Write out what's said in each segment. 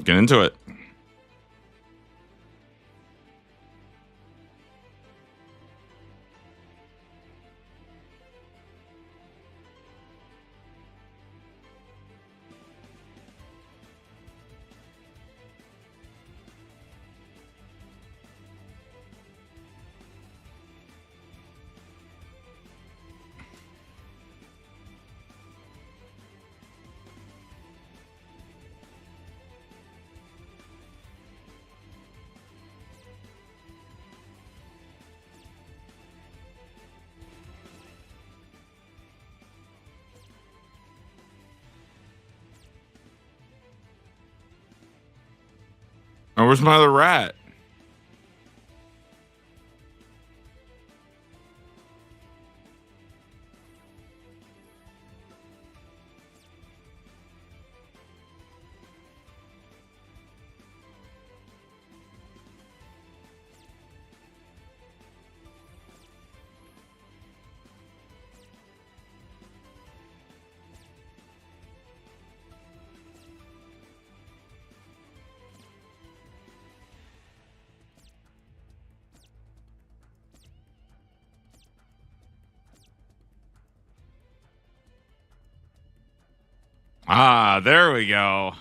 get into it. Oh, where's my other rat? Ah, there we go.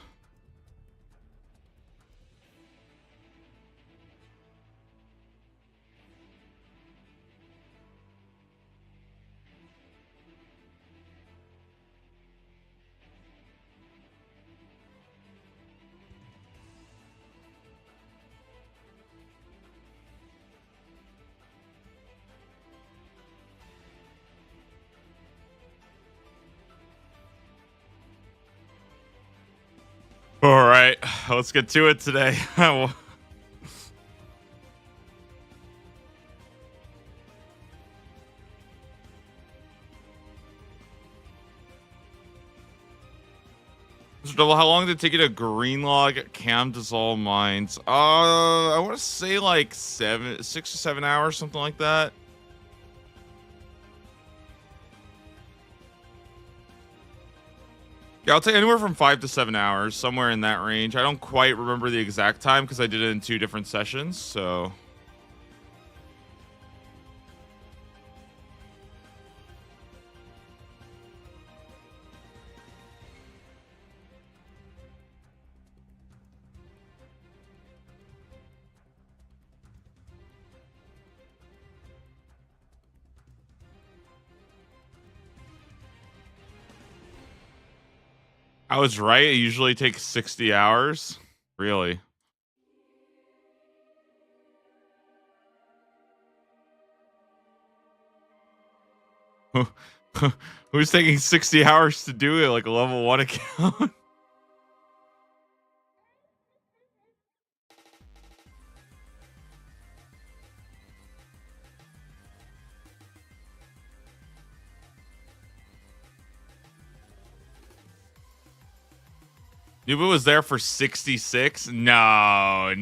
All right, let's get to it today. How long did it take you to green log Cam Dissolve Mines? I want to say like 6 to 7 hours, something like that. Yeah, I'll take anywhere from 5 to 7 hours, somewhere in that range. I don't quite remember the exact time because I did it in 2 different sessions, so. I was right. It usually takes 60 hours. Really? Who's taking 60 hours to do it like a level 1 account? Nuba was there for 66? No.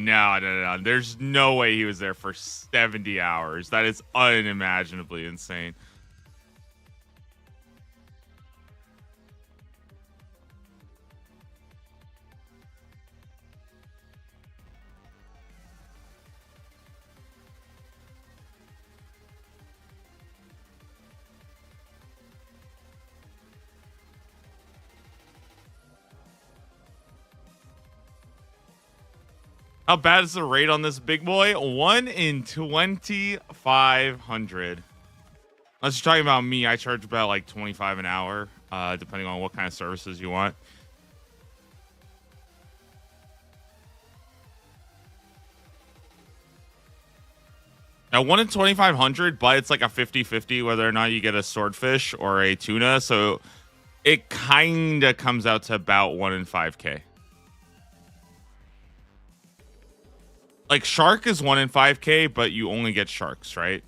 There's no way he was there for 70 hours. That is unimaginably insane. How bad is the rate on this big boy? 1 in 2,500. Unless you're talking about me, I charge about like 25 an hour, depending on what kind of services you want. Now, 1 in 2,500, but it's like a 50-50 whether or not you get a swordfish or a tuna. So it kind of comes out to about 1 in 5K. Like shark is 1 in 5K, but you only get sharks, right?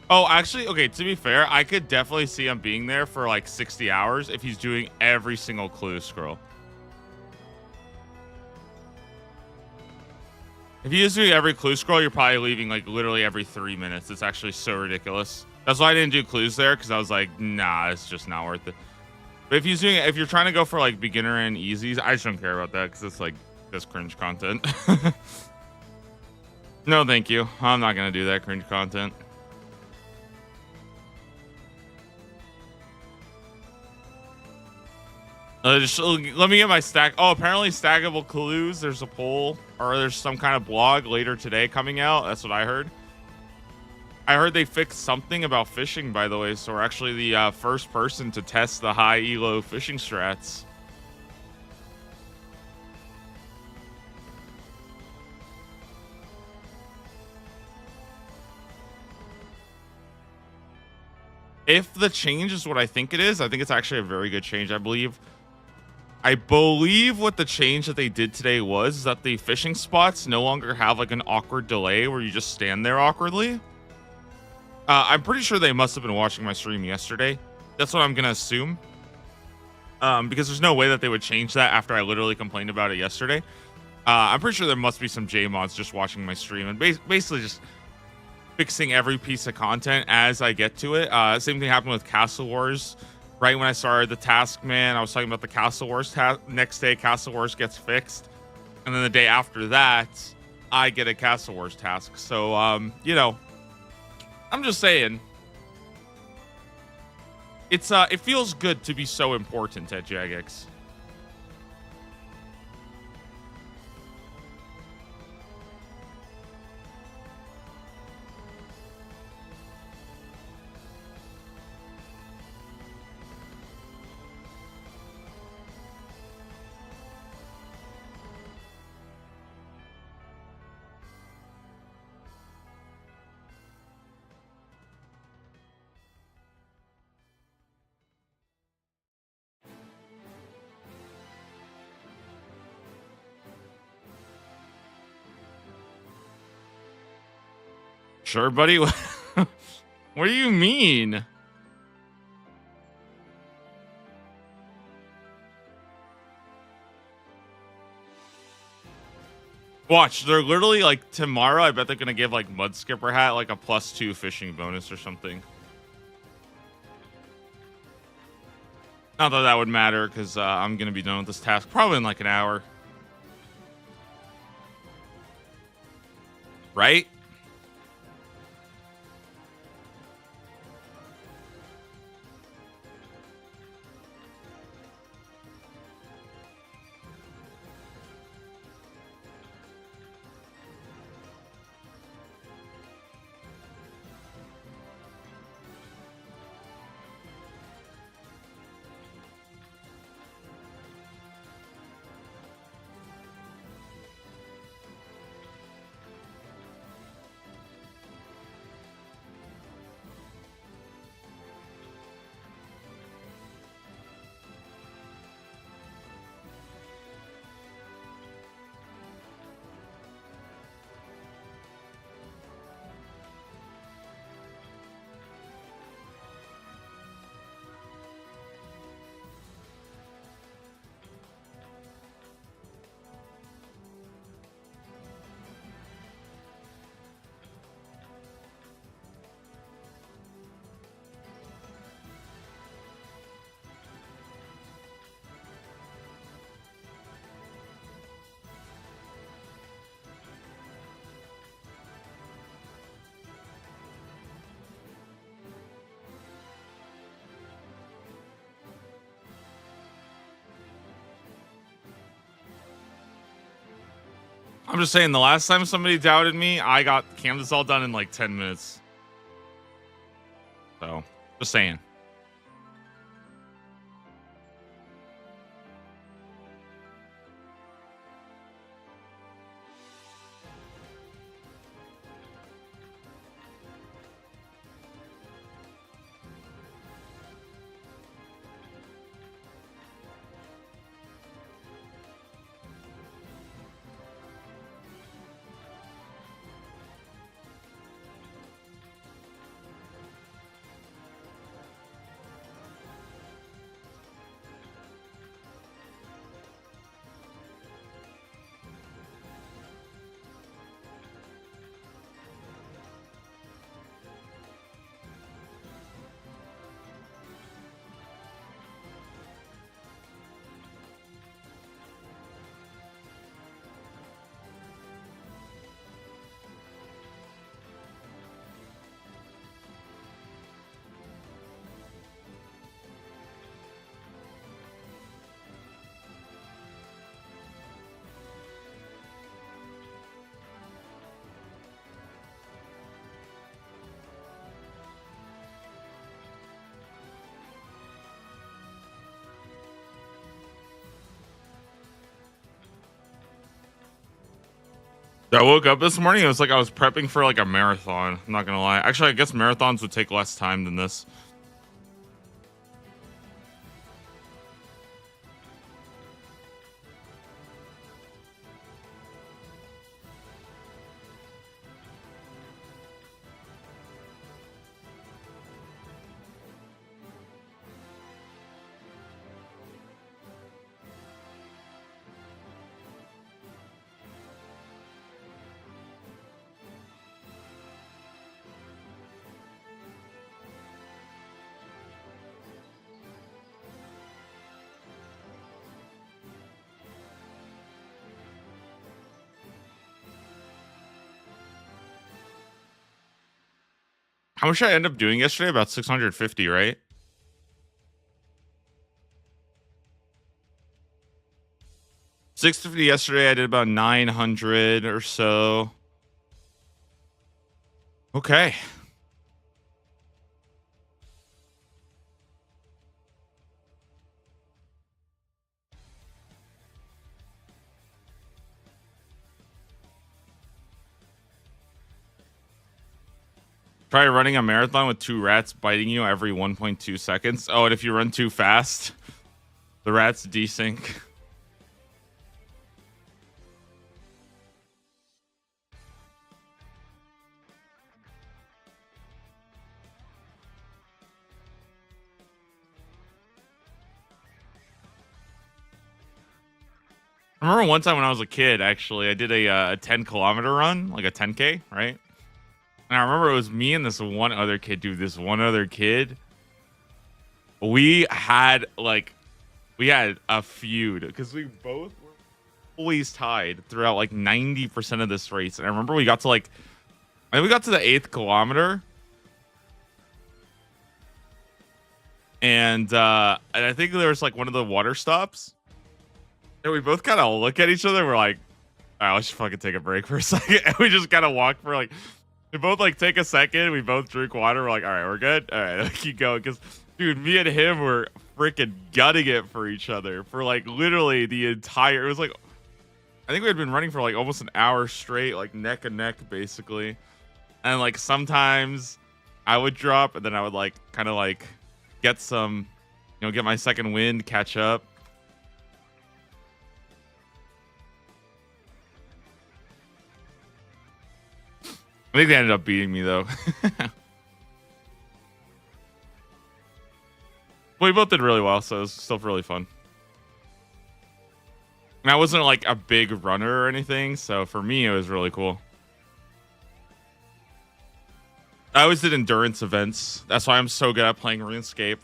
Oh, actually, okay, to be fair, I could definitely see him being there for like 60 hours if he's doing every single clue scroll. If he is doing every clue scroll, you're probably leaving like literally every 3 minutes. It's actually so ridiculous. That's why I didn't do clues there, because I was like, nah, it's just not worth it. But if he's doing, if you're trying to go for like beginner and easies, I just don't care about that because it's like just cringe content. No, thank you. I'm not gonna do that cringe content. Just let me get my stack. Oh, apparently stackable clues. There's a poll or there's some kind of blog later today coming out. That's what I heard. I heard they fixed something about fishing, by the way. So we're actually the first person to test the high elo fishing strats. If the change is what I think it is, I think it's actually a very good change. I believe what the change that they did today was is that the fishing spots no longer have like an awkward delay where you just stand there awkwardly. I'm pretty sure they must have been watching my stream yesterday. That's what I'm going to assume. Because there's no way that they would change that after I literally complained about it yesterday. I'm pretty sure there must be some JMods just watching my stream and basically just fixing every piece of content as I get to it. Same thing happened with Castle Wars. Right when I started the Taskman, I was talking about the Castle Wars next day. Castle Wars gets fixed, and then the day after that, I get a Castle Wars task. So, you know, I'm just saying, it feels good to be so important at Jagex. Sure, buddy. What do you mean? Watch, they're literally like tomorrow. I bet they're gonna give like Mud Skipper Hat like a +2 fishing bonus or something. Not that that would matter because I'm gonna be done with this task probably in like an hour. Right? I'm just saying, the last time somebody doubted me, I got Canvas all done in like 10 minutes. So, just saying. I woke up this morning. It was like I was prepping for like a marathon. I'm not gonna lie. Actually, I guess marathons would take less time than this. How much did I end up doing yesterday? About 650, right? 650 yesterday. I did about 900 or so. Okay. Try running a marathon with 2 rats biting you every 1.2 seconds. Oh, and if you run too fast, the rats desync. I remember one time when I was a kid, actually, I did a 10-kilometer run, like a 10K, right? And I remember it was me and this one other kid, dude. This one other kid, we had a feud because we both were always tied throughout like 90% of this race. And I remember we got to I think we got to the 8th kilometer. And I think there was like one of the water stops. And we both kind of look at each other. We're like, all right, let's just fucking take a break for a second. And we just kind of walk for like, we both like take a second. We both drink water. We're like, all right, we're good. All right, keep going. Because, dude, me and him were freaking gutting it for each other for like literally the entire, it was like, I think we had been running for like almost an hour straight, like neck and neck basically. And like sometimes I would drop and then I would like kind of like get some, get my second wind, catch up. I think they ended up beating me though. Well, we both did really well, so it was still really fun. And I wasn't like a big runner or anything, so for me it was really cool. I always did endurance events. That's why I'm so good at playing RuneScape.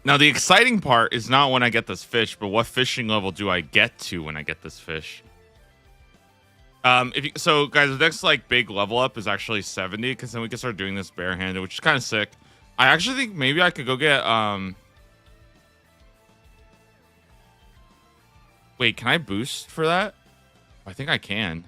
Now, the exciting part is not when I get this fish, but what fishing level do I get to when I get this fish? So guys, the next like big level up is actually 70, because then we can start doing this barehanded, which is kind of sick. I actually think maybe I could go get wait, can I boost for that? I think I can.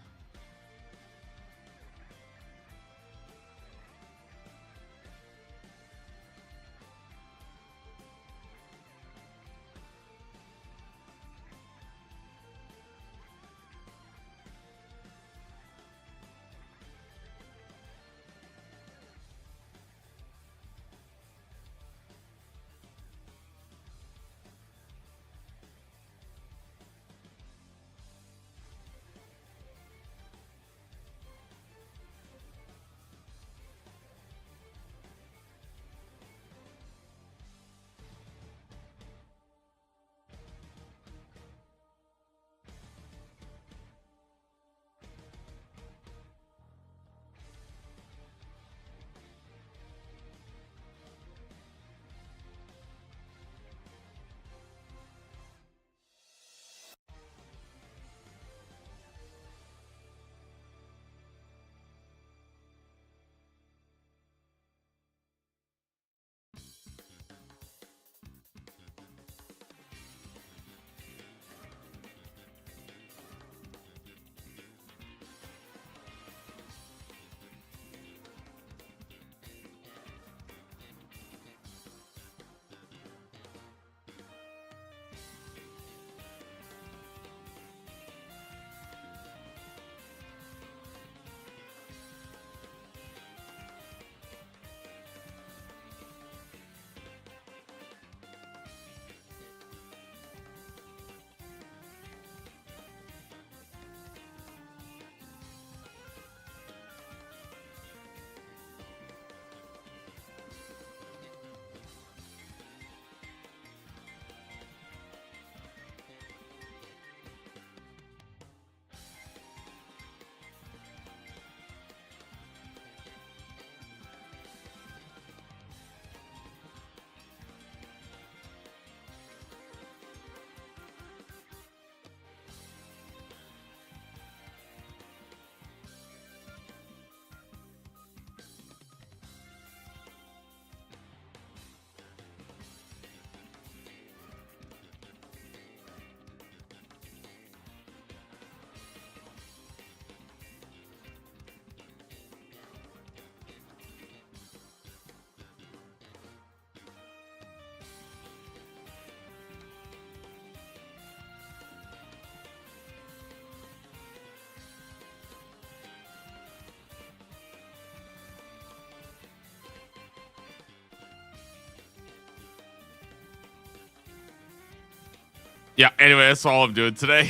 Yeah, anyway, that's all I'm doing today.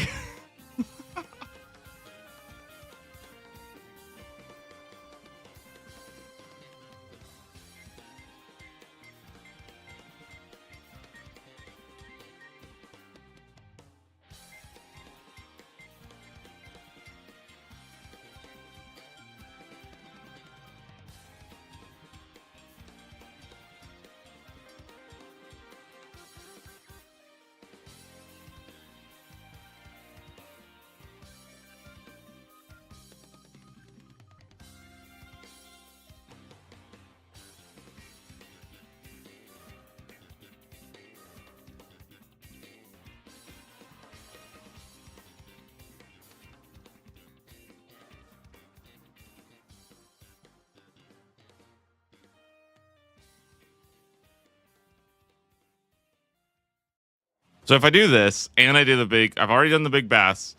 So if I do this and I do the big, I've already done the big bass.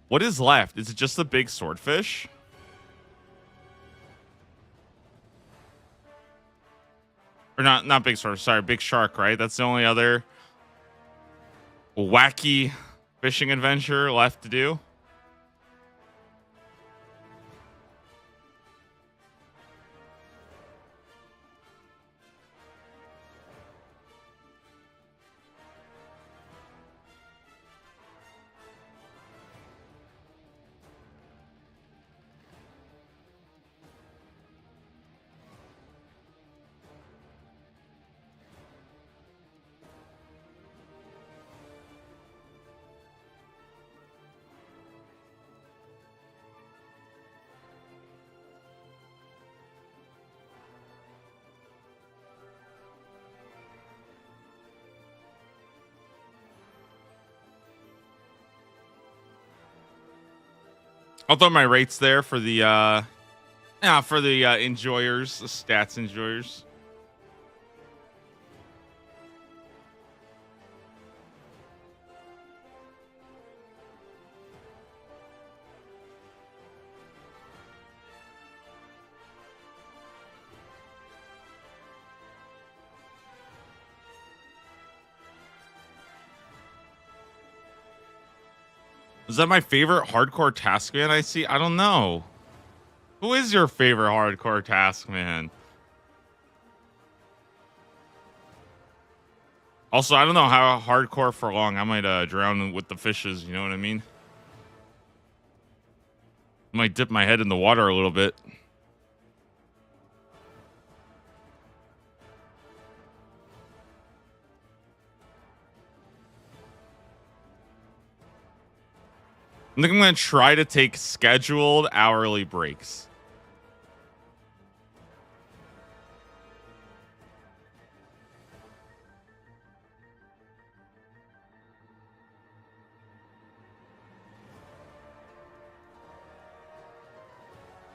What is left? Is it just the big swordfish? Or not big swordfish, sorry, big shark, right? That's the only other wacky fishing adventure left to do. I'll throw my rates there for the enjoyers, the stats enjoyers. Is that my favorite hardcore taskman I see? I don't know. Who is your favorite hardcore taskman? Also, I don't know how hardcore for long. I might drown with the fishes, you know what I mean? I might dip my head in the water a little bit. I think I'm going to try to take scheduled hourly breaks.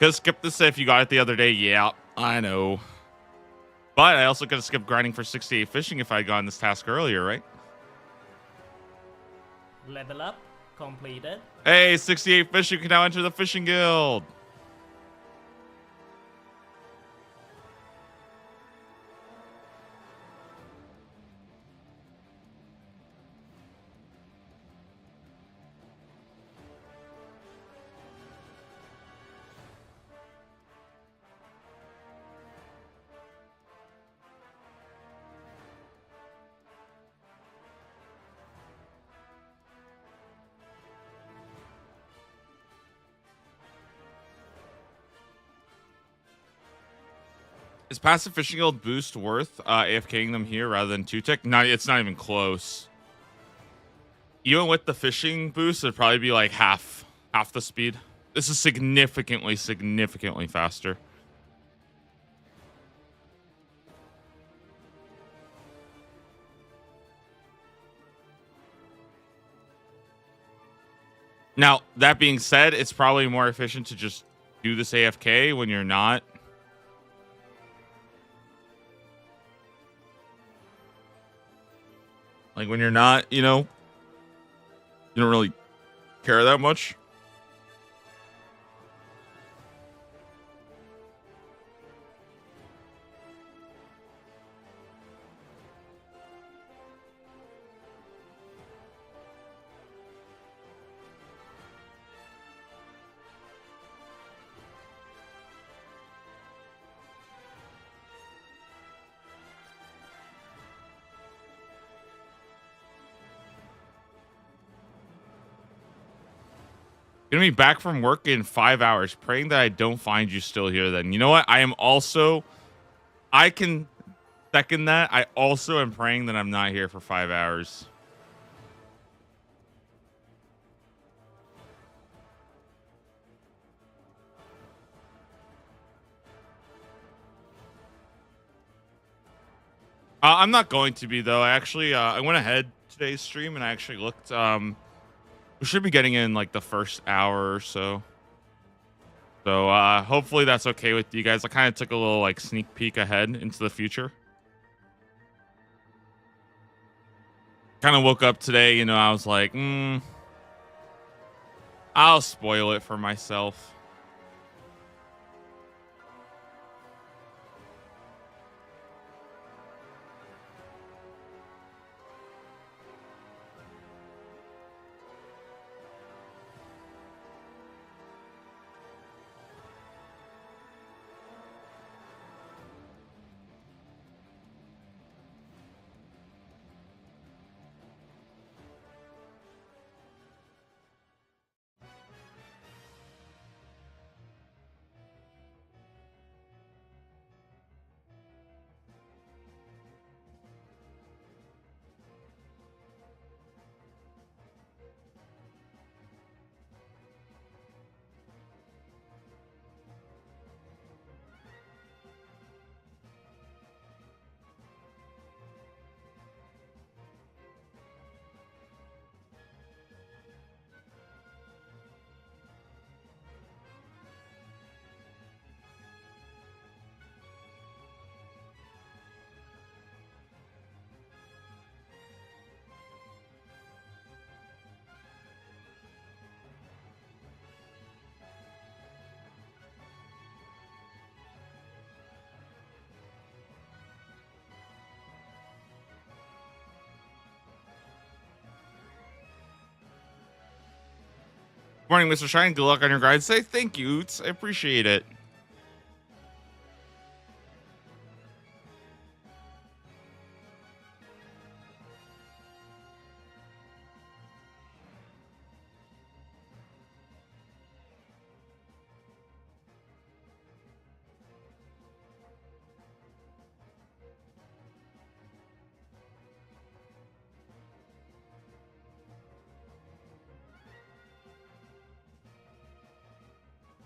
Could skip this if you got it the other day. Yeah, I know. But I also could have skipped grinding for 68 fishing if I had gotten this task earlier, right? Level up completed. Hey, 68 fish, you can now enter the fishing guild. Is passive fishing guild boost worth AFKing them here rather than 2-tick? No, it's not even close. Even with the fishing boost, it'd probably be like half the speed. This is significantly faster. Now, that being said, it's probably more efficient to just do this AFK when you're not. Like when you're not, you know, you don't really care that much. Gonna be back from work in 5 hours. Praying that I don't find you still here. Then you know what? I am also. I can second that. I also am praying that I'm not here for 5 hours. I'm not going to be though. I actually I went ahead today's stream and I actually looked. We should be getting in like the first hour or so. So hopefully that's okay with you guys. I kind of took a little like sneak peek ahead into the future. Kind of woke up today, you know, I was like, I'll spoil it for myself. Morning, Mr. Shine. Good luck on your guide. Say thank you. I appreciate it.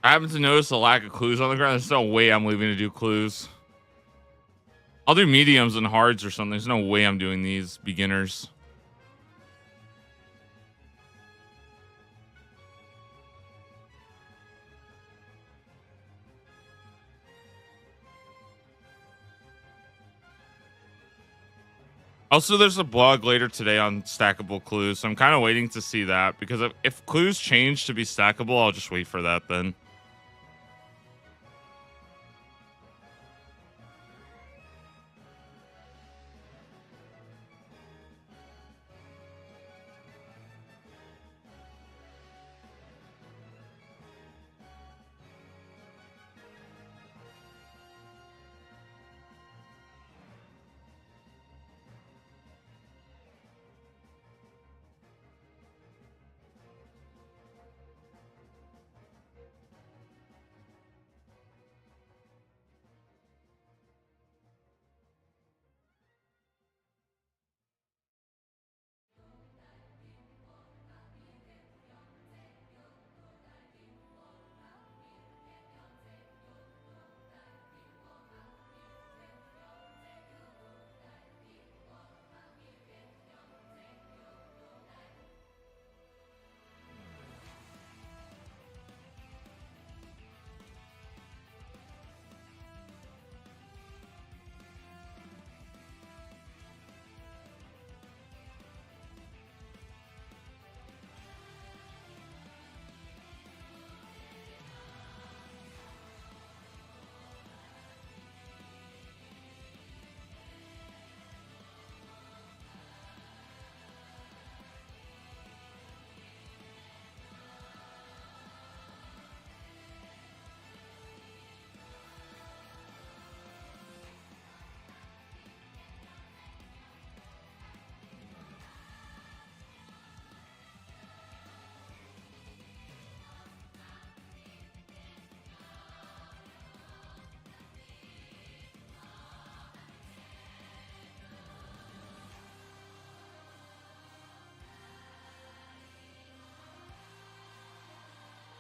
I happen to notice a lack of clues on the ground. There's no way I'm leaving to do clues. I'll do mediums and hards or something. There's no way I'm doing these beginners. Also, there's a blog later today on stackable clues, so I'm kind of waiting to see that because if clues change to be stackable, I'll just wait for that then.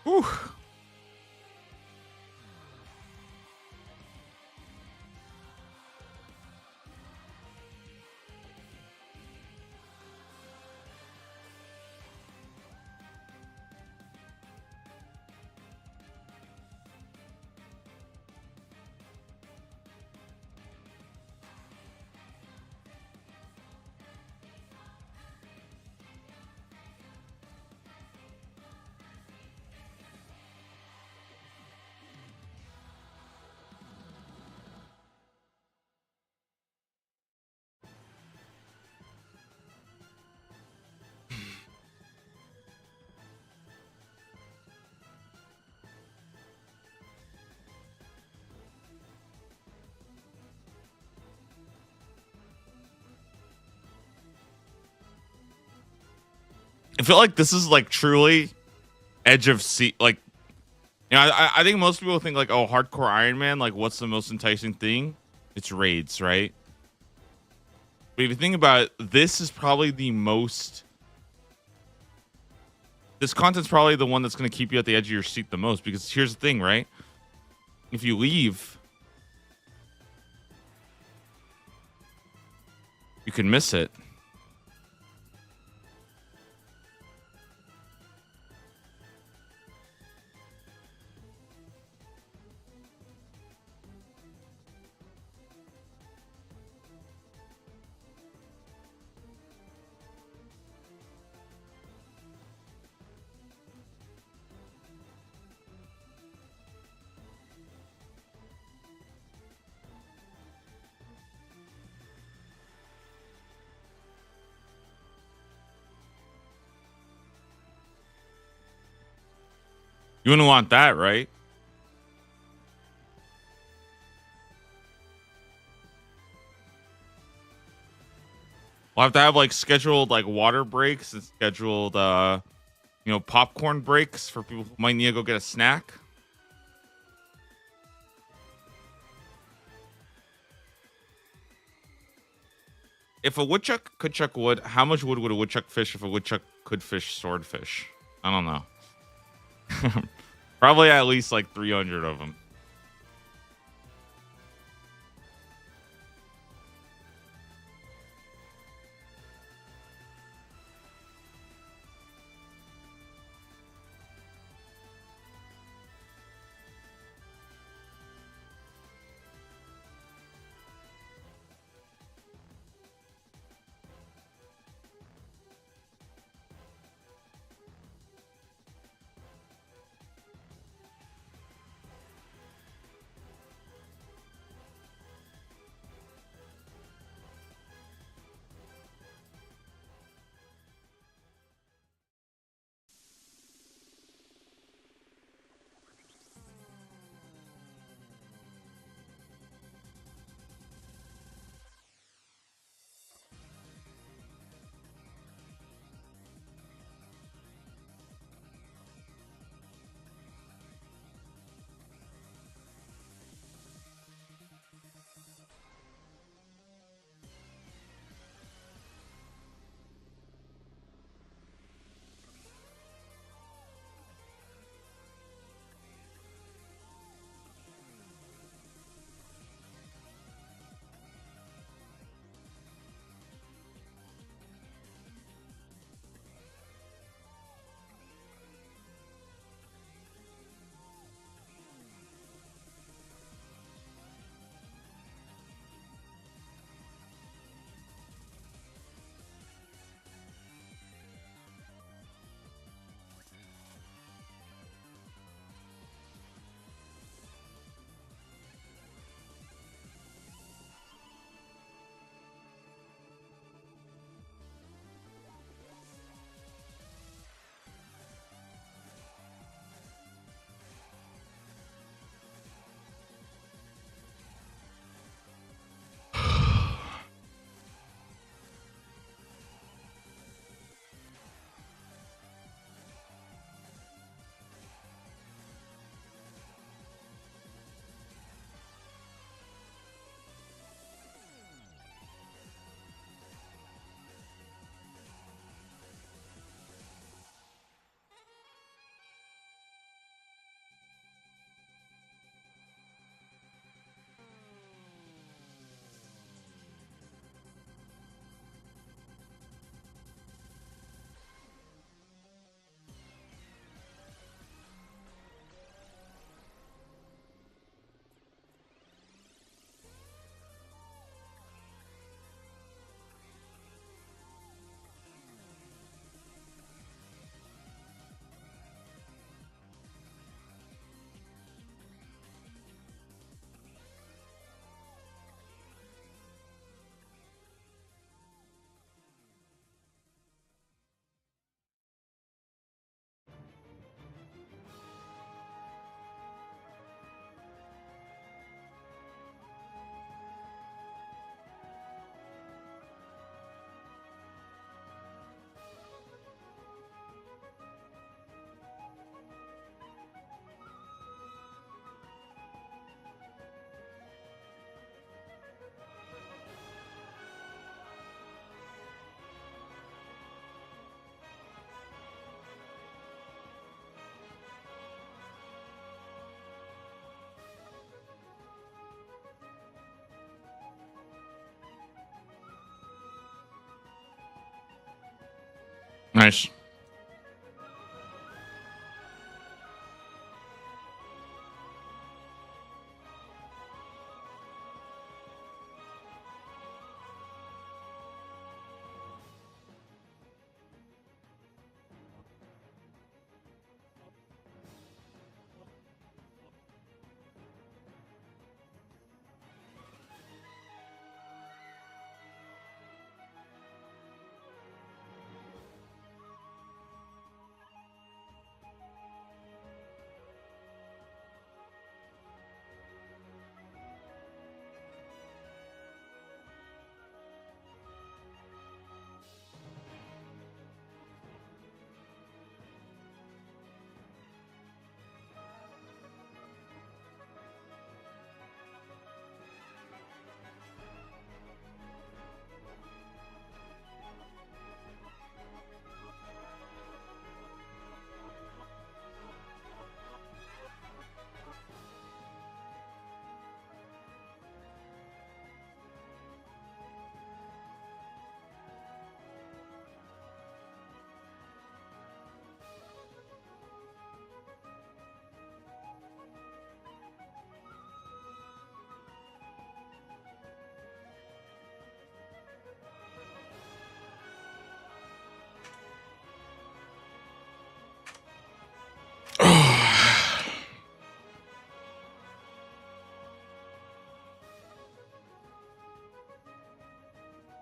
Whew. I feel like this is like truly edge of sea. Like, you know, I think most people think like, oh, hardcore Iron Man. Like, what's the most enticing thing? It's raids, right? But if you think about it, this is probably the most. This content's probably the one that's going to keep you at the edge of your seat the most. Because here's the thing, right? If you leave, you can miss it. You wouldn't want that, right? We'll have to have like scheduled like water breaks and scheduled popcorn breaks for people who might need to go get a snack. If a woodchuck could chuck wood, how much wood would a woodchuck fish if a woodchuck could fish swordfish? I don't know. Probably at least like 300 of them. Nice.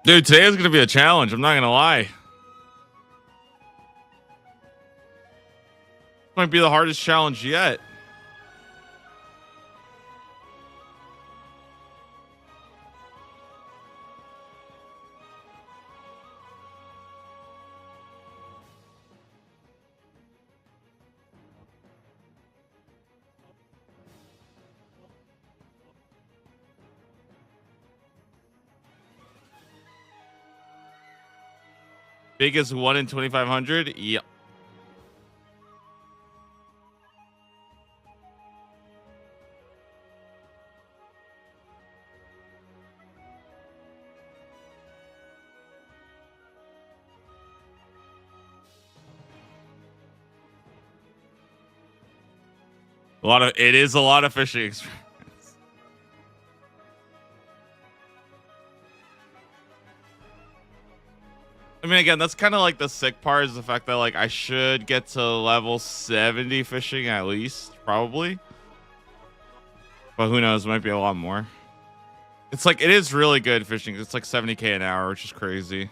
Dude, today is going to be a challenge. I'm not going to lie. Might be the hardest challenge yet. Biggest 1 in 2,500? Yep. It is a lot of fishing experience. I mean, again, that's kind of like the sick part is the fact that like I should get to level 70 fishing at least, probably. But who knows? Might be a lot more. It's like, it is really good fishing. It's like 70K an hour, which is crazy.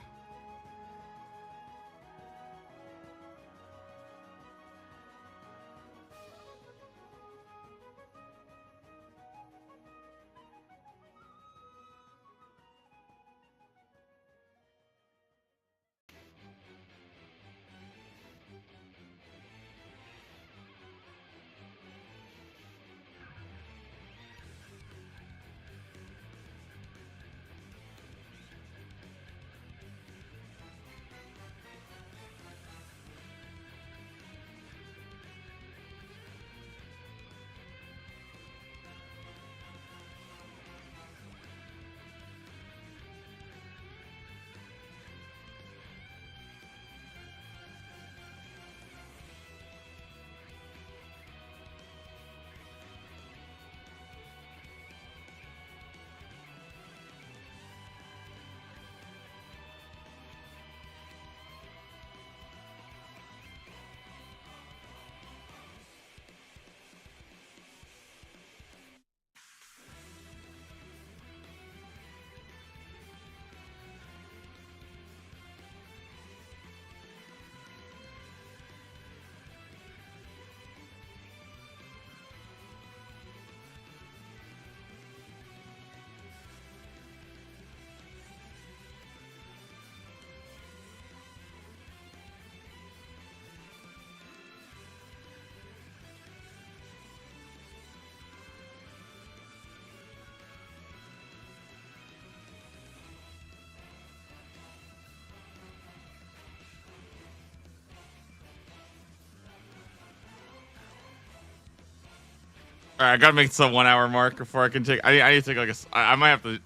All right, I gotta make it to the 1 hour mark before I can take. I need to take like I might have to.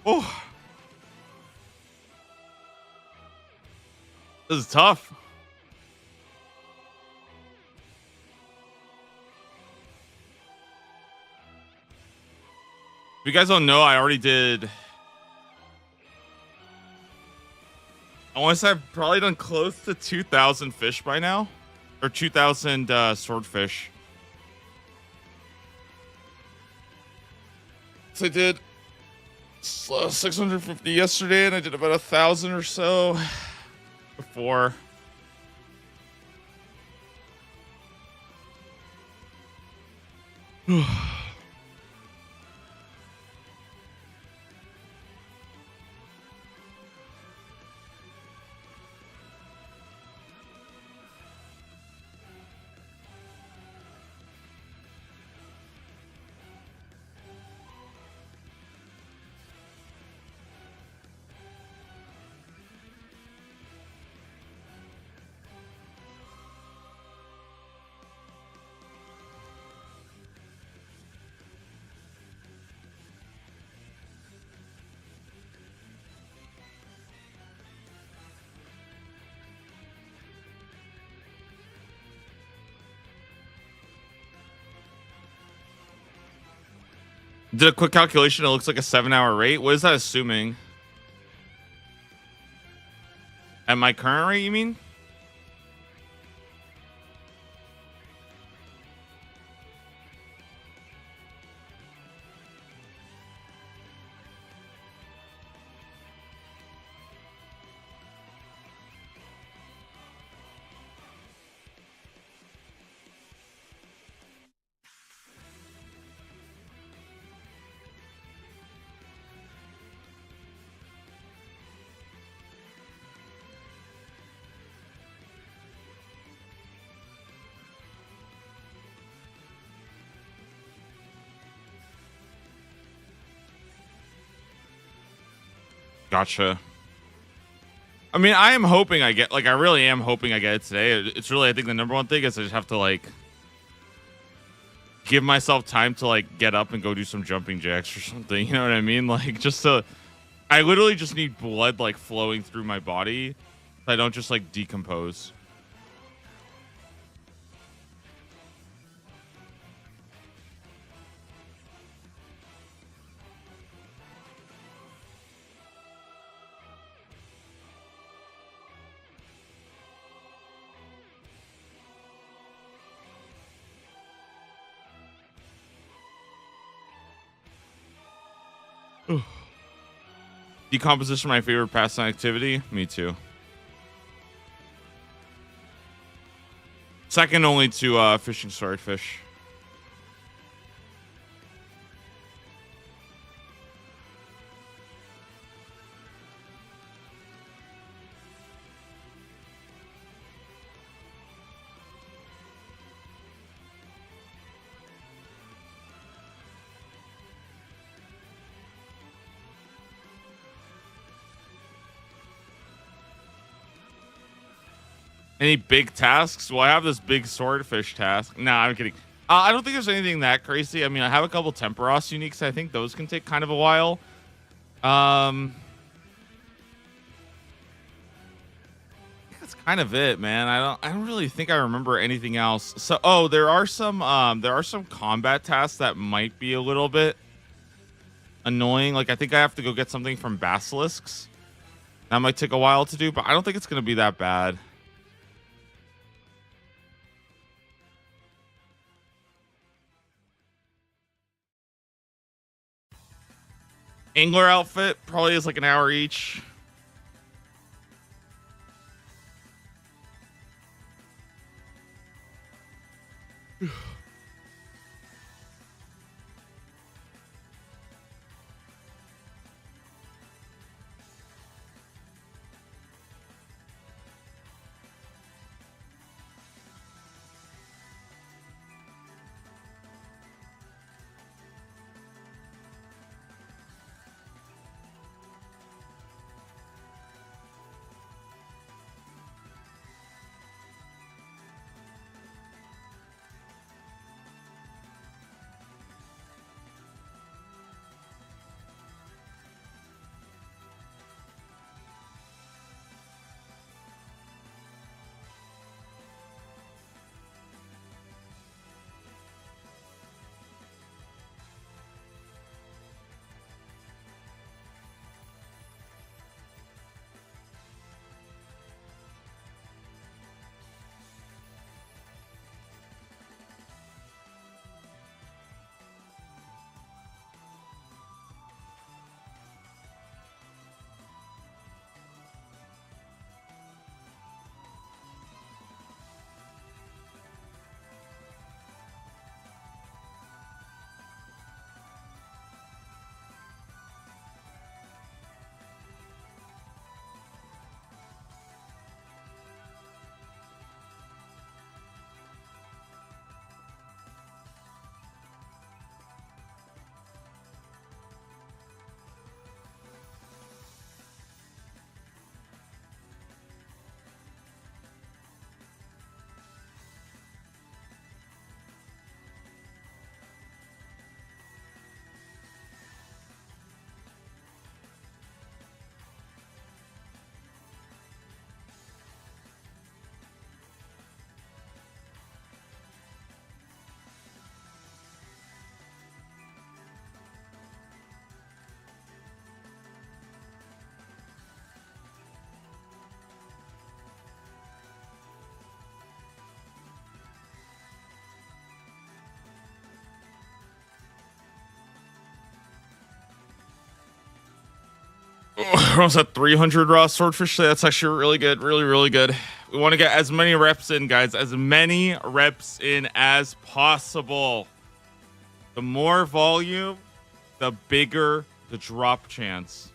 Oh, This is tough. If you guys don't know, I already did. I want to say I've probably done close to 2,000 fish by now, or 2,000 swordfish. So I did 650 yesterday, and I did about 1,000 or so before. Did a quick calculation. It looks like a 7-hour rate. What is that assuming? At my current rate, you mean? Gotcha. I mean, I am hoping I get, like, I really am hoping I get it today. It's really, I think the number one thing is I just have to, like, give myself time to, like, get up and go do some jumping jacks or something. You know what I mean? Like, just to, I literally just need blood, like, flowing through my body so I don't just, like, decompose. Decomposition, my favorite pastime activity. Me too. Second only to fishing swordfish. Any big tasks? Well, I have this big swordfish task. Nah, I'm kidding. I don't think there's anything that crazy. I mean, I have a couple Temperos uniques. I think those can take kind of a while. That's kind of it, man. I don't really think I remember anything else. So, oh, there are some combat tasks that might be a little bit annoying. Like, I think I have to go get something from basilisks. That might take a while to do, but I don't think it's going to be that bad. Angler outfit probably is like an hour each. We're almost at 300 raw swordfish. That's actually really good. Really, really good. We want to get as many reps in, guys. As many reps in as possible. The more volume, the bigger the drop chance.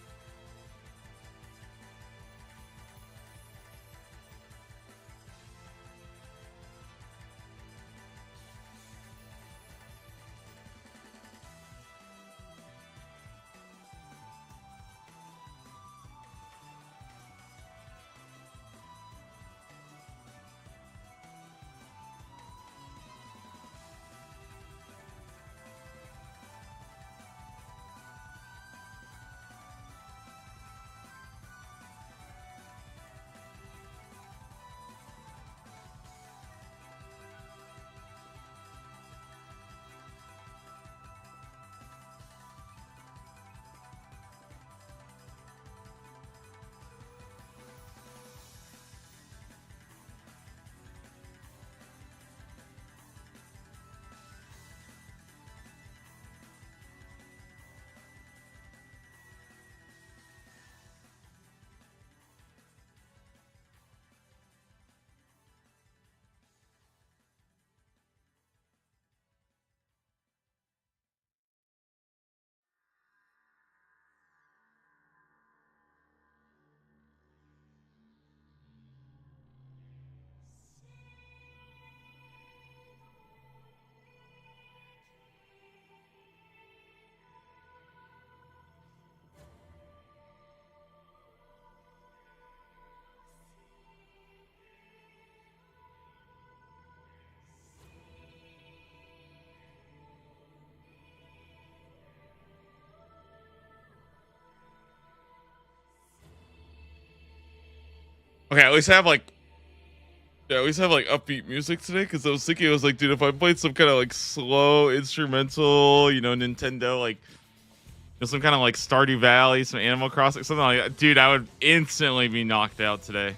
Okay, at least have like upbeat music today, because I was thinking, I was like, dude, if I played some kind of like slow instrumental, you know, Nintendo, like some kind of like Stardew Valley, some Animal Crossing, something like that, dude, I would instantly be knocked out today.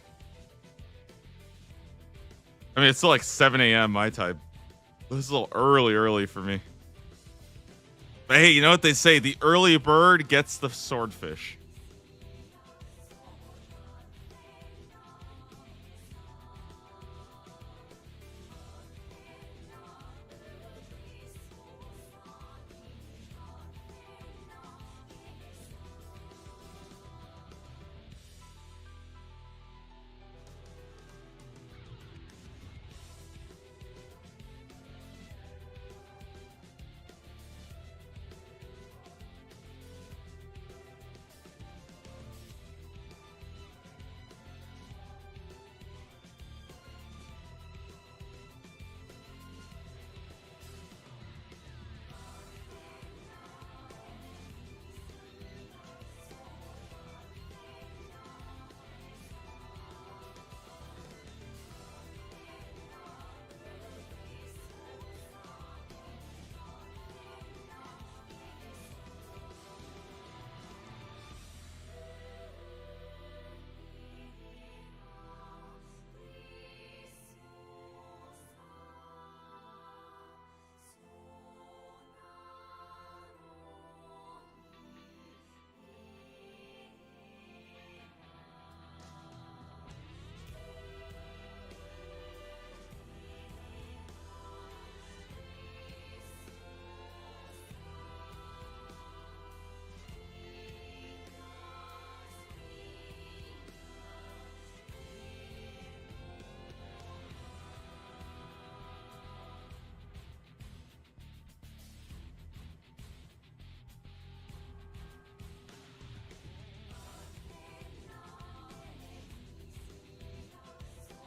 I mean, it's still like 7 a.m. my time. This is a little early for me. But hey, you know what they say? The early bird gets the swordfish.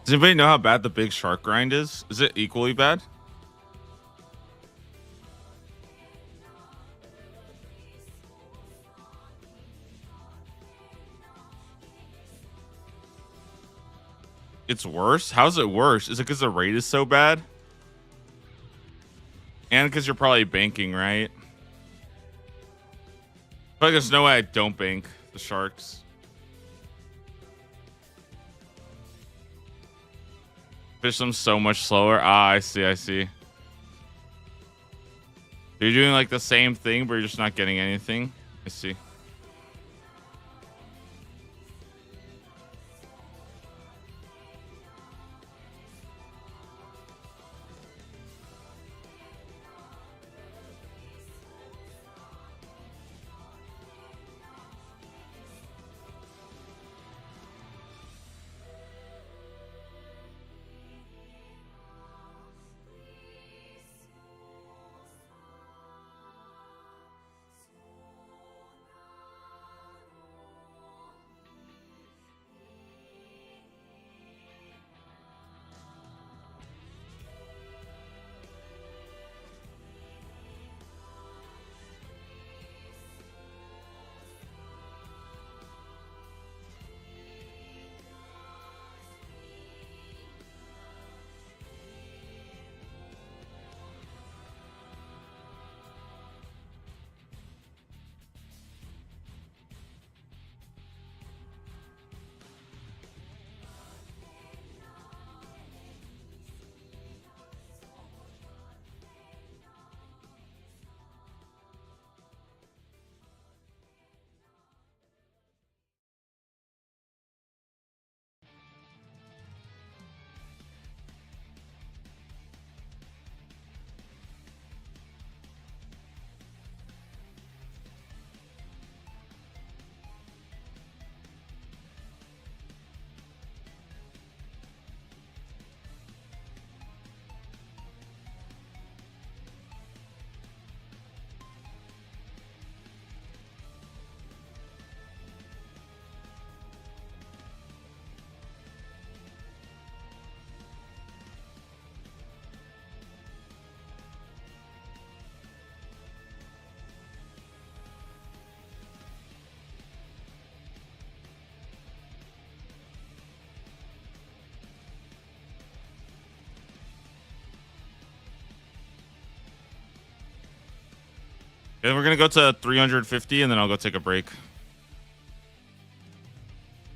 Does anybody know how bad the big shark grind is? Is it equally bad? It's worse? How's it worse? Is it because the rate is so bad? And because you're probably banking, right? But there's no way I don't bank the sharks. Fish them so much slower. Ah, I see, I see. You're doing like the same thing, but you're just not getting anything. I see. And we're gonna go to 350, and then I'll go take a break.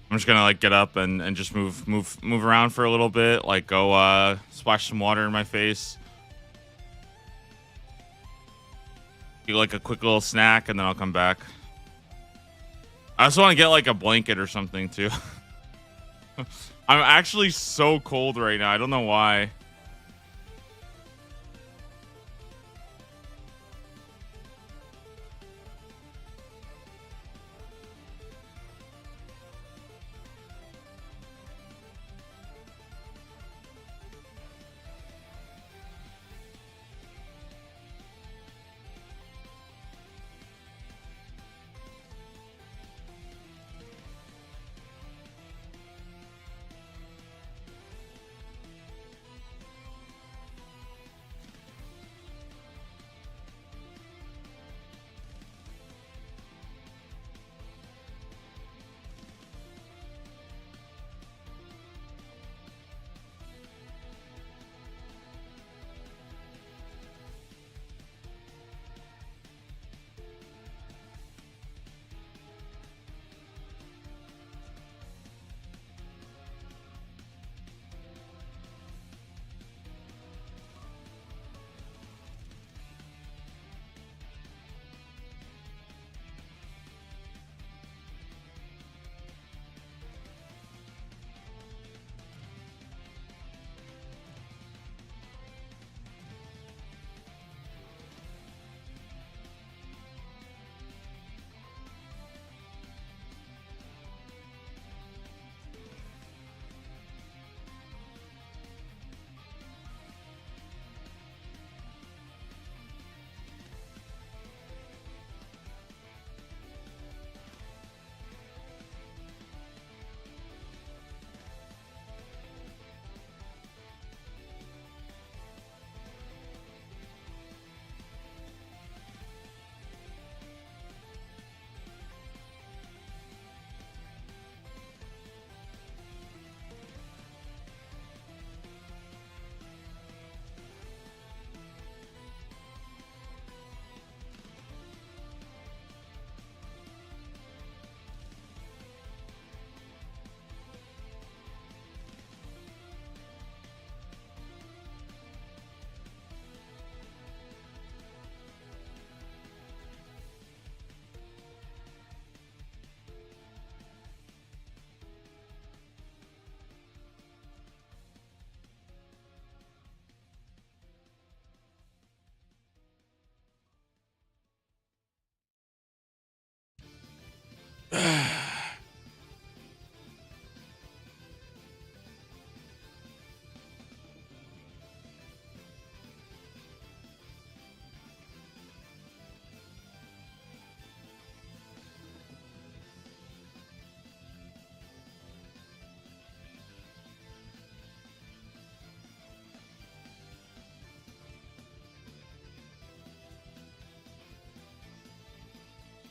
I'm just gonna like get up and just move around for a little bit. Like go splash some water in my face. Do like a quick little snack, and then I'll come back. I also want to get like a blanket or something too. I'm actually so cold right now. I don't know why.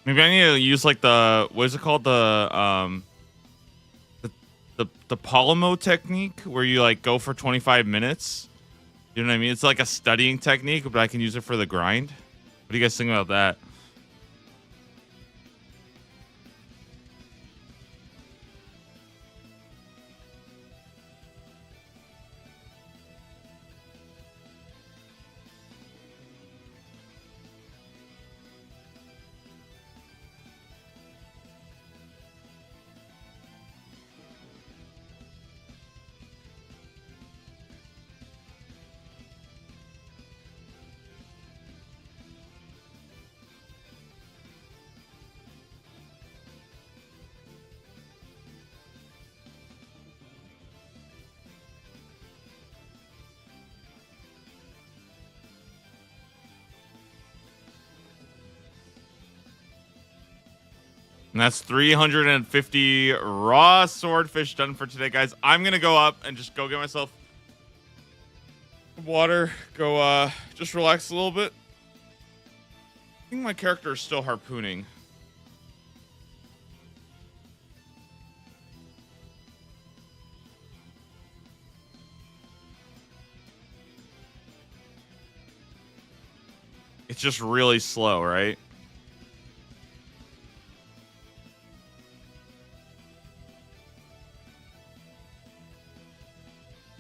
Maybe I need to use like the what is it called, the Polymo technique, where you like go for 25 minutes. You know what I mean? It's like a studying technique, but I can use it for the grind. What do you guys think about that? And that's 350 raw swordfish done for today, guys. I'm gonna go up and just go get myself water. Go just relax a little bit. I think my character is still harpooning. It's just really slow, right?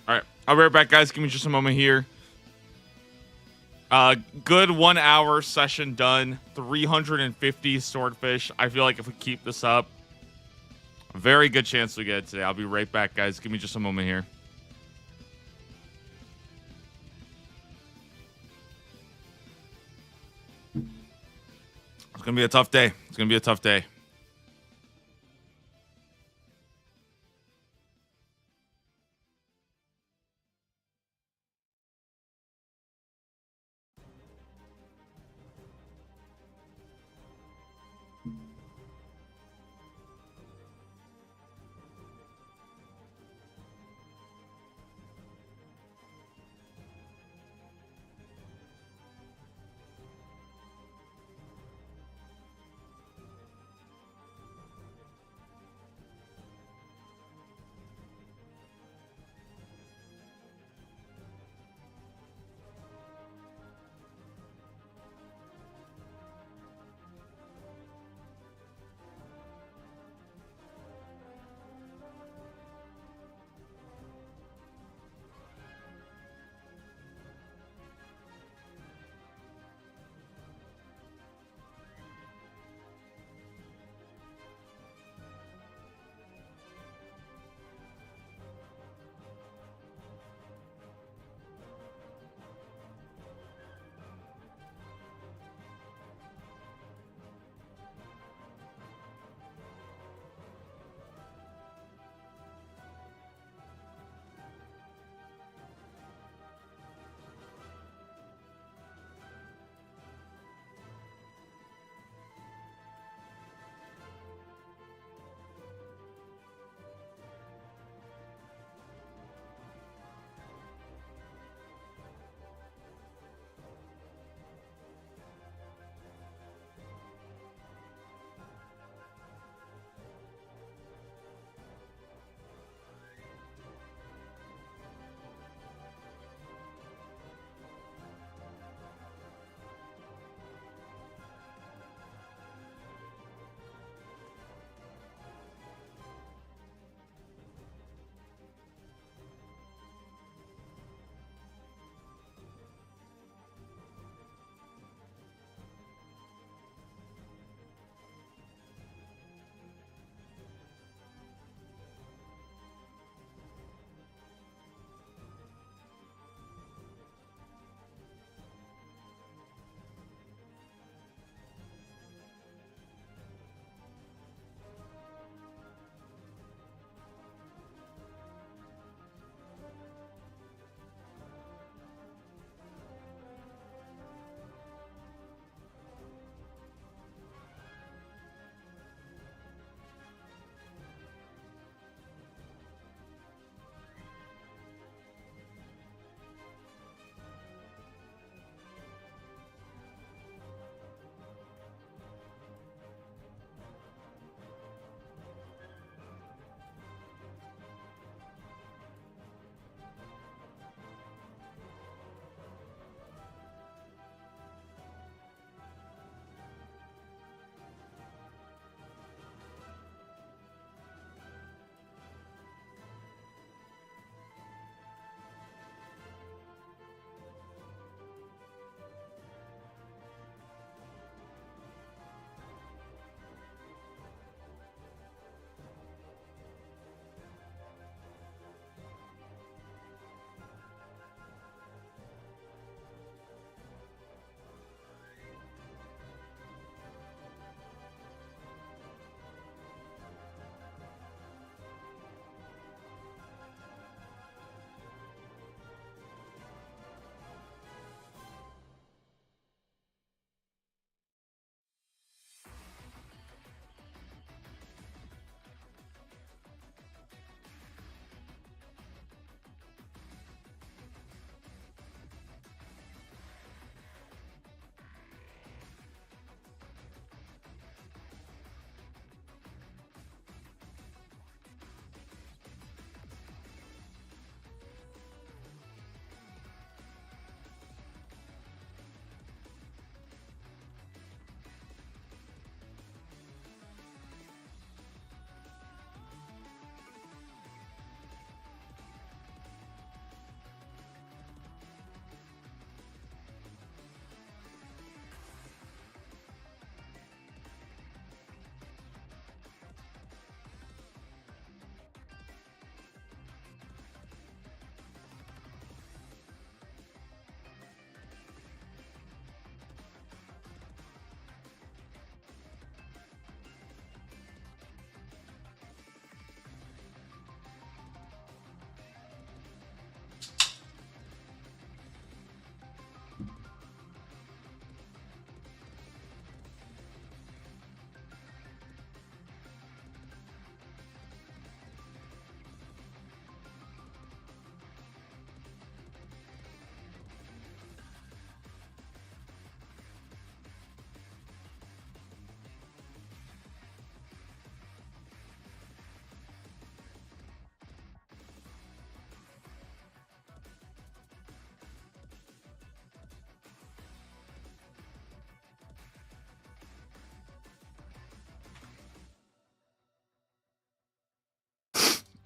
All right, I'll be right back, guys. Give me just a moment here. Good 1 hour session done. 350 swordfish. I feel like if we keep this up, very good chance we get it today. I'll be right back, guys. Give me just a moment here. It's gonna be a tough day. It's gonna be a tough day.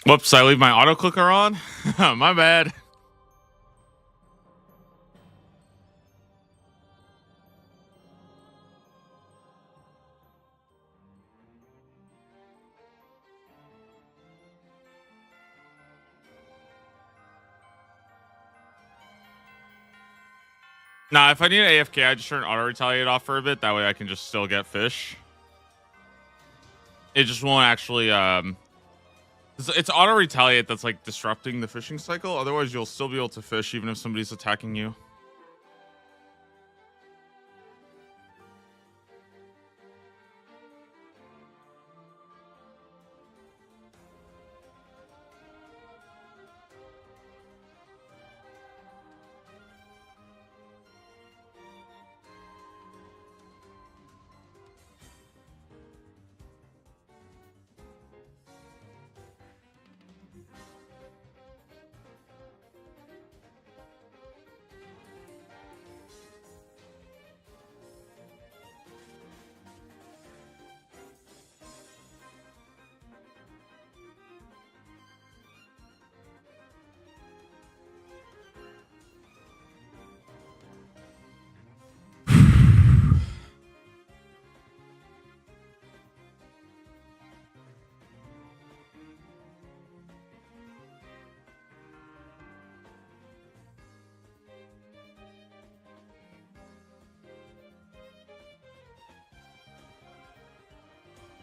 Whoops, I leave my auto clicker on. My bad. Nah, if I need an AFK, I just turn auto retaliate off for a bit. That way I can just still get fish. It just won't actually it's auto retaliate that's like disrupting the fishing cycle. Otherwise you'll still be able to fish even if somebody's attacking you.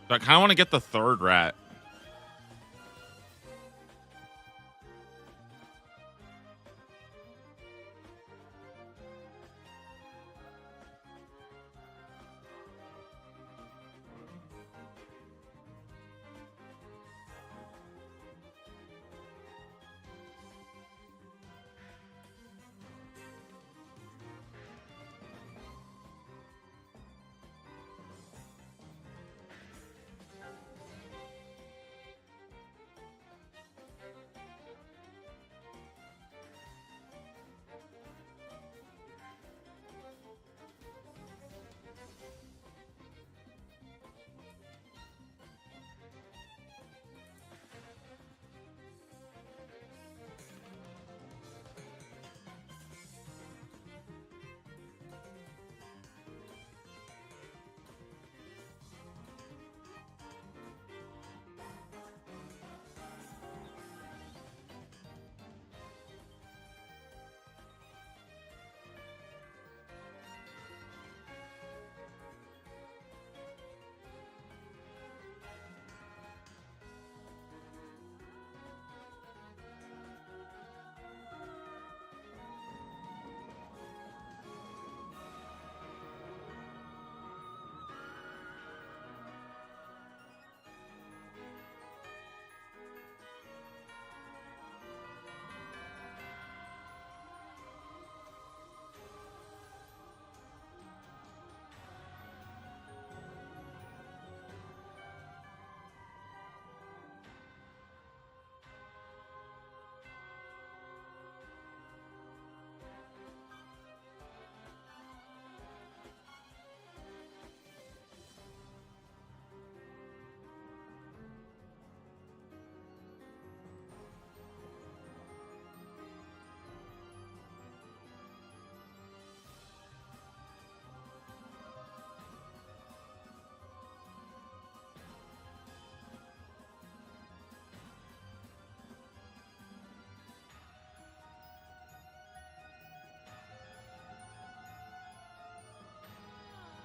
I kind of want to get the third rat.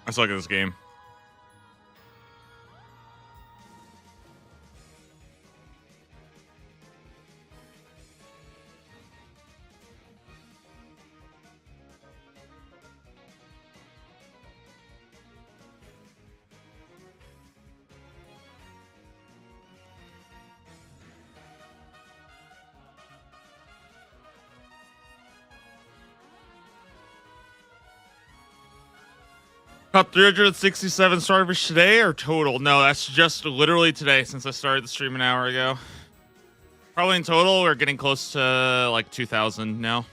I suck at this game. Caught 367 starfish today or total? No, that's just literally today since I started the stream an hour ago. Probably in total, we're getting close to like 2,000 now.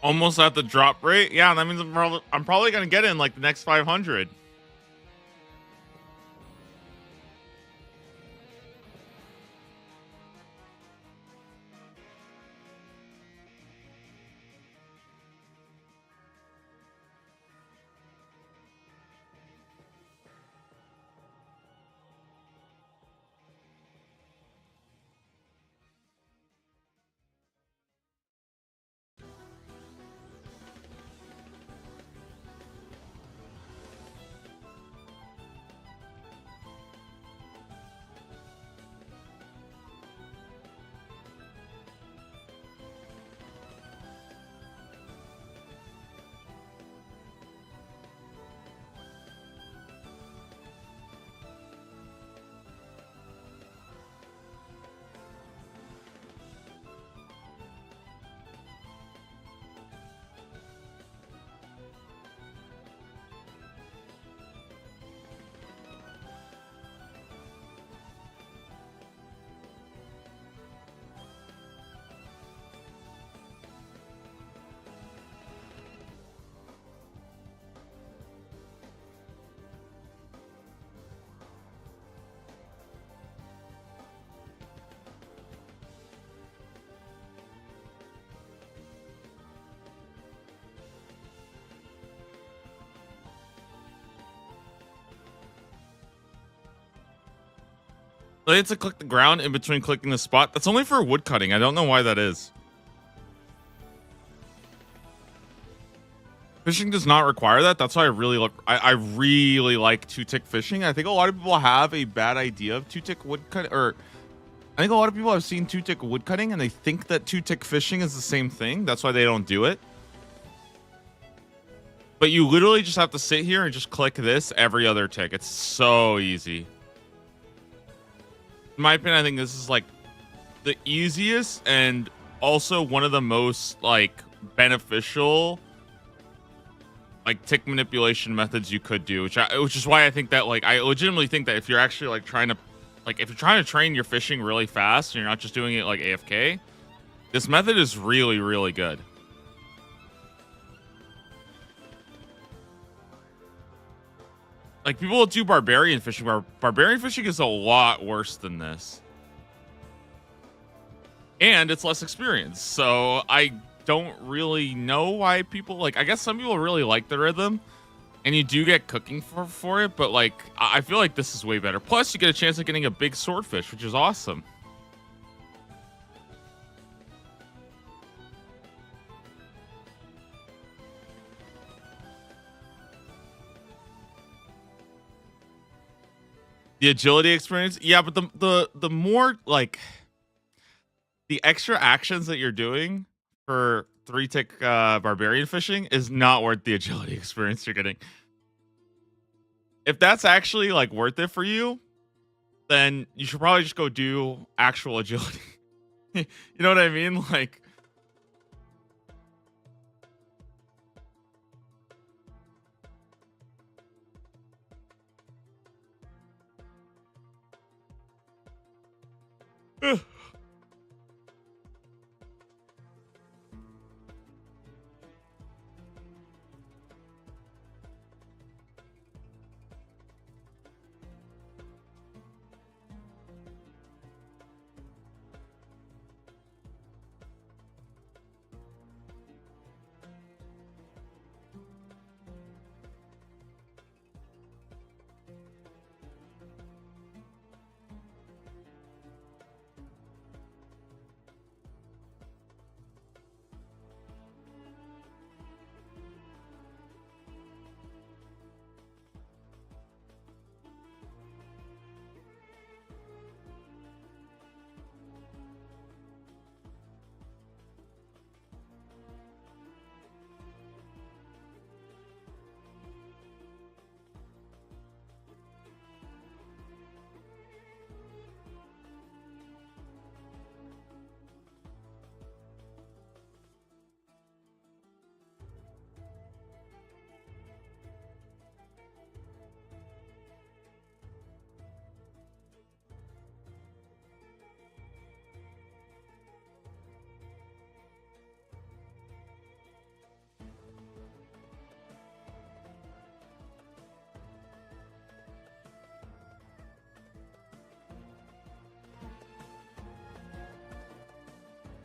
Almost at the drop rate. Yeah, that means I'm probably gonna get in like the next 500. So you have to click the ground in between clicking the spot. That's only for wood cutting. I don't know why that is. Fishing does not require that. That's why I really like two-tick fishing. I think a lot of people have a bad idea of two-tick wood cut, or I think a lot of people have seen two-tick wood cutting and they think that two-tick fishing is the same thing. That's why they don't do it. But you literally just have to sit here and just click this every other tick. It's so easy. In my opinion, I think this is like the easiest and also one of the most like beneficial like tick manipulation methods you could do, which is why I think that like I legitimately think that if you're actually like if you're trying to train your fishing really fast and you're not just doing it like AFK, this method is really, really good. Like people will do barbarian fishing. Barbarian fishing is a lot worse than this. And it's less experience. So I don't really know why people like, I guess some people really like the rhythm and you do get cooking for it, but like I feel like this is way better. Plus you get a chance of getting a big swordfish, which is awesome. The agility experience, yeah, but the more like the extra actions that you're doing for three tick barbarian fishing is not worth the agility experience you're getting. If that's actually like worth it for you, then you should probably just go do actual agility. You know what I mean? Like,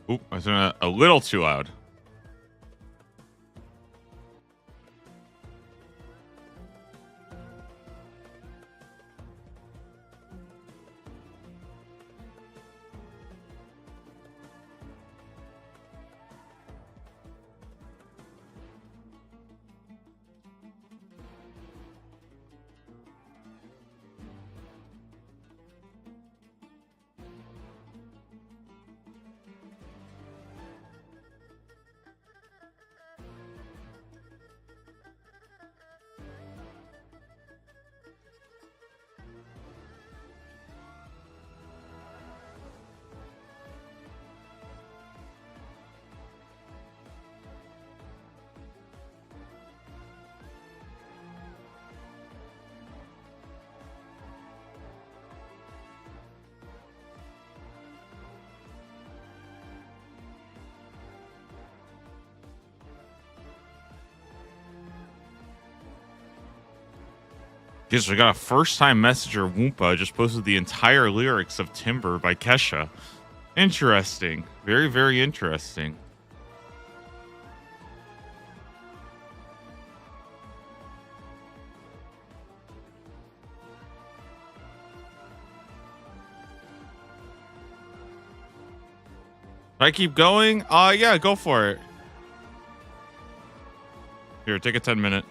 Oop, I was a little too loud. Guess we got a first-time messenger. Woompa just posted the entire lyrics of Timber by Kesha. Interesting. Very, very interesting. Should I keep going? Yeah, go for it. Here, take a 10-minute.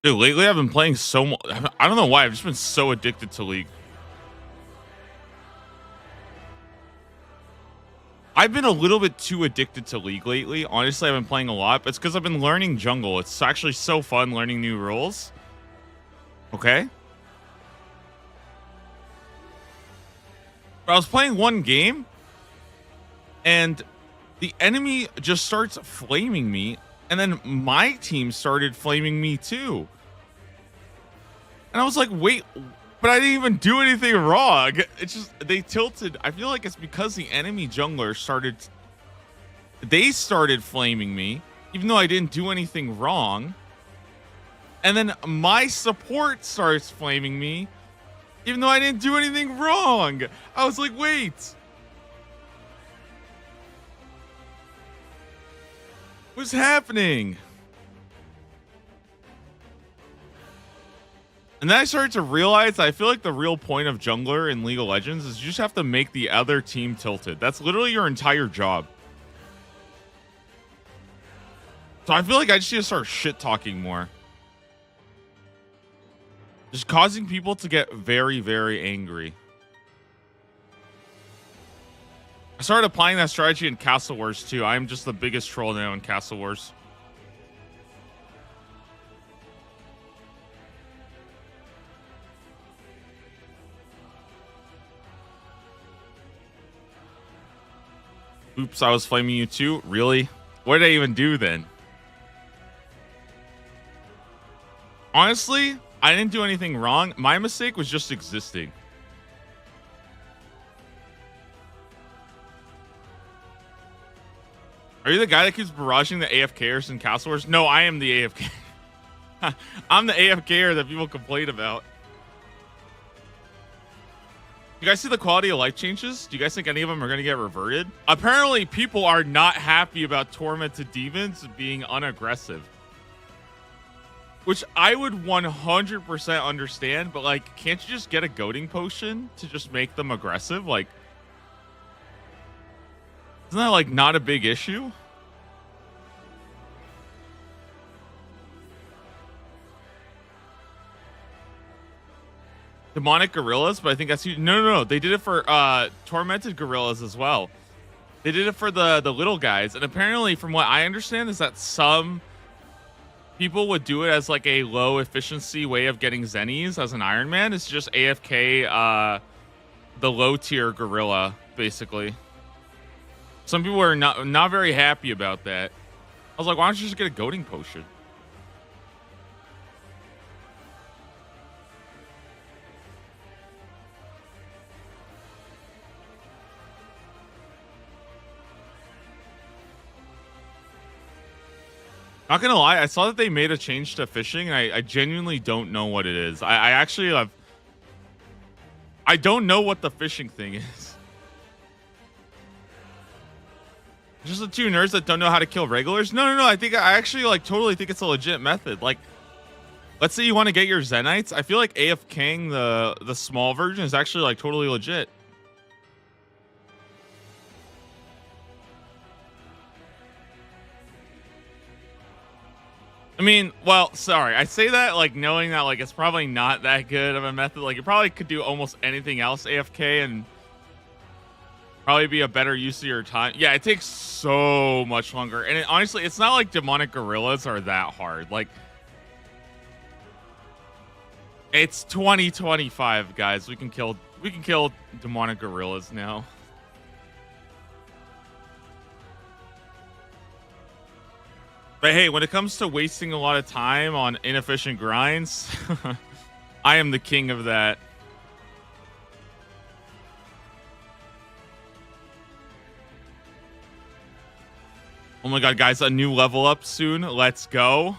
Dude, lately I've been playing so much. I don't know why. I've just been so addicted to League. I've been a little bit too addicted to League lately. Honestly, I've been playing a lot, but it's because I've been learning jungle. It's actually so fun learning new rules. Okay. I was playing one game, and the enemy just starts flaming me, and then my team started flaming me too. And I was like, wait, but I didn't even do anything wrong. It's just, they tilted. I feel like it's because the enemy jungler they started flaming me, even though I didn't do anything wrong. And then my support starts flaming me, even though I didn't do anything wrong. I was like, wait. What's happening? And then I started to realize I feel like the real point of jungler in League of Legends is you just have to make the other team tilted. That's literally your entire job. So I feel like I just need to start shit talking more. Just causing people to get very, very angry. I started applying that strategy in Castle Wars too. I'm just the biggest troll now in Castle Wars. Oops, I was flaming you too? Really? What did I even do then? Honestly, I didn't do anything wrong. My mistake was just existing. Are you the guy that keeps barraging the AFKers in Castle Wars? No, I am the AFK. I'm the AFKer that people complain about. You guys see the quality of life changes? Do you guys think any of them are going to get reverted? Apparently, people are not happy about Tormented Demons being unaggressive. Which I would 100% understand, but like, can't you just get a goading potion to just make them aggressive? Like, isn't that like not a big issue? Demonic gorillas, but I think that's no. They did it for tormented gorillas as well. They did it for the little guys, and apparently, from what I understand, is that some people would do it as like a low efficiency way of getting Zennies as an Iron Man. It's just AFK the low tier gorilla, basically. Some people are not very happy about that. I was like, why don't you just get a goading potion? Not gonna lie, I saw that they made a change to fishing, and I genuinely don't know what it is. I actually have. I don't know what the fishing thing is. Just the two nerds that don't know how to kill regulars? No. I actually like totally think it's a legit method. Like, let's say you want to get your Zenites. I feel like AFKing the small version is actually like totally legit. I mean, well, sorry. I say that like knowing that like it's probably not that good of a method. Like, you probably could do almost anything else AFK and probably be a better use of your time. Yeah, it takes so much longer. And honestly, it's not like demonic gorillas are that hard. Like, it's 2025, guys. We can kill demonic gorillas now. But hey, when it comes to wasting a lot of time on inefficient grinds, I am the king of that. Oh my god, guys, a new level up soon. Let's go.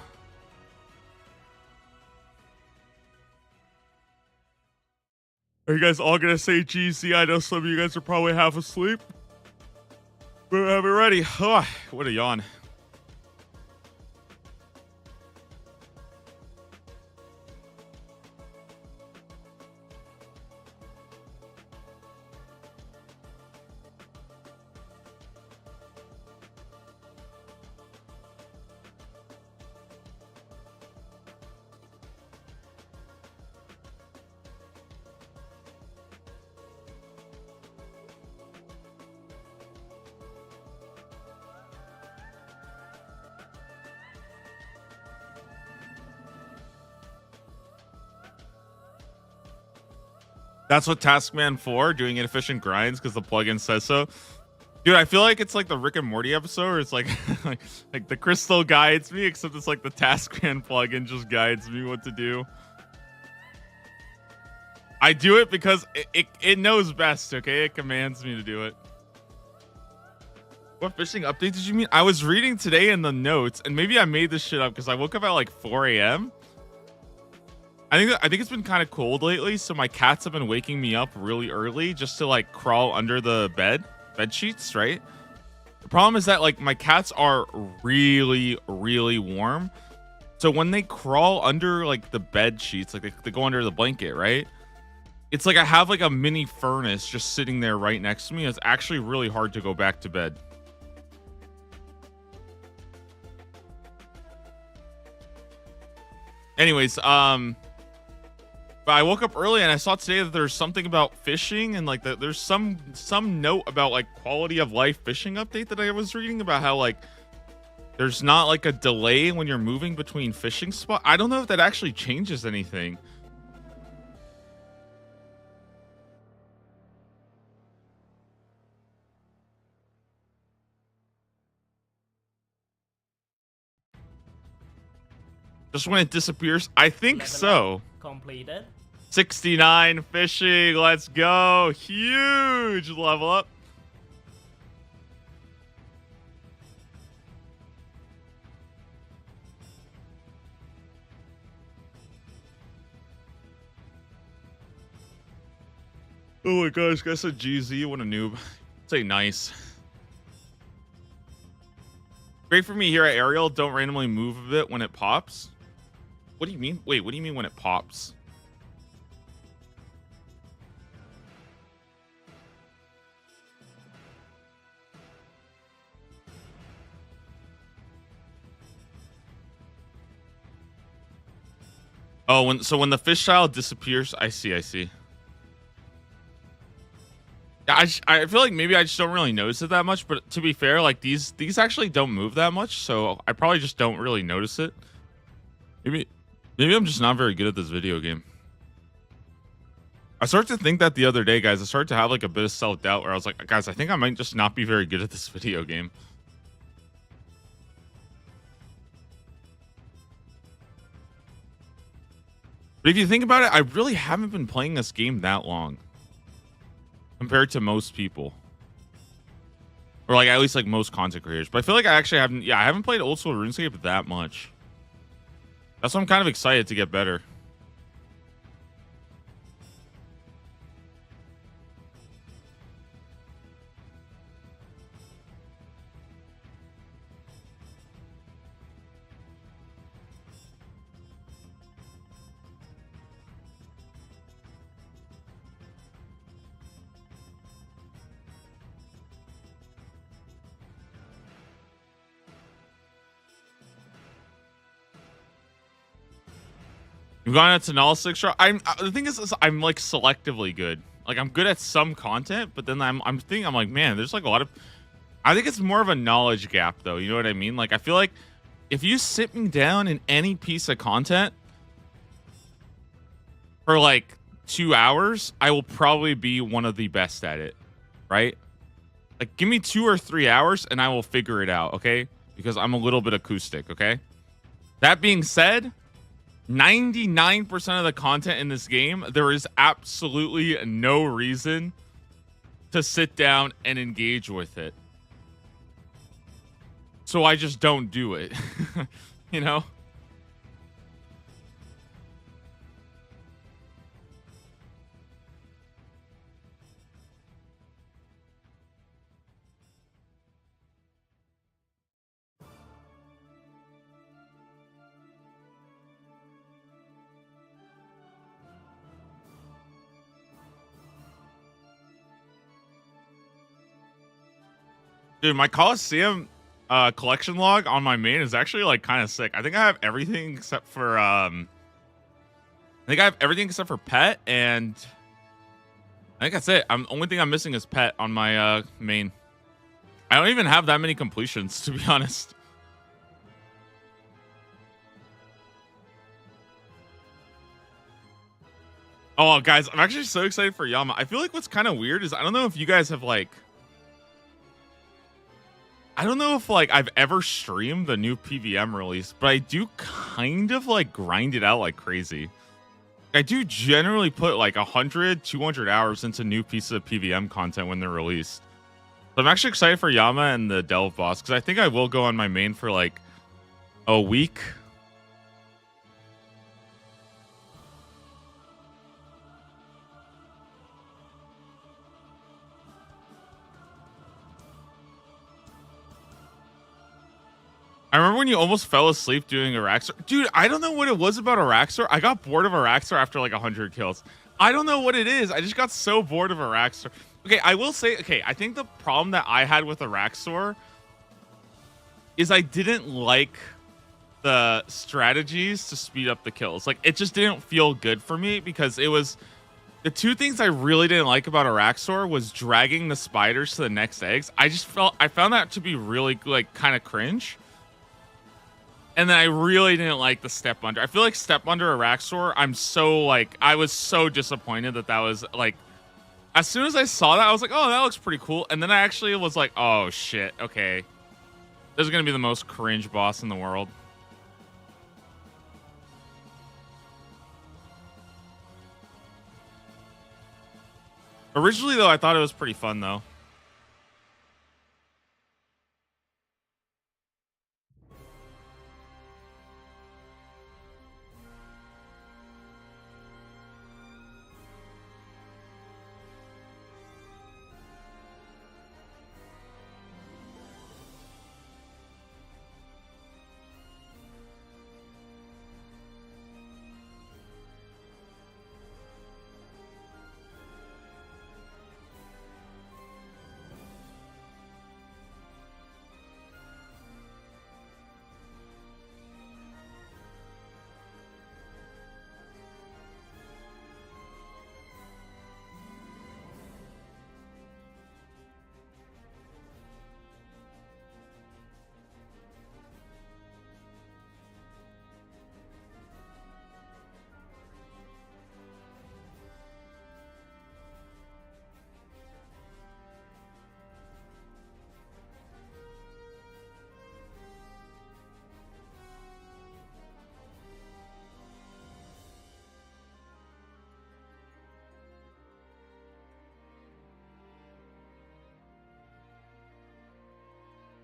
Are you guys all gonna say GC? I know some of you guys are probably half asleep. But have it ready. Oh, what a yawn. That's what Taskman for, doing inefficient grinds because the plugin says so. Dude, I feel like it's like the Rick and Morty episode where it's like like the crystal guides me, except it's like the Taskman plugin just guides me what to do. I do it because it knows best, okay? It commands me to do it. What fishing update did you mean? I was reading today in the notes, and maybe I made this shit up because I woke up at like 4 a.m. I think it's been kind of cold lately, so my cats have been waking me up really early just to like crawl under the bed sheets, right? The problem is that like my cats are really warm, so when they crawl under like the bed sheets, like they go under the blanket, right? It's like I have like a mini furnace just sitting there right next to me. It's actually really hard to go back to bed. Anyways, but I woke up early and I saw today that there's something about fishing and like there's some note about like quality of life fishing update that I was reading about how like there's not like a delay when you're moving between fishing spots. I don't know if that actually changes anything. Just when it disappears? I think so. Completed. 69 fishing. Let's go. Huge level up. Oh my gosh, guys said GZ. What a noob. Say nice. Great for me here at Ariel. Don't randomly move a bit when it pops. What do you mean? Wait, what do you mean when it pops? Oh, when the fish style disappears, I see. Yeah, I feel like maybe I just don't really notice it that much, but to be fair, like these actually don't move that much, so I probably just don't really notice it. Maybe I'm just not very good at this video game. I started to think that the other day, guys. I started to have like a bit of self-doubt where I was like, guys, I think I might just not be very good at this video game. But if you think about it, I really haven't been playing this game that long compared to most people. or like at least like most content creators. But I feel like I actually haven't. Yeah, I haven't played old school RuneScape that much. That's why I'm kind of excited to get better. You've gone into null 6 I'm the thing is I'm like selectively good. Like I'm good at some content, but then I'm thinking I'm like, man, there's like a lot of I think it's more of a knowledge gap though. You know what I mean? Like I feel like if you sit me down in any piece of content for like 2 hours, I will probably be one of the best at it. Right? Like give me 2 or 3 hours and I will figure it out, okay? Because I'm a little bit acoustic, okay? That being said, 99% of the content in this game, there is absolutely no reason to sit down and engage with it. So I just don't do it. You know? Dude, my Coliseum collection log on my main is actually like kind of sick. I think I have everything except for pet, and I think that's it. Only thing I'm missing is pet on my main. I don't even have that many completions, to be honest. Oh, guys, I'm actually so excited for Yama. I feel like what's kind of weird is I don't know if you guys have like I don't know if like I've ever streamed the new PVM release, but I do kind of like grind it out like crazy. I do generally put like 100, 200 hours into new pieces of PVM content when they're released. So I'm actually excited for Yama and the Delve boss because I think I will go on my main for like a week. I remember when you almost fell asleep doing Araxor. Dude, I don't know what it was about Araxor. I got bored of Araxor after like 100 kills. I don't know what it is. I just got so bored of Araxor. Okay, I will say, okay, I think the problem that I had with Araxor is I didn't like the strategies to speed up the kills. Like, it just didn't feel good for me because it was... The two things I really didn't like about Araxor was dragging the spiders to the next eggs. I found that to be really, like, kind of cringe. And then I really didn't like the step under. I feel like step under Araxor, I was so disappointed that was like, as soon as I saw that, I was like, oh, that looks pretty cool. And then I actually was like, oh shit, okay. This is going to be the most cringe boss in the world. Originally though, I thought it was pretty fun though.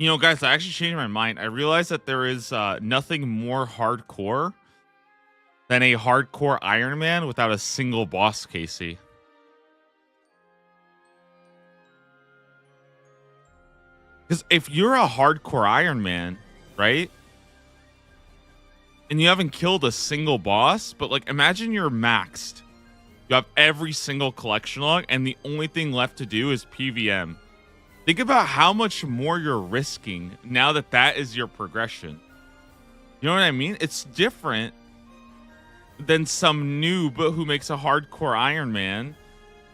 You know, guys, I actually changed my mind. I realized that there is nothing more hardcore than a hardcore Iron Man without a single boss, Casey. Because if you're a hardcore Iron Man, right? And you haven't killed a single boss, but like imagine you're maxed. You have every single collection log, and the only thing left to do is PVM. Think about how much more you're risking now that that is your progression. You know what I mean? It's different than some noob who makes a hardcore Iron Man,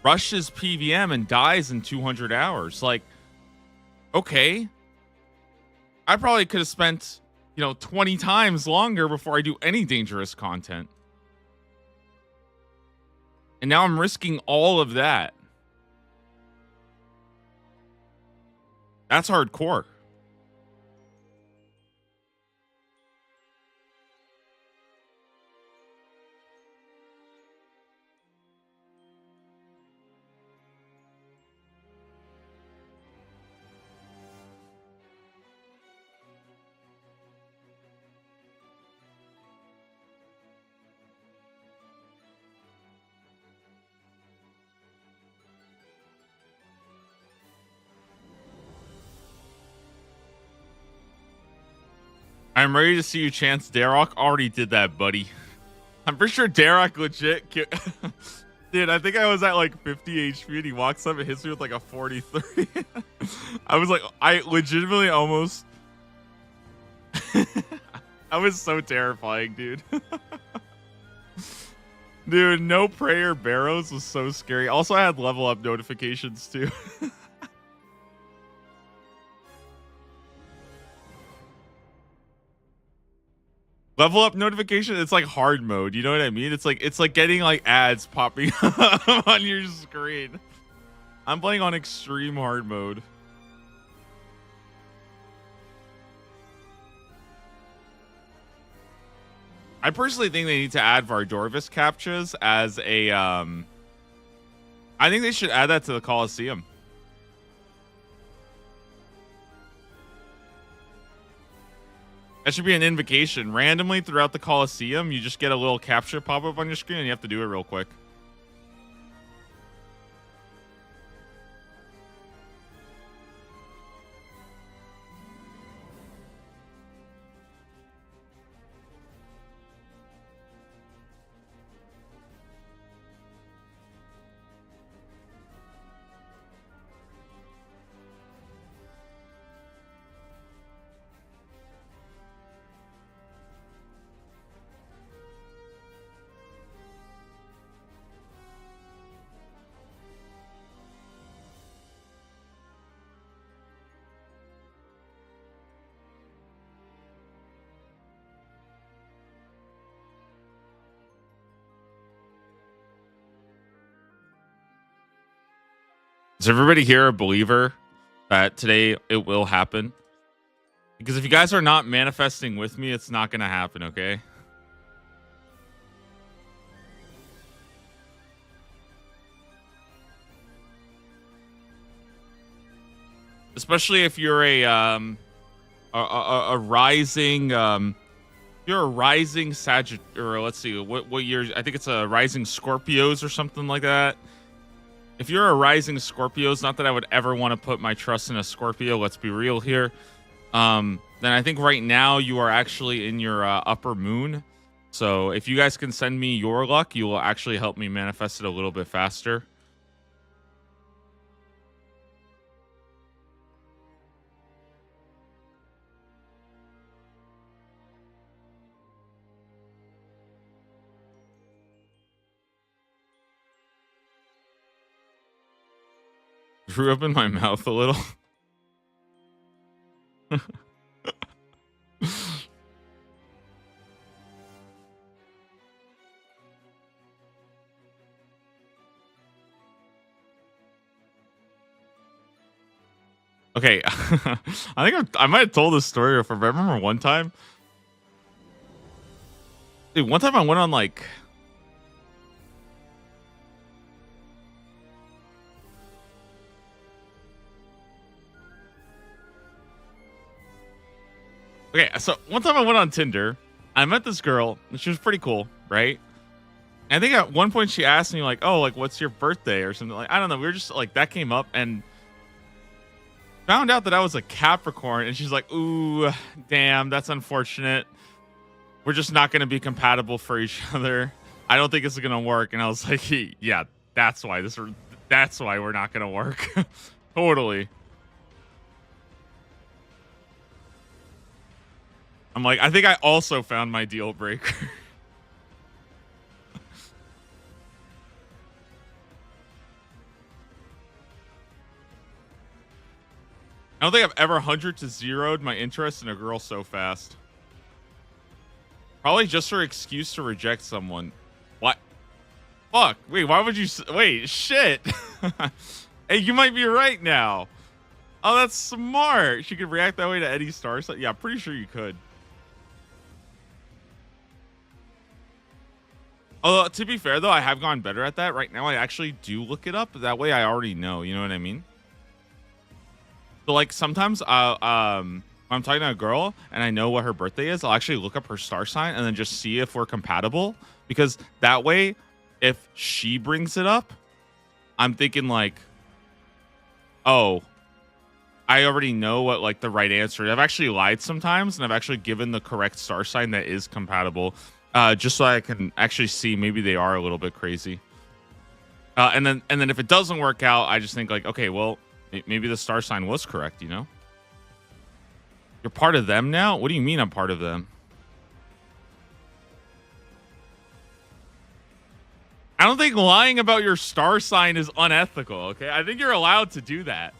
rushes PVM, and dies in 200 hours. Like, okay, I probably could have spent, 20 times longer before I do any dangerous content. And now I'm risking all of that. That's hardcore. I'm ready to see you chance Darok. Already did that, buddy. I'm pretty sure Darok legit. Dude, I think I was at like 50 HP and he walks up and hits me with like a 43. I was like, I legitimately almost. I was so terrifying, dude. Dude, no prayer barrows was so scary. Also, I had level up notifications too. Level up notification, it's like hard mode, you know what I mean? It's like getting like ads popping up on your screen. I'm playing on extreme hard mode. I personally think they need to add Vardorvis captchas as a I think they should add that to the Coliseum. That should be an invocation. Randomly throughout the Coliseum, you just get a little capture pop up on your screen and you have to do it real quick. Is everybody here a believer that today it will happen? Because if you guys are not manifesting with me, it's not going to happen, okay? Especially if you're a rising you're a rising Sagittarius, or let's see what year. I think it's a rising Scorpios or something like that. If you're a rising Scorpios, not that I would ever want to put my trust in a Scorpio, let's be real here. Then I think right now you are actually in your upper moon. So if you guys can send me your luck, you will actually help me manifest it a little bit faster. Drew up in my mouth a little. Okay, I think I might have told this story before, but I remember one time. Dude, one time I went on like. Okay, so one time I went on Tinder. I met this girl, and she was pretty cool, right? And I think at one point she asked me like, "Oh, like what's your birthday?" or something. Like I don't know. We were just like that came up and found out that I was a Capricorn, and she's like, "Ooh, damn, that's unfortunate. We're just not going to be compatible for each other. I don't think it's going to work." And I was like, "Yeah, that's why we're not going to work." Totally. I'm like, I think I also found my deal breaker. I don't think I've ever 100 to 0'd my interest in a girl so fast. Probably just her excuse to reject someone. What? Fuck. Wait, why would you... Wait, shit. Hey, you might be right now. Oh, that's smart. She could react that way to any star sign. Yeah, pretty sure you could. Although, to be fair, though, I have gone better at that. Right now, I actually do look it up. That way, I already know. You know what I mean? So, like, sometimes when I'm talking to a girl and I know what her birthday is, I'll actually look up her star sign and then just see if we're compatible. Because that way, if she brings it up, I'm thinking, like, oh, I already know what, like, the right answer is. I've actually lied sometimes, and I've actually given the correct star sign that is compatible. Just so I can actually see maybe they are a little bit crazy. And then if it doesn't work out, I just think like, okay, well, maybe the star sign was correct, you know? You're part of them now? What do you mean I'm part of them? I don't think lying about your star sign is unethical, okay? I think you're allowed to do that.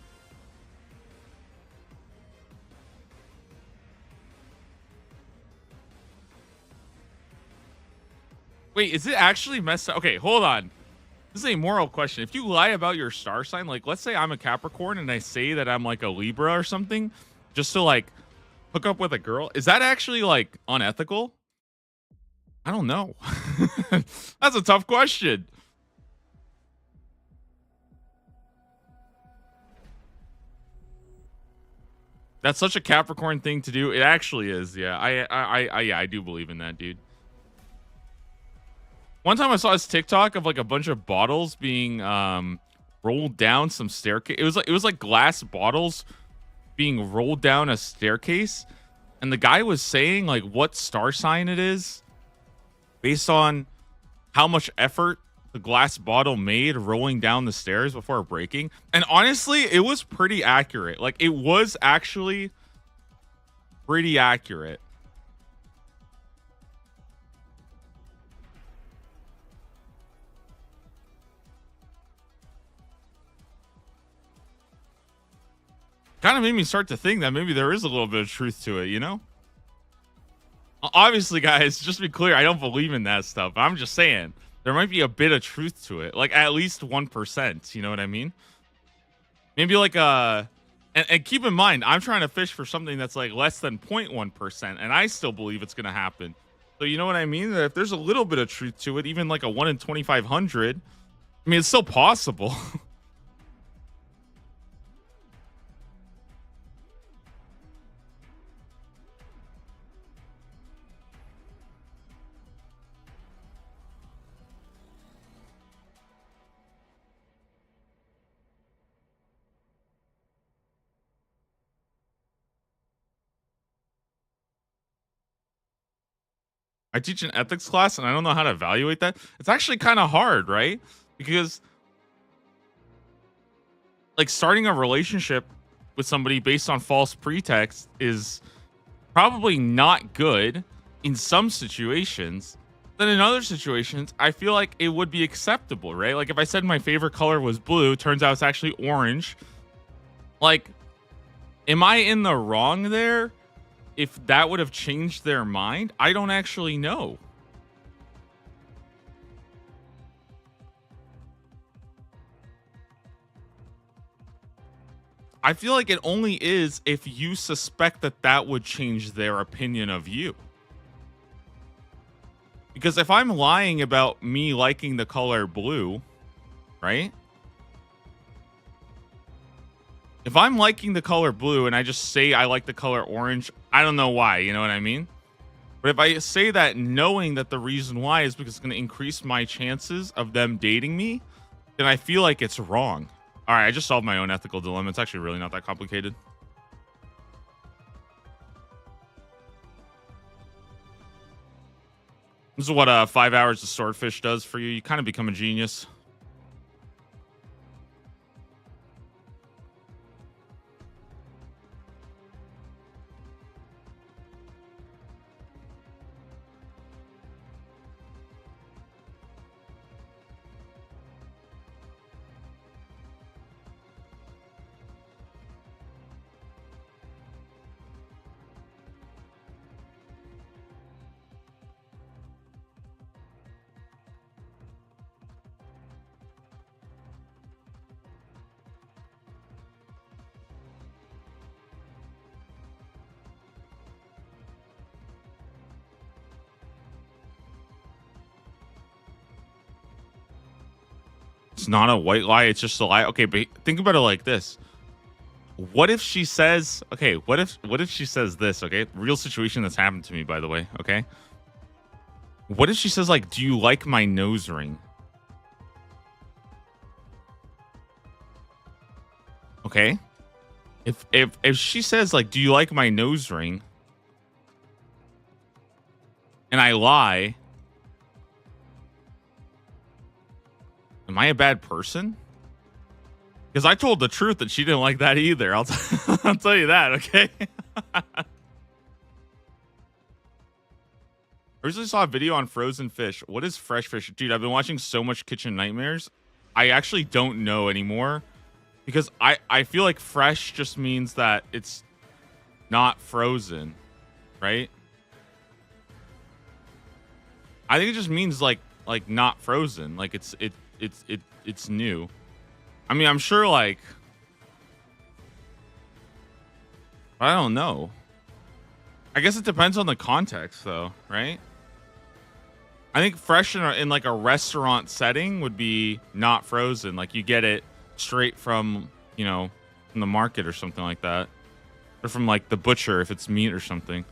Wait, is it actually messed up? Okay, hold on. This is a moral question. If you lie about your star sign, like let's say I'm a Capricorn and I say that I'm like a Libra or something, just to like hook up with a girl, is that actually like unethical? I don't know. That's a tough question. That's such a Capricorn thing to do. It actually is. Yeah, I do believe in that, dude. One time I saw this TikTok of like a bunch of bottles being rolled down some staircase. It was like glass bottles being rolled down a staircase, and the guy was saying like what star sign it is based on how much effort the glass bottle made rolling down the stairs before breaking. And honestly, it was pretty accurate. Like it was actually pretty accurate. Kind of made me start to think that maybe there is a little bit of truth to it, you know? Obviously, guys, just to be clear, I don't believe in that stuff. I'm just saying there might be a bit of truth to it, like at least 1%. You know what I mean? Maybe like and keep in mind, I'm trying to fish for something that's like less than 0.1%, and I still believe it's gonna happen. So you know what I mean? That if there's a little bit of truth to it, even like a 1 in 2,500, I mean, it's still possible. I teach an ethics class and I don't know how to evaluate that. It's actually kind of hard, right? Because like starting a relationship with somebody based on false pretext is probably not good in some situations. Then in other situations, I feel like it would be acceptable, right? Like if I said my favorite color was blue, turns out it's actually orange. Like, am I in the wrong there? If that would have changed their mind, I don't actually know. I feel like it only is if you suspect that that would change their opinion of you. Because if I'm lying about me liking the color blue, right? If I'm liking the color blue and I just say I like the color orange, I don't know why, you know what I mean? But if I say that knowing that the reason why is because it's going to increase my chances of them dating me, then I feel like it's wrong. All right, I just solved my own ethical dilemma. It's actually really not that complicated. This is what 5 hours of Swordfish does for you. You kind of become a genius. It's not a white lie. It's just a lie. Okay, but think about it like this. What if she says, okay, what if she says this, okay? Real situation that's happened to me, by the way, okay? What if she says, like, do you like my nose ring? Okay? If she says, like, do you like my nose ring? And I lie, am I a bad person? Because I told the truth that she didn't like that either. I'll tell you that, okay? I recently saw a video on frozen fish. What is fresh fish? Dude, I've been watching so much Kitchen Nightmares. I actually don't know anymore. Because I feel like fresh just means that it's not frozen, right? I think it just means like not frozen. Like it's new. I mean, I'm sure like I don't know. I guess it depends on the context though, right? I think fresh in like a restaurant setting would be not frozen. Like you get it straight from, you know, from the market or something like that. Or from like the butcher if it's meat or something.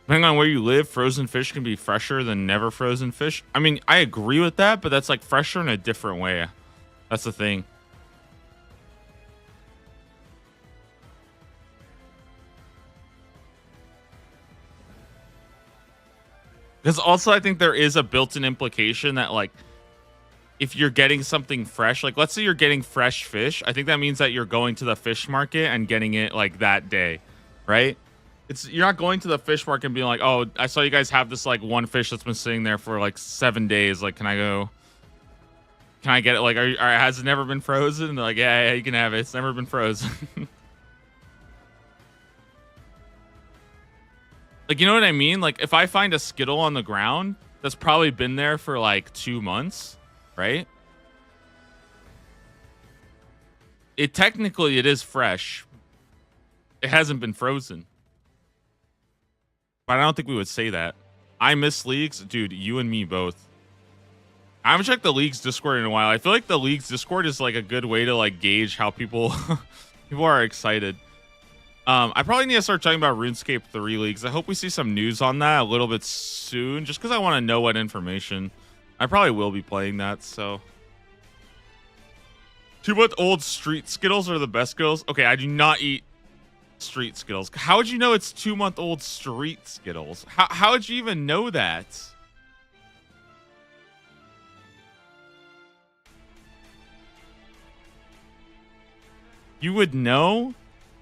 Depending on where you live, frozen fish can be fresher than never frozen fish. I mean, I agree with that, but that's like fresher in a different way. That's the thing. Because also I think there is a built-in implication that like if you're getting something fresh, like let's say you're getting fresh fish, I think that means that you're going to the fish market and getting it like that day, right? You're not going to the fish market and being like, oh, I saw you guys have this like one fish that's been sitting there for like 7 days. Like, can I get it? Like, has it never been frozen? And they're like, yeah, you can have it. It's never been frozen. Like, you know what I mean? Like, if I find a Skittle on the ground that's probably been there for like 2 months, right? Technically it is fresh. It hasn't been frozen. But I don't think we would say that. I miss leagues. Dude, you and me both. I haven't checked the league's Discord in a while. I feel like the league's Discord is like a good way to like gauge how people are excited. I probably need to start talking about RuneScape 3 leagues. I hope we see some news on that a little bit soon, just because I want to know what information. I probably will be playing that, so. 2-month-old street Skittles are the best Skittles. Okay, I do not eat street Skittles. How would you know it's 2-month-old street Skittles? How would you even know that? You would know?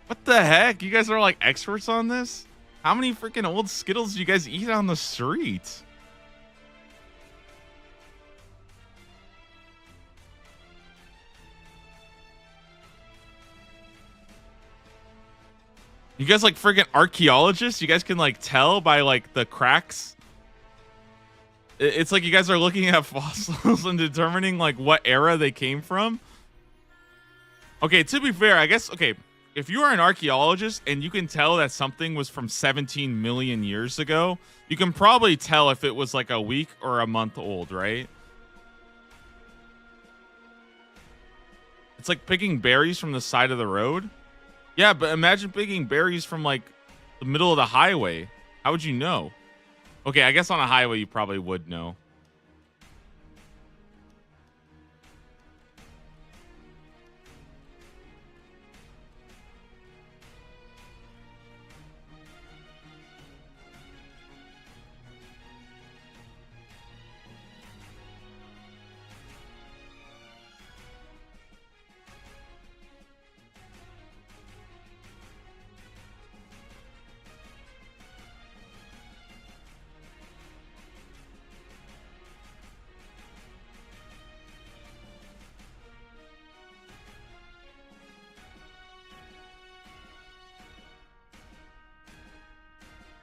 What the heck? You guys are like experts on this? How many freaking old Skittles do you guys eat on the street? You guys like freaking archaeologists? You guys can like tell by like the cracks It's like you guys are looking at fossils and determining like what era they came from. Okay, to be fair, I guess, okay, if you are an archaeologist and you can tell that something was from 17 million years ago, you can probably tell if it was like a week or a month old, right? It's like picking berries from the side of the road. Yeah, but imagine picking berries from like the middle of the highway. How would you know? Okay, I guess on a highway you probably would know.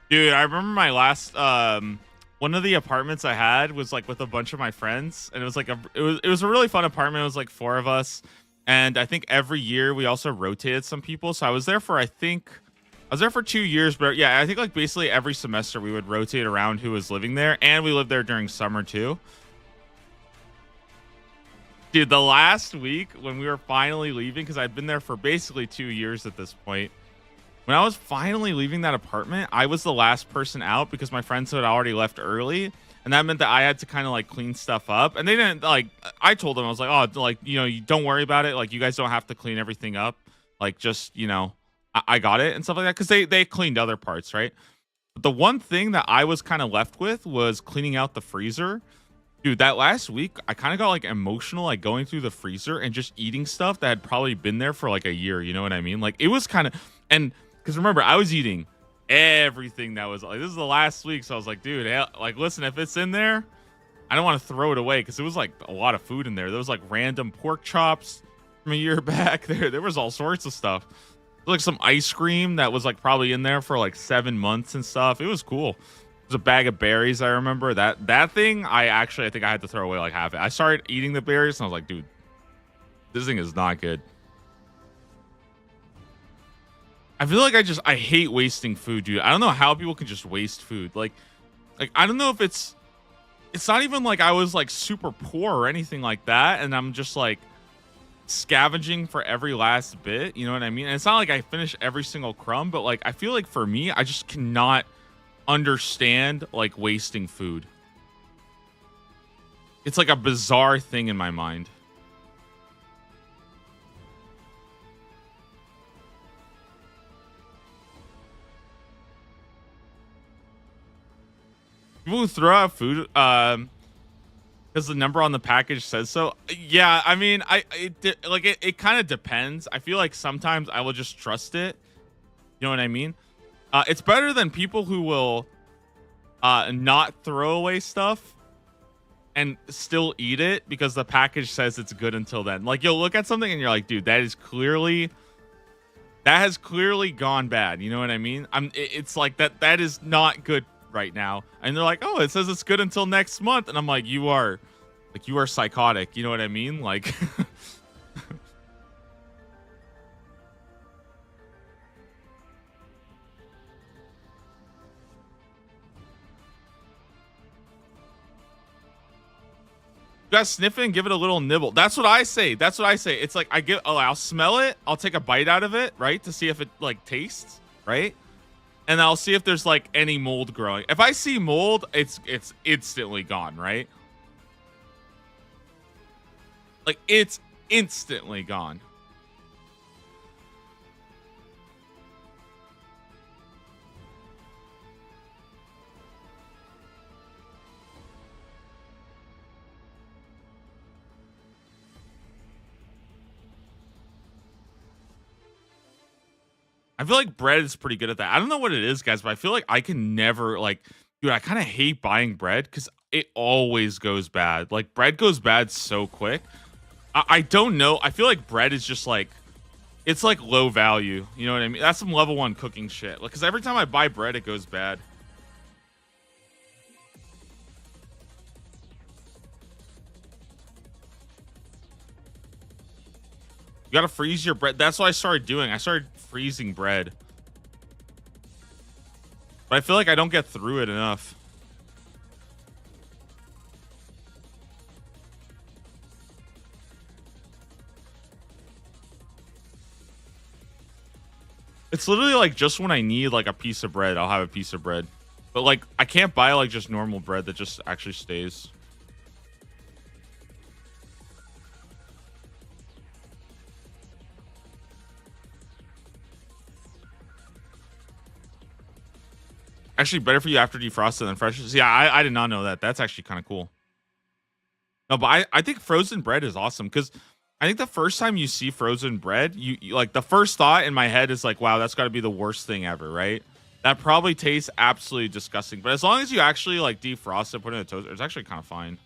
Dude, I remember my last one of the apartments I had was like with a bunch of my friends, and it was like it was a really fun apartment. It was like 4 of us, and I think every year we also rotated some people. So I was there for I was there for 2 years, but yeah, I think like basically every semester we would rotate around who was living there, and we lived there during summer too. Dude, the last week when we were finally leaving, because I'd been there for basically 2 years at this point. When I was finally leaving that apartment, I was the last person out because my friends had already left early. And that meant that I had to kind of like clean stuff up. And they didn't like, I told them, I was like, oh, like, you know, you don't worry about it. Like, you guys don't have to clean everything up. Like, just, you know, I got it and stuff like that. Cause they cleaned other parts, right? But the one thing that I was kind of left with was cleaning out the freezer. Dude, that last week, I kind of got like emotional, like going through the freezer and just eating stuff that had probably been there for like a year. You know what I mean? Like, it was kind of, and because remember, I was eating everything that was like, this is the last week. So I was like, dude, like, listen, if it's in there, I don't want to throw it away because it was like a lot of food in there. There was like random pork chops from a year back. There was all sorts of stuff. Like some ice cream that was like probably in there for like 7 months and stuff. It was cool. It was a bag of berries. I remember that thing. I think I had to throw away like half it. I started eating the berries and I was like, dude, this thing is not good. I feel like I hate wasting food, dude. I don't know how people can just waste food. Like I don't know if it's not even like I was like super poor or anything like that, and I'm just like scavenging for every last bit. You know what I mean? And it's not like I finish every single crumb, but like I feel like for me, I just cannot understand like wasting food. It's like a bizarre thing in my mind. People who throw out food because the number on the package says so. Yeah, I mean, it kind of depends. I feel like sometimes I will just trust it. You know what I mean? It's better than people who will not throw away stuff and still eat it because the package says it's good until then. Like, you'll look at something and you're like, dude, that has clearly gone bad. You know what I mean? It's like that is not good right now. And they're like, oh, it says it's good until next month. And I'm like, you are psychotic. You know what I mean? Like, you gotta sniff it and give it a little nibble. That's what I say. It's like I'll smell it. I'll take a bite out of it, right, to see if it like tastes, right? And I'll see if there's like any mold growing. If I see mold, it's instantly gone, right? Like, it's instantly gone. I feel like bread is pretty good at that. I don't know what it is, guys, but I feel like I can never, like, dude, I kind of hate buying bread because it always goes bad. Like, bread goes bad so quick. I don't know. I feel like bread is just like, it's like low value. You know what I mean? That's some level 1 cooking shit. Like, because every time I buy bread, it goes bad. You gotta freeze your bread. That's what I started doing. I started freezing bread. But I feel like I don't get through it enough. It's literally like just when I need like a piece of bread, I'll have a piece of bread. But like I can't buy like just normal bread that just actually stays. Actually, better for you after defrosted than fresh. Yeah, I did not know that. That's actually kind of cool. No, but I think frozen bread is awesome because I think the first time you see frozen bread, you like the first thought in my head is like, wow, that's got to be the worst thing ever, right? That probably tastes absolutely disgusting. But as long as you actually like defrost it, put it in a toaster, it's actually kind of fine.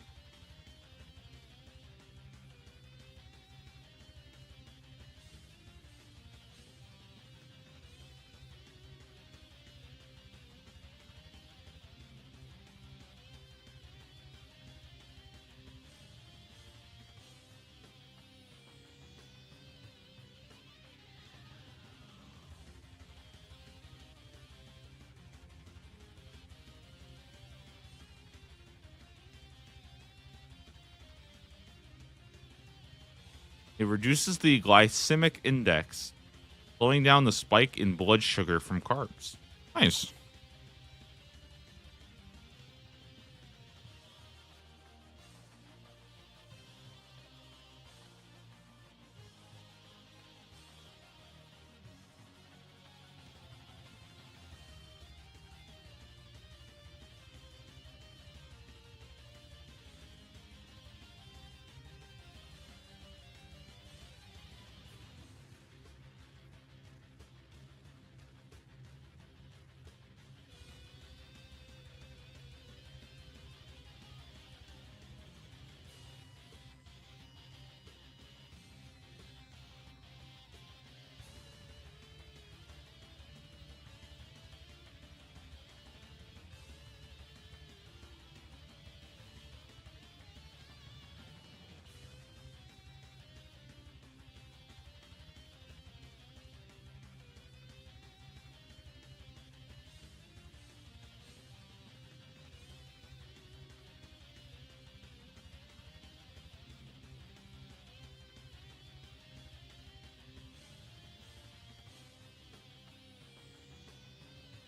It reduces the glycemic index, slowing down the spike in blood sugar from carbs. Nice.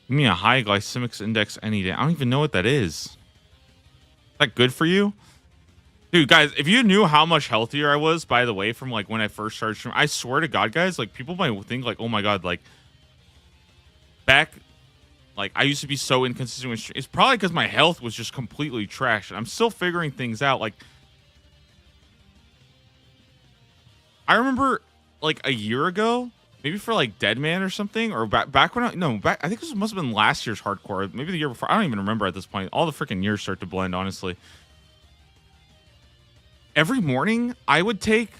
Give me a high glycemic index any day. I don't even know what that is. Is that good for you? Dude, guys, if you knew how much healthier I was, by the way, from like when I first started streaming, I swear to God, guys, like people might think like, oh my God, like back, like I used to be so inconsistent with stream. It's probably because my health was just completely trash. And I'm still figuring things out. Like, I remember like a year ago, maybe for like Dead Man or something, or back when I think this must have been last year's hardcore, maybe the year before. I don't even remember at this point. All the freaking years start to blend, honestly. Every morning I would take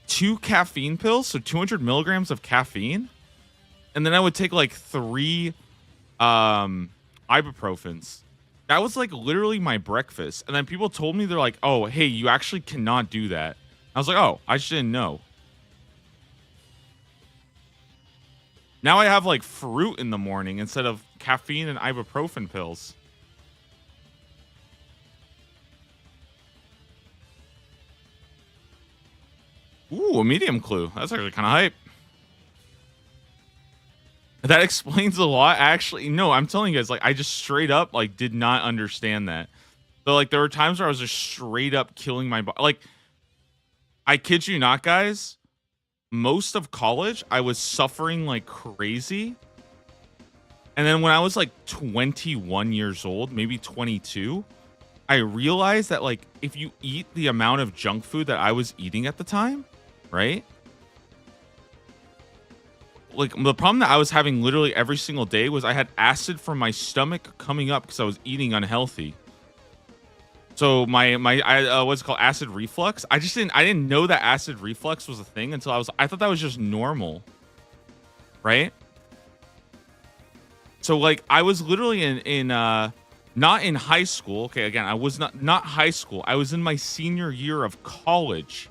2 caffeine pills, so 200 milligrams of caffeine, and then I would take like 3 ibuprofens. That was like literally my breakfast. And then people told me, they're like, oh, hey, you actually cannot do that. I was like, oh, I just didn't know. Now I have like fruit in the morning instead of caffeine and ibuprofen pills. Ooh, a medium clue. That's actually kind of hype. That explains a lot. Actually, no, I'm telling you guys, like, I just straight up, like, did not understand that. So, like, there were times where I was just straight up killing my body. Like, I kid you not, guys. Most of college, I was suffering like crazy. And then when I was like 21 years old, maybe 22, I realized that, like, if you eat the amount of junk food that I was eating at the time, right? Like, the problem that I was having literally every single day was I had acid from my stomach coming up because I was eating unhealthy. So what's it called, acid reflux? I didn't know that acid reflux was a thing until I thought that was just normal, right? So like I was literally in not in high school. Okay, again, I was not high school. I was in my senior year of college.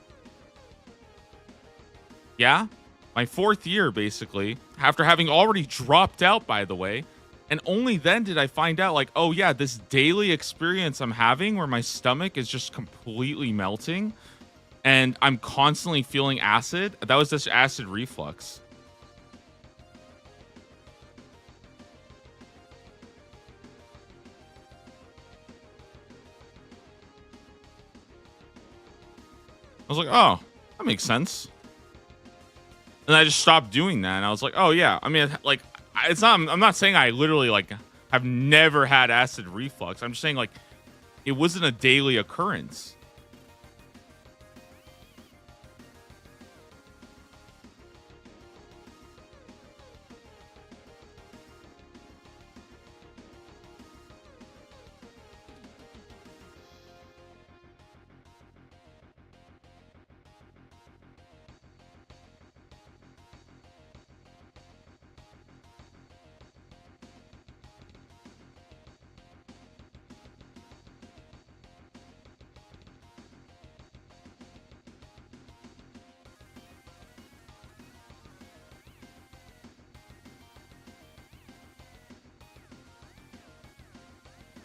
Yeah, my 4th year, basically, after having already dropped out, by the way. And only then did I find out, like, oh yeah, this daily experience I'm having where my stomach is just completely melting and I'm constantly feeling acid. That was just acid reflux. I was like, oh, that makes sense. And I just stopped doing that. And I was like, oh yeah. I mean, like, it's not, I'm not saying I literally like have never had acid reflux. I'm just saying like it wasn't a daily occurrence.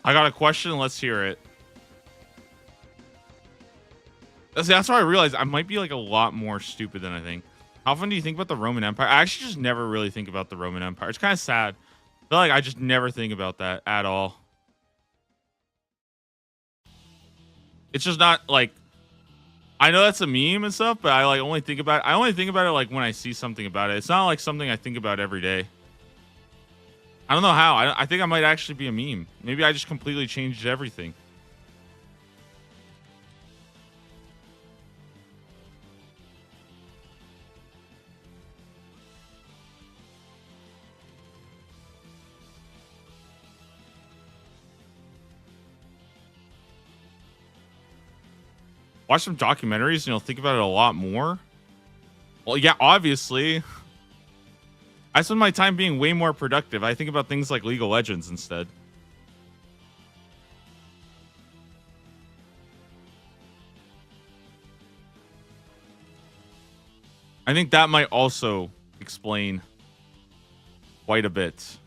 I got a question. Let's hear it. That's why I realized I might be like a lot more stupid than I think. How often do you think about the Roman Empire? I actually just never really think about the Roman Empire. It's kind of sad. I feel like I just never think about that at all. It's just not like, I know that's a meme and stuff, but I like only think about it like when I see something about it. It's not like something I think about every day. I don't know how. I think I might actually be a meme. Maybe I just completely changed everything. Watch some documentaries and you'll think about it a lot more. Well, yeah, obviously. I spend my time being way more productive. I think about things like League of Legends instead. I think that might also explain quite a bit.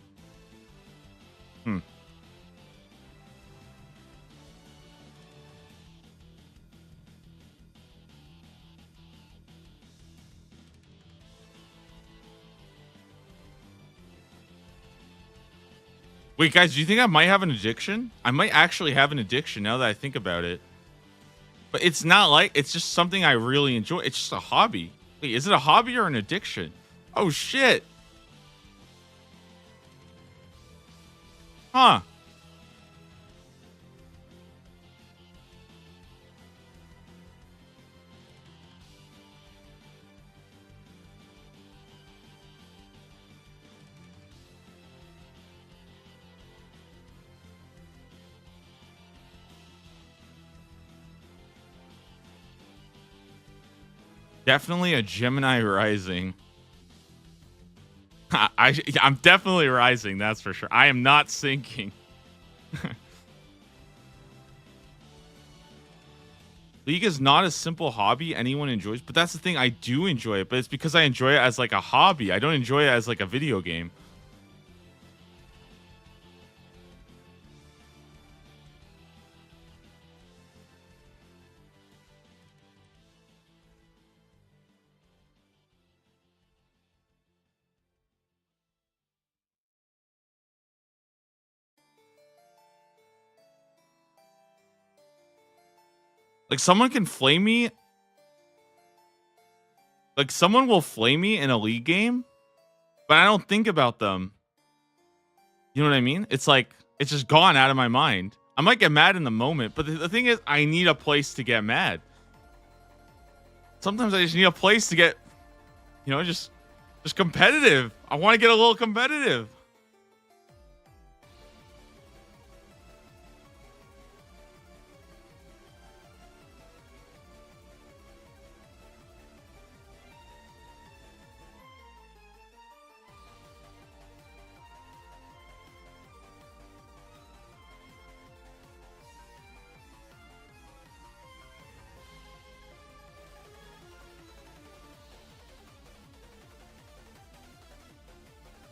Wait, guys, do you think I might have an addiction? I might actually have an addiction now that I think about it. But it's not like, it's just something I really enjoy. It's just a hobby. Wait, is it a hobby or an addiction? Oh, shit. Huh. Definitely a Gemini rising. I'm definitely rising, that's for sure. I am not sinking. League is not a simple hobby anyone enjoys, but that's the thing. I do enjoy it, but it's because I enjoy it as like a hobby. I don't enjoy it as like a video game. Like someone can flame me. Like someone will flame me in a League game, but I don't think about them. You know what I mean? It's like, it's just gone out of my mind. I might get mad in the moment, but the thing is, I need a place to get mad. Sometimes I just need a place to get, you know, just competitive. I want to get a little competitive.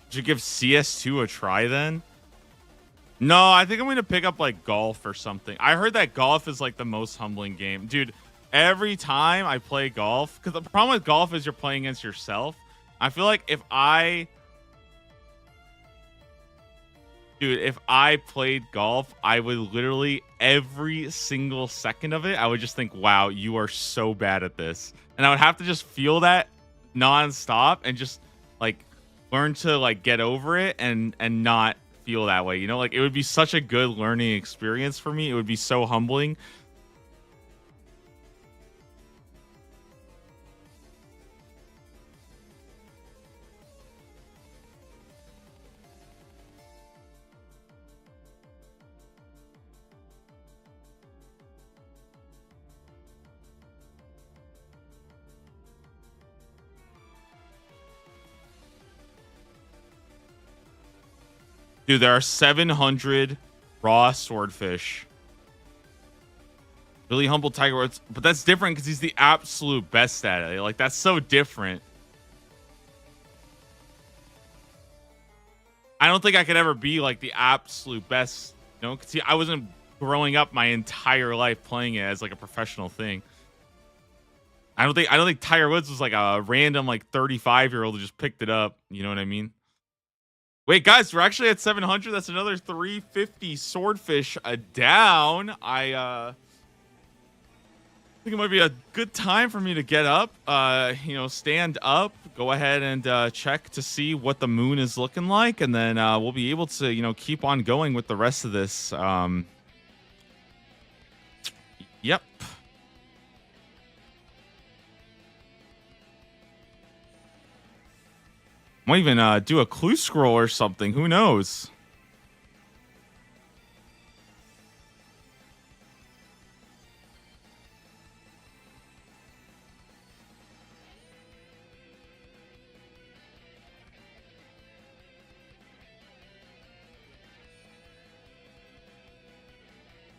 Should give CS2 a try then? No, I think I'm gonna pick up like golf or something. I heard that golf is like the most humbling game, dude. Every time I play golf, because the problem with golf is you're playing against yourself. I feel like if I played golf, I would literally every single second of it, I would just think, wow, you are so bad at this. And I would have to just feel that nonstop and just like learn to like get over it and not feel that way. You know, like it would be such a good learning experience for me. It would be so humbling. Dude, there are 700 raw swordfish. Really humble Tiger Woods, but that's different because he's the absolute best at it. Like, that's so different. I don't think I could ever be like the absolute best, you know, because I wasn't growing up my entire life playing it as like a professional thing. I don't think Tiger Woods was like a random like 35-year-old who just picked it up. You know what I mean? Wait, guys, we're actually at 700. That's another 350 swordfish down. I think it might be a good time for me to get up, you know, stand up, go ahead and check to see what the moon is looking like. And then we'll be able to, you know, keep on going with the rest of this. Yep. Might even do a clue scroll or something. Who knows?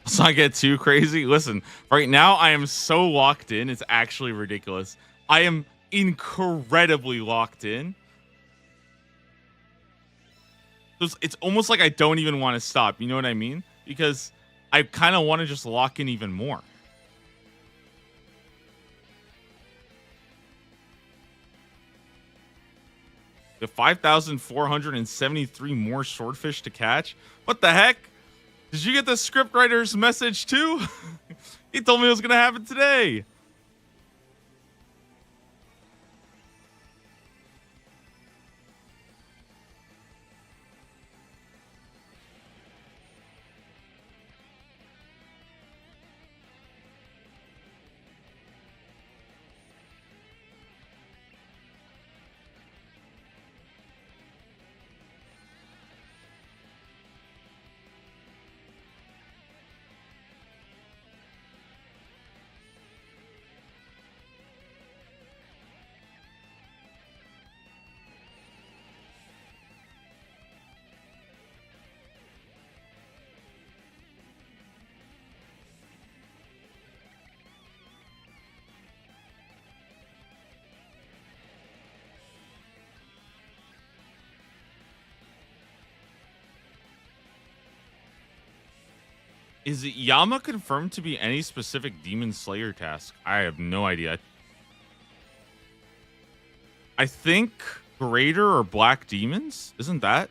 Let's not get too crazy. Listen, right now I am so locked in. It's actually ridiculous. I am incredibly locked in. It's almost like I don't even want to stop. You know what I mean? Because I kind of want to just lock in even more. The 5,473 more swordfish to catch. What the heck? Did you get the scriptwriter's message too? He told me it was going to happen today. Is Yama confirmed to be any specific Demon Slayer task? I have no idea. I think Greater or Black Demons? Isn't that?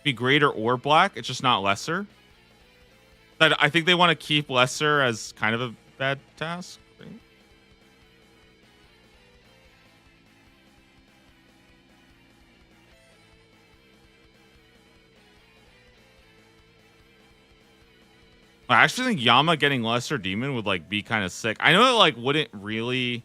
Be Greater or Black? It's just not Lesser. I think they want to keep Lesser as kind of a bad task. Right? I actually think Yama getting Lesser Demon would like be kind of sick. I know it like wouldn't really.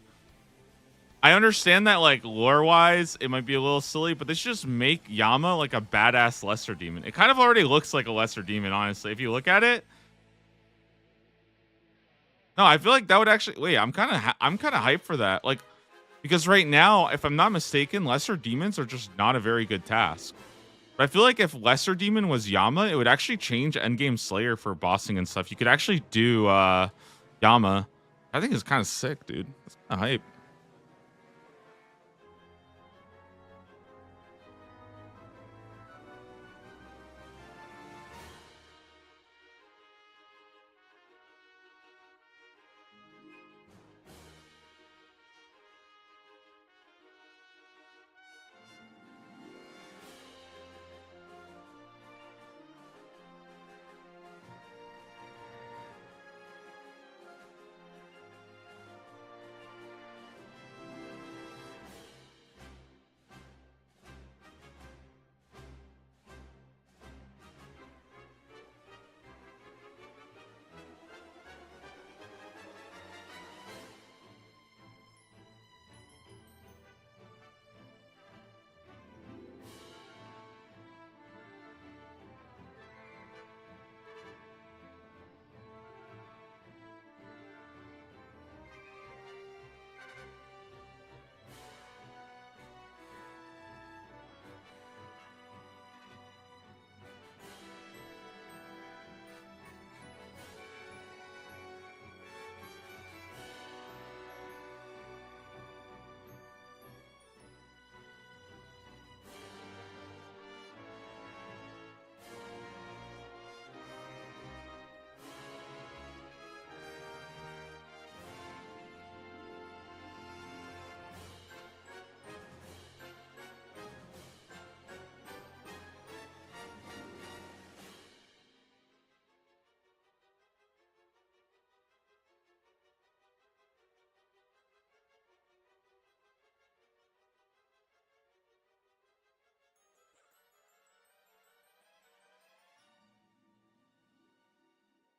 I understand that like lore wise it might be a little silly, but they should just make Yama like a badass Lesser Demon. It kind of already looks like a Lesser Demon, honestly. If you look at it. No, I feel like that would actually. Wait, I'm kind of hyped for that. Like, because right now, if I'm not mistaken, Lesser Demons are just not a very good task. But I feel like if Lesser Demon was Yama, it would actually change Endgame Slayer for bossing and stuff. You could actually do Yama. I think it's kind of sick, dude. It's kind of hype.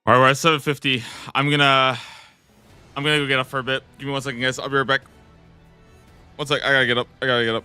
All right, we're at 750. I'm gonna go get up for a bit. Give me 1 second, guys. I'll be right back. 1 sec. I gotta get up.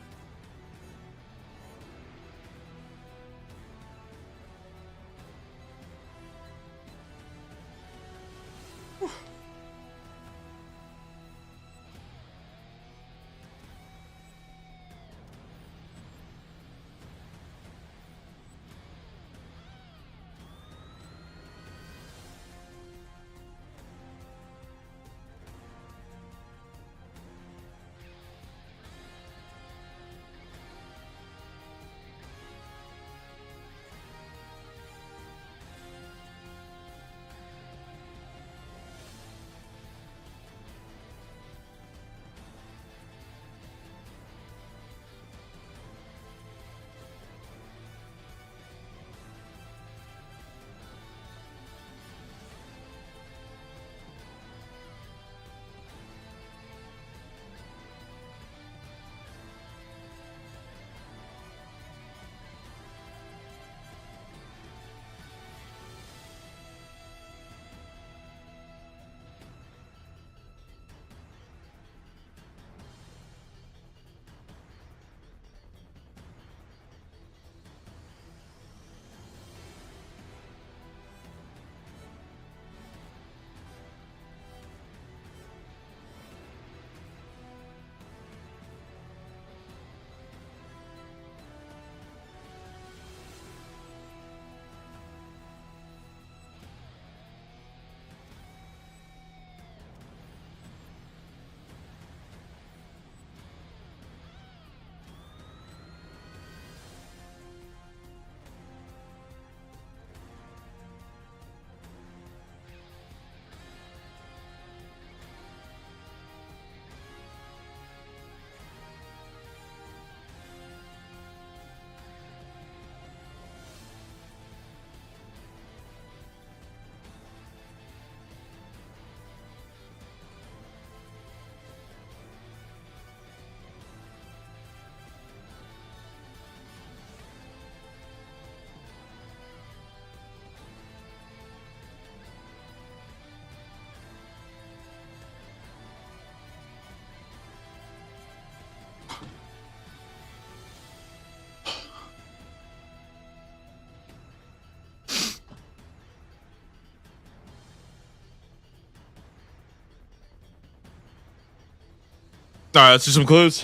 All right, let's do some clues.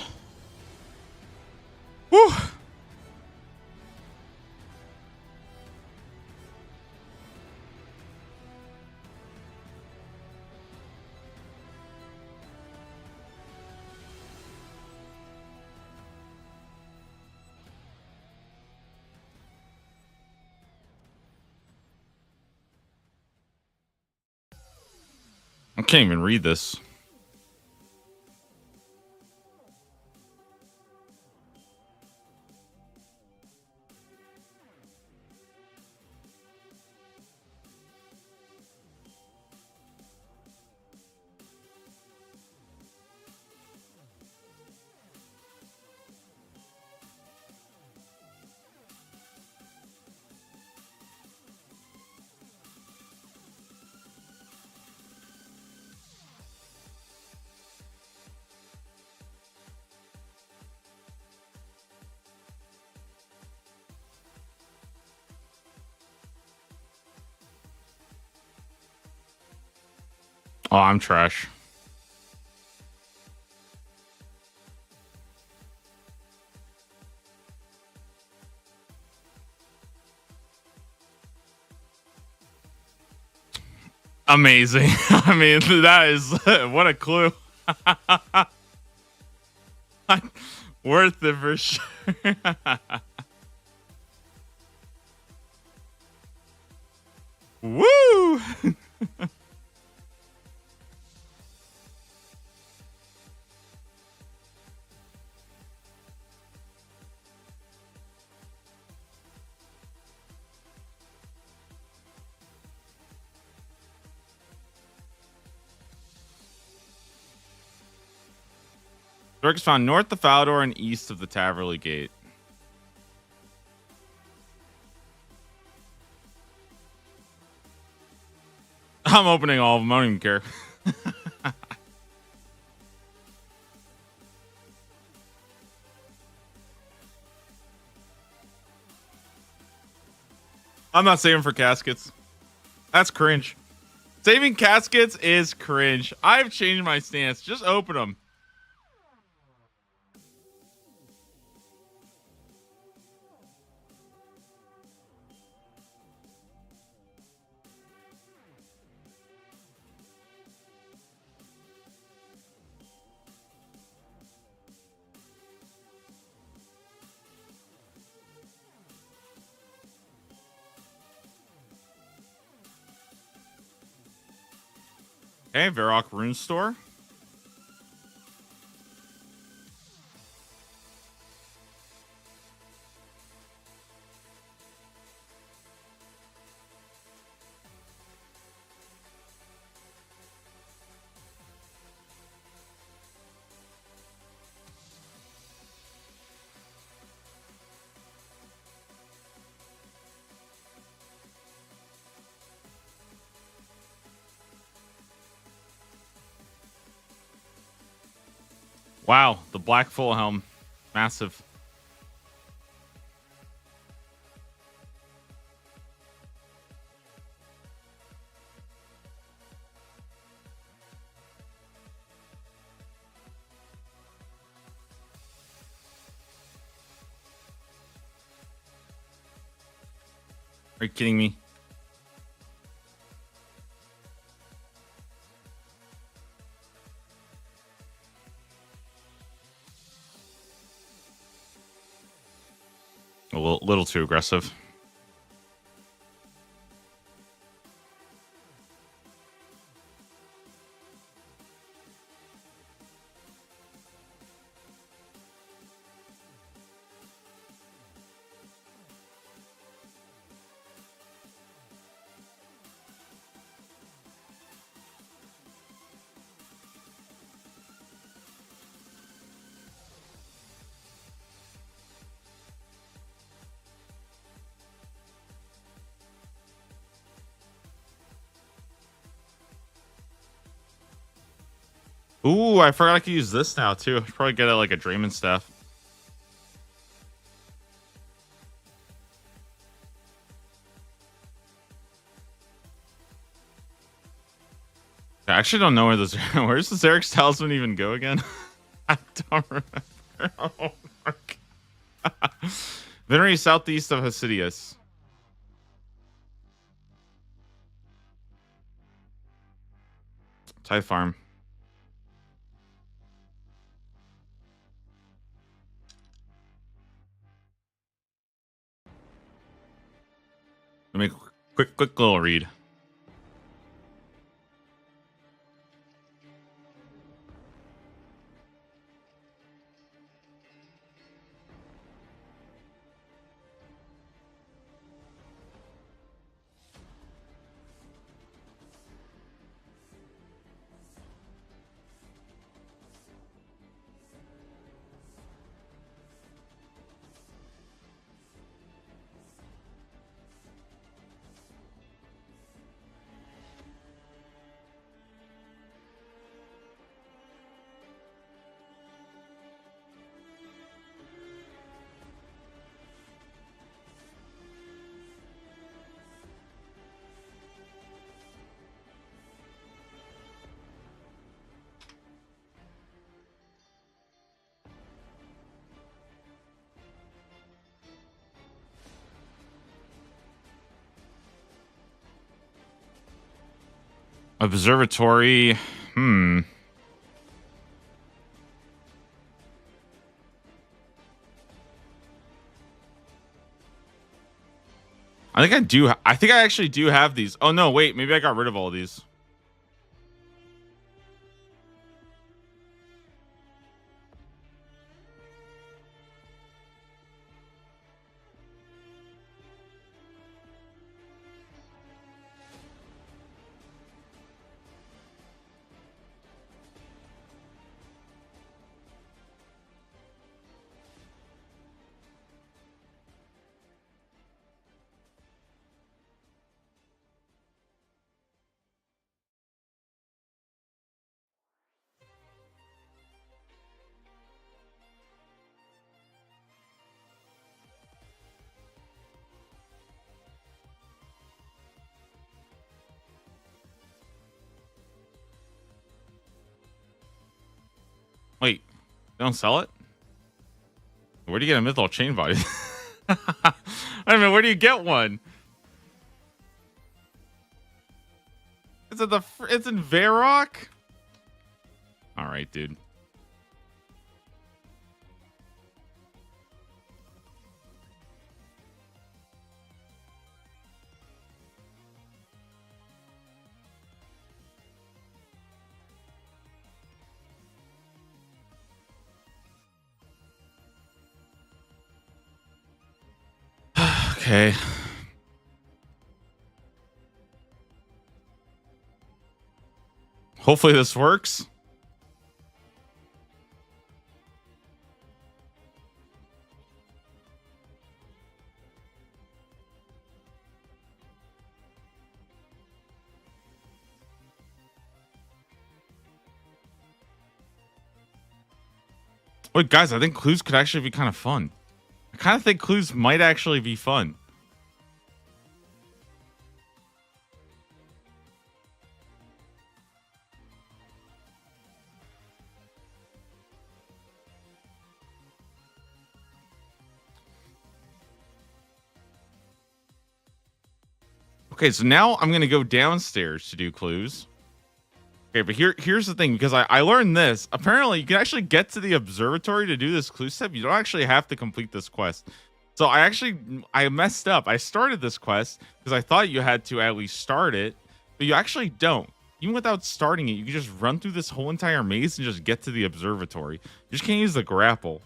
Woo. I can't even read this. Oh, I'm trash. Amazing. I mean, that is what a clue. Worth it for sure. Woo! Dirk is found north of Falador and east of the Taverley Gate. I'm opening all of them. I don't even care. I'm not saving for caskets. That's cringe. Saving caskets is cringe. I've changed my stance. Just open them. Okay, Varrock Rune Store. Wow, the black full helm. Massive. Are you kidding me? A little too aggressive. Ooh, I forgot I could use this now too. I should probably get it like a Draymond staff. I actually don't know where this. Where's the Zerix Talisman even go again? I don't remember. Oh my God. Venery southeast of Hasidius. Tithe Farm. Let me quick little read. Observatory. I think I do. I think I actually do have these. Oh no, wait. Maybe I got rid of all of these. Wait, they don't sell it? Where do you get a mythical chain body? I don't know. Where do you get one? Is it it's in Varrock? All right, dude. Okay. Hopefully this works. Wait, guys, I think clues could actually be kind of fun. I kind of think clues might actually be fun. Okay, so now I'm going to go downstairs to do clues. Okay, but here's the thing, because I learned this. Apparently, you can actually get to the observatory to do this clue step. You don't actually have to complete this quest. So I messed up. I started this quest because I thought you had to at least start it, but you actually don't. Even without starting it, you can just run through this whole entire maze and just get to the observatory. You just can't use the grapple.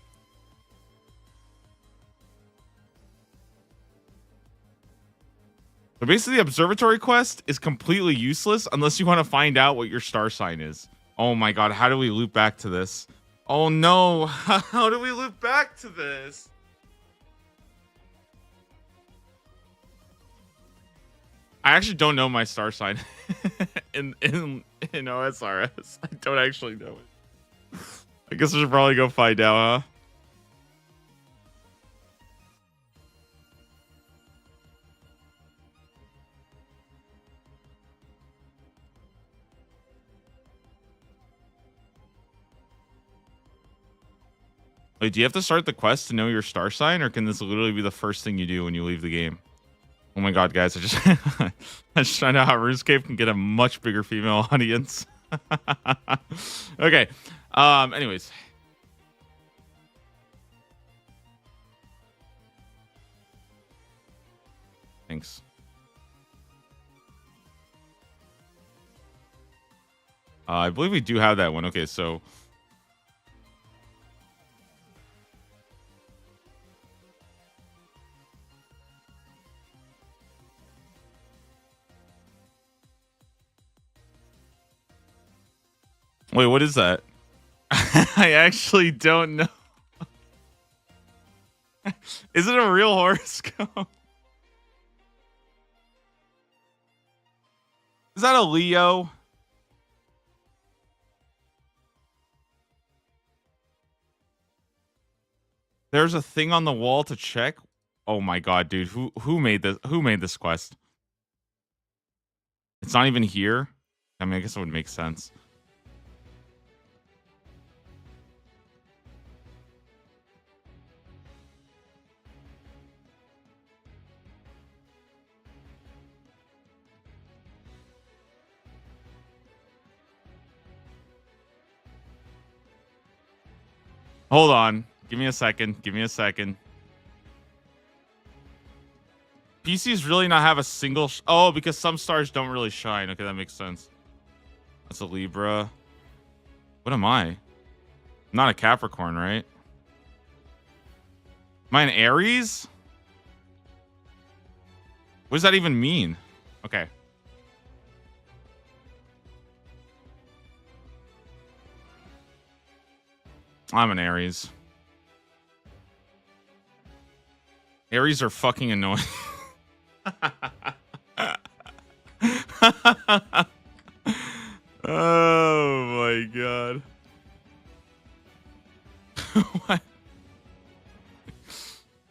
So basically, the observatory quest is completely useless unless you want to find out what your star sign is. Oh my god, how do we loop back to this? Oh no, how do we loop back to this? I actually don't know my star sign in OSRS. I don't actually know it. I guess I should probably go find out, huh? Wait, do you have to start the quest to know your star sign, or can this literally be the first thing you do when you leave the game? Oh my god, guys, I just found out how RuneScape can get a much bigger female audience. Okay. Anyways. Thanks. I believe we do have that one. Okay, so wait, what is that? I actually don't know. Is it a real horoscope? Is that a Leo? There's a thing on the wall to check. Oh my god, dude. Who made this? Who made this quest? It's not even here. I mean, I guess it would make sense. Hold on. Give me a second. Give me a second. PCs really not have a single... oh, because some stars don't really shine. Okay, that makes sense. That's a Libra. What am I? I'm not a Capricorn, right? Am I an Aries? What does that even mean? Okay. I'm an Aries. Aries are fucking annoying. Oh my god. What?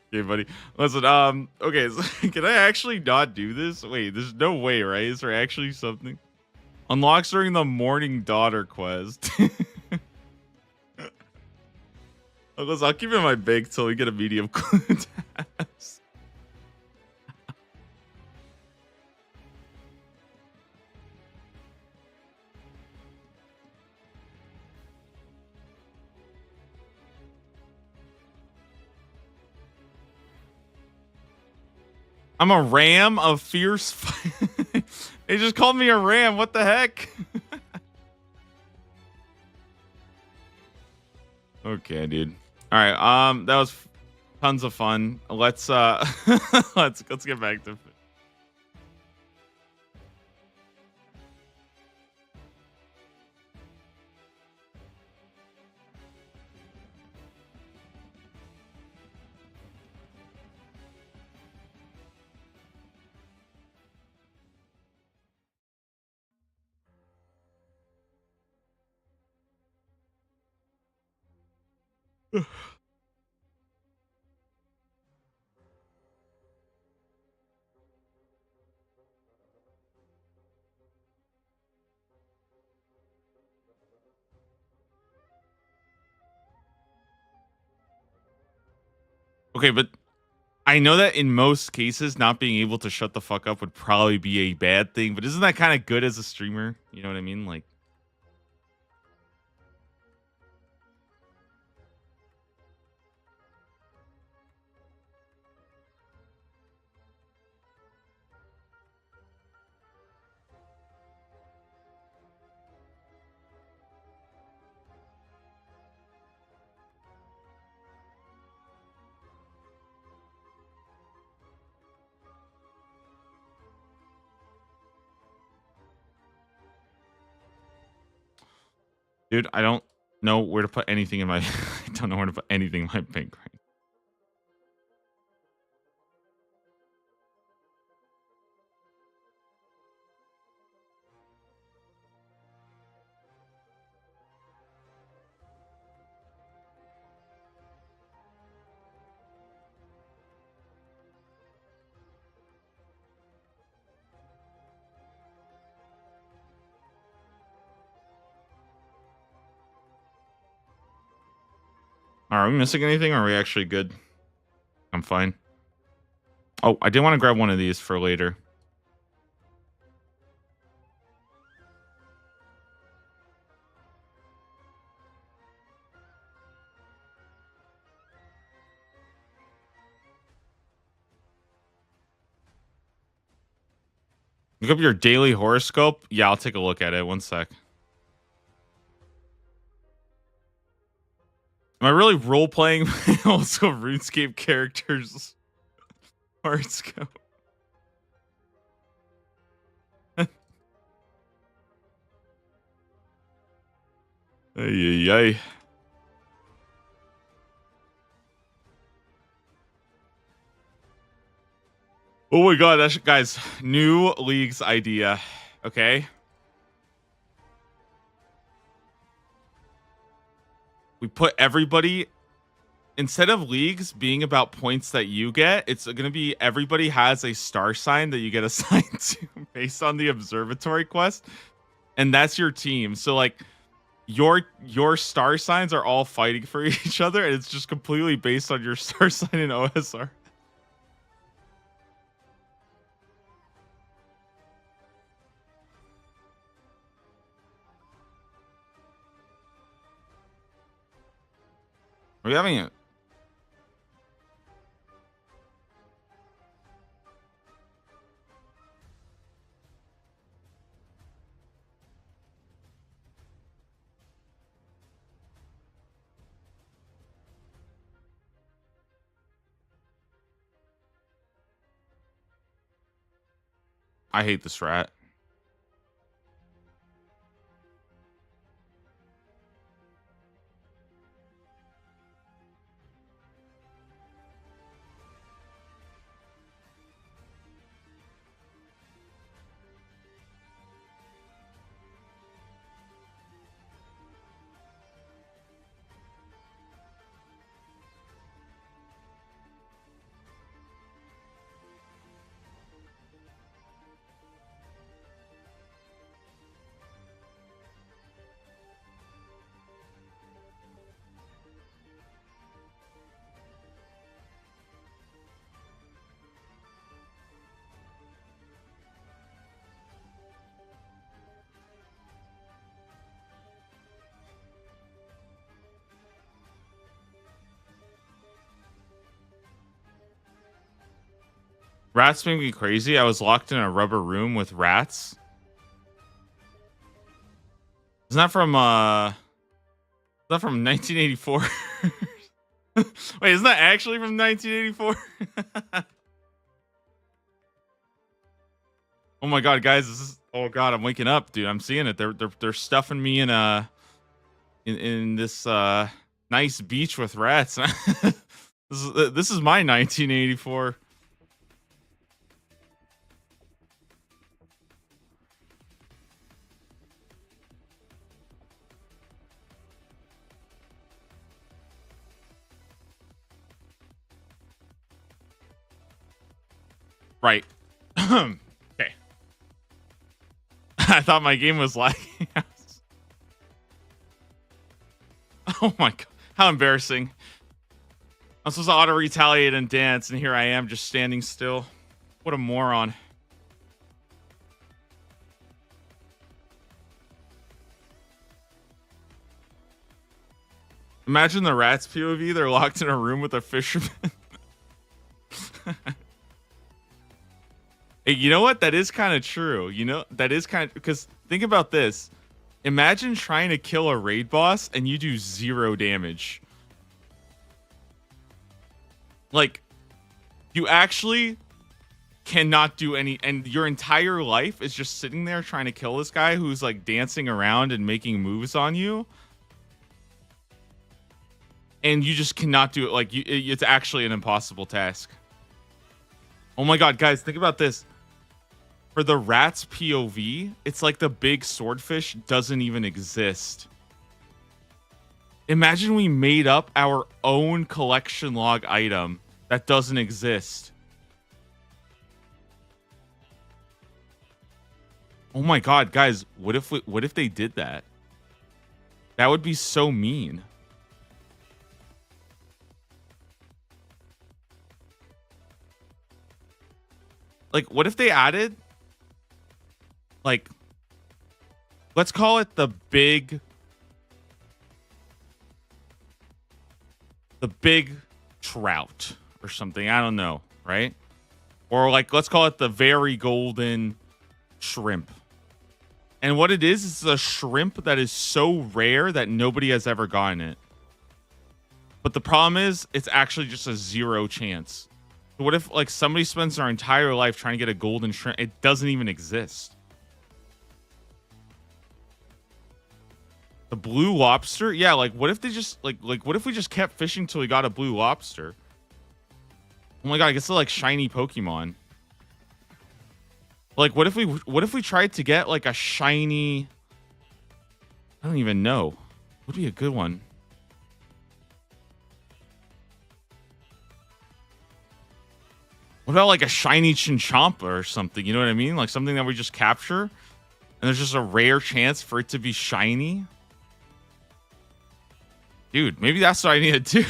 Okay, buddy. Listen, okay, so can I actually not do this? Wait, there's no way, right? Is there actually something? Unlocks during the Morning Daughter quest. I'll keep it in my bag till we get a medium clue test. I'm a ram of fierce. They just called me a ram. What the heck? Okay, dude. All right. That was tons of fun. Let's let's get back to. Okay, but I know that in most cases, not being able to shut the fuck up would probably be a bad thing, but isn't that kind of good as a streamer? You know what I mean? Like, dude, I don't know where to put anything in my. I don't know where to put anything in my bank right. Are we missing anything? Or are we actually good? I'm fine. Oh, I did want to grab one of these for later. Look up your daily horoscope. Yeah, I'll take a look at it. One sec. Am I really role playing also RuneScape characters? Horoscope. Ay, ay, ay. Oh my god, that's guys, new league's idea. Okay. We put everybody instead of leagues being about points that you get, it's going to be everybody has a star sign that you get assigned to based on the observatory quest, and that's your team. So like your star signs are all fighting for each other, and it's just completely based on your star sign in OSR. Are we having it? I hate this rat. Rats make me crazy. I was locked in a rubber room with rats. Isn't that from 1984? Wait, isn't that actually from 1984? Oh my god, guys, this is, oh god, I'm waking up, dude. I'm seeing it. They're stuffing me in this nice beach with rats. This is my 1984. Right. Okay. I thought my game was lagging. Oh my god. How embarrassing. I'm supposed to auto retaliate and dance, and here I am just standing still. What a moron. Imagine the rats POV. They're locked in a room with a fisherman. Hey, you know what? That is kind of true. You know, that is kind of, because think about this. Imagine trying to kill a raid boss and you do 0 damage. Like, you actually cannot do any, and your entire life is just sitting there trying to kill this guy who's like dancing around and making moves on you. And you just cannot do it. Like, it's actually an impossible task. Oh my god, guys, think about this. For the rat's POV, it's like the big swordfish doesn't even exist. Imagine we made up our own collection log item that doesn't exist. Oh my god, guys, what if they did that? That would be so mean. Like, what if they added, like, let's call it the big trout or something. I don't know, right? Or like, let's call it the very golden shrimp. And what it is a shrimp that is so rare that nobody has ever gotten it. But the problem is, it's actually just a 0 chance. So what if like somebody spends their entire life trying to get a golden shrimp? It doesn't even exist. The blue lobster? Yeah, like what if they just like what if we just kept fishing till we got a blue lobster? Oh my god, I guess they're like shiny Pokemon. Like what if we tried to get like a shiny, I don't even know. Would be a good one. What about like a shiny Chinchompa or something? You know what I mean? Like something that we just capture and there's just a rare chance for it to be shiny. Dude, maybe that's what I need to do.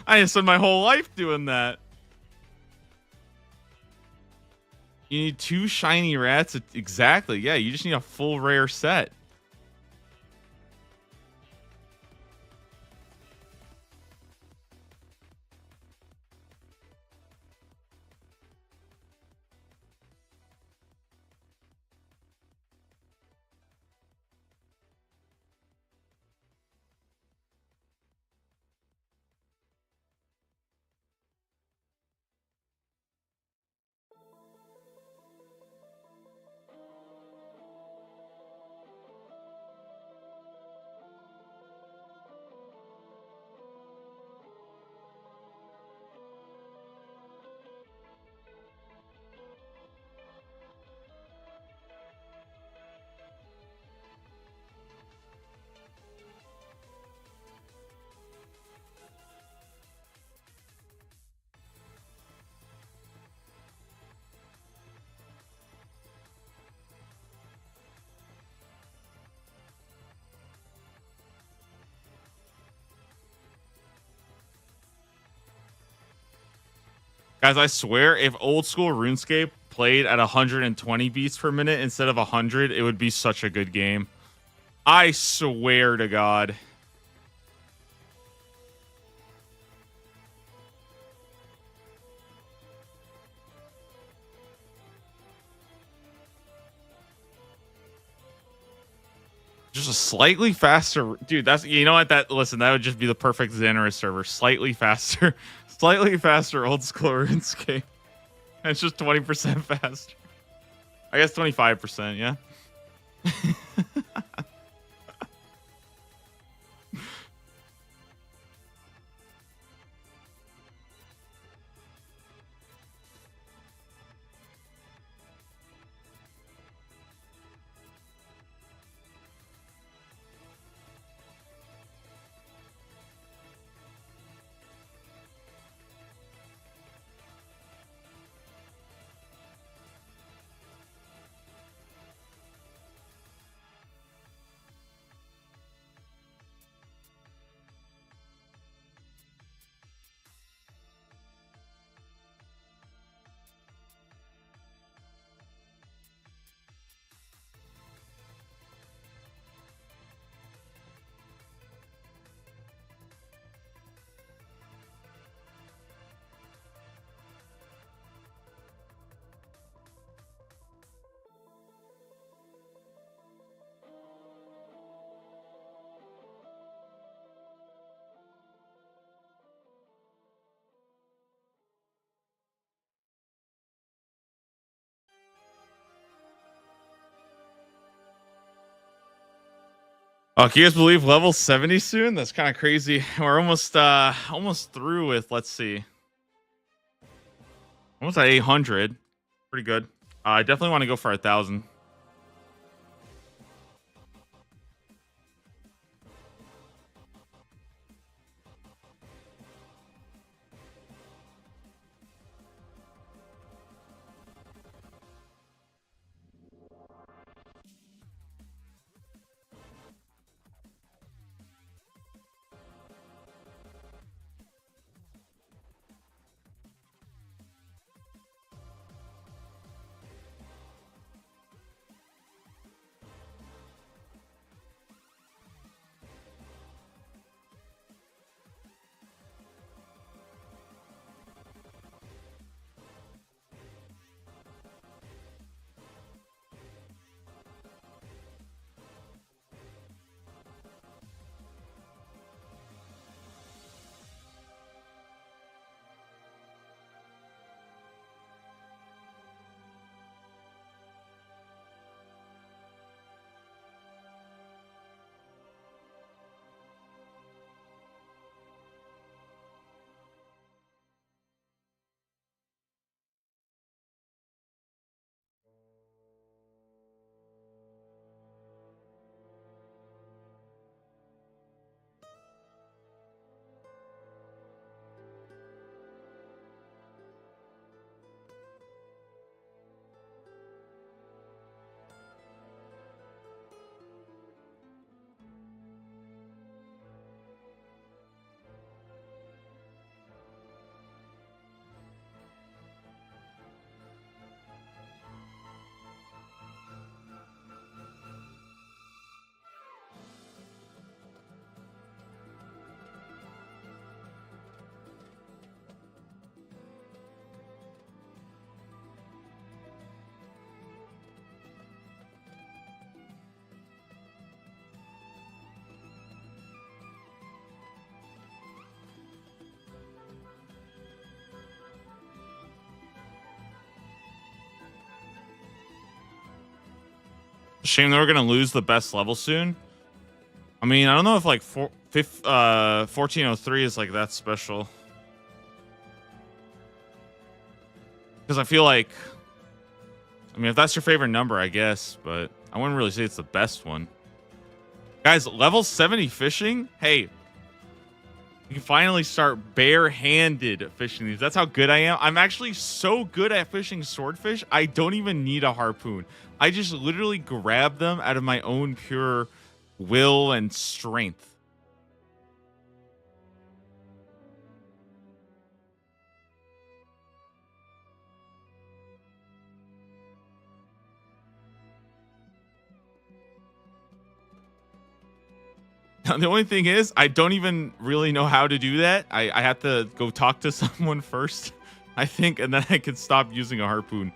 I need to spend my whole life doing that. You need 2 shiny rats. Exactly. Yeah, you just need a full rare set. Guys, I swear, if old school RuneScape played at 120 beats per minute instead of 100, it would be such a good game. I swear to God. Just a slightly faster, dude. That's, you know what? Listen, that would just be the perfect Xanaris server. Slightly faster, slightly faster old school RuneScape. And it's just 20% faster. I guess 25%. Yeah. Oh, can you guys believe level 70 soon? That's kind of crazy. We're almost through with, let's see. Almost at 800. Pretty good. I definitely want to go for 1,000. Shame they were gonna lose the best level soon. I mean, I don't know if like 1403 is like that special. Because I feel like, I mean, if that's your favorite number, I guess, but I wouldn't really say it's the best one. Guys, level 70 fishing? Hey, you can finally start barehanded fishing these. That's how good I am. I'm actually so good at fishing swordfish, I don't even need a harpoon. I just literally grab them out of my own pure will and strength. The only thing is, I don't even really know how to do that. I have to go talk to someone first, I think, and then I can stop using a harpoon.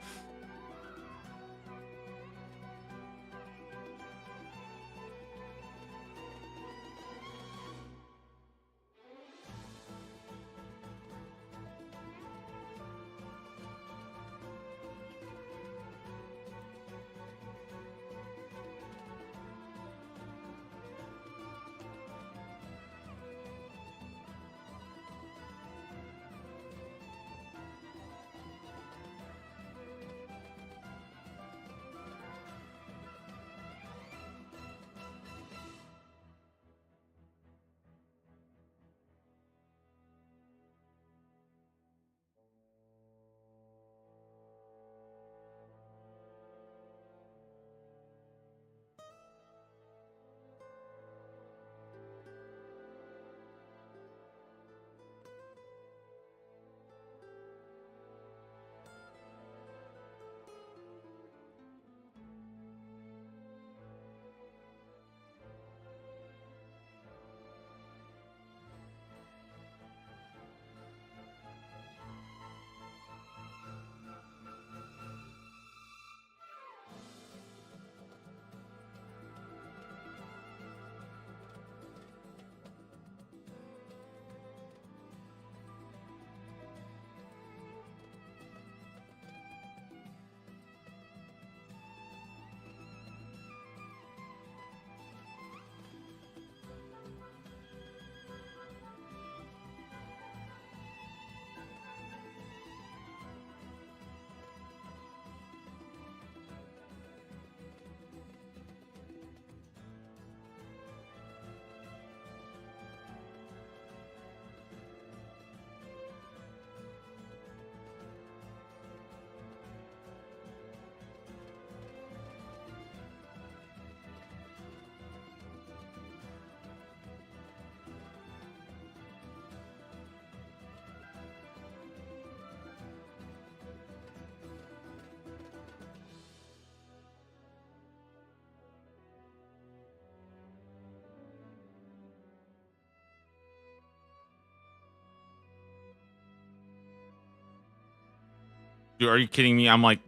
Dude, are you kidding me? I'm like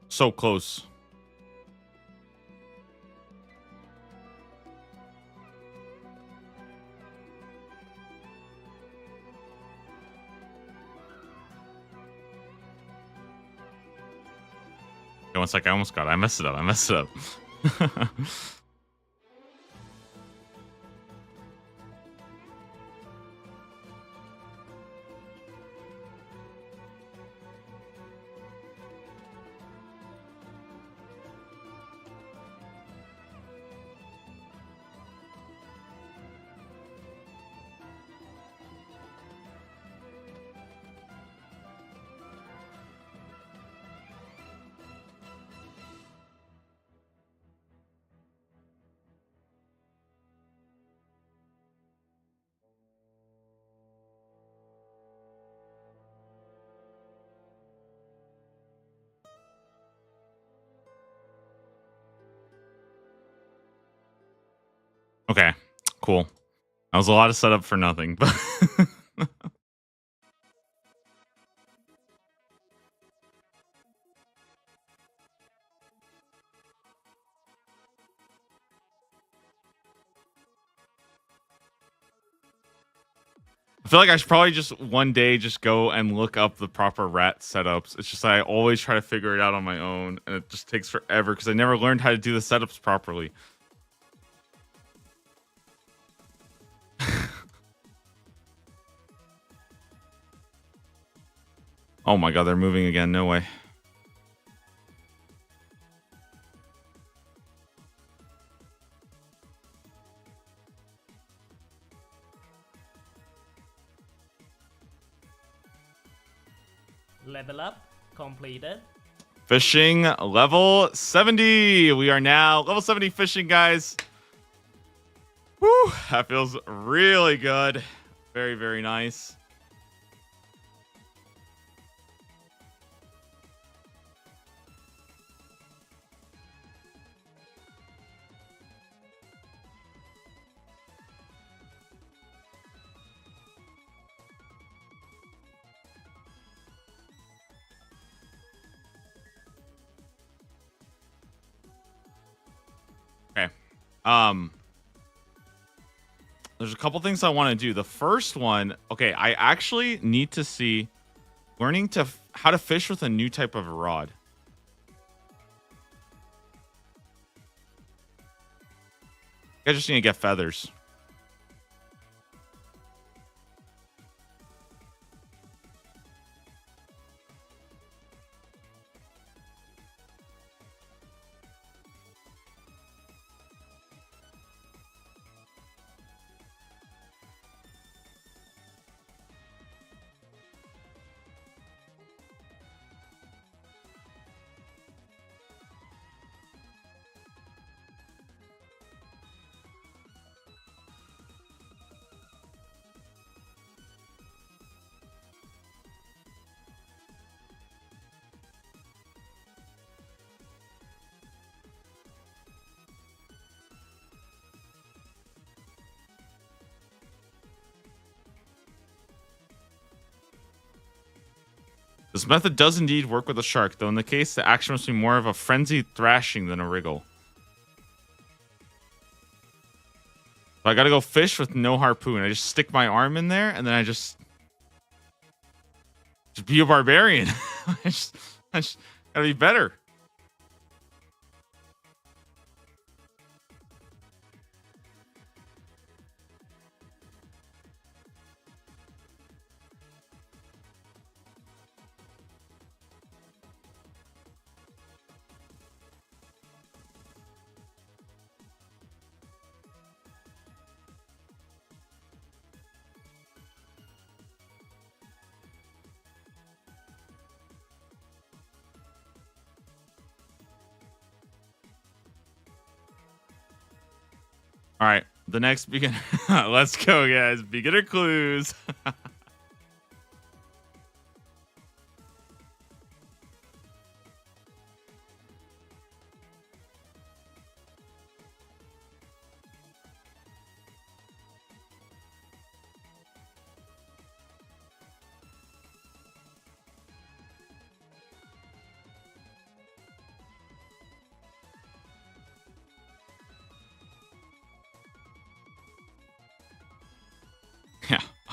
so close. Okay, one sec, I almost got it. I messed it up. I messed it up. Okay, cool. That was a lot of setup for nothing, but I feel like I should probably just one day just go and look up the proper rat setups. It's just I always try to figure it out on my own, and it just takes forever because I never learned how to do the setups properly. Oh my god, they're moving again. No way. Level up completed. Fishing level 70. We are now level 70 fishing, guys. Woo, that feels really good. Very, very nice. Okay. There's a couple things I want to do. The first one, okay, I actually need to see learning to how to fish with a new type of rod. I just need to get feathers. This method does indeed work with a shark, though in the case, the action must be more of a frenzied thrashing than a wriggle. So I gotta go fish with no harpoon. I just stick my arm in there, and then I just be a barbarian. I just gotta be better. All right, the next beginner. Let's go, guys. Beginner clues.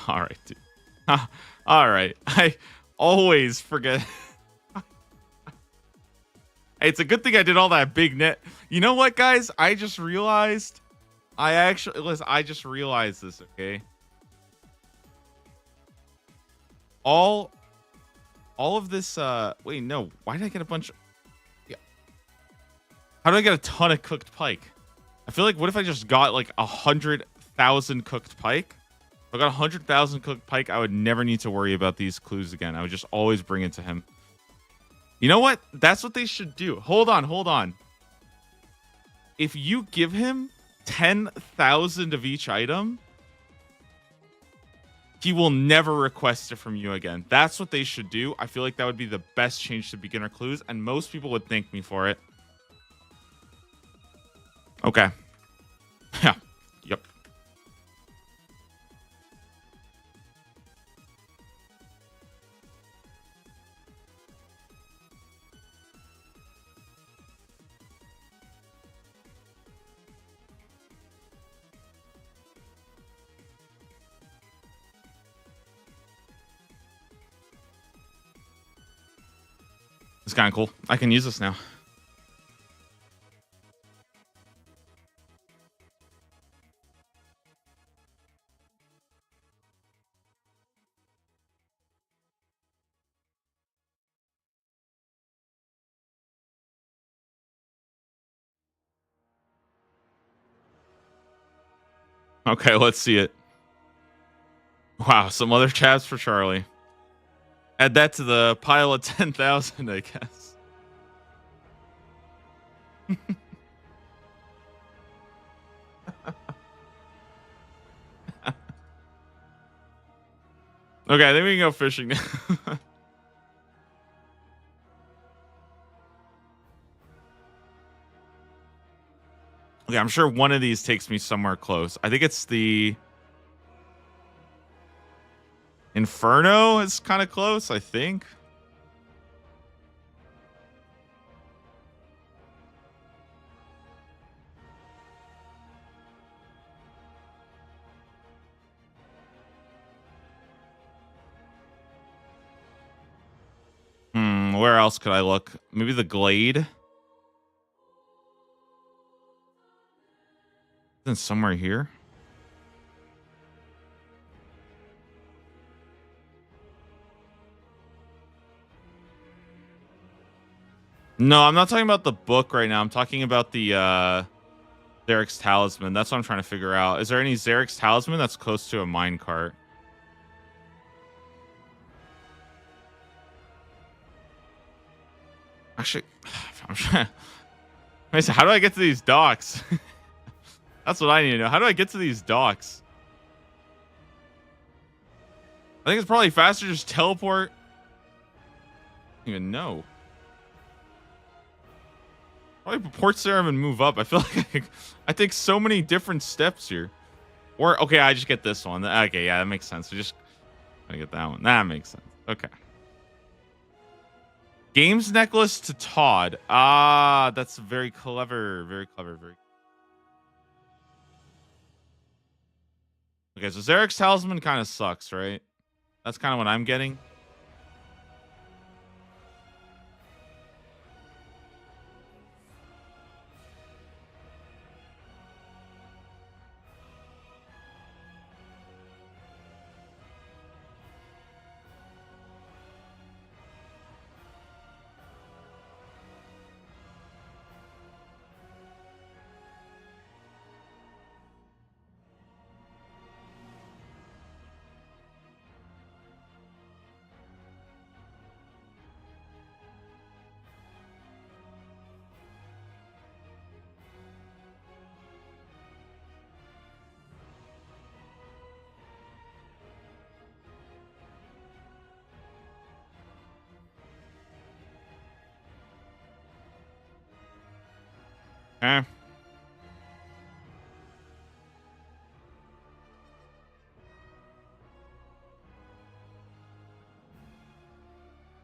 All right, dude. All right. I always forget. Hey, it's a good thing I did all that big net. You know what, guys? I just realized. I just realized this. Okay. All of this. Wait, no. Why did I get a bunch? Yeah. How do I get a ton of cooked pike? I feel like what if I just got like 100,000 cooked pike? If I got 100,000 cooked pike, I would never need to worry about these clues again. I would just always bring it to him. You know what? That's what they should do. Hold on. If you give him 10,000 of each item, he will never request it from you again. That's what they should do. I feel like that would be the best change to beginner clues, and most people would thank me for it. Okay. Yeah. Yep. It's kind of cool. I can use this now. Okay, let's see it. Wow, some other chabs for Charlie. Add that to the pile of 10,000, I guess. Okay, I think we can go fishing now. Okay, I'm sure one of these takes me somewhere close. I think it's the Inferno is kind of close, I think. Where else could I look? Maybe the Glade? Then somewhere here. No, I'm not talking about the book right now. I'm talking about the Zarek's Talisman. That's what I'm trying to figure out. Is there any Zarek's Talisman that's close to a minecart? Actually, I'm trying. How do I get to these docks? That's what I need to know. How do I get to these docks? I think it's probably faster to just teleport. I don't even know. Probably port serum and move up. I feel like I take so many different steps here. Or, okay, I just get this one. Okay, yeah, that makes sense. We just gotta get that one. That makes sense. Okay. Games necklace to Todd. Ah, that's very clever. Very clever. Okay, so Zarek's Talisman kind of sucks, right? That's kind of what I'm getting. Eh.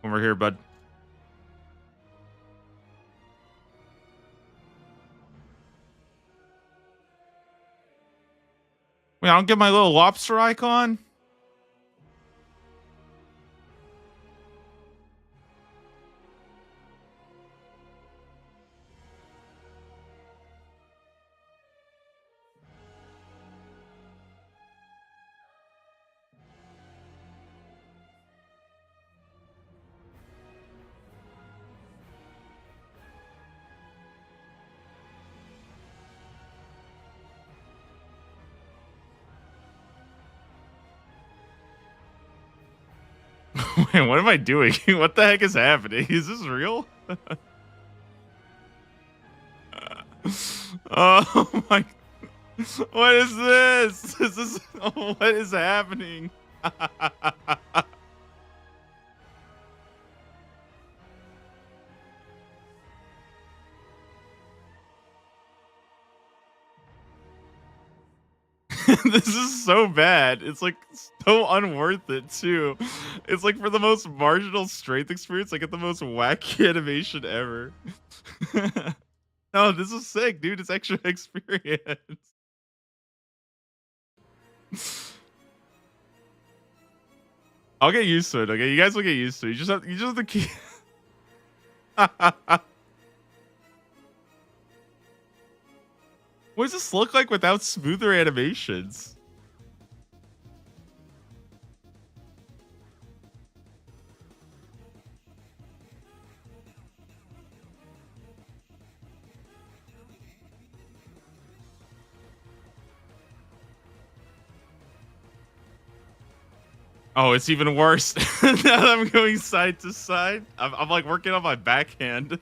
Over here, bud. Wait, I don't get my little lobster icon? Wait, what am I doing? What the heck is happening? Is this real? Oh my. What is this? Is this what is happening? This is so bad. It's like so unworth it too. It's like for the most marginal strength experience, I get the most wacky animation ever. No, this is sick, dude. It's extra experience. I'll get used to it. Okay, you guys will get used to it. You just have to keep. What does this look like without smoother animations? Oh, it's even worse. Now that I'm going side to side, I'm like working on my backhand.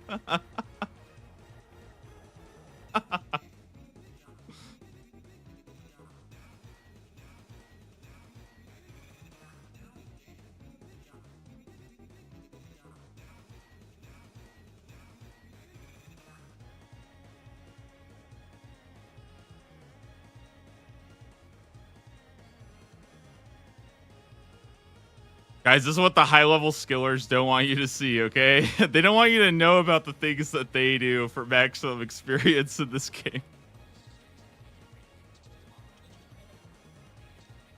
Guys, this is what the high-level skillers don't want you to see, okay? They don't want you to know about the things that they do for maximum experience in this game.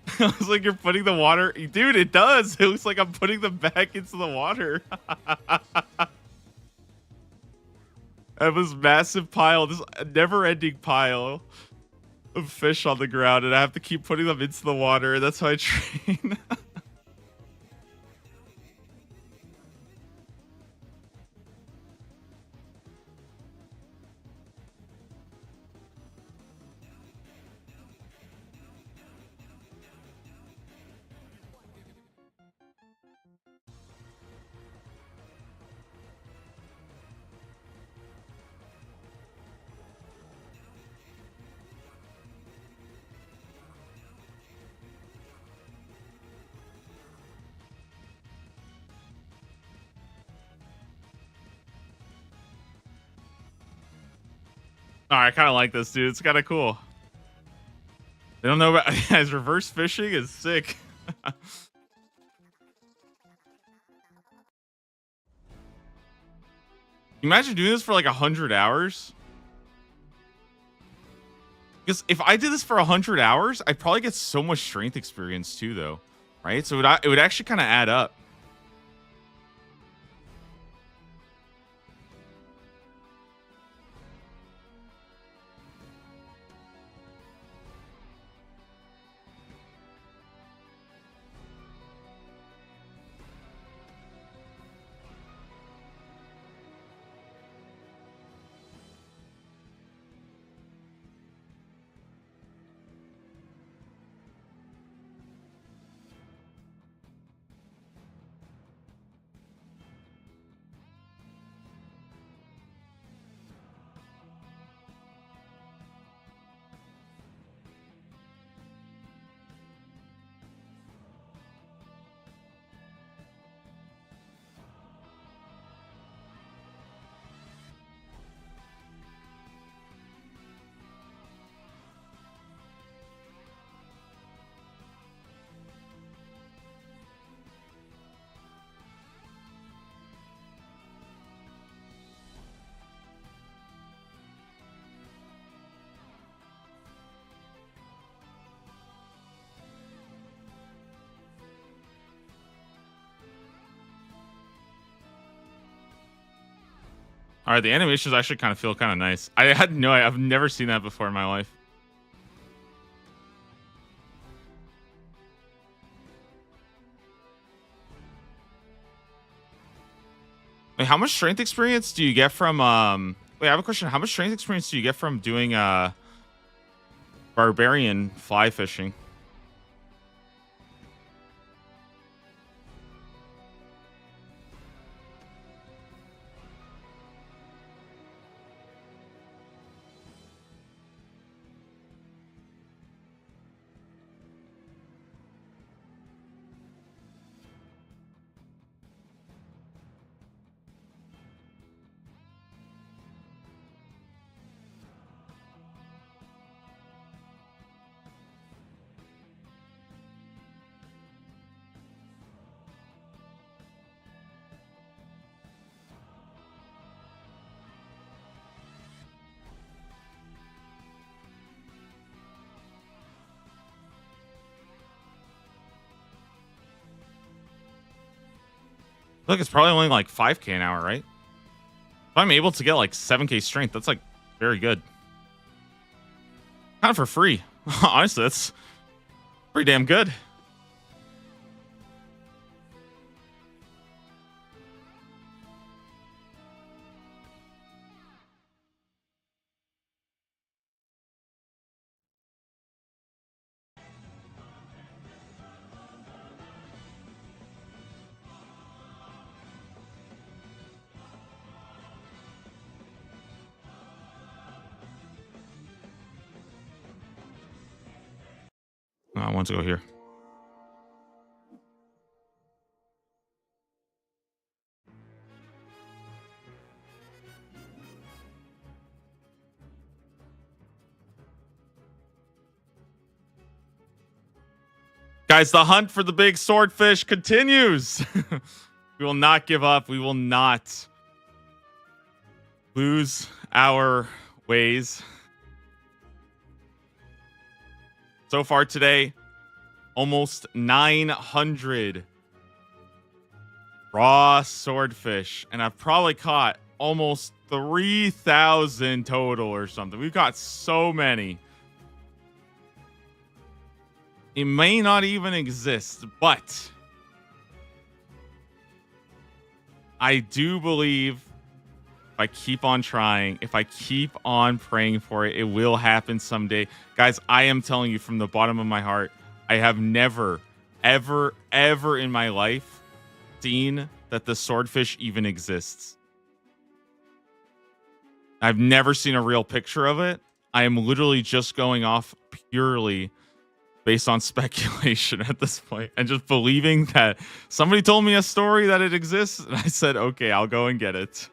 It looks like you're putting the water... Dude, it does! It looks like I'm putting them back into the water. I have this massive pile, this never-ending pile of fish on the ground, and I have to keep putting them into the water. That's how I train. Oh, I kind of like this, dude. It's kind of cool. They don't know about guys. Reverse fishing is sick. Imagine doing this for like 100 hours. Because if I did this for 100 hours, I'd probably get so much strength experience too, though. Right? So it would actually kind of add up. All right, the animations actually kind of feel kind of nice. I've never seen that before in my life. Wait, how much strength experience do you get from wait, I have a question. How much strength experience do you get from doing barbarian fly fishing? Look, it's probably only like 5K an hour, right? If I'm able to get like 7K strength, that's like very good. Kind of for free. Honestly, that's pretty damn good. Oh, I want to go here. Guys, the hunt for the big swordfish continues. We will not give up. We will not lose our ways. So far today, almost 900 raw swordfish. And I've probably caught almost 3,000 total or something. We've got so many. It may not even exist, but I do believe if I keep on trying, if I keep on praying for it, it will happen someday. Guys, I am telling you from the bottom of my heart, I have never, ever, ever in my life seen that the swordfish even exists. I've never seen a real picture of it. I am literally just going off purely based on speculation at this point and just believing that somebody told me a story that it exists. And I said, okay, I'll go and get it.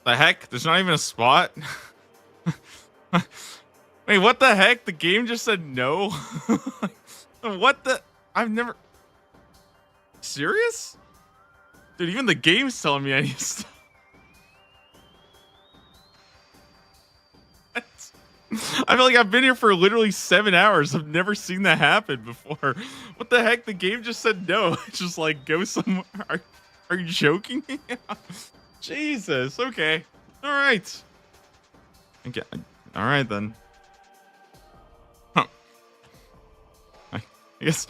The heck? There's not even a spot? Wait, what the heck? The game just said no? What the? I've never... Serious? Dude, even the game's telling me I need to stop. I feel like I've been here for literally 7 hours. I've never seen that happen before. What the heck? The game just said no. It's just like, go somewhere. Are you joking me? Jesus. Okay. All right. Okay. All right then. Huh. I guess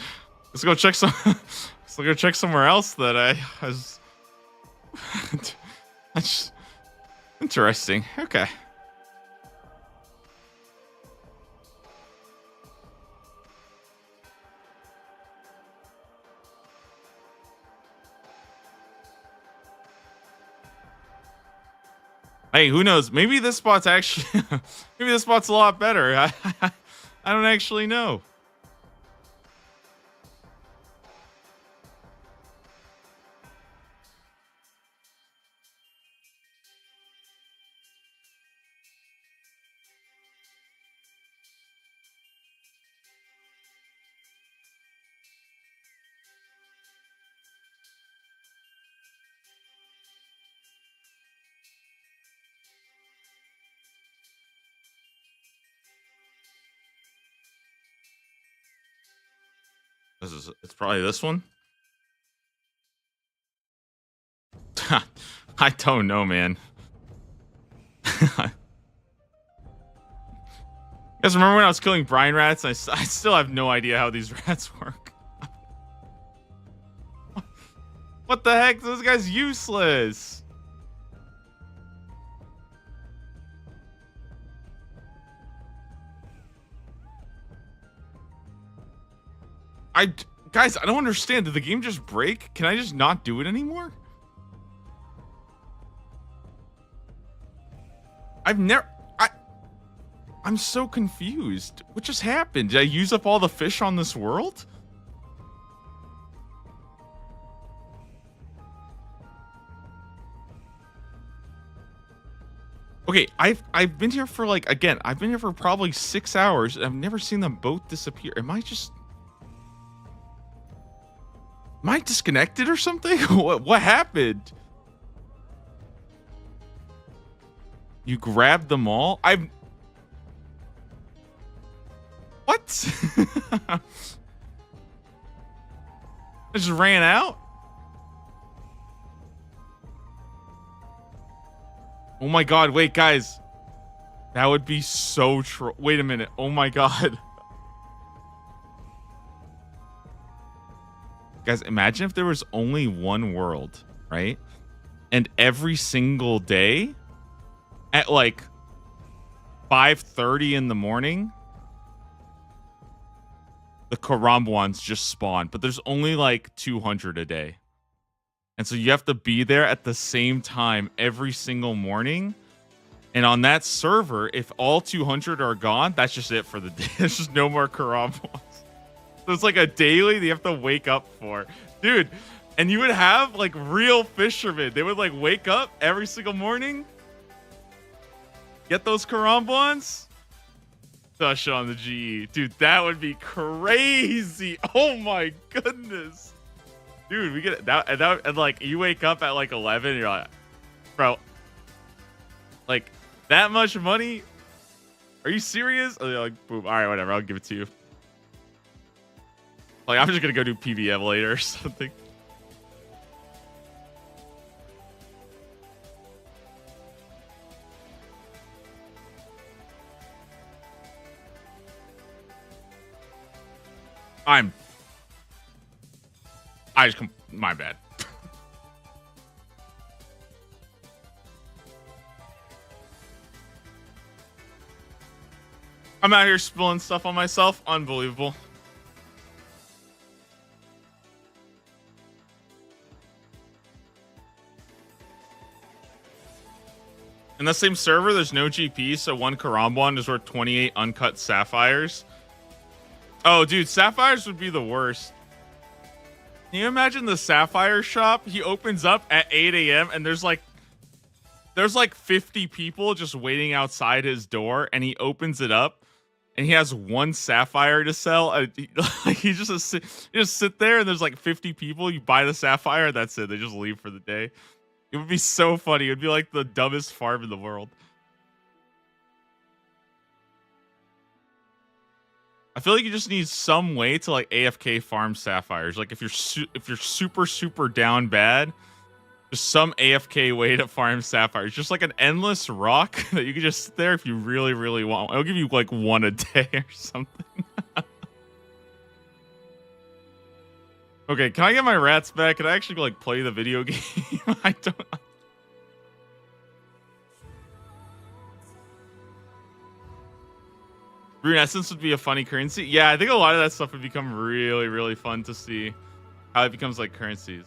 let's go check some. Let's go check somewhere else that I was. That's interesting. Okay. Hey, who knows? Maybe this spot's actually, maybe this spot's a lot better. I don't actually know. It's probably this one. I don't know, man. You guys remember when I was killing brine rats? I still have no idea how these rats work. What the heck? This guy's useless. Guys, I don't understand. Did the game just break? Can I just not do it anymore? I'm so confused. What just happened? Did I use up all the fish on this world? Okay, I've been here for like, again, I've been here for probably 6 hours and I've never seen them both disappear. Am I disconnected or something? What happened? You grabbed them all? What? I just ran out? Oh my god, wait, guys. That would be so true. Wait a minute. Oh my god. Guys, imagine if there was only one world, right? And every single day at like 5:30 in the morning, the Karambwans just spawn, but there's only like 200 a day. And so you have to be there at the same time every single morning. And on that server, if all 200 are gone, that's just it for the day. There's just no more Karambwans. So it's like a daily that you have to wake up for. Dude, and you would have like real fishermen. They would like wake up every single morning, get those Karambwans, Dush on the GE. Dude, that would be crazy. Oh my goodness. Dude, we get that and like you wake up at like 11 and you're like, bro, like that much money? Are you serious? And they're like, boom, all right, whatever, I'll give it to you. Like, I'm just gonna go do PVM later or something. My bad. I'm out here spilling stuff on myself. Unbelievable. In the same server, there's no GP, so one Karambwan is worth 28 uncut sapphires. Oh, dude, sapphires would be the worst. Can you imagine the sapphire shop? He opens up at 8 a.m. and there's like 50 people just waiting outside his door, and he opens it up and he has one sapphire to sell. He just sit there and there's like 50 people. You buy the sapphire, that's it. They just leave for the day. It would be so funny. It would be like the dumbest farm in the world. I feel like you just need some way to like AFK farm sapphires. Like if you're super down bad, just some AFK way to farm sapphires. Just like an endless rock that you can just sit there if you really want. I'll give you like one a day or something. Okay, can I get my rats back? Can I actually like play the video game? I don't. Rune Essence would be a funny currency. Yeah, I think a lot of that stuff would become really fun to see how it becomes like currencies.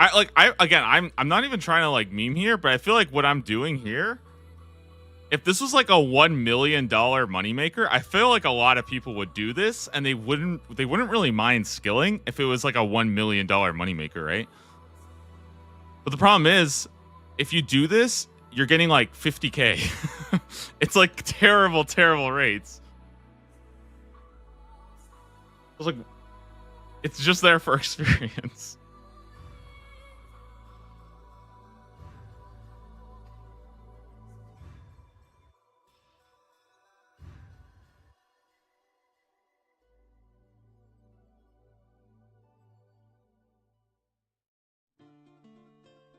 I'm not even trying to like meme here, but I feel like what I'm doing here, if this was like a $1 million moneymaker, I feel like a lot of people would do this and they wouldn't really mind skilling if it was like a $1 million moneymaker, right? But the problem is, if you do this, you're getting like 50K. It's like terrible, terrible rates. It's like, it's just there for experience.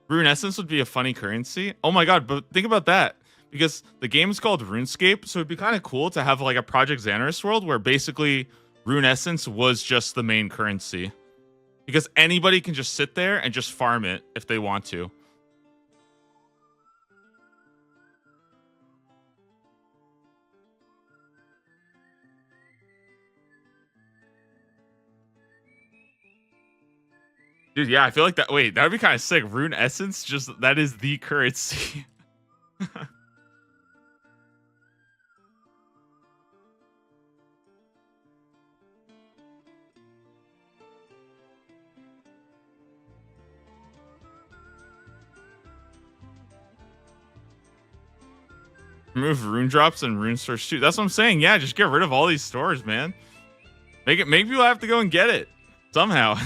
Rune Essence would be a funny currency. Oh my god, but think about that. Because the game's called RuneScape, so it'd be kind of cool to have like a Project Xanaris world where basically Rune Essence was just the main currency. Because anybody can just sit there and just farm it if they want to. Dude, yeah, I feel like that. Wait, that would be kind of sick. Rune Essence, just that is the currency. Remove rune drops and rune stores too. That's what I'm saying. Yeah, just get rid of all these stores, man. Make people have to go and get it somehow.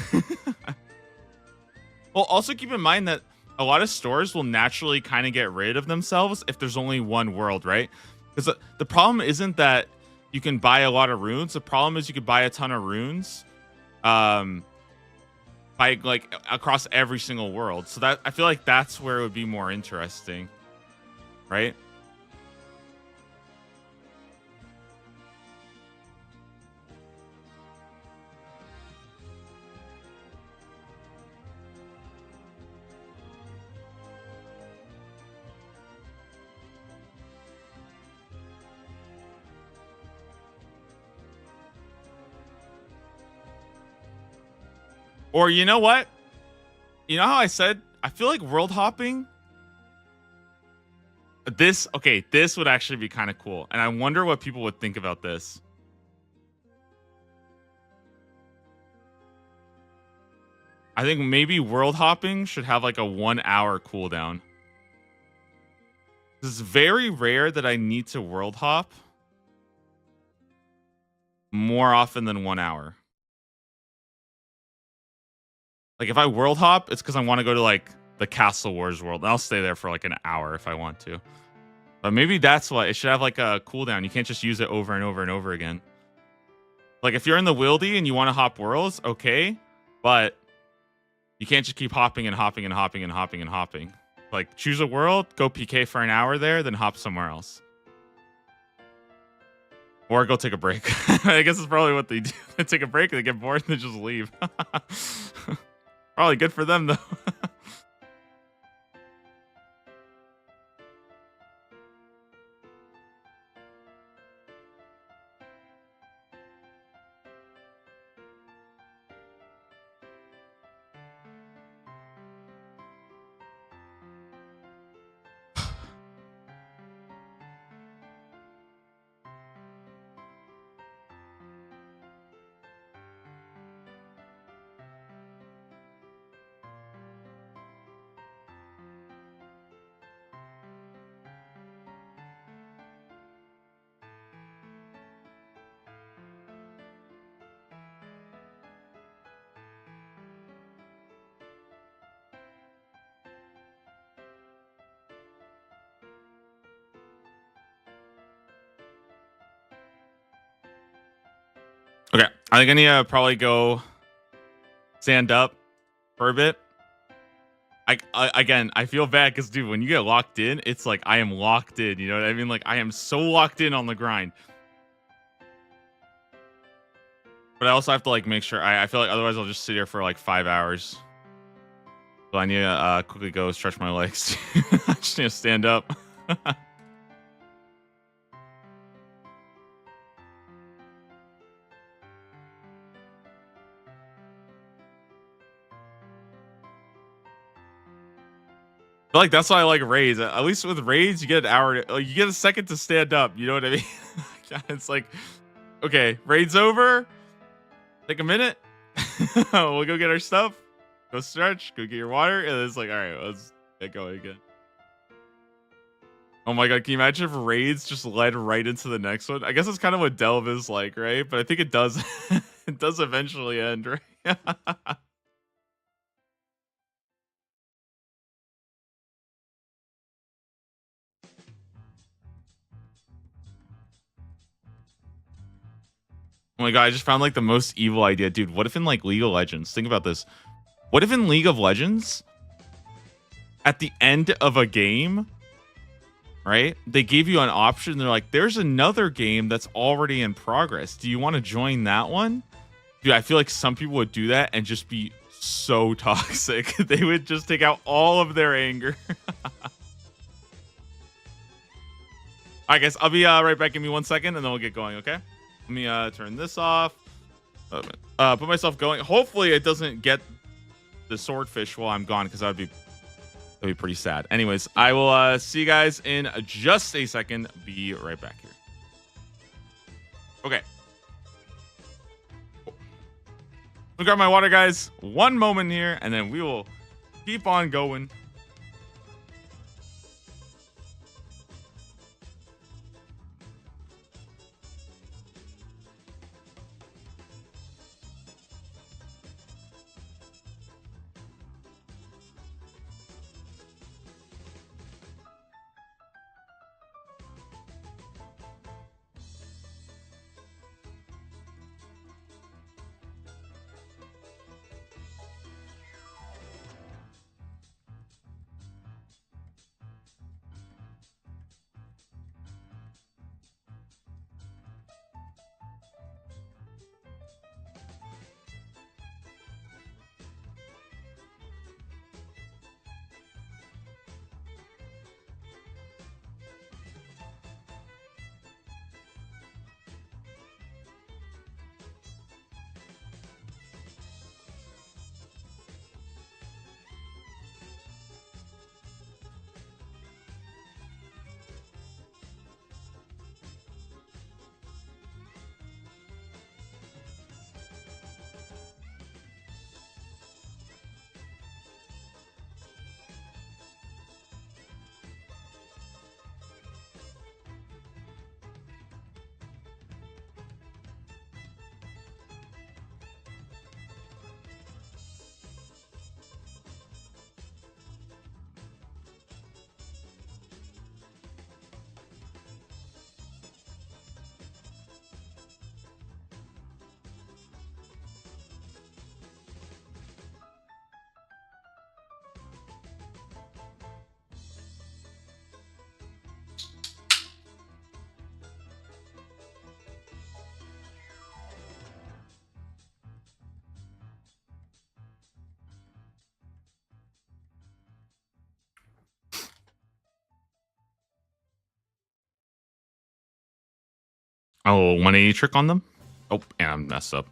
Well, also keep in mind that a lot of stores will naturally kind of get rid of themselves if there's only one world, right? Because the problem isn't that you can buy a lot of runes. The problem is you could buy a ton of runes, by like across every single world. So that I feel like that's where it would be more interesting, right? Or you know what? You know how I said I feel like world hopping. This would actually be kind of cool, and I wonder what people would think about this. I think maybe world hopping should have like a 1 hour cooldown. It's very rare that I need to world hop more often than 1 hour. Like if I world hop, it's because I want to go to like the Castle Wars world. And I'll stay there for like an hour if I want to. But maybe that's why it should have like a cooldown. You can't just use it over and over and over again. Like if you're in the wildy and you want to hop worlds, okay, but you can't just keep hopping and hopping and hopping and hopping and hopping. Like choose a world, go PK for an hour there, then hop somewhere else. Or go take a break. I guess it's probably what they do. They take a break and they get bored and they just leave. Probably good for them though. Okay, I think I need to probably go stand up for a bit. Again, I feel bad because, dude, when you get locked in, it's like I am locked in. You know what I mean? Like I am so locked in on the grind. But I also have to like make sure. I feel like otherwise I'll just sit here for like 5 hours. So I need to quickly go stretch my legs. I just need to stand up. feel like that's why I like raids. At least with raids, you get an hour. You get a second to stand up. You know what I mean? It's like, okay, raid's over. Take a minute. We'll go get our stuff. Go stretch. Go get your water. And it's like, all right, let's get going again. Oh my god, can you imagine if raids just led right into the next one? I guess that's kind of what Delve is like, right? But I think it does it does eventually end, right? Oh my god, I just found like the most evil idea. Dude, what if in like League of Legends? Think about this. What if in League of Legends, at the end of a game, right? They gave you an option. They're like, there's another game that's already in progress. Do you want to join that one? Dude, I feel like some people would do that and just be so toxic. They would just take out all of their anger. Alright guys, I'll be right back. Give me 1 second and then we'll get going, okay? Let me turn this off. Put myself going. Hopefully it doesn't get the swordfish while I'm gone, because that'd be pretty sad. Anyways, I will see you guys in just a second. Be right back here. Okay. Let me grab my water, guys. 1 moment here, and then we will keep on going. Oh, 180 trick on them? Oh, and I messed up.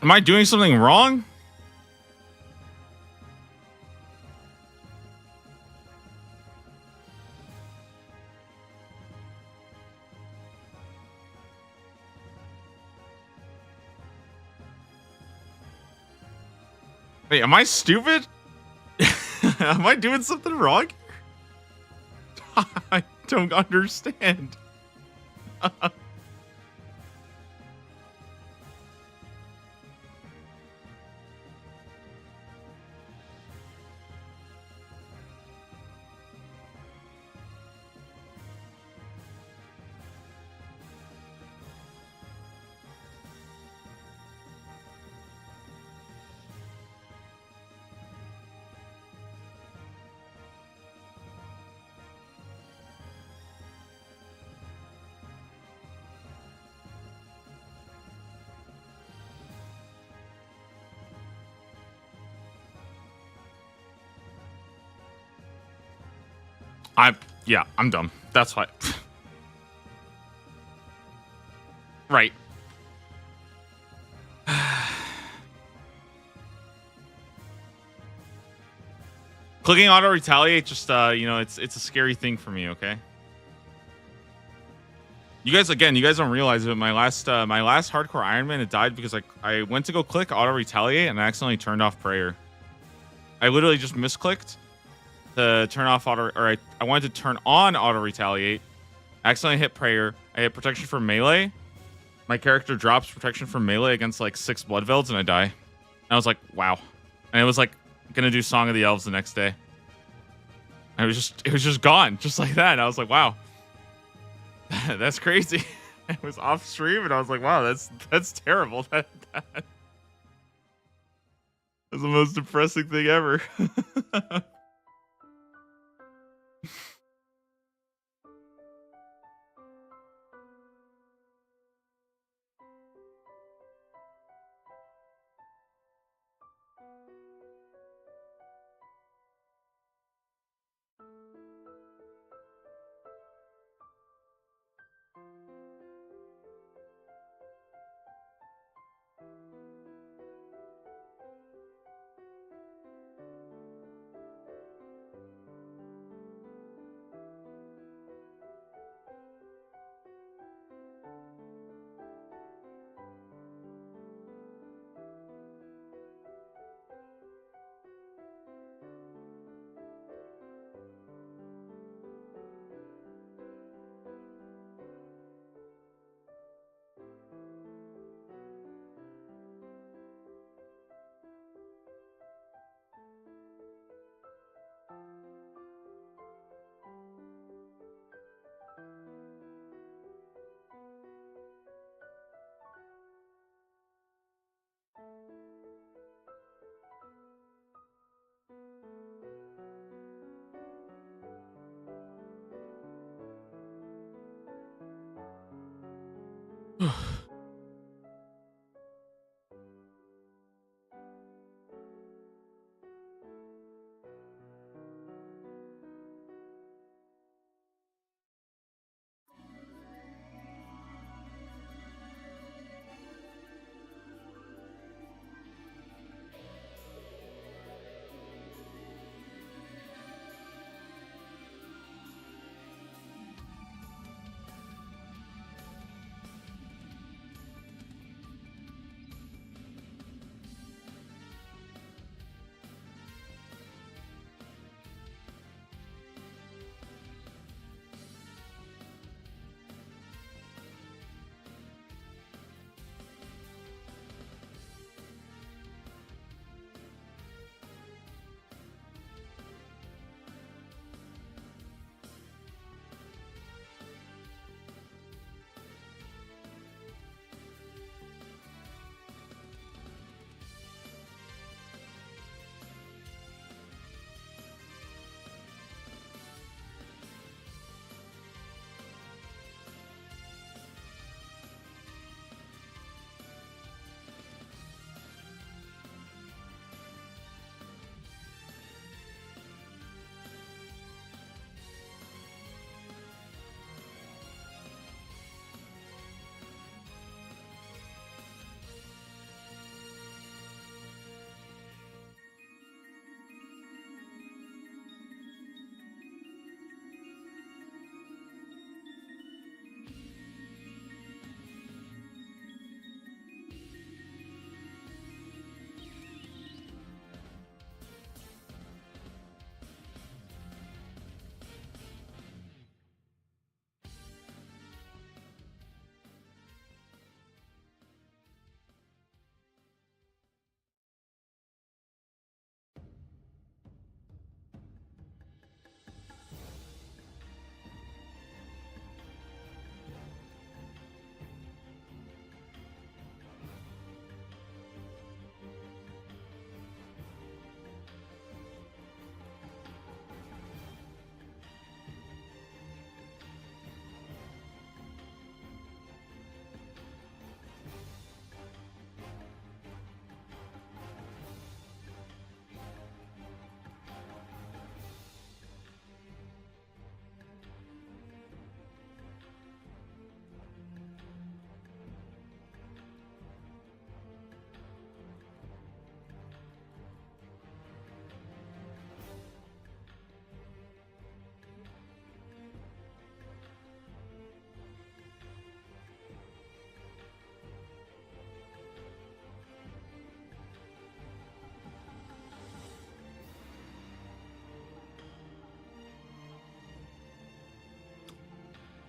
Am I doing something wrong? Wait, am I stupid? Am I doing something wrong? I don't understand. Yeah, I'm dumb. That's why. Right. Clicking auto retaliate just you know, it's a scary thing for me, okay? You guys don't realize it, but my last hardcore Iron Man, it died because I went to go click auto retaliate and I accidentally turned off prayer. I literally just misclicked to turn off auto, or I wanted to turn on auto retaliate. I accidentally hit prayer. I hit protection from melee. My character drops protection from melee against like 6 blood velds and I die. And I was like, wow. And it was like gonna do Song of the Elves the next day. And it was just gone, just like that. And I was like, wow. That's crazy. It was off stream and I was like, wow, that's terrible. That was the most depressing thing ever.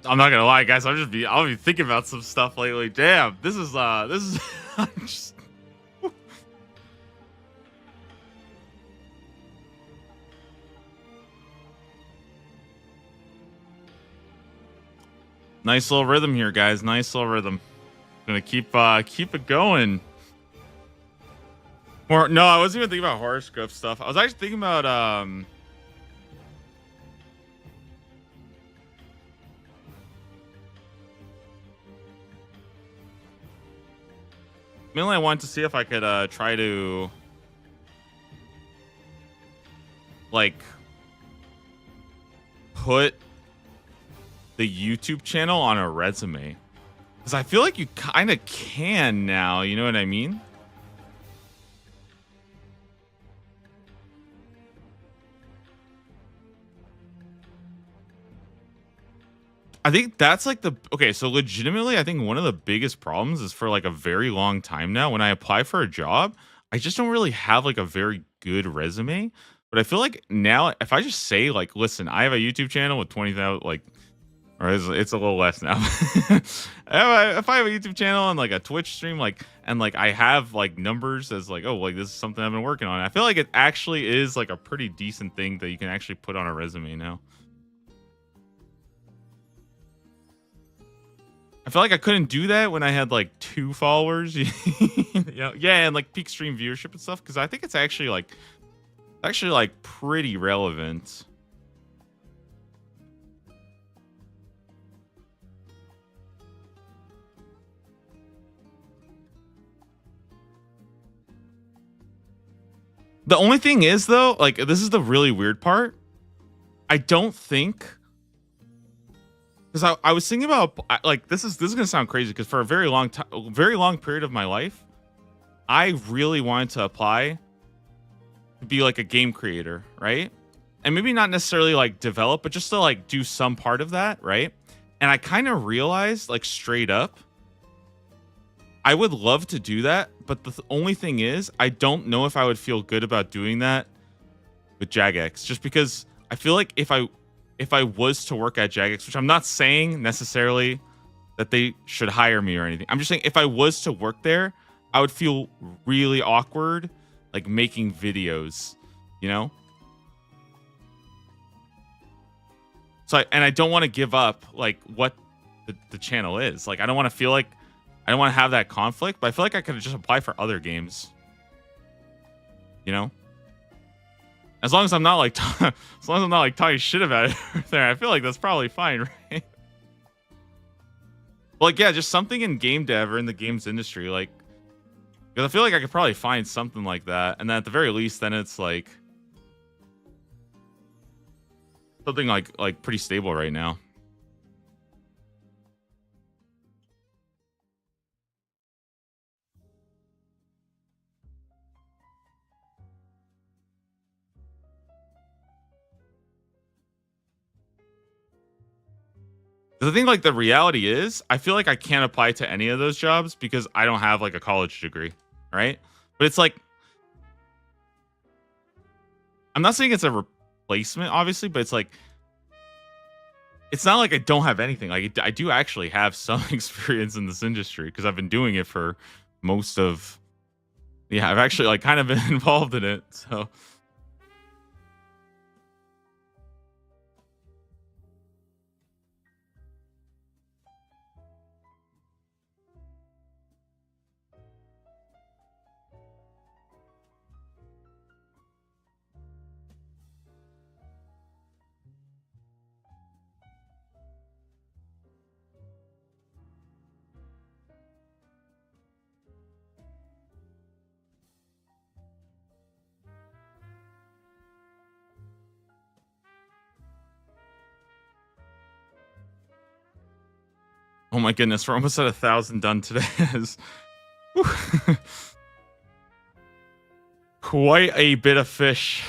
I'm not gonna lie, guys. I'll be thinking about some stuff lately. Damn, this is I'm just, nice little rhythm here, guys. Nice little rhythm. Gonna keep it going. Or no, I wasn't even thinking about horoscope stuff. I was actually thinking about mainly I wanted to see if I could try to like put the YouTube channel on a resume. Because I feel like you kind of can now, you know what I mean? I think that's like okay, so legitimately, I think one of the biggest problems is for like a very long time now, when I apply for a job, I just don't really have like a very good resume. But I feel like now, if I just say like, listen, I have a YouTube channel with 20,000, like, or it's a little less now. If I have a YouTube channel and like a Twitch stream, like, and like I have like numbers as like, oh, like this is something I've been working on. I feel like it actually is like a pretty decent thing that you can actually put on a resume now. I feel like I couldn't do that when I had like 2 followers, yeah, and like peak stream viewership and stuff. Because I think it's actually like pretty relevant. The only thing is though, like this is the really weird part. I don't think. Because I was thinking about like this is gonna sound crazy because for a very long time, very long period of my life, I really wanted to apply to be like a game creator, right? And maybe not necessarily like develop, but just to like do some part of that, right? And I kind of realized like straight up, I would love to do that, but the only thing is, I don't know if I would feel good about doing that with Jagex, just because I feel like if I was to work at Jagex, which I'm not saying necessarily that they should hire me or anything. I'm just saying if I was to work there, I would feel really awkward like making videos, you know? So I don't want to give up like what the channel is. Like I don't want to feel like I don't want to have that conflict, but I feel like I could just apply for other games. You know? As long as I'm not like as long as I'm not like talking shit about it there, I feel like that's probably fine, right? Well, like yeah, just something in game dev or in the games industry, like because I feel like I could probably find something like that, and then at the very least, then it's like something like pretty stable right now. The thing, like the reality is, I feel like I can't apply to any of those jobs because I don't have like a college degree, right? But it's like I'm not saying it's a replacement, obviously, but it's like it's not like I don't have anything. Like I do actually have some experience in this industry because I've been doing it for most of. Yeah, I've actually like kind of been involved in it. So oh my goodness, we're almost at 1,000 done today. Quite a bit of fish.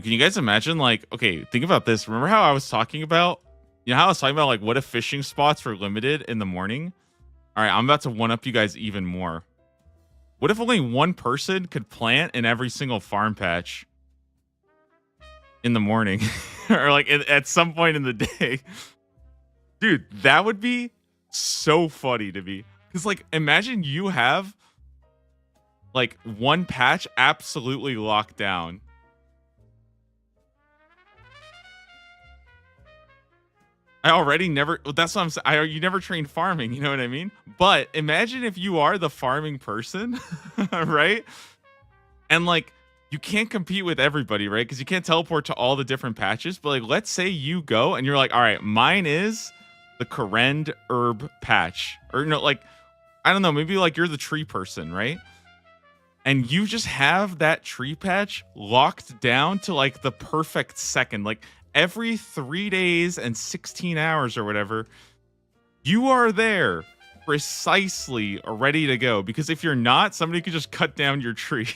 Can you guys imagine, like, okay, think about this. Remember how I was talking about, how I was talking about, like, what if fishing spots were limited in the morning? All right, I'm about to one up you guys even more. What if only one person could plant in every single farm patch in the morning or like at some point in the day? Dude, that would be so funny to me. Because, like, imagine you have, like, one patch absolutely locked down. I already never, that's what I'm saying. You never trained farming, you know what I mean? But imagine if you are the farming person, right? And, like, you can't compete with everybody, right? Because you can't teleport to all the different patches. But, like, let's say you go and you're like, all right, mine is the Corrend herb patch. Or, no, like, I don't know, maybe like you're the tree person, right? And you just have that tree patch locked down to, like, the perfect second. Like, every 3 days and 16 hours or whatever, you are there precisely ready to go. Because if you're not, somebody could just cut down your tree.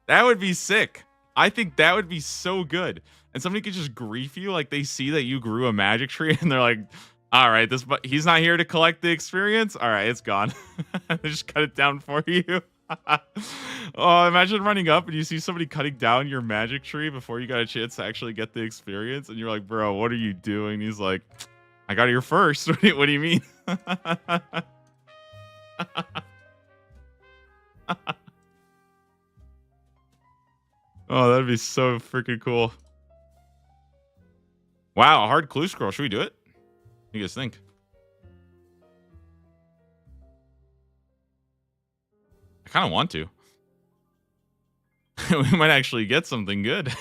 That would be sick. I think that would be so good. And somebody could just grief you. Like, they see that you grew a magic tree and they're like, all right, he's not here to collect the experience. All right, it's gone. They just cut it down for you. Oh, imagine running up and you see somebody cutting down your magic tree before you got a chance to actually get the experience, and you're like, bro, what are you doing? He's like, I got here first. What do you mean? Oh, that'd be so freaking cool. Wow, a hard clue scroll. Should we do it? What do you guys think? I kind of want to. We might actually get something good.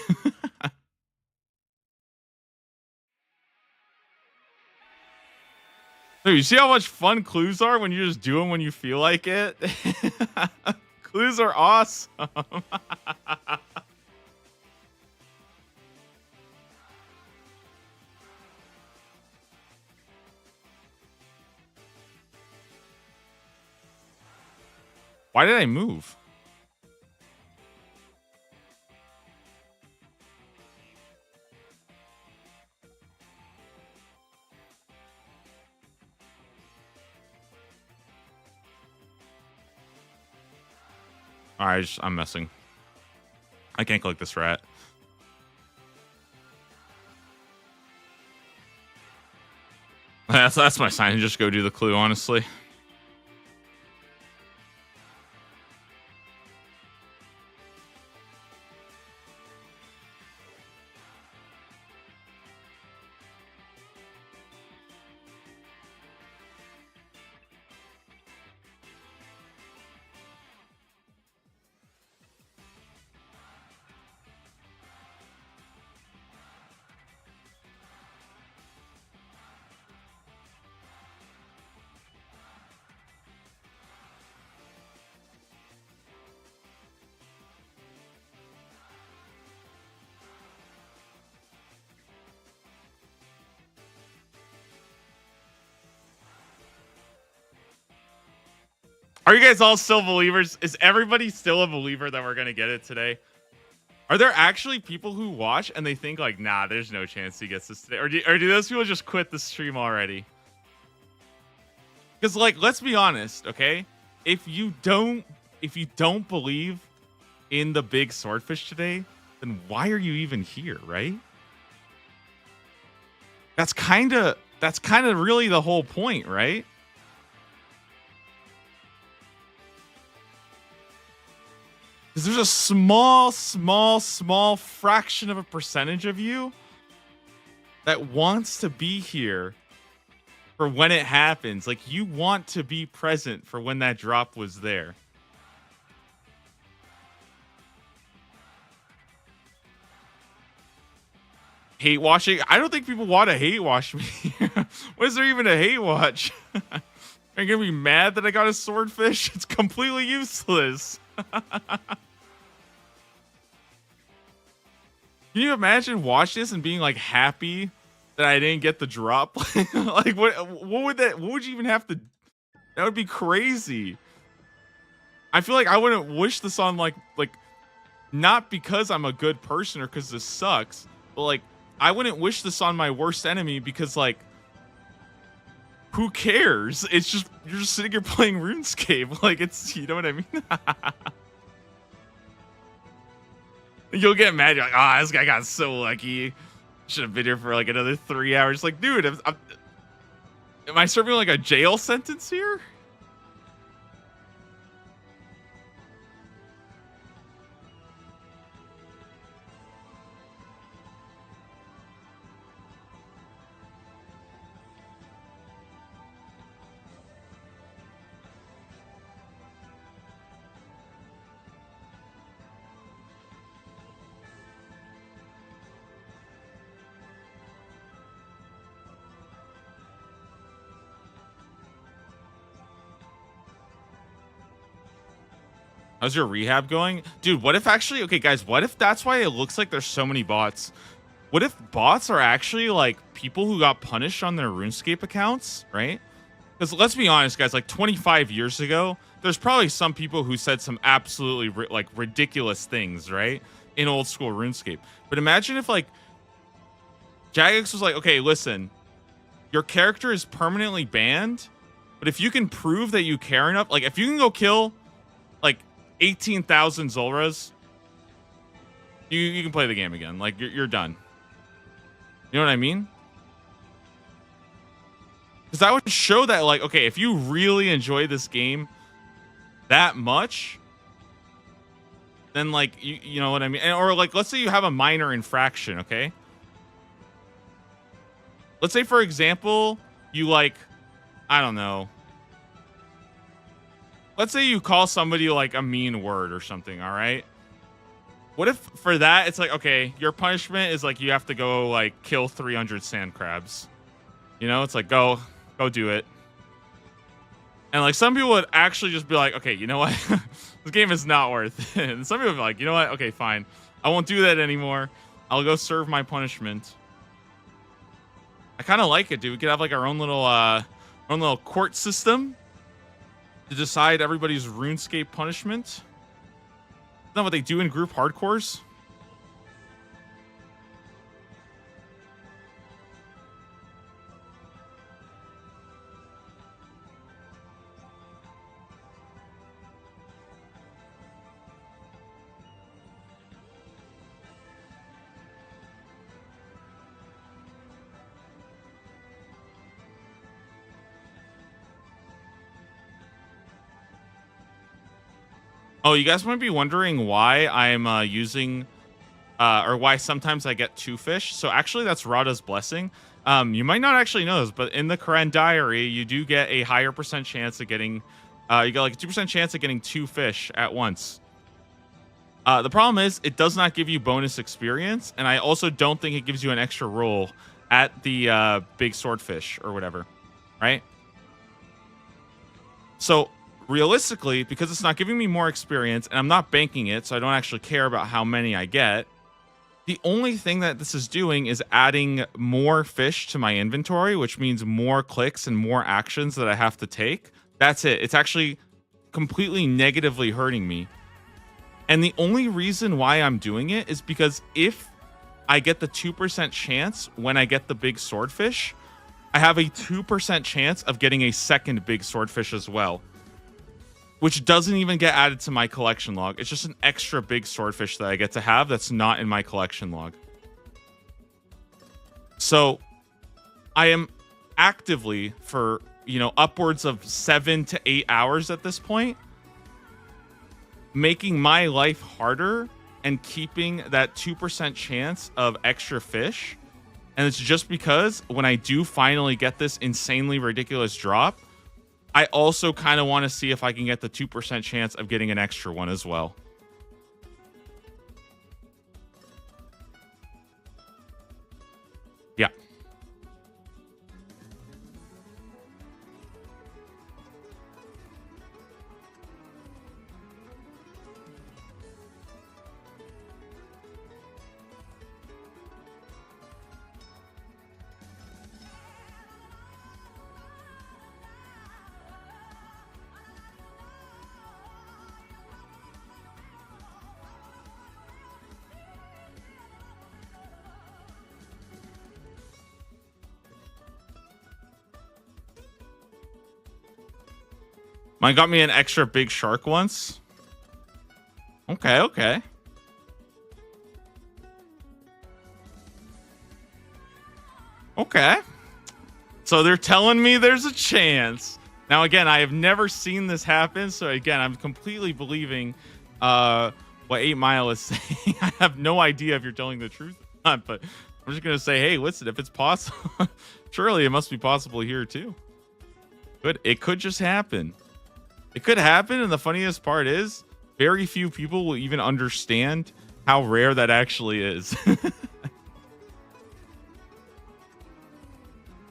Dude, you see how much fun clues are when you just do them when you feel like it? Clues are awesome. Why did I move? All right, I'm messing. I can't click this rat. That's my sign to just go do the clue, honestly. Are you guys all still believers? Is everybody still a believer that we're going to get it today? Are there actually people who watch and they think like, nah, there's no chance he gets this today? Or do those people just quit the stream already? Because, like, let's be honest, okay? If you don't believe in the big swordfish today, then why are you even here, right? That's kind of really the whole point, right? Because there's a small fraction of a percentage of you that wants to be here for when it happens. Like, you want to be present for when that drop was there. Hate watching? I don't think people want to hate watch me. What is there even to hate watch? Are you gonna be mad that I got a swordfish? It's completely useless. Can you imagine watching this and being like happy that I didn't get the drop? Like, what would you even have to? That would be crazy. I feel like I wouldn't wish this on like not because I'm a good person or because this sucks, but like I wouldn't wish this on my worst enemy because like who cares? It's just you're just sitting here playing RuneScape. Like it's you know what I mean? You'll get mad. You're like, ah, this guy got so lucky. Should have been here for like another 3 hours. Like, dude, am I serving like a jail sentence here? How's your rehab going? Dude, what if actually, okay, guys, what if that's why it looks like there's so many bots? What if bots are actually like people who got punished on their RuneScape accounts, right? Because let's be honest, guys, like 25 years ago, there's probably some people who said some absolutely like ridiculous things, right? In old school RuneScape. But imagine if like Jagex was like, okay, listen, your character is permanently banned, but if you can prove that you care enough, like if you can go kill like 18,000 Zulras, you can play the game again. Like you're done. You know what I mean? Because that would show that like, okay, if you really enjoy this game that much, then like you know what I mean? Or like let's say you have a minor infraction, okay? Let's say for example, you like, I don't know. Let's say you call somebody like a mean word or something, all right? What if for that it's like, okay, your punishment is like you have to go like kill 300 sand crabs. You know, it's like go do it. And like some people would actually just be like, okay, you know what? This game is not worth it. And some people would be like, you know what? Okay, fine. I won't do that anymore. I'll go serve my punishment. I kind of like it, dude. We could have like our own little court system to decide everybody's RuneScape punishment. Isn't that what they do in group hardcores? Oh, you guys might be wondering why I'm using or why sometimes I get 2 fish. So actually that's Rada's blessing. You might not actually know this, but in the Karen diary, you do get a higher percent chance of getting you get like a 2% chance of getting 2 fish at once. The problem is it does not give you bonus experience, and I also don't think it gives you an extra roll at the big swordfish or whatever, right? So realistically, because it's not giving me more experience and I'm not banking it, so I don't actually care about how many I get, the only thing that this is doing is adding more fish to my inventory, which means more clicks and more actions that I have to take. That's it. It's actually completely negatively hurting me. And the only reason why I'm doing it is because if I get the 2% chance when I get the big swordfish, I have a 2% chance of getting a second big swordfish as well, which doesn't even get added to my collection log. It's just an extra big swordfish that I get to have that's not in my collection log. So I am actively for, upwards of 7 to 8 hours at this point, making my life harder and keeping that 2% chance of extra fish. And it's just because when I do finally get this insanely ridiculous drop, I also kind of want to see if I can get the 2% chance of getting an extra one as well. Yeah. Mine got me an extra big shark once. Okay, okay. Okay. So they're telling me there's a chance. Now, again, I have never seen this happen. So again, I'm completely believing what 8 Mile is saying. I have no idea if you're telling the truth or not, but I'm just going to say, hey, listen, if it's possible, surely it must be possible here too. It could just happen. It could happen. And the funniest part is very few people will even understand how rare that actually is.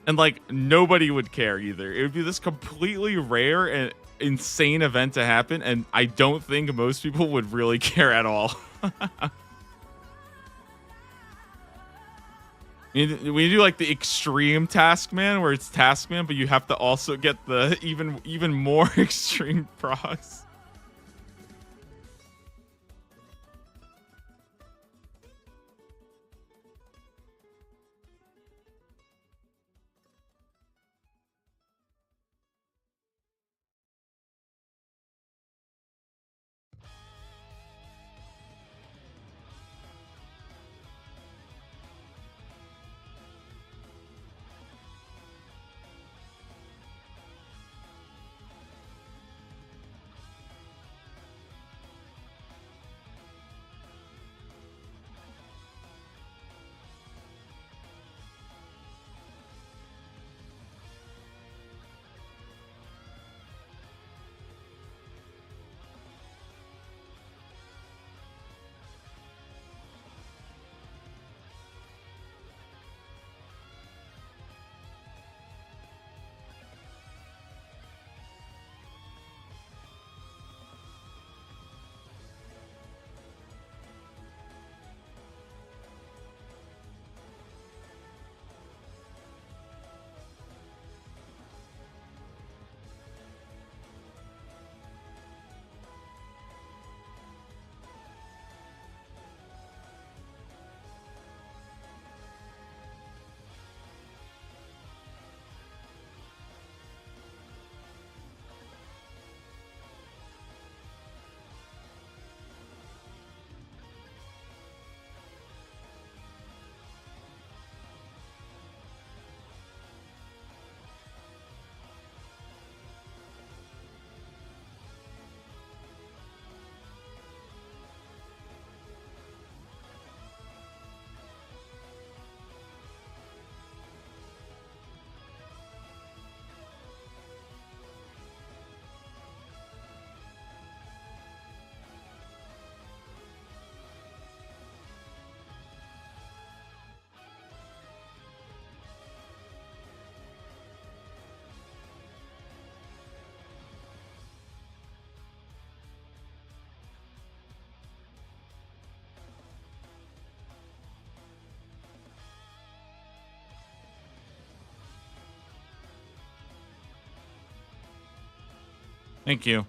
And like nobody would care either. It would be this completely rare and insane event to happen. And I don't think most people would really care at all. We do like the extreme Taskman where it's Taskman, but you have to also get the even more extreme procs. Thank you.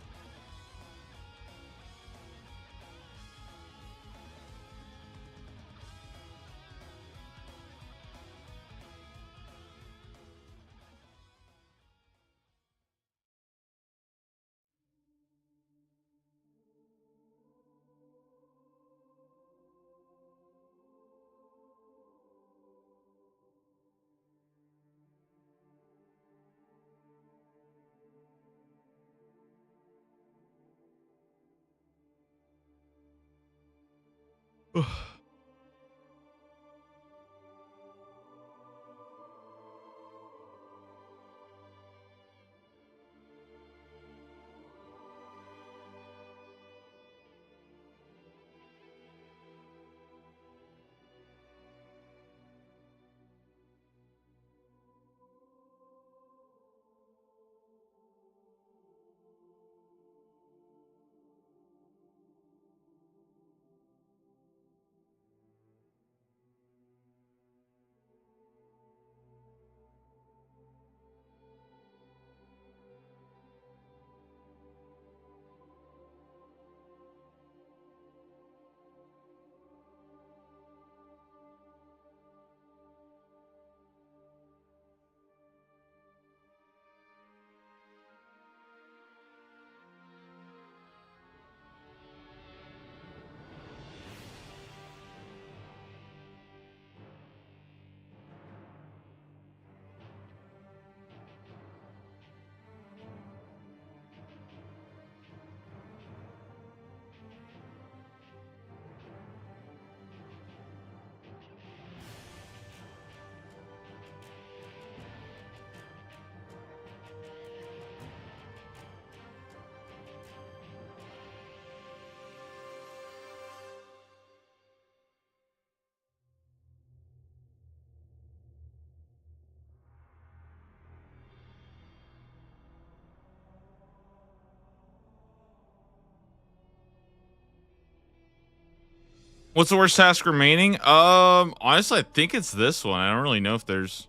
What's the worst task remaining? Honestly, I think it's this one. I don't really know if there's.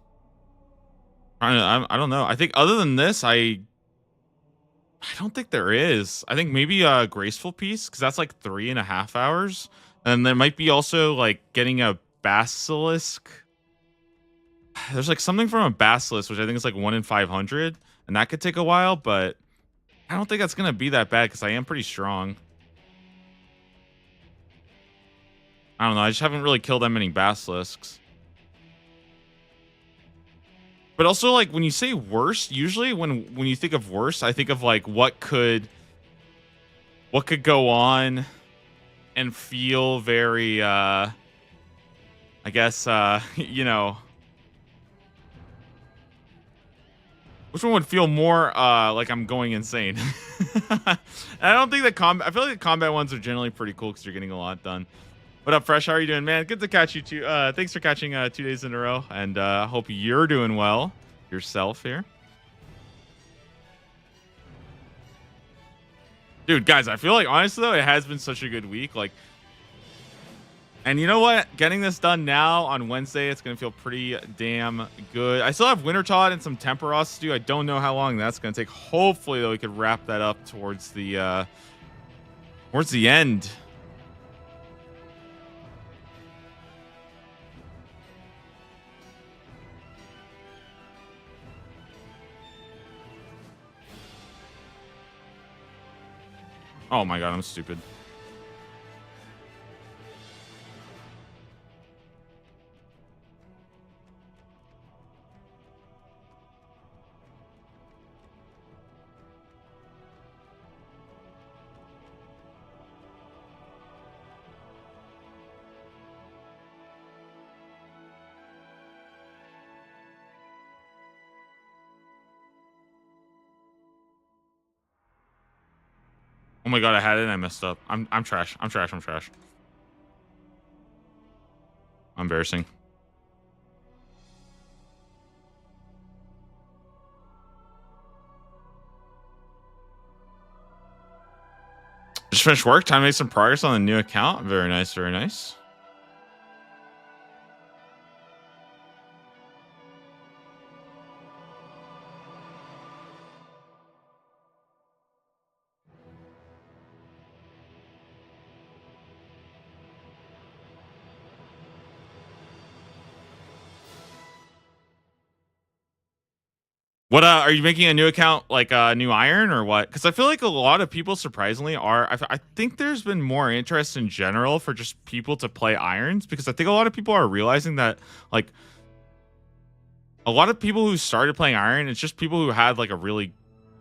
I don't know. I think other than this, I don't think there is. I think maybe a graceful piece because that's like 3.5 hours, and there might be also like getting a basilisk. There's like something from a basilisk, which I think is like 1 in 500, and that could take a while. But I don't think that's gonna be that bad because I am pretty strong. I don't know. I just haven't really killed that many basilisks. But also, like when you say worst, usually when you think of worst, I think of like what could go on and feel very I guess you know, which one would feel more like I'm going insane. I don't think that I feel like the combat ones are generally pretty cool because you're getting a lot done. What up, Fresh? How are you doing, man? Good to catch you too. Thanks for catching 2 days in a row, and hope you're doing well yourself here. Dude, guys, I feel like honestly though, it has been such a good week. Like, and you know what? Getting this done now on Wednesday, it's gonna feel pretty damn good. I still have Wintertod and some Temperos to do. I don't know how long that's gonna take. Hopefully, though, we could wrap that up towards the end. Oh my god, I'm stupid. Oh my god, I had it and I messed up. I'm trash. I'm trash. I'm trash. Embarrassing. Just finished work. Time to make some progress on the new account. Very nice. Very nice. What are you making a new account like a new iron or what? Because I feel like a lot of people surprisingly are. I think there's been more interest in general for just people to play irons because I think a lot of people are realizing that like a lot of people who started playing iron, it's just people who had like a really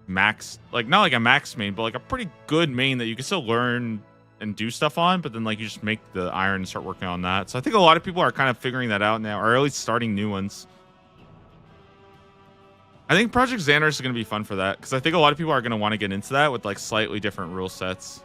max, like not like a max main, but like a pretty good main that you can still learn and do stuff on. But then like you just make the iron and start working on that. So I think a lot of people are kind of figuring that out now, or at least starting new ones. I think Project Xander is going to be fun for that because I think a lot of people are going to want to get into that with like slightly different rule sets.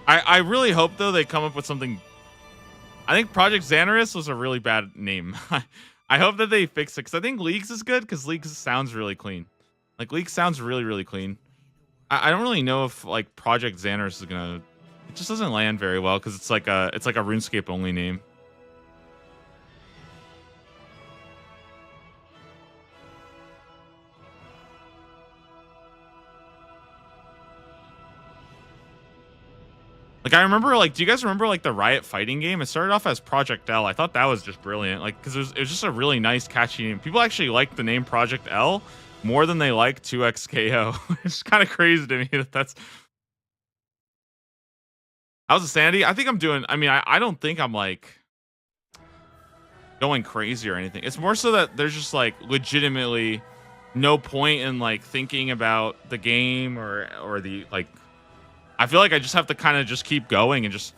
I really hope though they come up with something. I think Project Xanaris was a really bad name. I hope that they fix it because I think Leagues is good because Leagues sounds really clean. Like Leagues sounds really clean. I don't really know if like Project Xanaris is gonna. It just doesn't land very well because it's like a RuneScape only name. Like I remember, like, do you guys remember like the Riot fighting game? It started off as Project L. I thought that was just brilliant, like, because it was just a really nice, catchy name. People actually like the name Project L more than they like 2XKO. It's kind of crazy to me that that's. How's the sanity? I think I'm doing. I mean, I don't think I'm like going crazy or anything. It's more so that there's just like legitimately no point in like thinking about the game or the like. I feel like I just have to kind of just keep going and just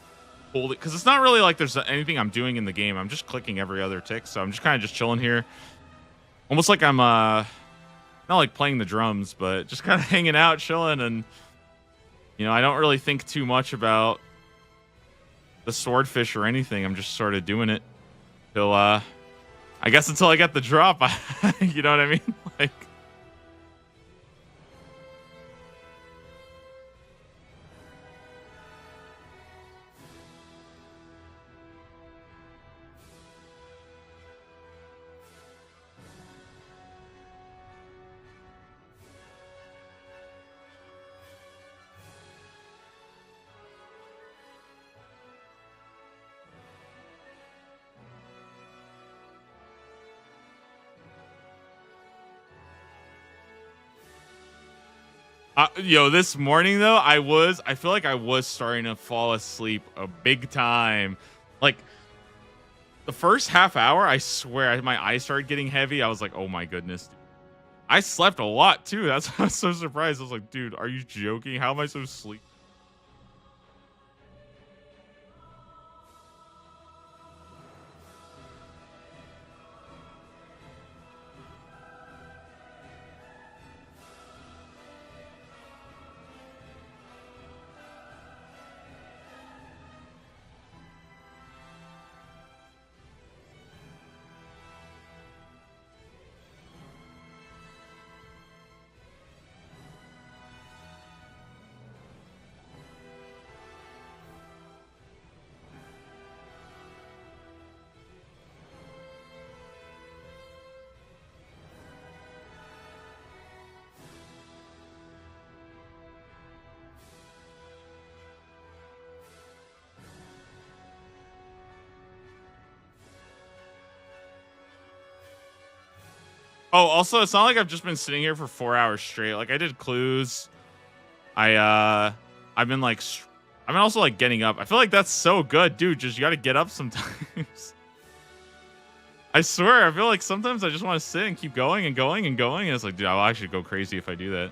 hold it because it's not really like there's anything I'm doing in the game. I'm just clicking every other tick, so I'm just kind of just chilling here, almost like I'm not like playing the drums, but just kind of hanging out, chilling, and You know, I don't really think too much about the swordfish or anything. I'm just sort of doing it till I guess until I get the drop. You know what I mean? Like, yo, this morning though, I feel like I was starting to fall asleep a big time. Like the first half hour, I swear my eyes started getting heavy. I was like, oh my goodness. I slept a lot too. That's why I was so surprised. I was like, dude, are you joking? How am I so sleepy? Oh, also, it's not like I've just been sitting here for 4 hours straight. Like I did clues. I've been like, I've been also like getting up. I feel like that's so good, dude. Just you got to get up sometimes. I swear, I feel like sometimes I just want to sit and keep going and going and going. And it's like, dude, I'll actually go crazy if I do that.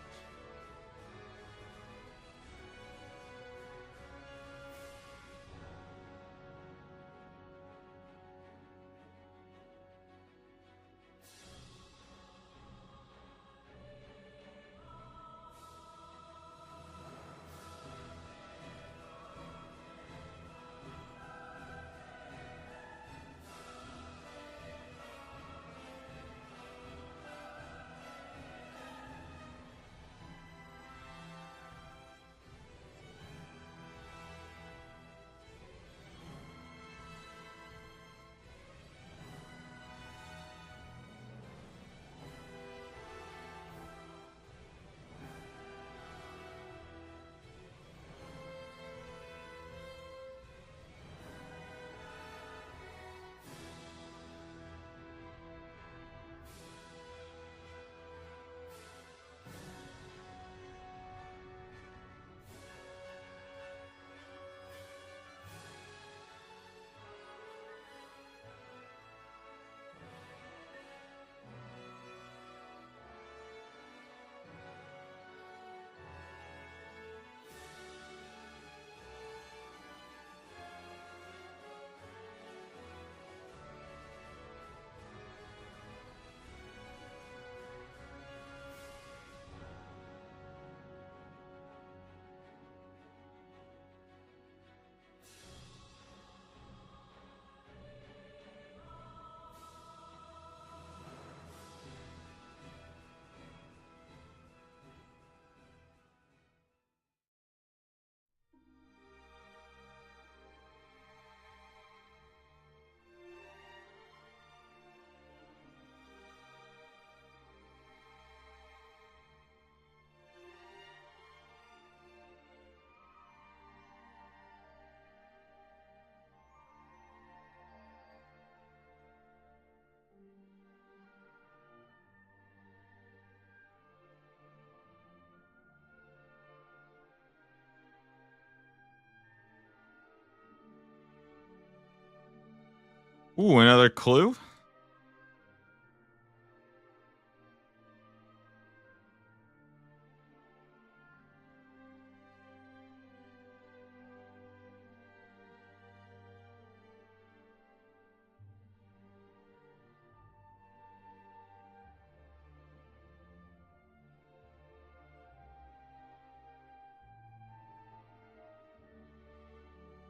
Ooh, another clue.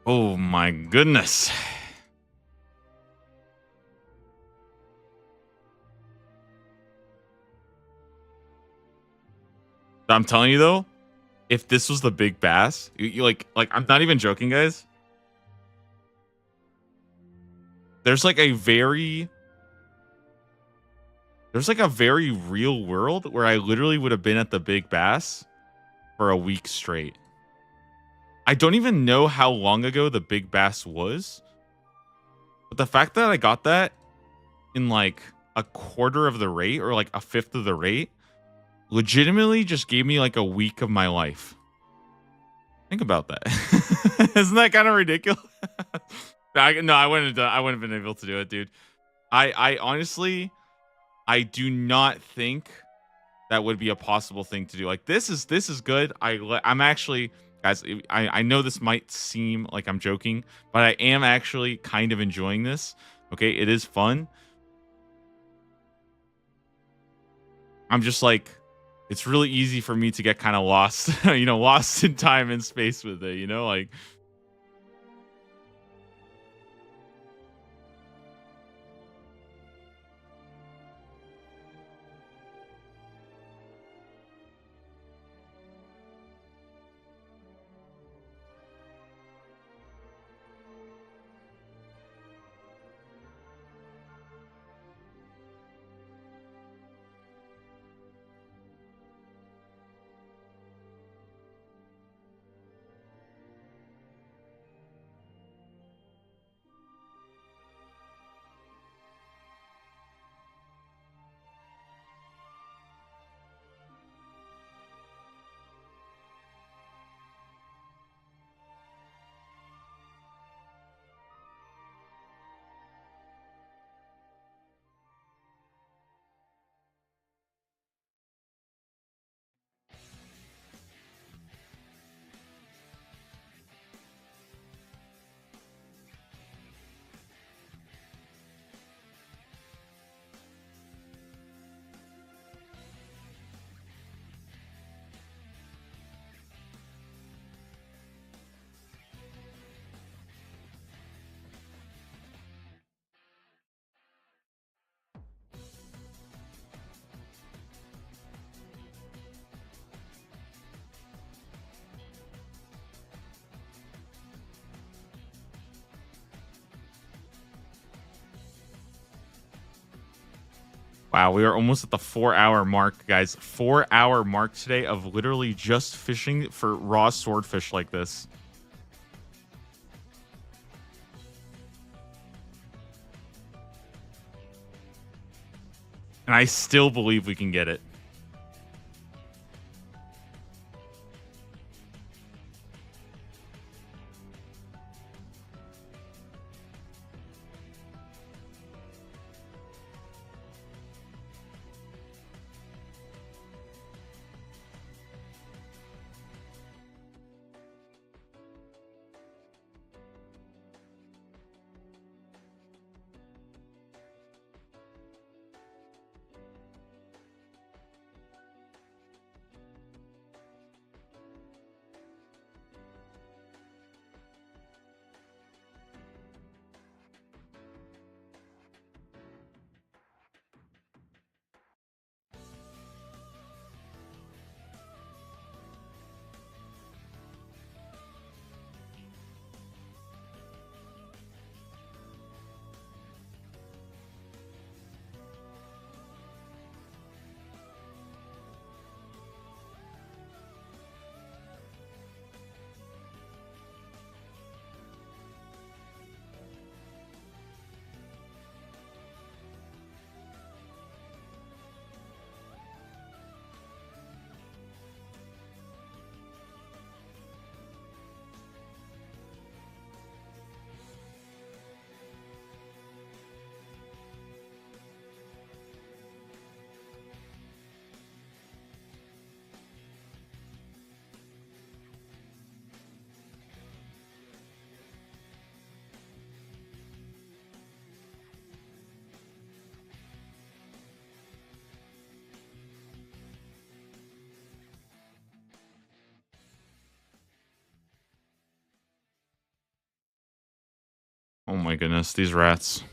Oh my goodness. I'm telling you though, if this was the big bass, you like I'm not even joking, guys. There's like a very real world where I literally would have been at the big bass for a week straight. I don't even know how long ago the big bass was, but the fact that I got that in like a quarter of the rate or like a fifth of the rate legitimately just gave me like a week of my life. Think about that. Isn't that kind of ridiculous? No, I wouldn't have done. I wouldn't have been able to do it, dude. I honestly, I do not think that would be a possible thing to do. Like this is good. I'm actually, guys. I know this might seem like I'm joking, but I am actually kind of enjoying this. Okay, it is fun. I'm just like, it's really easy for me to get kind of lost, lost in time and space with it. Like. Wow, we are almost at the 4-hour mark, guys. 4-hour mark today of literally just fishing for raw swordfish like this. And I still believe we can get it. Oh my goodness, these rats.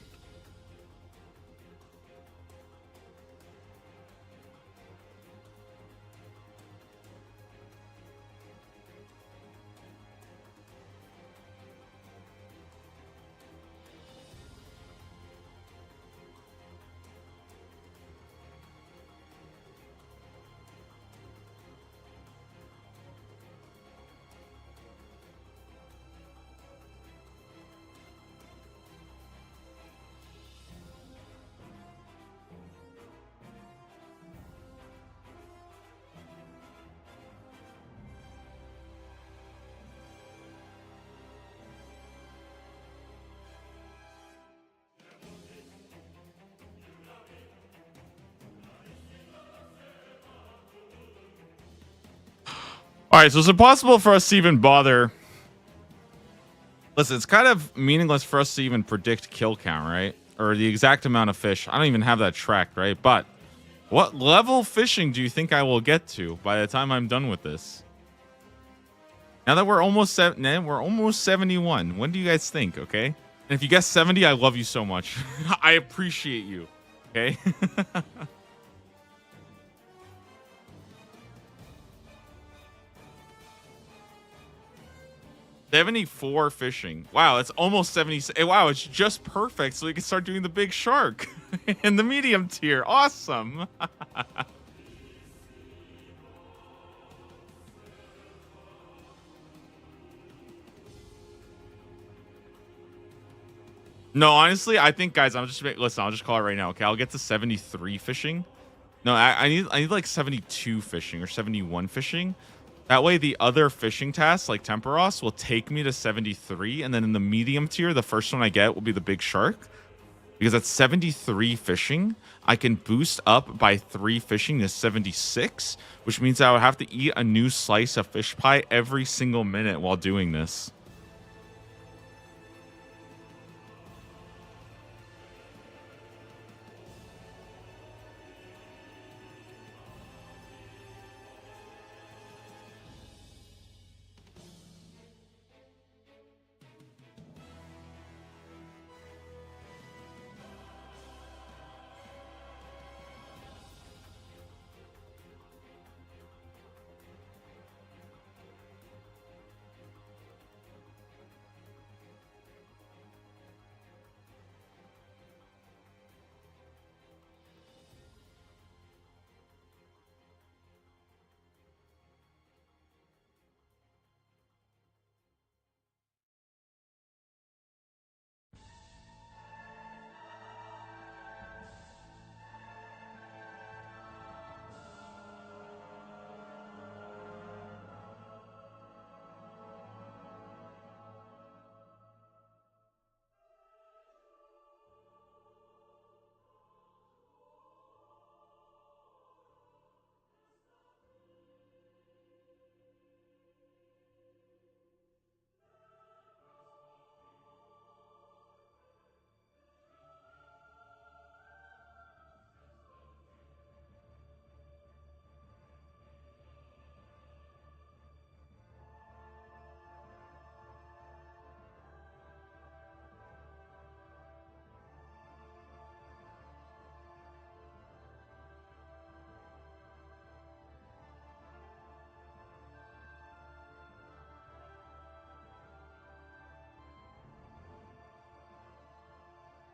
All right, so is it possible for us to even bother? Listen, it's kind of meaningless for us to even predict kill count, right? Or the exact amount of fish. I don't even have that tracked, right? But what level fishing do you think I will get to by the time I'm done with this? Now that we're almost 71. When do you guys think? Okay, and if you guess 70, I love you so much. I appreciate you. Okay. 74 fishing. Wow, it's almost 70. Wow, it's just perfect. So we can start doing the big shark in the medium tier. Awesome. No, honestly, I think, guys, listen. I'll just call it right now. Okay, I'll get to 73 fishing. No, I need like 72 fishing or 71 fishing. That way, the other fishing tasks like Temperos will take me to 73, and then in the medium tier, the first one I get will be the big shark. Because at 73 fishing, I can boost up by 3 fishing to 76, which means I would have to eat a new slice of fish pie every single minute while doing this.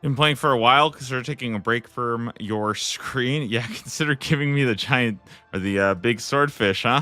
Been playing for a while. Consider taking a break from your screen. Yeah, consider giving me the giant or the big swordfish, huh?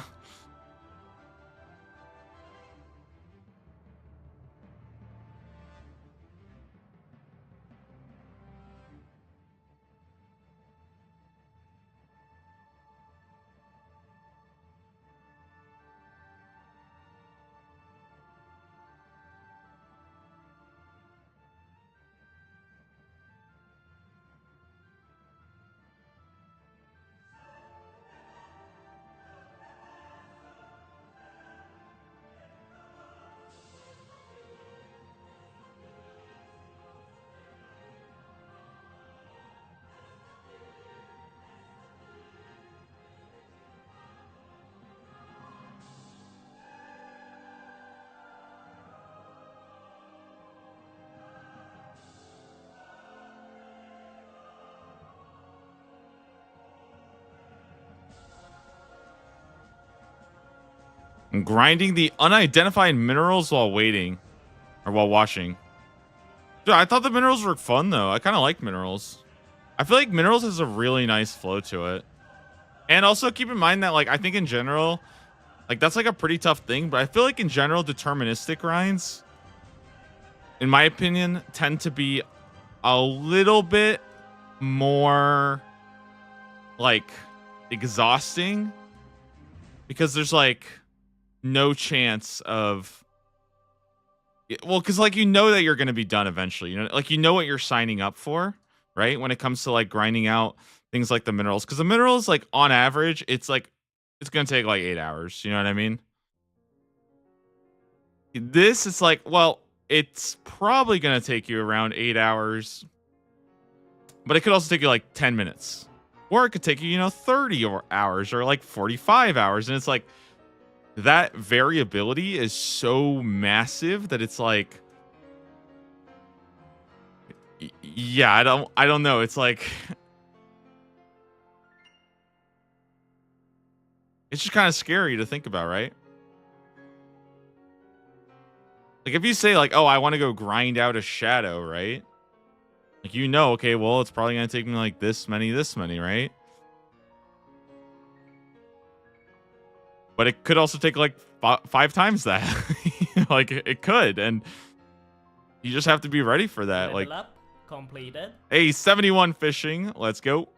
And grinding the unidentified minerals while waiting or while washing. Dude, I thought the minerals were fun though. I kind of like minerals. I feel like minerals has a really nice flow to it. And also keep in mind that like I think in general, like that's like a pretty tough thing, but I feel like in general deterministic grinds, in my opinion, tend to be a little bit more like exhausting because there's like no chance of, well, because like you know that you're going to be done eventually, you know, like you know what you're signing up for, right? When it comes to like grinding out things like the minerals, because the minerals, like on average, it's like it's going to take like 8 hours. You know what I mean? This is like, well, it's probably going to take you around 8 hours, but it could also take you like 10 minutes, or it could take you, you know, 30 hours or like 45 hours, and it's like that variability is so massive that it's like, yeah, I don't know. It's like, it's just kind of scary to think about, right? Like if you say like, oh, I want to go grind out a shadow, right? Like, you know, okay, well, it's probably going to take me like this many, right? But it could also take like 5 times that. Like it could, and you just have to be ready for that. Level Like, up completed. hey, 71 fishing. Let's go.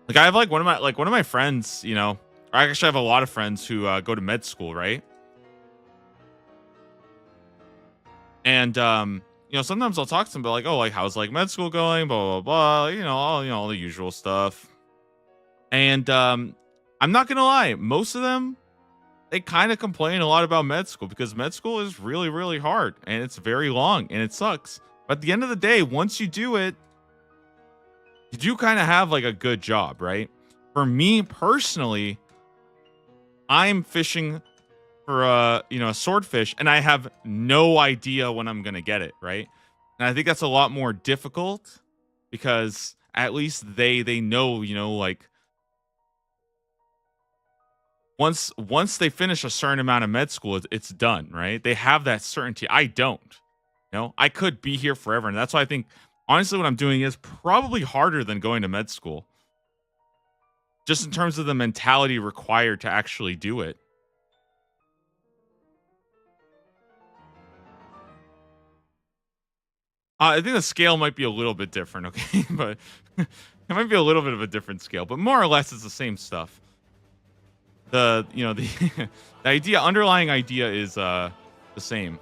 Like I have like one of my friends, you know, I actually have a lot of friends who go to med school, right? And you know, sometimes I'll talk to them about like, oh, like how's like med school going, blah blah blah, all the usual stuff. And I'm not gonna lie, most of them, they kind of complain a lot about med school because med school is really, really hard and it's very long and it sucks. But at the end of the day, once you do it, you do kind of have like a good job, right? For me personally, I'm fishing for a swordfish and I have no idea when I'm going to get it, right? And I think that's a lot more difficult because at least they know, you know, like once they finish a certain amount of med school, it's done, right? They have that certainty. I don't. You know, I could be here forever, and that's why I think honestly what I'm doing is probably harder than going to med school. Just in terms of the mentality required to actually do it. I think the scale might be a little bit different, okay? But it might be a little bit of a different scale, but more or less it's the same stuff. The the underlying idea is the same.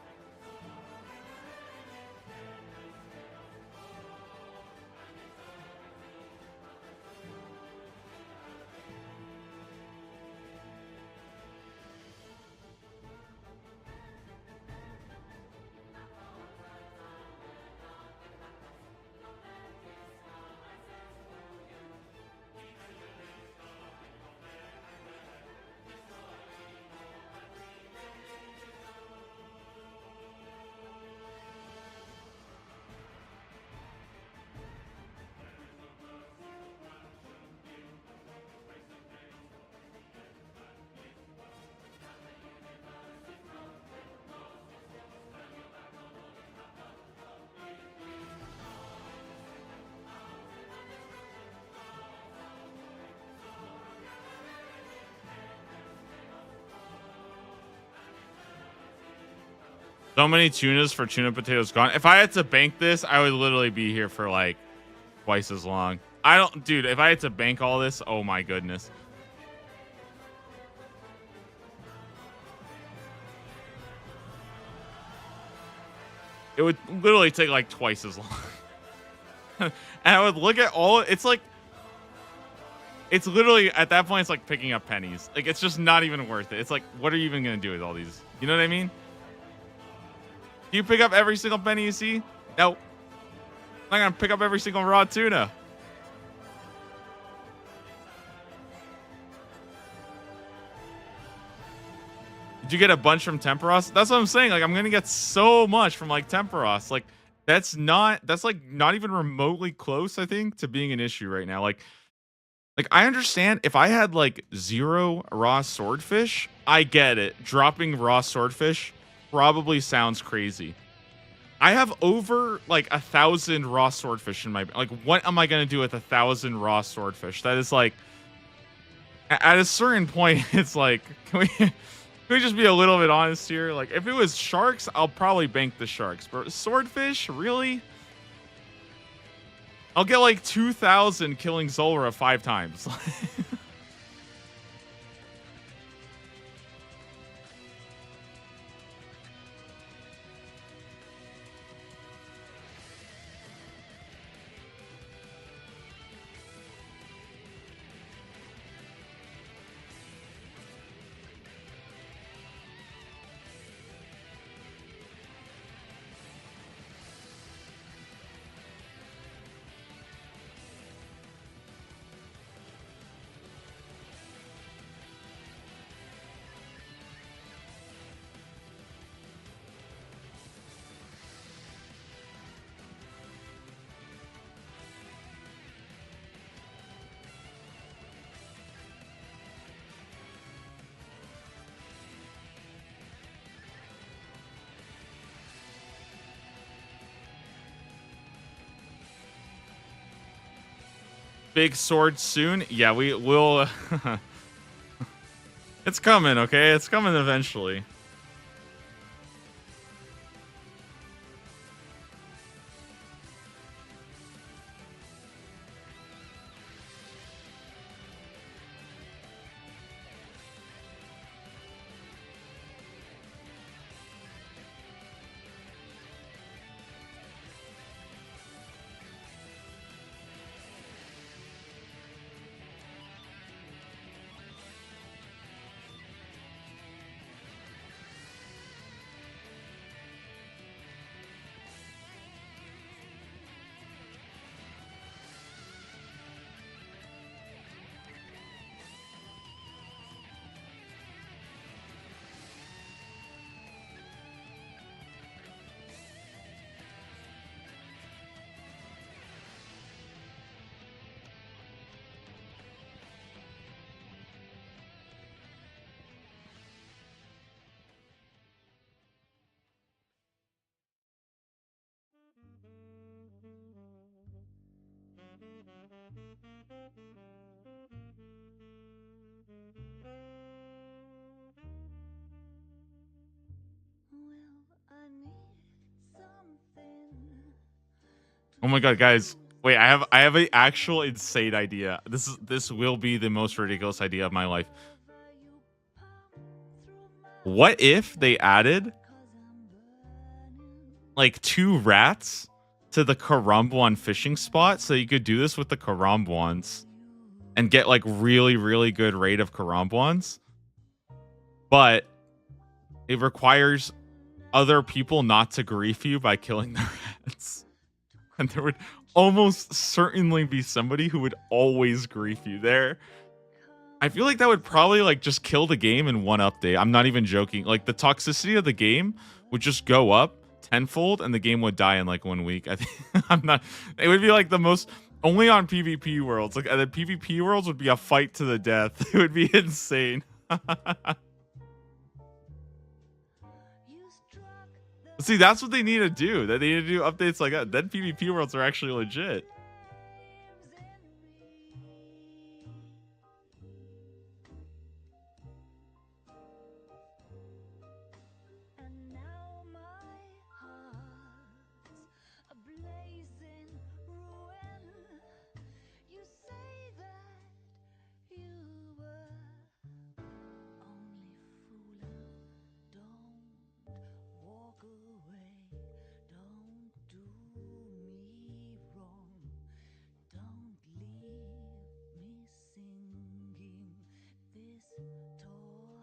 So many tunas for tuna potatoes gone. If I had to bank this, I would literally be here for like twice as long. Dude, if I had to bank all this, oh my goodness. It would literally take like twice as long. And I would look at all. It's like, it's literally at that point, it's like picking up pennies. Like, it's just not even worth it. It's like, what are you even gonna do with all these? You know what I mean? Do you pick up every single penny you see? Nope. I'm not gonna pick up every single raw tuna. Did you get a bunch from Temperos? That's what I'm saying. Like, I'm gonna get so much from like Temperos. Like, that's like not even remotely close, I think, to being an issue right now. Like I understand if I had like 0 raw swordfish, I get it. Dropping raw swordfish probably sounds crazy. I have over like 1,000 raw swordfish in my, like, what am I gonna do with 1,000 raw swordfish? That is like, at a certain point, it's like, can we just be a little bit honest here? Like, if it was sharks, I'll probably bank the sharks. But swordfish, really? I'll get like 2,000 killing Zolra 5 times. Big sword soon? Yeah, we will. It's coming, okay? It's coming eventually. Oh my god, guys. Wait, I have an actual insane idea. This will be the most ridiculous idea of my life. What if they added like 2 rats to the Karambwan fishing spot so you could do this with the Karambwans and get like really, really good rate of Karambwans? But it requires other people not to grief you by killing the rats. And there would almost certainly be somebody who would always grief you there. I feel like that would probably like just kill the game in one update. I'm not even joking. Like the toxicity of the game would just go up tenfold and the game would die in like 1 week. I think I'm not, it would be like the most, only on PvP worlds. Like the PvP worlds would be a fight to the death. It would be insane. See, that's what they need to do. They need to do updates like that. Then PvP worlds are actually legit.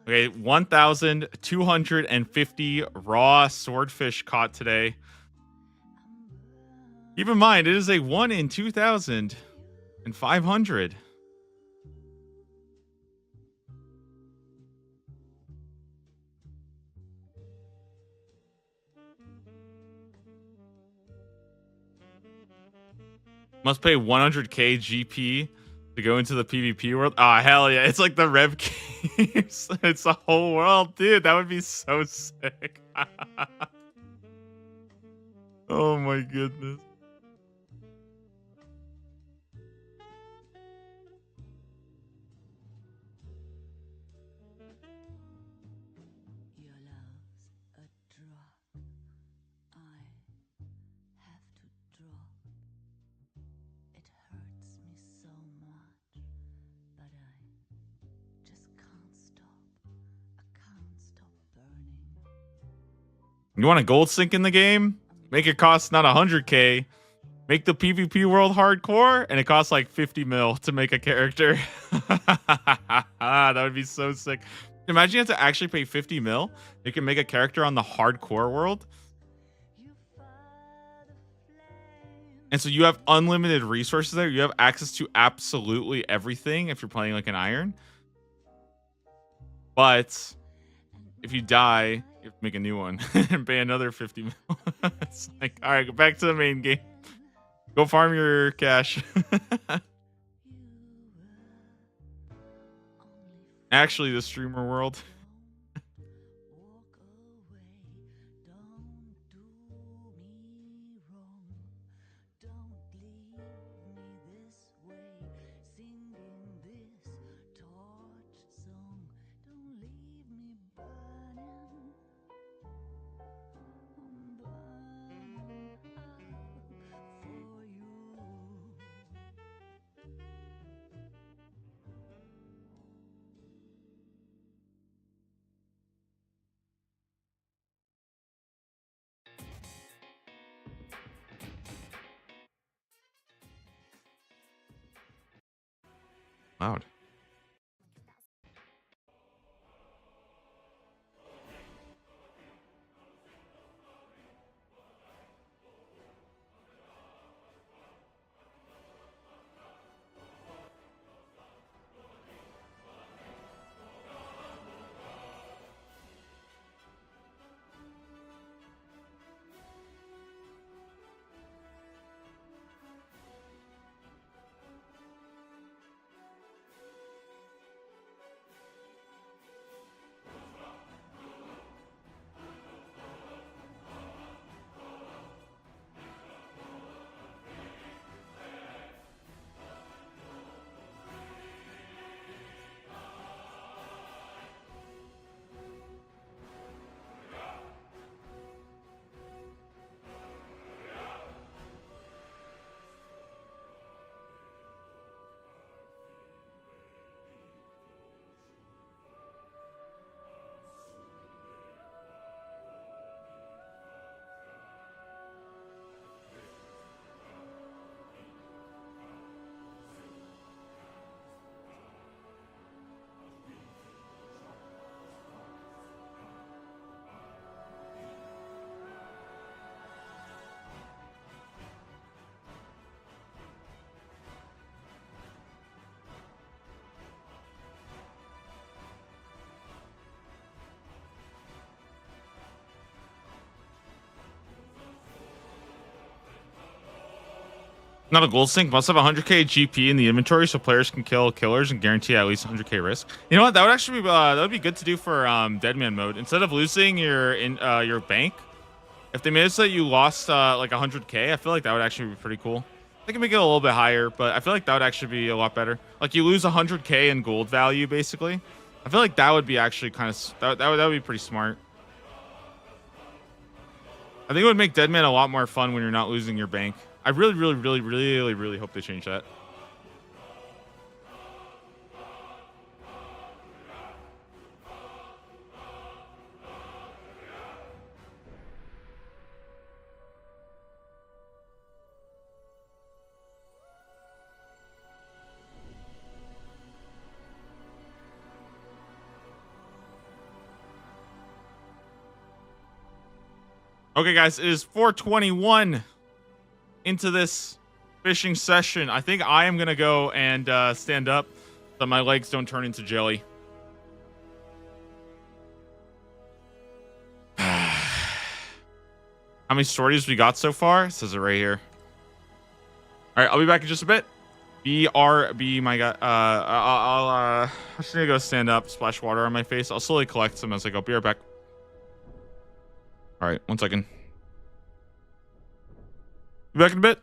Okay, 1,250 raw swordfish caught today. Keep in mind, it is a 1 in 2,500. Must pay 100k GP to go into the PvP world. Ah, hell yeah. It's like the Rev games. It's a whole world, dude. That would be so sick. Oh my goodness. Your love's a drop. I have to drop. It hurts me so much, but I just can't stop. I can't stop burning. You want a gold sink in the game? Make it cost not 100k. Make the PvP world hardcore, and it costs like 50 mil to make a character. That would be so sick. Imagine you have to actually pay 50 mil. You can make a character on the hardcore world. And so you have unlimited resources there. You have access to absolutely everything if you're playing like an iron. But if you die, you have to make a new one and pay another 50 mil. It's like, all right, go back to the main game. Go farm your cash. Actually, the streamer world. Walk away, don't do me wrong. Don't leave me this way, singing this torch song. Don't leave me burning. I'm burning out for you. Loud. Not a gold sink. Must have 100k GP in the inventory so players can kill killers and guarantee at least 100k risk. You know what? That would actually be that would be good to do for Deadman mode. Instead of losing your bank, if they made it so that you lost like 100k, I feel like that would actually be pretty cool. They can make it a little bit higher, but I feel like that would actually be a lot better. Like you lose 100k in gold value, basically. I feel like that would be actually kind of that would be pretty smart. I think it would make Deadman a lot more fun when you're not losing your bank. I really hope they change that. Okay, guys, it is 4:21 into this fishing session. I think I am gonna go and stand up so my legs don't turn into jelly. How many stories we got so far? It says it right here. All right, I'll be back in just a bit. BRB, my guy. I'm just gonna go stand up, splash water on my face. I'll slowly collect some as I go. Be right back. All right, 1 second. Be back in a bit.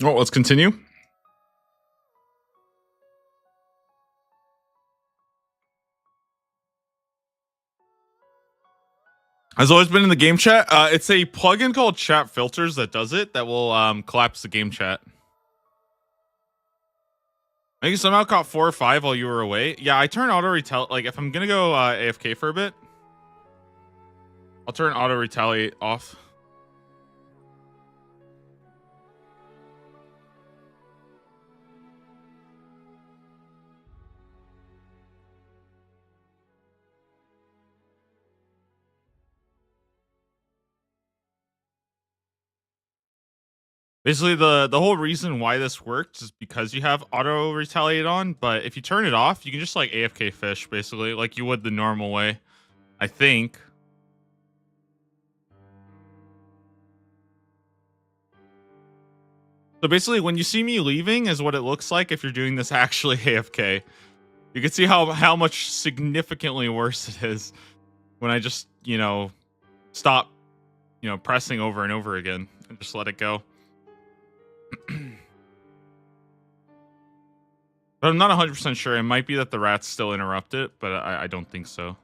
Oh, let's continue. Has always been in the game chat. It's a plugin called Chat Filters that does it. That will collapse the game chat. I think you somehow caught 4 or 5 while you were away. Yeah, I turn auto retell. Like if I'm gonna go AFK for a bit, I'll turn auto retaliate off. Basically, the whole reason why this works is because you have auto retaliate on, but if you turn it off, you can just like AFK fish basically, like you would the normal way. I think. So basically, when you see me leaving, is what it looks like if you're doing this actually AFK. You can see how much significantly worse it is when I just stop pressing over and over again and just let it go. But I'm not 100% sure. It might be that the rats still interrupt it, but I don't think so.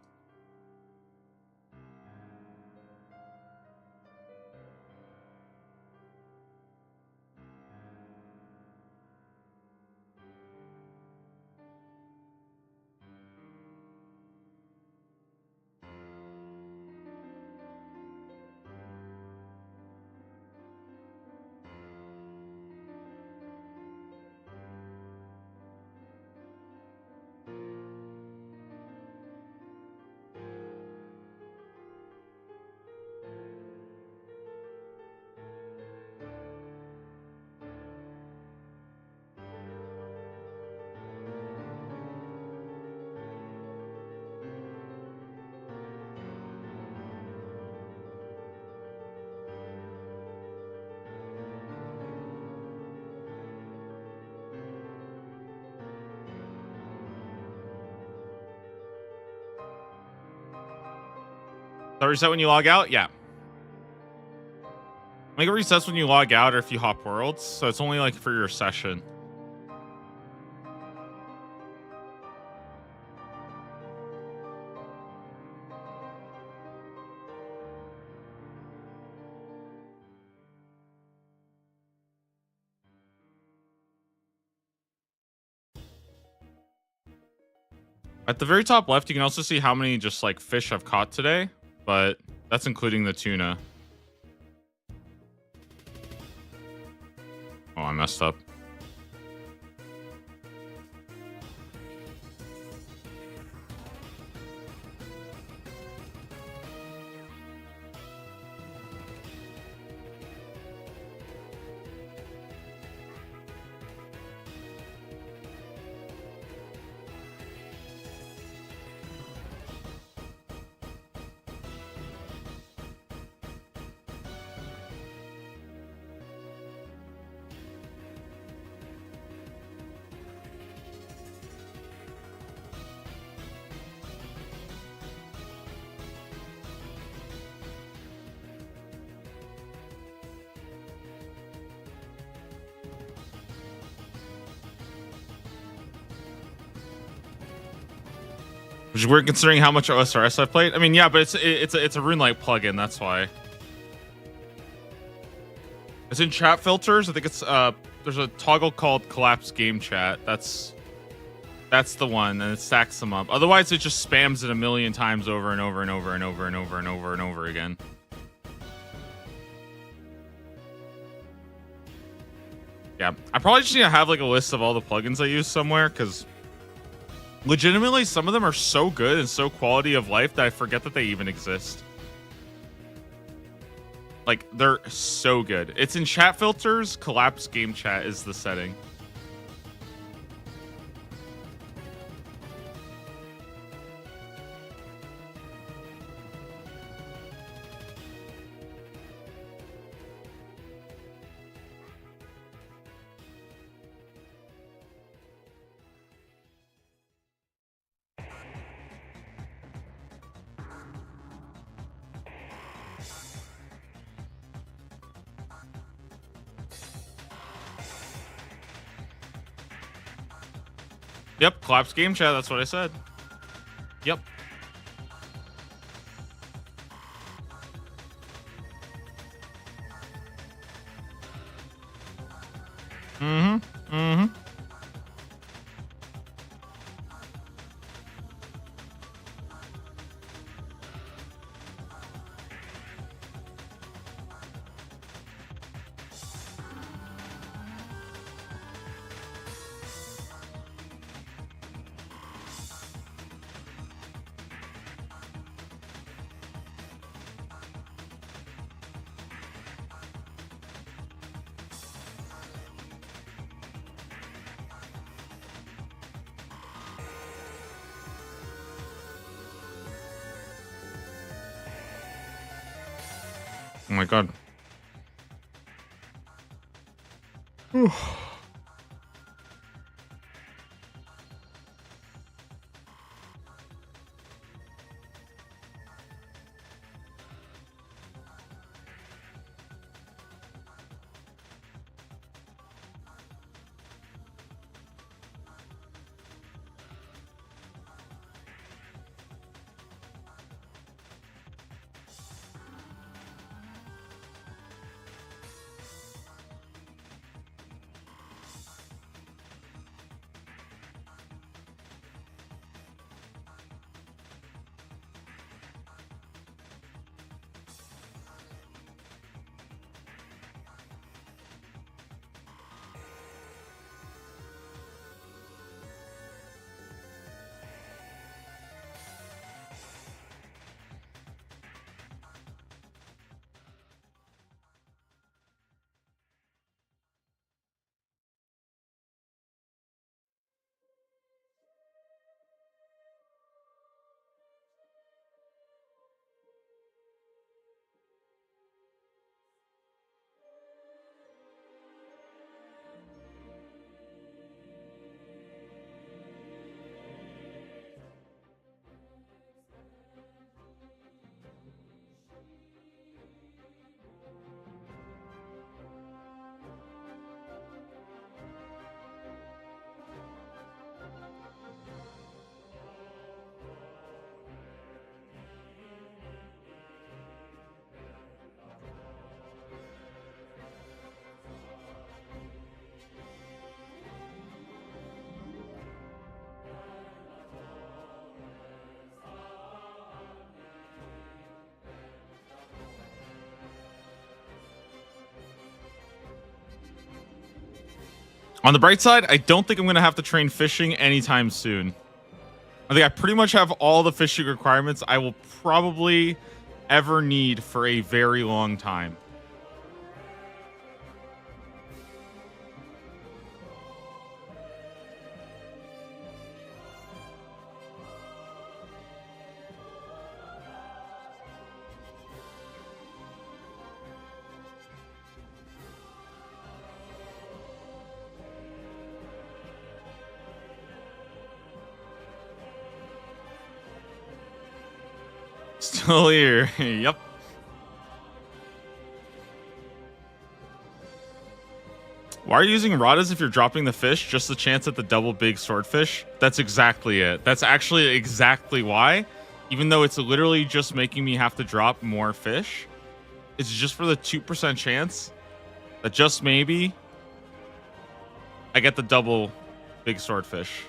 That reset when you log out? Yeah. Like it resets when you log out or if you hop worlds, so it's only like for your session. At the very top left, you can also see how many just like fish I've caught today, but that's including the tuna. Oh, I messed up. Which is weird considering how much OSRS I've played. I mean, yeah, but it's a RuneLite plugin, that's why. It's in chat filters. I think it's there's a toggle called collapse game chat. That's the one, and it stacks them up. Otherwise, it just spams it a million times over and over and over and over and over and over and over again. Yeah, I probably just need to have like a list of all the plugins I use somewhere, because legitimately, some of them are so good and so quality of life that I forget that they even exist. Like, they're so good. It's in chat filters. Collapse game chat is the setting. Yep, collapse game chat. That's what I said. Yep. Mm-hmm. Mm-hmm. Oh my god. On the bright side, I don't think I'm going to have to train fishing anytime soon. I think I pretty much have all the fishing requirements I will probably ever need for a very long time. Still here. Yep. Why are you using rodas if you're dropping the fish? Just the chance at the double big swordfish? That's exactly it. That's actually exactly why. Even though it's literally just making me have to drop more fish, it's just for the 2% chance that just maybe I get the double big swordfish.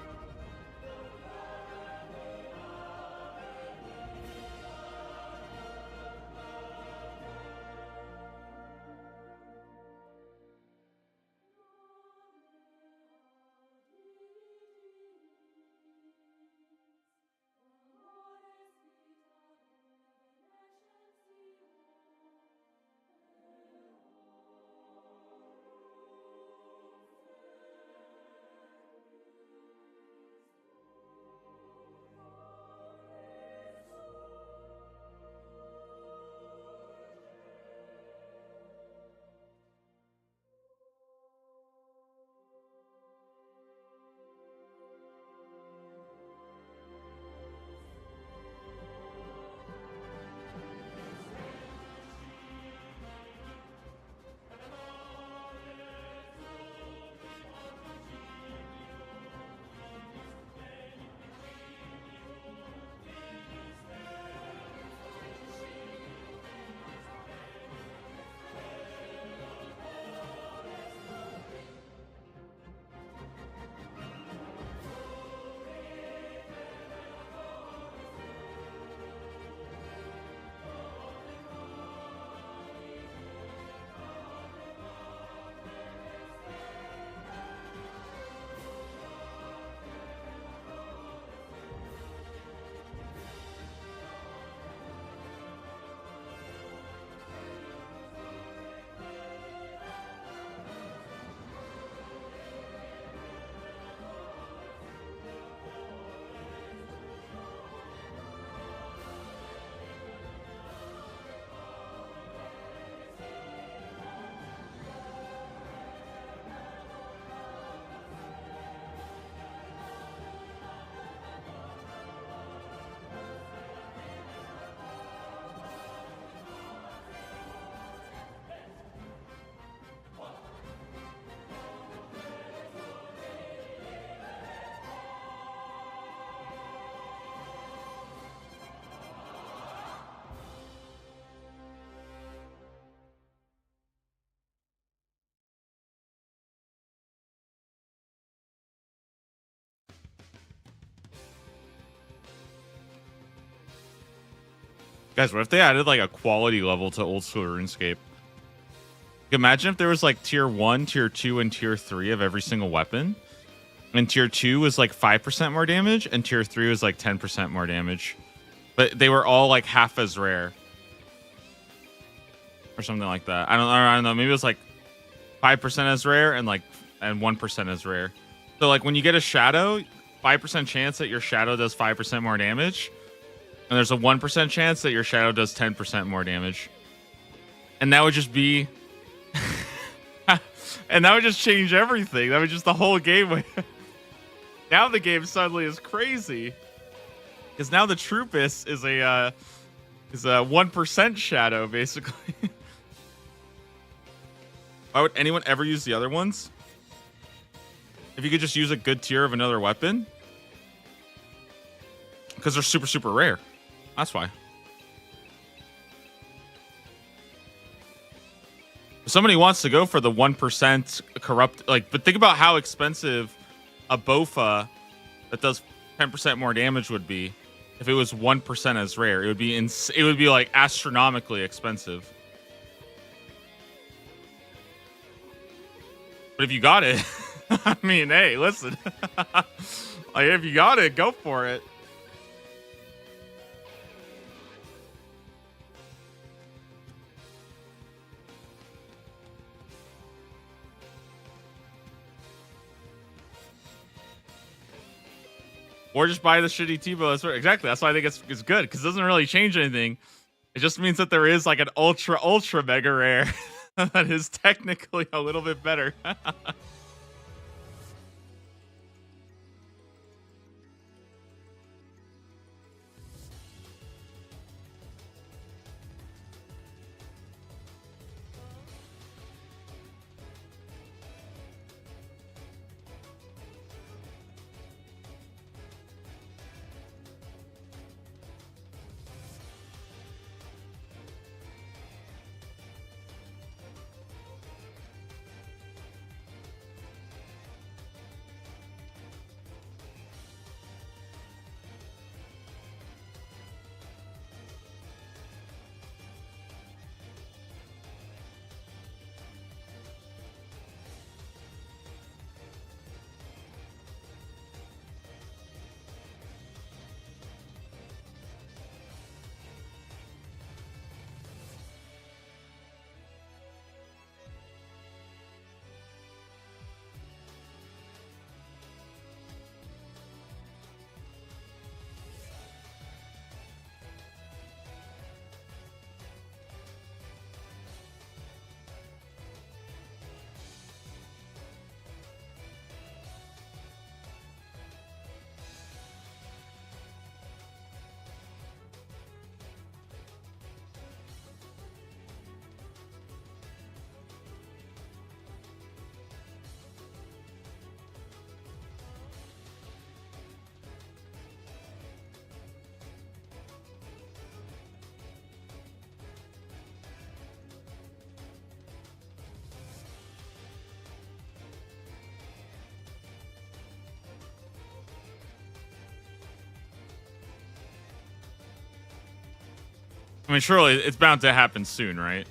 Guys, what if they added like a quality level to old school RuneScape? Imagine if there was like tier 1, tier 2, and tier 3 of every single weapon. And tier 2 was like 5% more damage, and tier 3 was like 10% more damage. But they were all like half as rare. Or something like that. I don't know. Maybe it was like 5% as rare and 1% as rare. So like when you get a shadow, 5% chance that your shadow does 5% more damage. And there's a 1% chance that your shadow does 10% more damage. And that would just be... and that would just change everything. That would just the whole game. Now the game suddenly is crazy. Because now the Troopus is a 1% shadow, basically. Why would anyone ever use the other ones? If you could just use a good tier of another weapon? Because they're super, super rare. That's why. If somebody wants to go for the 1% corrupt, but think about how expensive a Bofa that does 10% more damage would be if it was 1% as rare. It would be like astronomically expensive. But if you got it, I mean, hey, listen. Like, if you got it, go for it. Or just buy the shitty T-bow. Exactly. That's why I think it's good, because it doesn't really change anything. It just means that there is like an ultra mega rare that is technically a little bit better. I mean, surely it's bound to happen soon, right?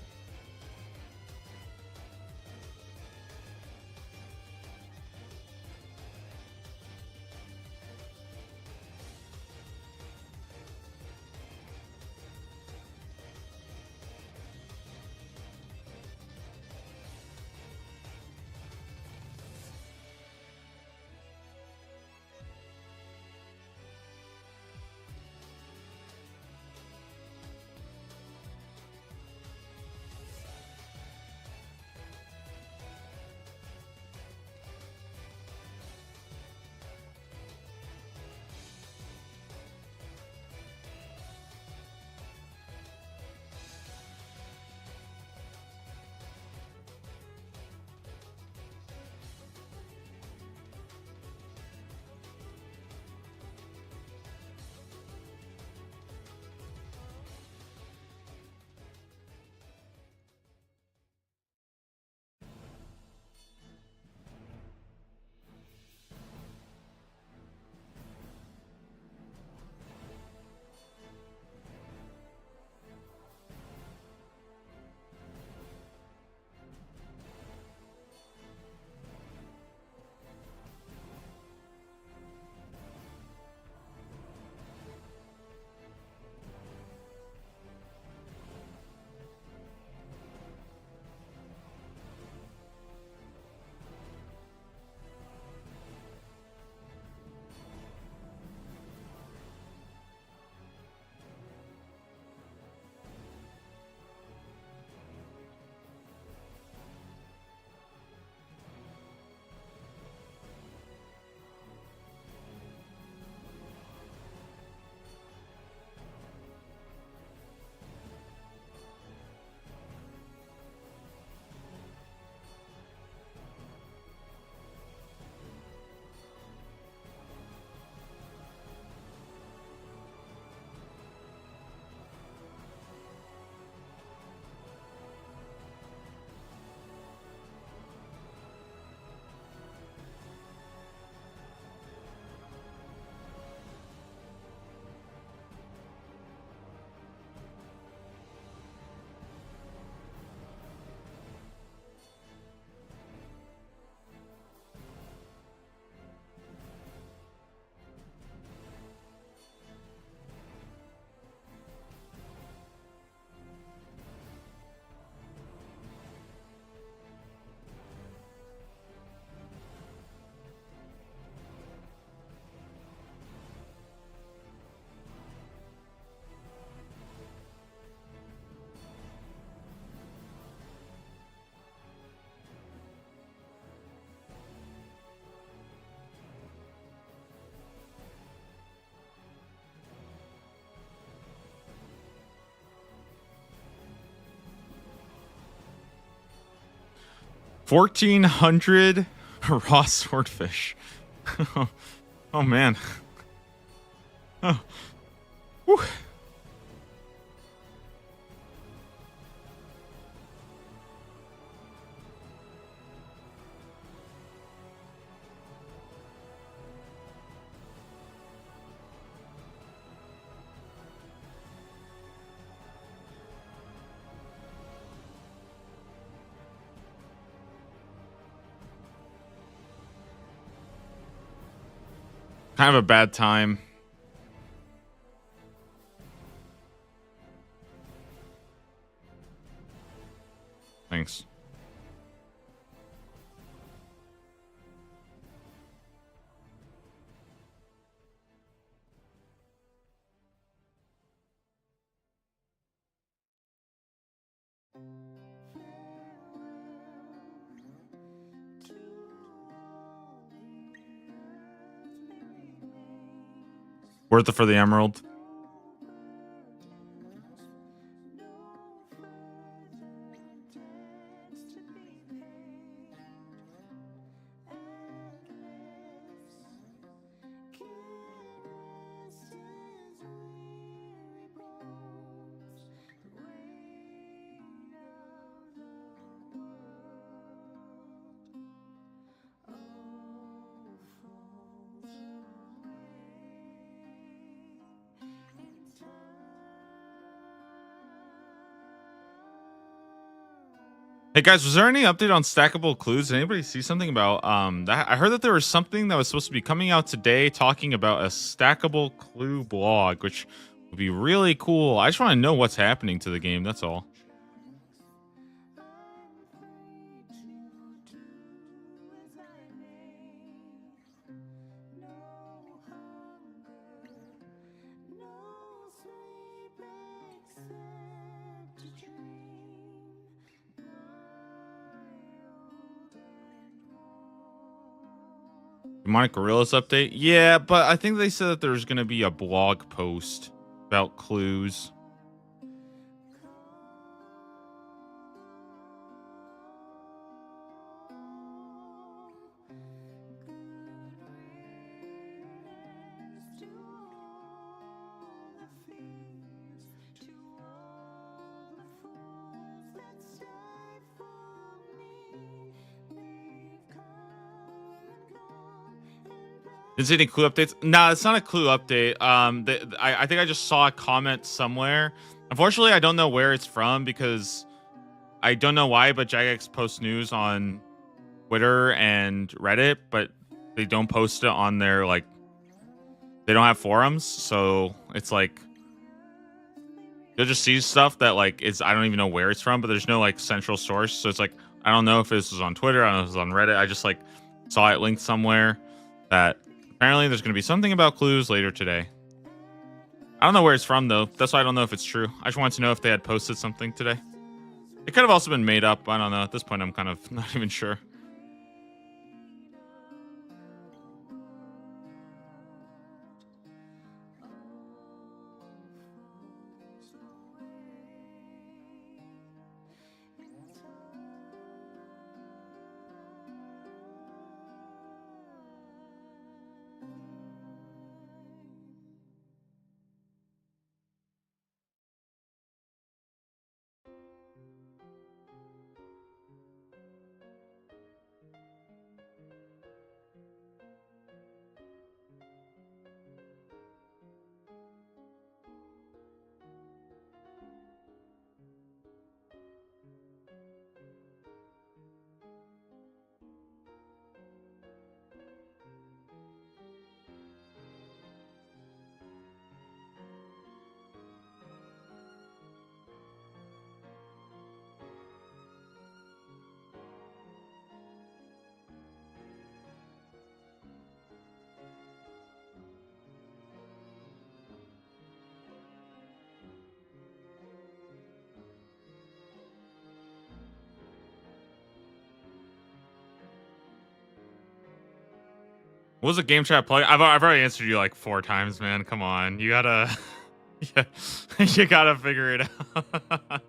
1,400 raw swordfish. Oh man. Oh. Whew. Kind of a bad time. Thanks. Worth it for the emerald. Hey guys, was there any update on stackable clues? Did anybody see something about that? I heard that there was something that was supposed to be coming out today talking about a stackable clue blog, which would be really cool. I just want to know what's happening to the game, that's all. Demonic Gorillas update? Yeah, but I think they said that there's going to be a blog post about clues. Is it any clue updates? No, it's not a clue update. I think I just saw a comment somewhere. Unfortunately, I don't know where it's from because I don't know why, but Jagex posts news on Twitter and Reddit, but they don't post it on their, like, they don't have forums. So it's like, you'll just see stuff that, like, I don't even know where it's from, but there's no, like, central source. So it's like, I don't know if this was on Twitter. I don't know if it was on Reddit. I just, like, saw it linked somewhere that apparently there's going to be something about clues later today. I don't know where it's from, though. That's why I don't know if it's true. I just wanted to know if they had posted something today. It could have also been made up. I don't know. At this point, I'm kind of not even sure. What was a game chat plug? I've already answered you like 4 times, man. Come on. You gotta... yeah, you gotta figure it out.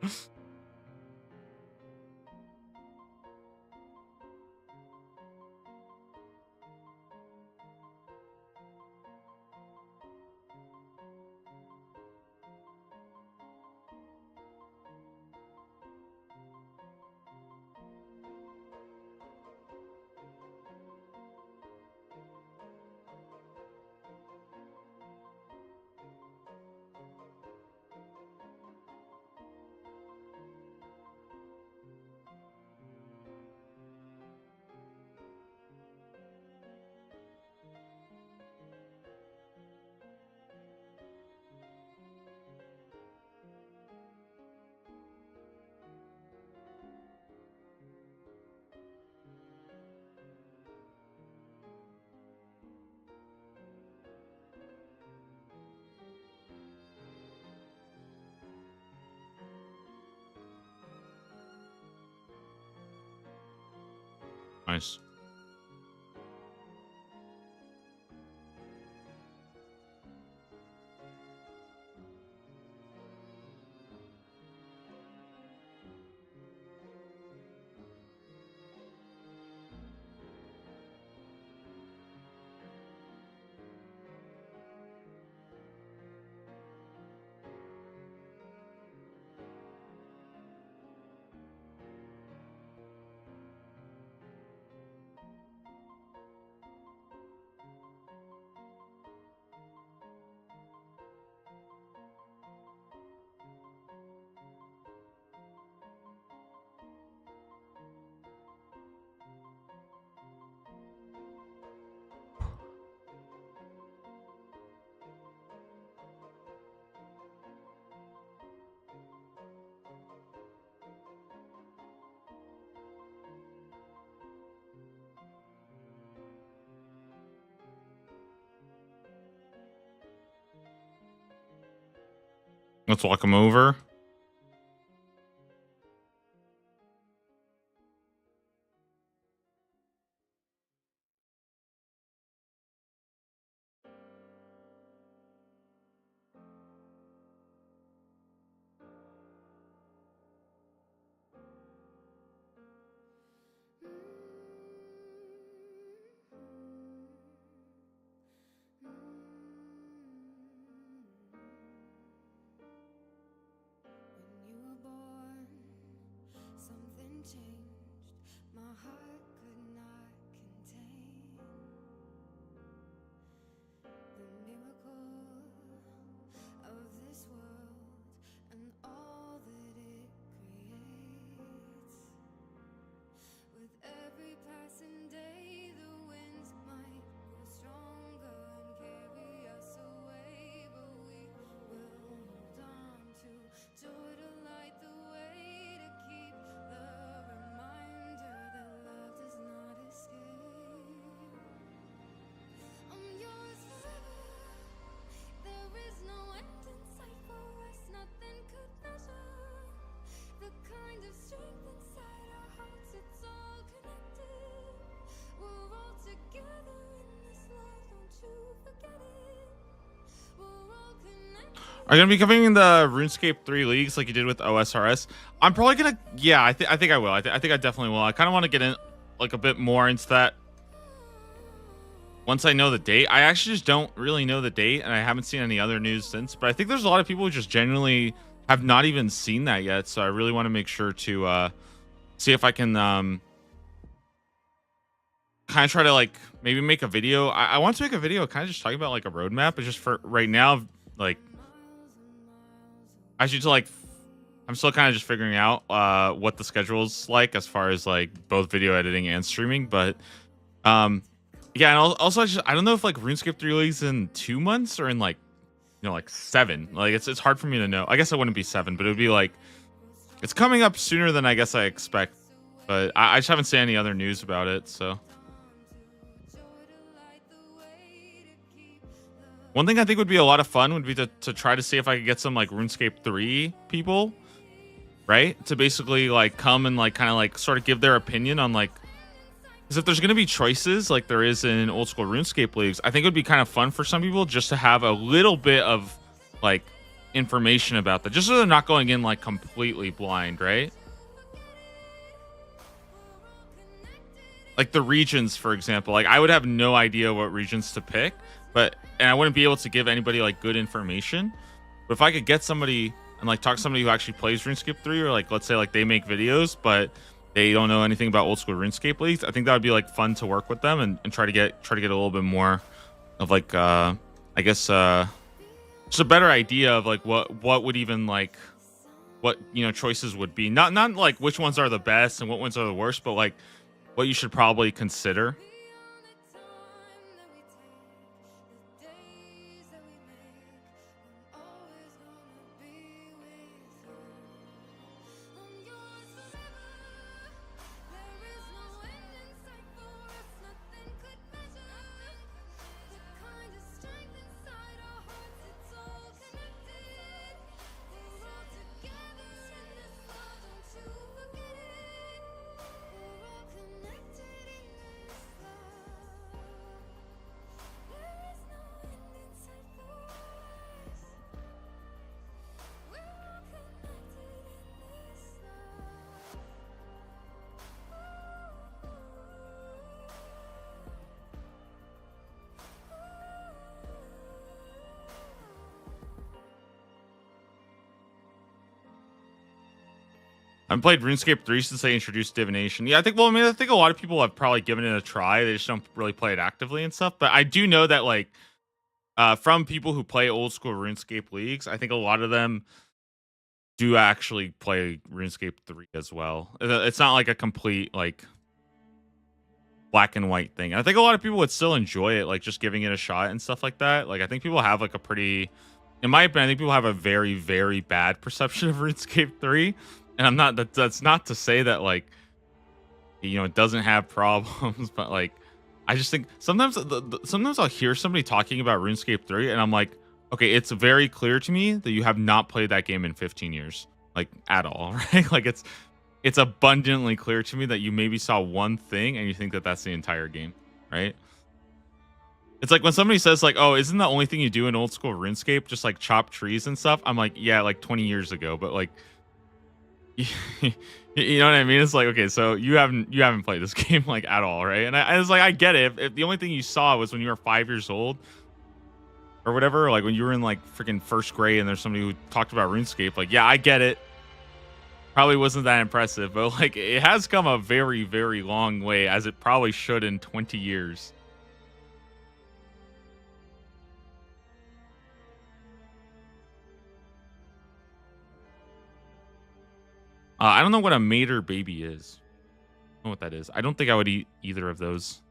Nice. Let's walk him over. When you were born, something changed. My heart could not contain the miracle of this world and all that it creates. With every passing day, the winds might grow stronger and carry us away, but we will hold on to joy to light the way, to keep the reminder that love does not escape. I'm yours forever. There is no end in sight for us, nothing could measure the kind of strength inside our hearts. It's all connected. We're all together in this love, don't you forget it. We're all connected. Are you gonna be covering the RuneScape 3 leagues like you did with OSRS? I'm probably gonna. Yeah, I think I will. I think I definitely will. I kind of want to get in like a bit more into that once I know the date. I actually just don't really know the date, and I haven't seen any other news since. But I think there's a lot of people who just genuinely have not even seen that yet. So I really want to make sure to see if I can kind of try to like maybe make a video. I want to make a video kind of just talking about like a roadmap, but just for right now, like I should like I'm still kind of just figuring out what the schedule's like as far as like both video editing and streaming. But yeah, and also I don't know if like RuneScape 3 leagues in 2 months or in like like 7. Like it's hard for me to know. I guess it wouldn't be 7, but it would be like it's coming up sooner than I guess I expect. But I just haven't seen any other news about it. So one thing I think would be a lot of fun would be to try to see if I could get some like RuneScape 3 people, right? To basically like come and like kind of like sort of give their opinion on like, because if there's going to be choices like there is in old school RuneScape leagues, I think it would be kind of fun for some people just to have a little bit of like information about that, just so they're not going in like completely blind, right? Like the regions, for example, like I would have no idea what regions to pick, and I wouldn't be able to give anybody like good information. But if I could get somebody and like talk to somebody who actually plays RuneScape 3, or like let's say like they make videos but they don't know anything about old school RuneScape leagues, I think that would be like fun to work with them and try to get a little bit more of like I guess just a better idea of like what would even like what choices would be, not like which ones are the best and what ones are the worst, but like what you should probably consider. I played RuneScape 3 since they introduced divination. Yeah, I think I think a lot of people have probably given it a try. They just don't really play it actively and stuff. But I do know that like from people who play old school RuneScape leagues, I think a lot of them do actually play RuneScape 3 as well. It's not like a complete like black and white thing. And I think a lot of people would still enjoy it, like just giving it a shot and stuff like that. Like I think people have like a pretty, in my opinion, I think people have a very, very bad perception of RuneScape 3. And I'm not that's not to say that like it doesn't have problems, but like I just think sometimes sometimes I'll hear somebody talking about RuneScape 3 and I'm like, okay, it's very clear to me that you have not played that game in 15 years, like at all, right? Like it's abundantly clear to me that you maybe saw one thing and you think that that's the entire game, right? It's like when somebody says like, "Oh, isn't the only thing you do in old school RuneScape just like chop trees and stuff?" I'm like, "Yeah, like 20 years ago," but like you know what I mean? It's like, okay, so you haven't played this game like at all, right? And I was like, I get it. If the only thing you saw was when you were 5 years old or whatever, like when you were in like freaking first grade and there's somebody who talked about RuneScape, like, yeah, I get it. Probably wasn't that impressive, but like it has come a very, very long way, as it probably should in 20 years. I don't know what a mater baby is. I don't know what that is. I don't think I would eat either of those.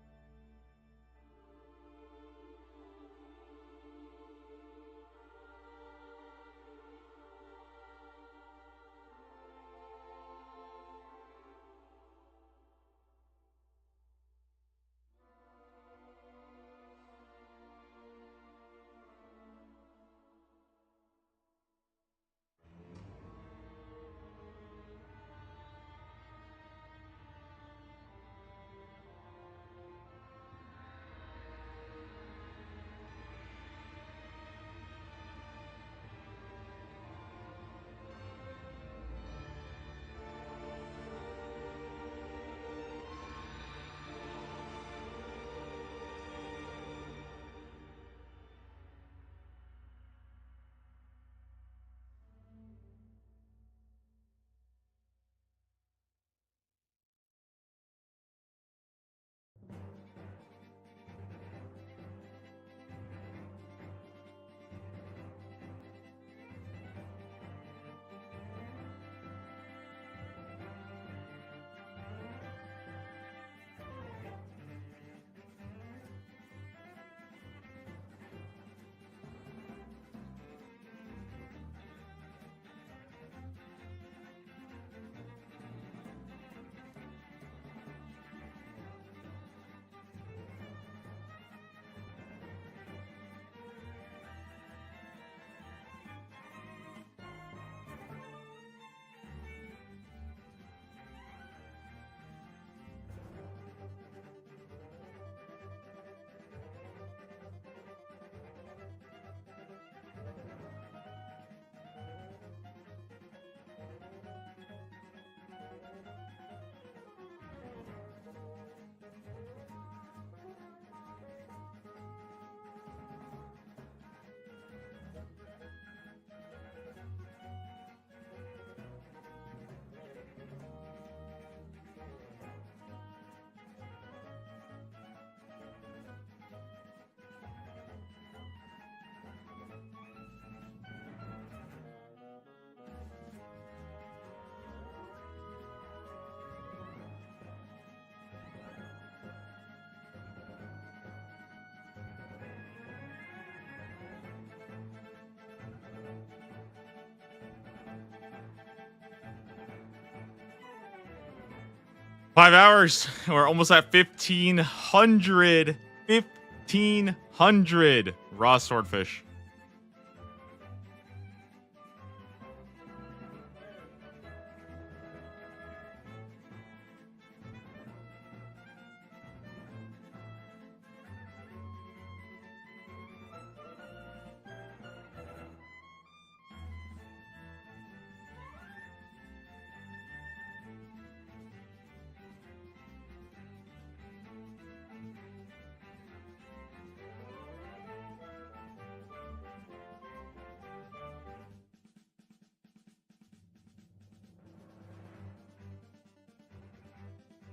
5 hours. We're almost at 1,500. 1,500 raw swordfish.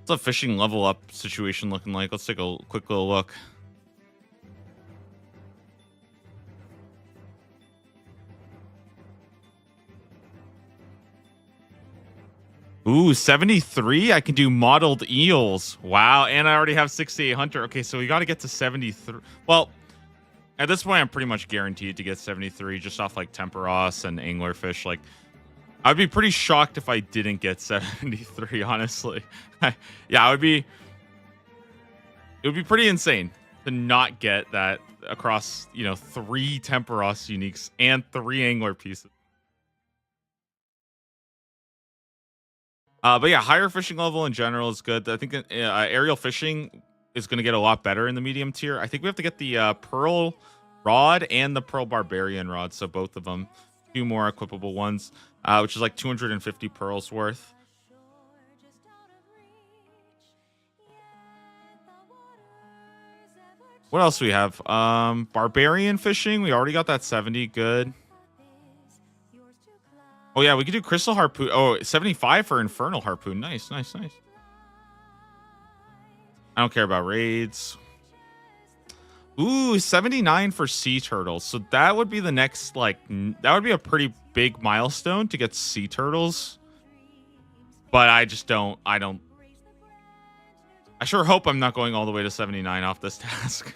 What's a fishing level up situation looking like? Let's take a quick little look. Ooh, 73. I can do modeled eels. Wow. And I already have 68 hunter. Okay, so we got to get to 73. Well, at this point, I'm pretty much guaranteed to get 73 just off like temperos and anglerfish. Like, I'd be pretty shocked if I didn't get 73, honestly. Yeah, it would be pretty insane to not get that across, 3 temperos uniques and 3 angler pieces. But yeah, higher fishing level in general is good. I think aerial fishing is going to get a lot better in the medium tier. I think we have to get the pearl rod and the pearl barbarian rod. So both of them, 2 more equipable ones, which is like 250 pearls worth. What else do we have? Barbarian fishing. We already got that 70. Good. Oh, yeah, we could do crystal harpoon. Oh, 75 for infernal harpoon. Nice, nice, nice. I don't care about raids. Ooh, 79 for sea turtles. So that would be the next, that would be a pretty big milestone to get sea turtles. But I sure hope I'm not going all the way to 79 off this task.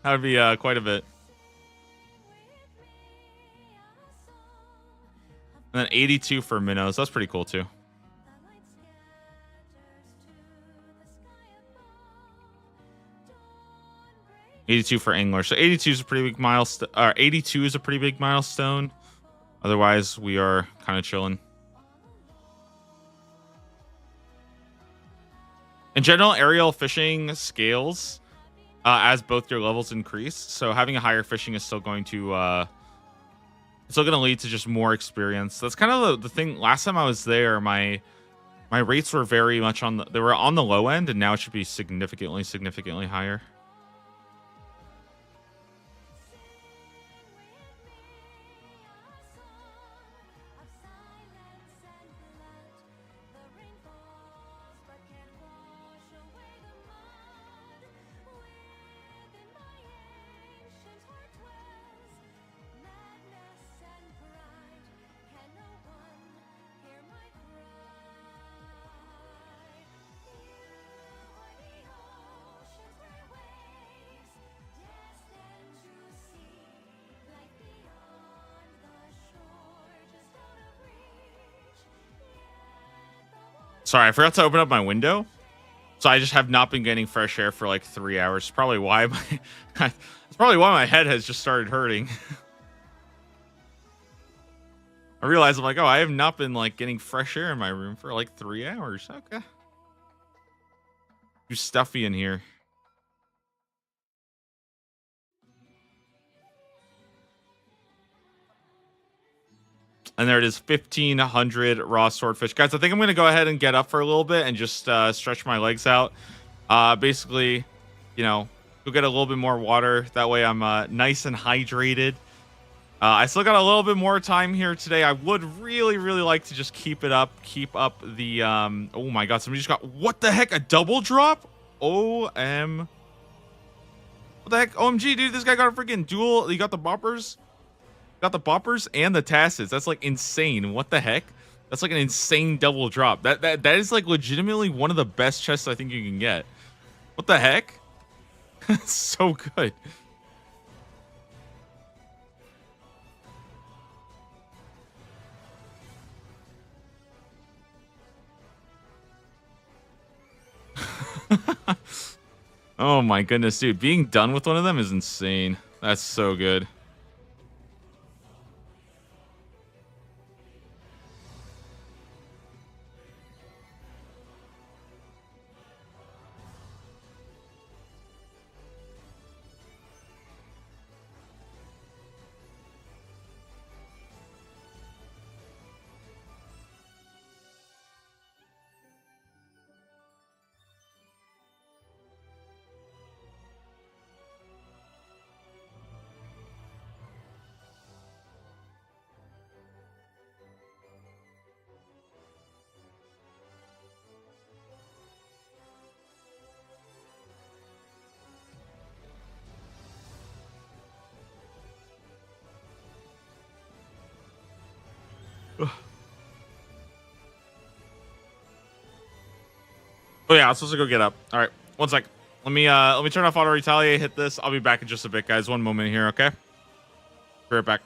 That would be quite a bit. And then 82 for minnows. That's pretty cool, too. $82 for angler. So 82 is a pretty big milestone. 82 is a pretty big milestone. Otherwise, we are kind of chilling. In general, aerial fishing scales as both your levels increase. So having a higher fishing is still going to lead to just more experience. That's kind of the thing. Last time I was there, my rates were very much on the low end, and now it should be significantly higher. Sorry, I forgot to open up my window. So I just have not been getting fresh air for like 3 hours. Probably why that's probably why my head has just started hurting. I realized I'm like, oh, I have not been like getting fresh air in my room for like 3 hours. Okay. Too stuffy in here. And there it is, 1,500 raw swordfish. Guys, I think I'm going to go ahead and get up for a little bit and just stretch my legs out. Basically, go get a little bit more water. That way I'm nice and hydrated. I still got a little bit more time here today. I would really, really like to just keep up the... oh my god, somebody just got... What the heck? A double drop? What the heck? OMG, dude, this guy got a freaking dual... He got the boppers. Got the boppers and the tasses. That's like insane. What the heck? That's like an insane double drop. That is like legitimately one of the best chests I think you can get. What the heck? So good. Oh my goodness, dude. Being done with one of them is insane. That's so good. Oh yeah, I'm supposed to go get up. All right, one sec. Let me turn off auto retaliate. Hit this. I'll be back in just a bit, guys. One moment here, okay? Be right back.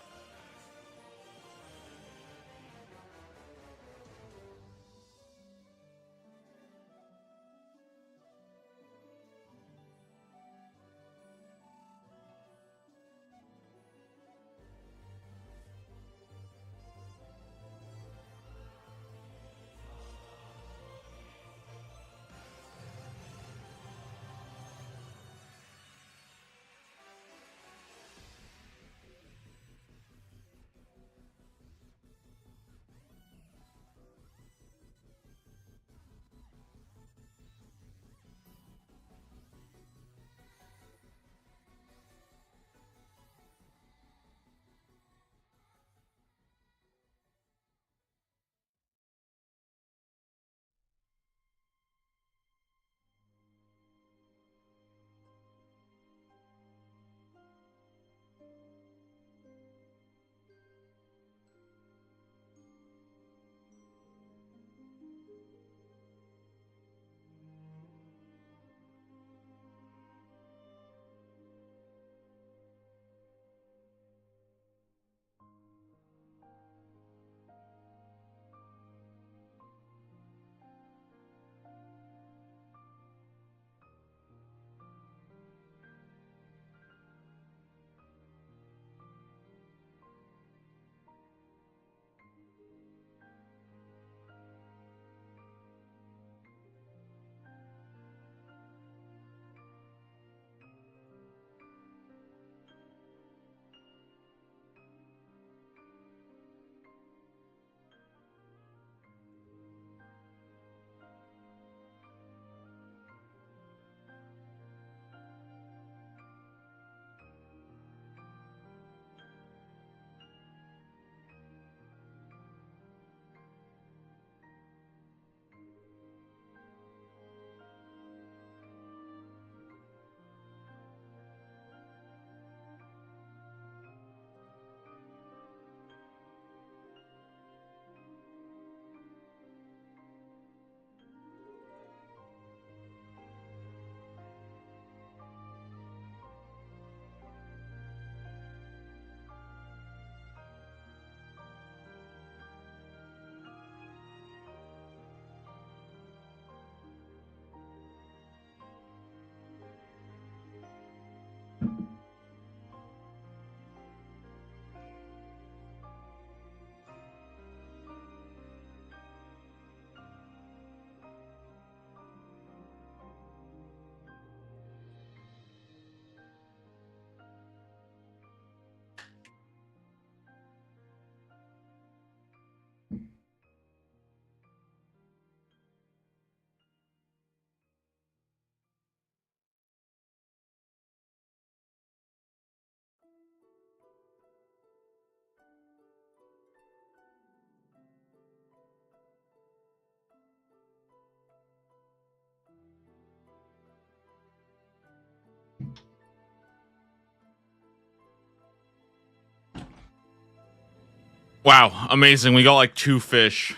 Wow, amazing. We got like 2 fish.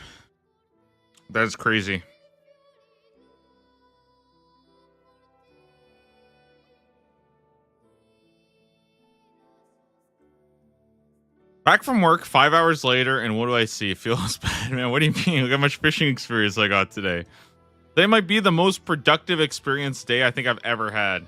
That's crazy. Back from work 5 hours later, and what do I see? Feels bad, man. What do you mean? Look how much fishing experience I got today. They might be the most productive experience day I think I've ever had.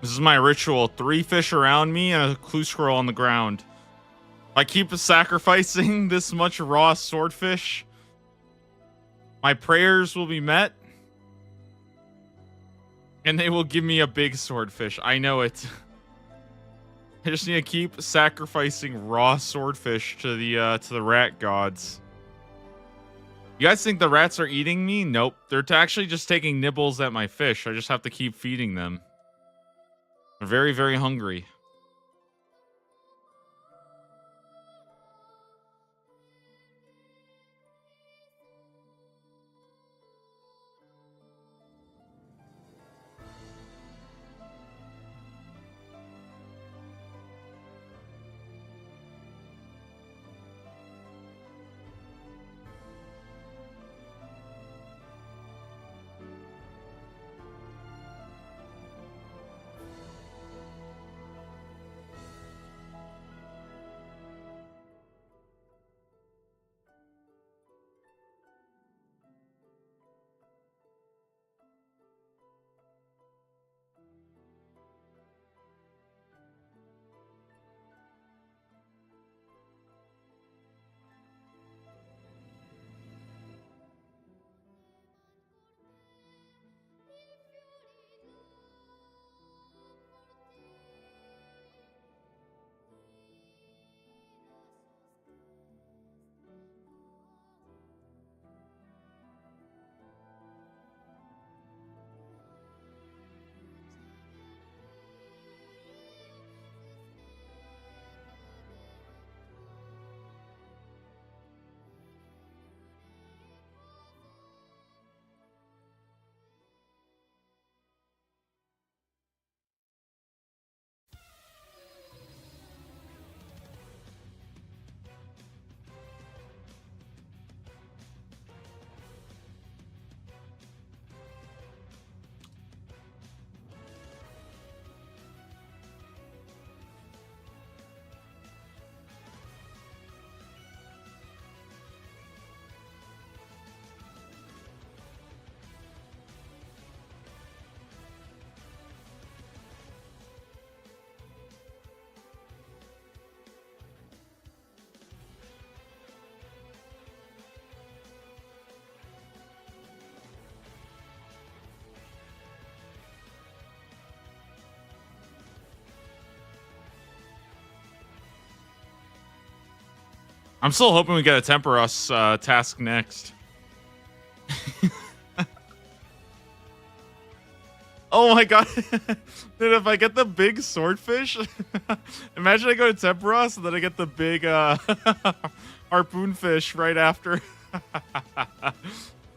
This is my ritual. 3 fish around me and a clue scroll on the ground. If I keep sacrificing this much raw swordfish, my prayers will be met. And they will give me a big swordfish. I know it. I just need to keep sacrificing raw swordfish to the rat gods. You guys think the rats are eating me? Nope. They're actually just taking nibbles at my fish. I just have to keep feeding them. They're very, very hungry. I'm still hoping we get a temper us task next. Oh my god. Dude, if I get the big swordfish, imagine I go to Temperos and then I get the big harpoon fish right after.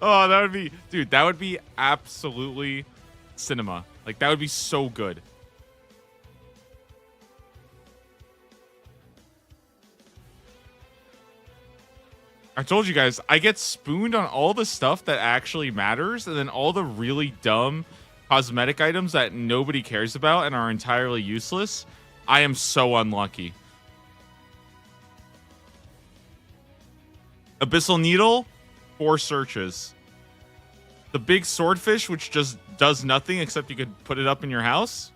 Oh, that would be, dude, that would be absolutely cinema. Like, that would be so good. I told you guys, I get spooned on all the stuff that actually matters, and then all the really dumb cosmetic items that nobody cares about and are entirely useless. I am so unlucky. Abyssal Needle, 4 searches. The big swordfish, which just does nothing except you could put it up in your house.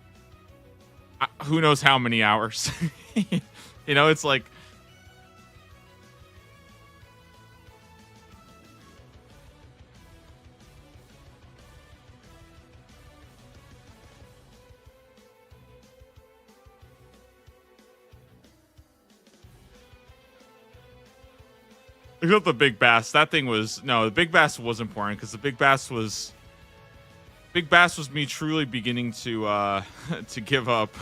Who knows how many hours? You know, it's like... Except the big bass. That thing was... No, the big bass was important because the big bass was... Big bass was me truly beginning to to give up.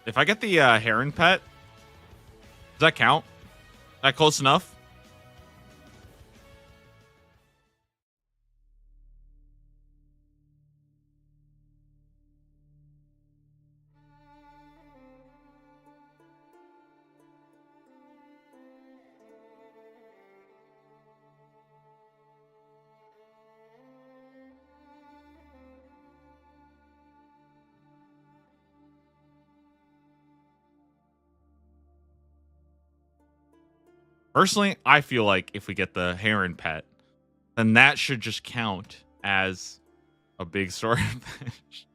If I get the heron pet, does that count? Is that close enough? Personally, I feel like if we get the heron pet, then that should just count as a big swordfish.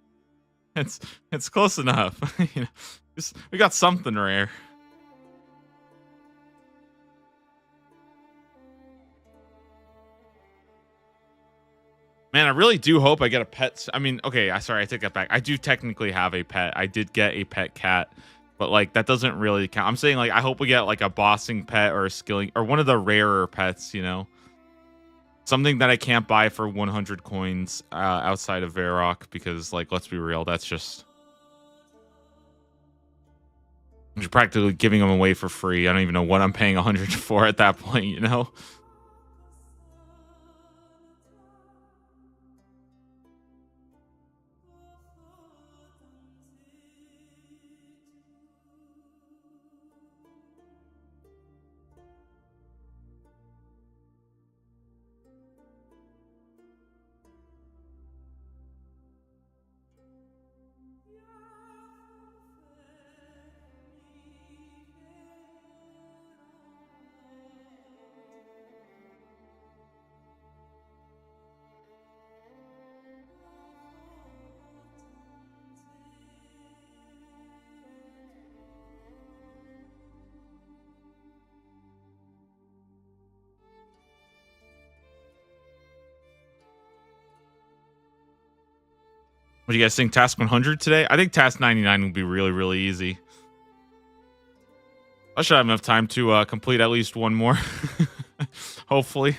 It's it's close enough. You know, we got something rare. Man, I really do hope I get a pet. I mean, okay, sorry, I take that back. I do technically have a pet. I did get a pet cat, but like that doesn't really count. I'm saying like I hope we get like a bossing pet or a skilling or one of the rarer pets, you know. Something that I can't buy for 100 coins outside of Varrock because like let's be real, that's just you're practically giving them away for free. I don't even know what I'm paying 100 for at that point, you know. What do you guys think? Task 100 today? I think task 99 would be really, really easy. I should have enough time to complete at least one more. Hopefully.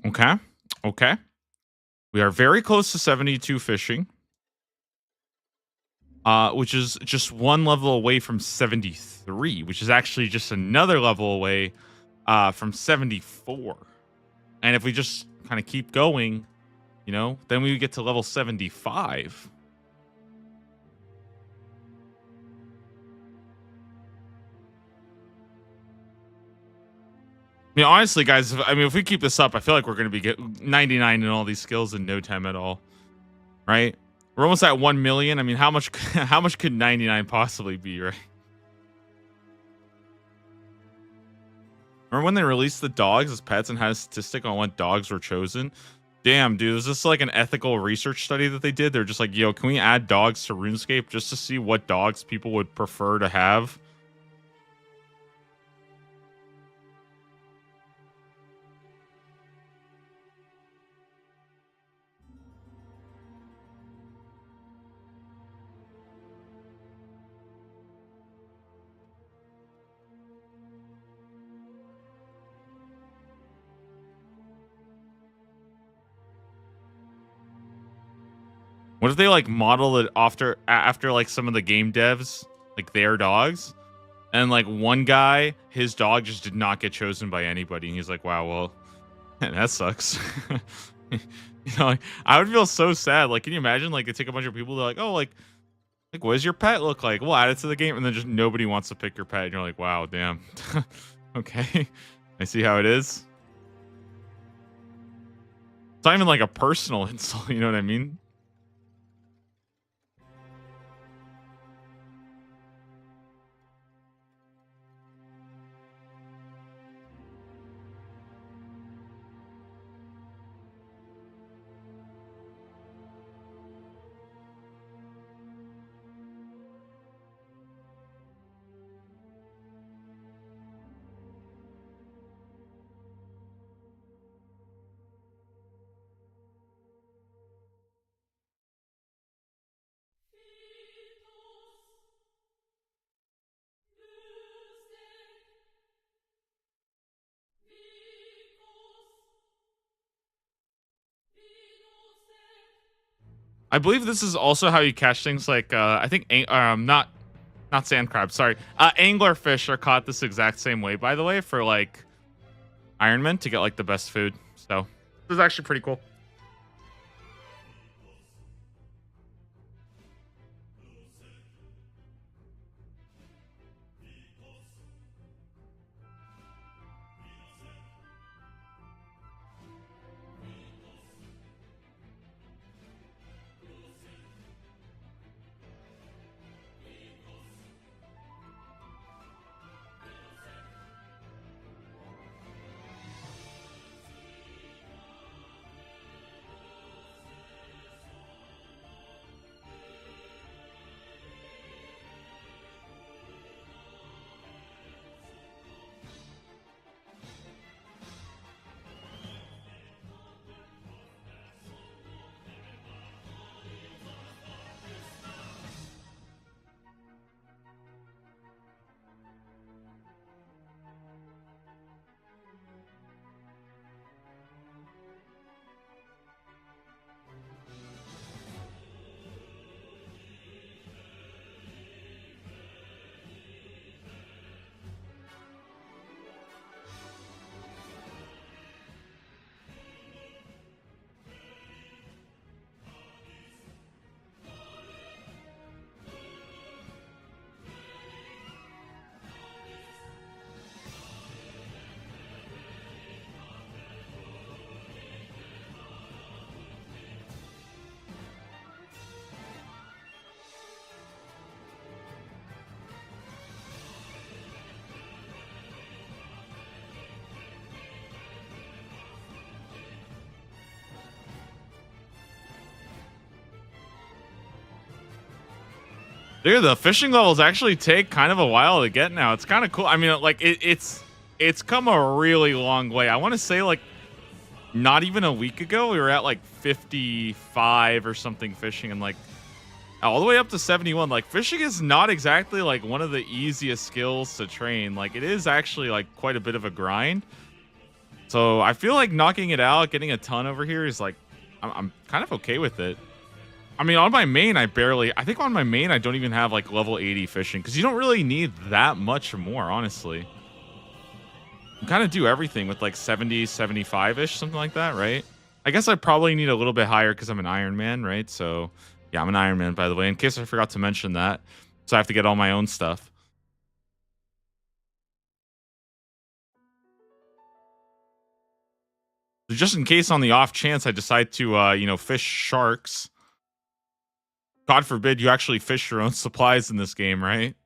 Okay. Okay. We are very close to 72 fishing. Which is just one level away from 73, which is actually just another level away from 74. And if we just kind of keep going, you know, then we get to level 75. I mean, honestly, guys, if we keep this up, I feel like we're going to be getting 99 in all these skills in no time at all. Right? We're almost at 1 million. I mean, how much how much could 99 possibly be, right? Remember when they released the dogs as pets and had a statistic on what dogs were chosen? Damn, dude, is this like an ethical research study that they did? They're just like, yo, can we add dogs to RuneScape just to see what dogs people would prefer to have? What if they like model it after like some of the game devs, like their dogs? And like one guy, his dog just did not get chosen by anybody. And he's like, wow, well, that sucks. You know, like, I would feel so sad. Like, can you imagine? Like, it take a bunch of people. They're like, oh, like, what does your pet look like? We'll add it to the game, and then just nobody wants to pick your pet. And you're like, wow, damn. Okay, I see how it is. It's not even like a personal insult. You know what I mean? I believe this is also how you catch things like I think not sand crabs, sorry. Anglerfish are caught this exact same way, by the way, for like Ironman to get like the best food. So this is actually pretty cool. Dude, the fishing levels actually take kind of a while to get now. It's kind of cool. I mean, like it's come a really long way. I want to say like not even a week ago we were at like 55 or something fishing, and like all the way up to 71. Like fishing is not exactly like one of the easiest skills to train. Like it is actually like quite a bit of a grind. So I feel like knocking it out, getting a ton over here is like I'm kind of okay with it. I mean, on my main, I think on my main, I don't even have like level 80 fishing because you don't really need that much more, honestly. You kind of do everything with like 70, 75-ish, something like that, right? I guess I probably need a little bit higher because I'm an Iron Man, right? So yeah, I'm an Iron Man, by the way, in case I forgot to mention that. So I have to get all my own stuff. So just in case on the off chance I decide to, fish sharks. God forbid you actually fish your own supplies in this game, right?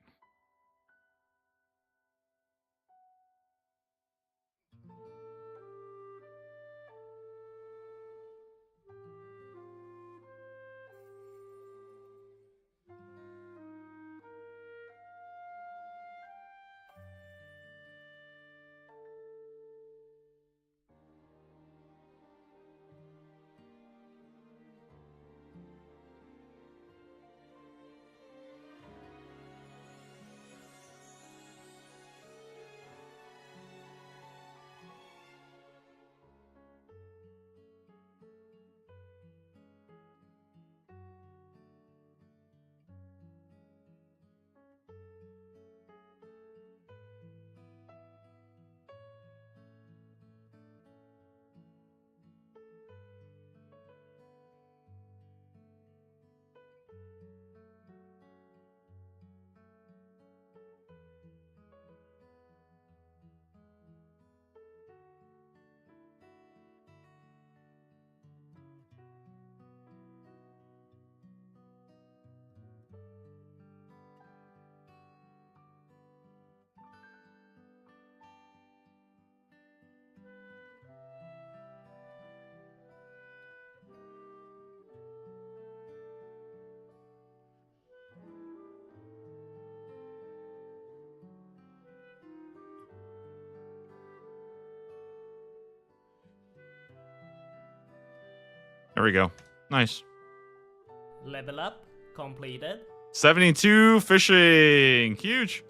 There we go. Nice. Level up completed. 72 fishing. Huge.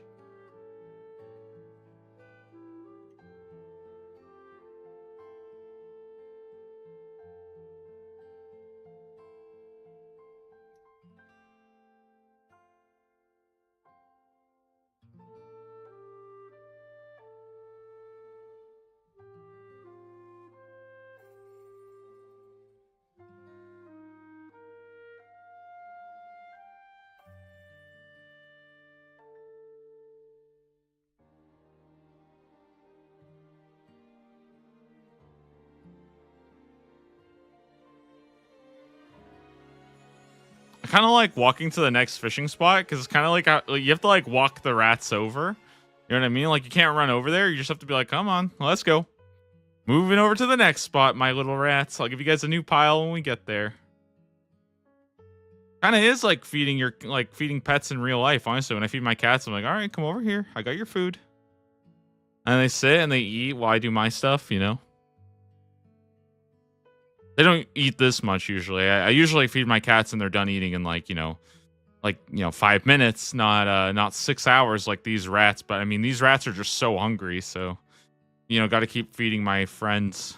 kind of like walking to the next fishing spot because it's kind of like you have to like walk the rats over. You know what I mean? Like you can't run over there. You just have to be like, come on, let's go. Moving over to the next spot, my little rats. I'll give you guys a new pile when we get there. Kind of is like feeding pets in real life. Honestly, when I feed my cats, I'm like, all right, come over here. I got your food. And they sit and they eat while I do my stuff, you know. They don't eat this much usually. I usually feed my cats and they're done eating in like 5 minutes, not 6 hours like these rats. But I mean, these rats are just so hungry, so got to keep feeding my friends.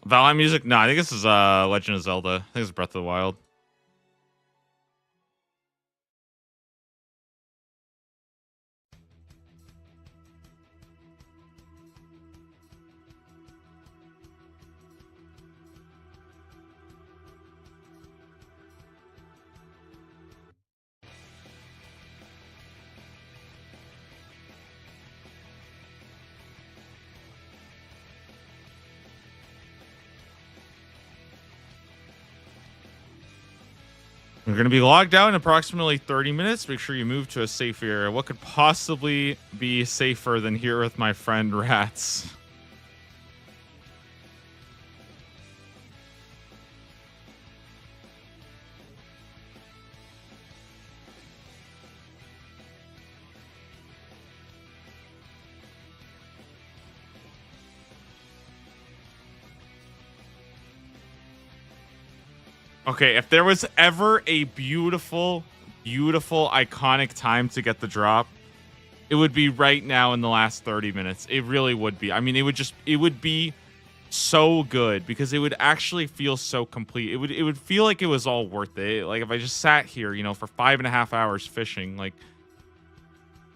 Valheim music? No, I think this is Legend of Zelda. I think it's Breath of the Wild. We're going to be logged out in approximately 30 minutes. Make sure you move to a safe area. What could possibly be safer than here with my friend rats? Okay, if there was ever a beautiful, beautiful, iconic time to get the drop, it would be right now in the last 30 minutes. It really would be. I mean, it would be so good because it would actually feel so complete. It would feel like it was all worth it. Like if I just sat here, for 5.5 hours fishing, like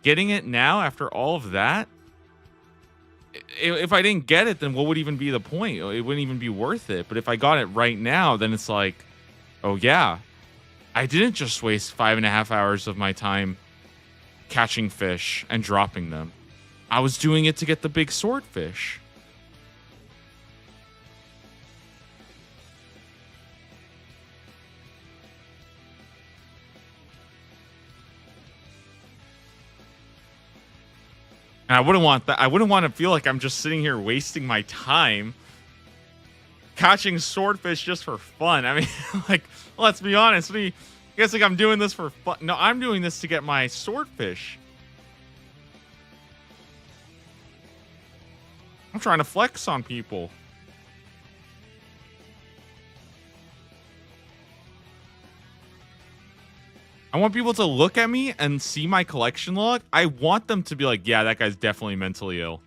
getting it now after all of that, if I didn't get it, then what would even be the point? It wouldn't even be worth it. But if I got it right now, then it's like, oh yeah, I didn't just waste 5.5 hours of my time catching fish and dropping them. I was doing it to get the big swordfish. And I wouldn't want that. I wouldn't want to feel like I'm just sitting here wasting my time catching swordfish just for fun. I mean, like, let's be honest. You guys think I'm doing this for fun? No, I'm doing this to get my swordfish. I'm trying to flex on people. I want people to look at me and see my collection log. I want them to be like, yeah, that guy's definitely mentally ill.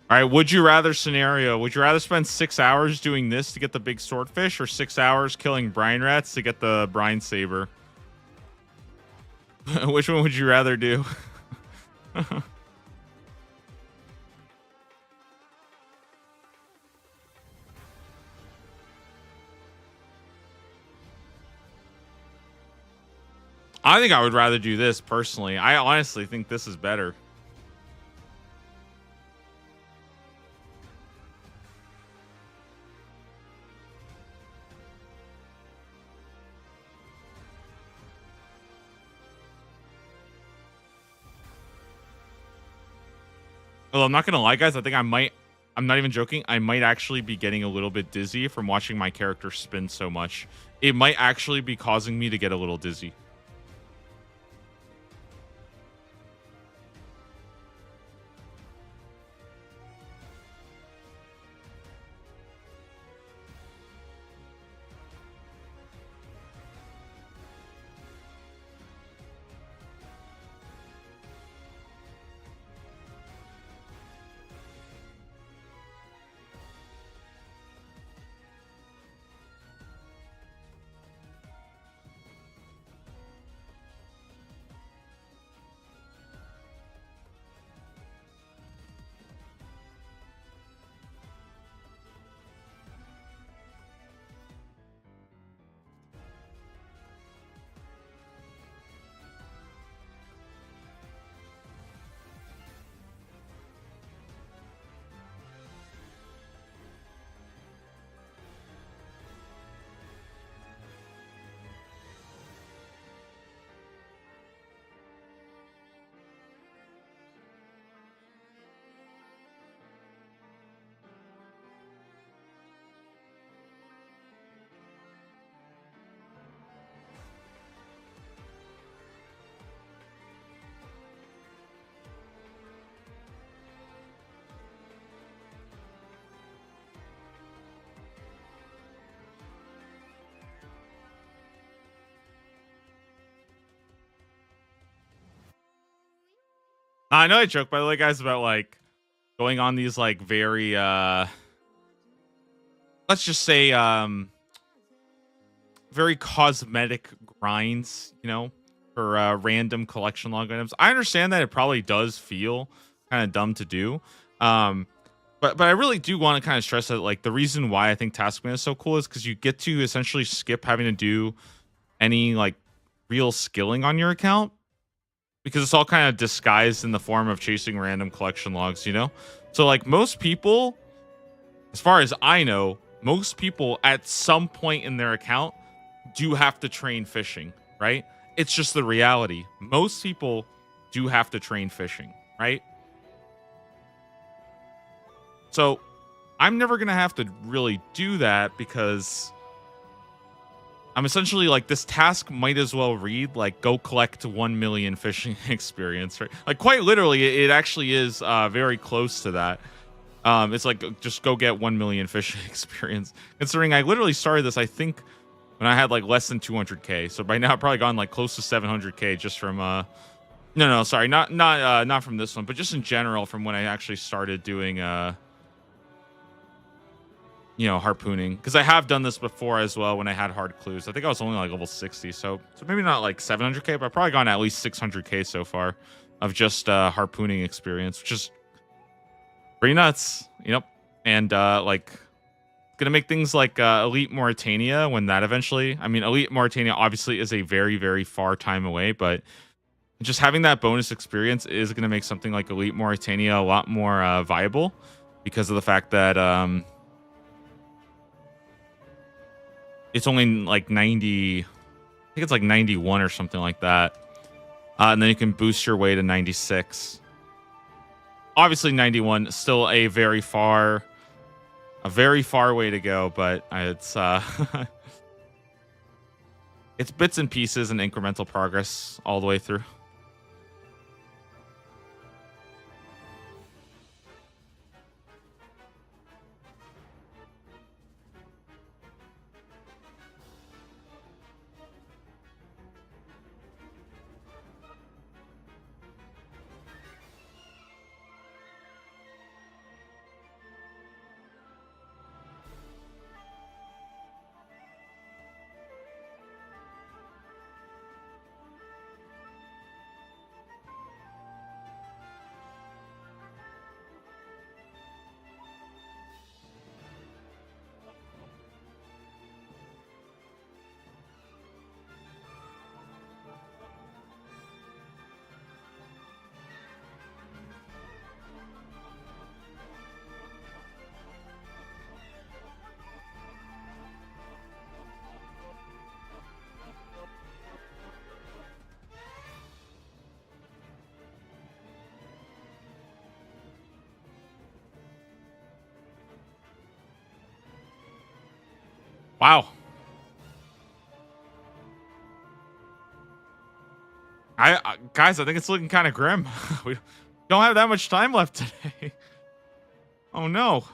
All right, would you rather scenario? Would you rather spend 6 hours doing this to get the big swordfish, or 6 hours killing brine rats to get the brine saber? Which one would you rather do? I think I would rather do this personally. I honestly think this is better. Well, I'm not gonna lie, guys. I think I might. I'm not even joking. I might actually be getting a little bit dizzy from watching my character spin so much. It might actually be causing me to get a little dizzy. I know I joke, by the way, guys, about like going on these like very let's just say very cosmetic grinds, you know, for random collection log items. I understand that it probably does feel kind of dumb to do. Um but I really do want to kind of stress that like the reason why I think Taskman is so cool is because you get to essentially skip having to do any like real skilling on your account, because it's all kind of disguised in the form of chasing random collection logs, you know? So like most people, as far as I know, most people at some point in their account do have to train fishing, right? It's just the reality. Most people do have to train fishing, right? So I'm never going to have to really do that because I'm essentially like, this task might as well read like go collect 1 million fishing experience, right? Like quite literally, it actually is very close to that. It's like just go get 1 million fishing experience. Considering I literally started this, I think, when I had like less than 200k. So by now I've probably gone like close to 700k just from no, sorry, not from this one, but just in general from when I actually started doing you know, harpooning, because I have done this before as well when I had hard clues. I think I was only like level 60, so maybe not like 700k, but I've probably gone at least 600k so far of just harpooning experience, which is pretty nuts, you know. And like gonna make things like Elite Mauritania when that eventually. I mean, Elite Mauritania obviously is a very very far time away, but just having that bonus experience is gonna make something like Elite Mauritania a lot more viable because of the fact that it's only like 90, I think it's like 91 or something like that. And then you can boost your way to 96. Obviously 91 still a very far way to go, but it's it's bits and pieces and incremental progress all the way through. Wow. Guys, I think it's looking kind of grim. We don't have that much time left today. Oh no.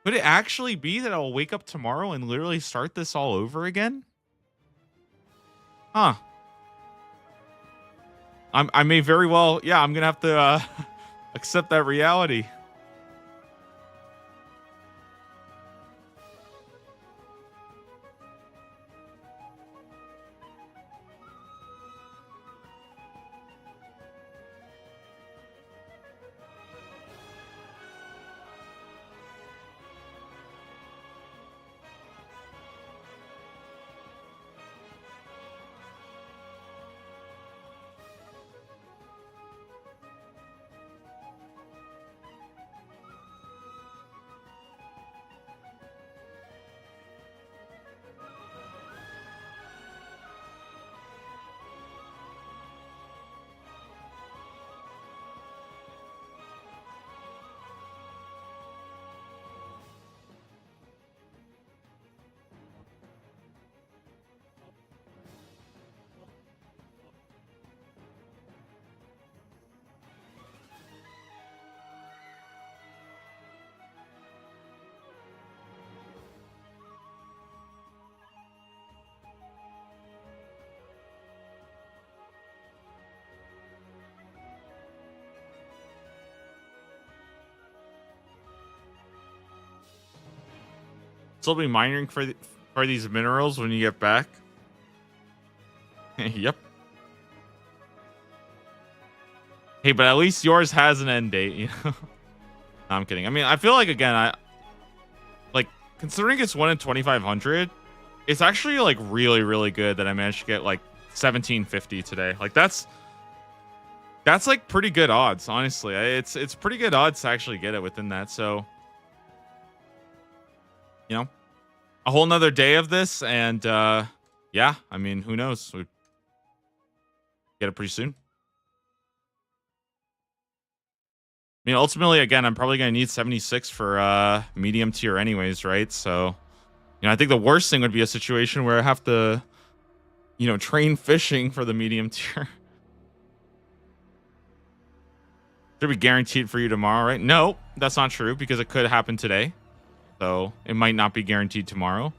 Could it actually be that I'll wake up tomorrow and literally start this all over again? Huh. I may very well, yeah, I'm gonna have to accept that reality. Still be mining for these minerals when you get back. Yep. Hey, but at least yours has an end date, you know? No, I'm kidding. I mean, I feel like, again, like, considering it's 1 in 2,500, it's actually like really, really good that I managed to get like 1750 today. Like that's like pretty good odds, honestly. It's pretty good odds to actually get it within that. So, you know, a whole nother day of this, and yeah, I mean, who knows? We get it pretty soon. I mean, ultimately, again, I'm probably going to need 76 for medium tier anyways, right? So, you know, I think the worst thing would be a situation where I have to, you know, train fishing for the medium tier. Should be guaranteed for you tomorrow, right? No, that's not true, because it could happen today. So it might not be guaranteed tomorrow.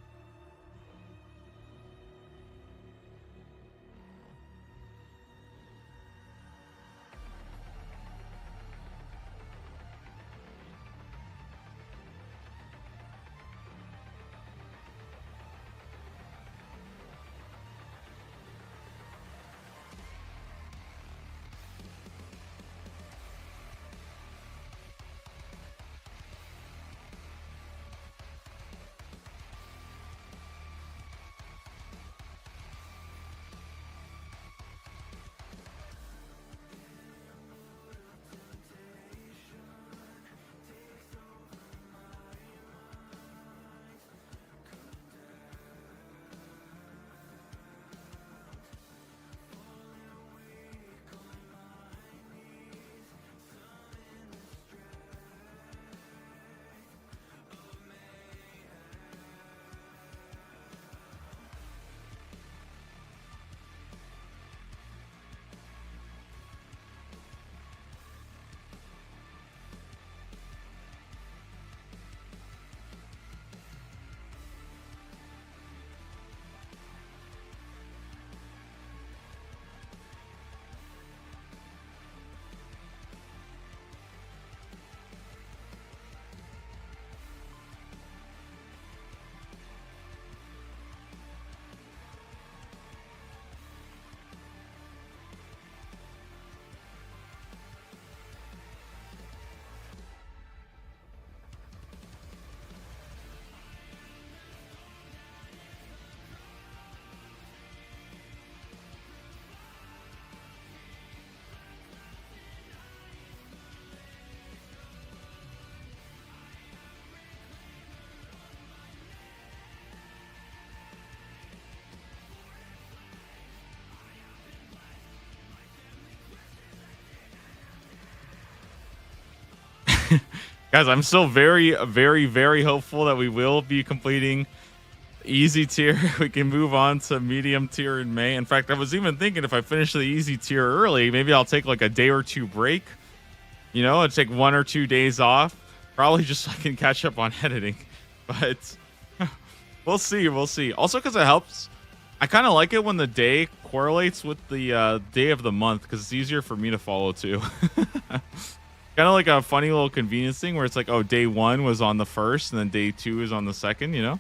Guys, I'm still very, very, very hopeful that we will be completing Easy tier. We can move on to medium tier in May. In fact, I was even thinking if I finish the easy tier early, maybe I'll take like a day or two break. You know, I'll take 1 or 2 days off. Probably just so I can catch up on editing. But we'll see. We'll see. Also, because it helps. I kind of like it when the day correlates with the day of the month because it's easier for me to follow too. Kind of like a funny little convenience thing where it's like, oh, day 1 was on the 1st and then day 2 is on the 2nd, you know?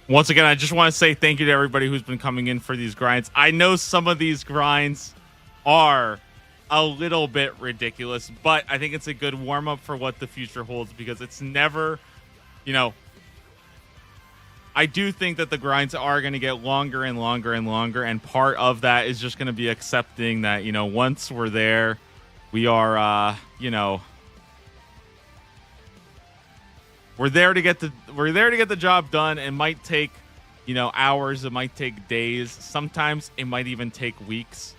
Once again, I just want to say thank you to everybody who's been coming in for these grinds. I know some of these grinds are a little bit ridiculous, but I think it's a good warm-up for what the future holds because it's never, you know, I do think that the grinds are going to get longer and longer and longer, and part of that is just going to be accepting that, you know, once we're there, we are, you know, we're there to get the job done. It might take, you know, hours. It might take days. Sometimes it might even take weeks.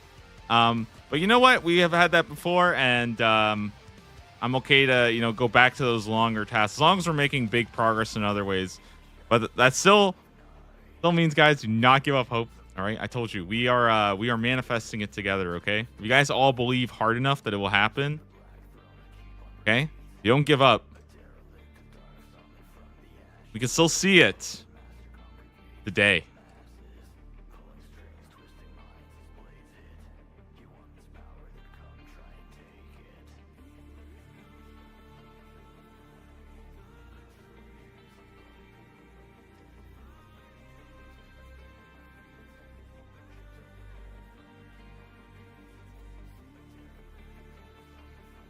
But you know what? We have had that before, and I'm okay to, you know, go back to those longer tasks as long as we're making big progress in other ways. But that still means, guys, do not give up hope. All right, I told you we are manifesting it together. Okay, if you guys all believe hard enough that it will happen. Okay, you don't give up. We can still see it today.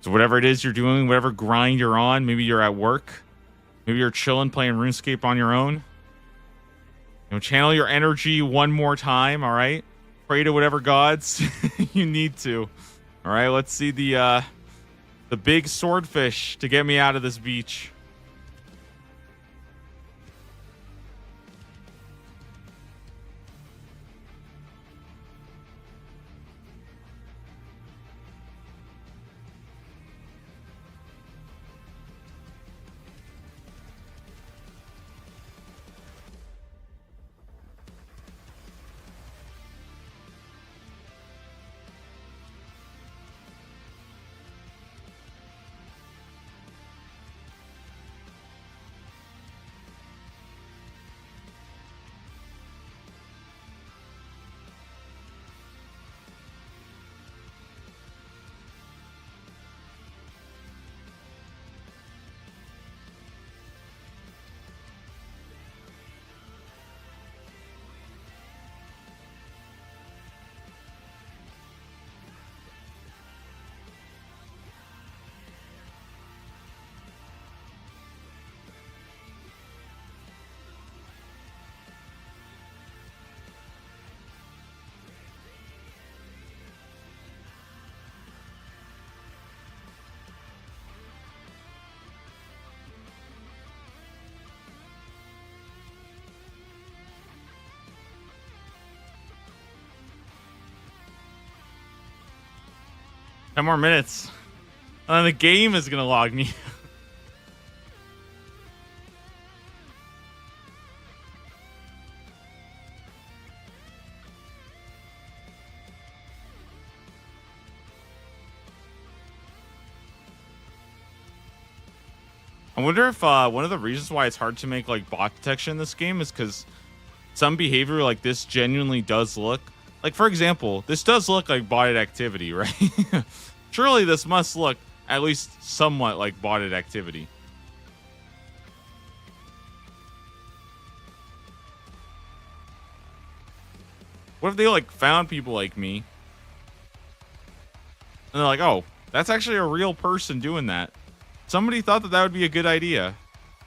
So whatever it is you're doing, whatever grind you're on, maybe you're at work. Maybe you're chilling, playing RuneScape on your own. You know, channel your energy one more time, all right? Pray to whatever gods you need to. All right, let's see the big swordfish to get me out of this beach. 10 more minutes. And then the game is going to log me. I wonder if one of the reasons why it's hard to make like bot detection in this game is because some behavior like this genuinely does look like, for example, this does look like botted activity, right? Surely this must look at least somewhat like botted activity. What if they like found people like me and they're like, oh, that's actually a real person doing that. Somebody thought that that would be a good idea. And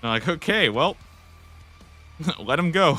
they're like, okay, well, let him go.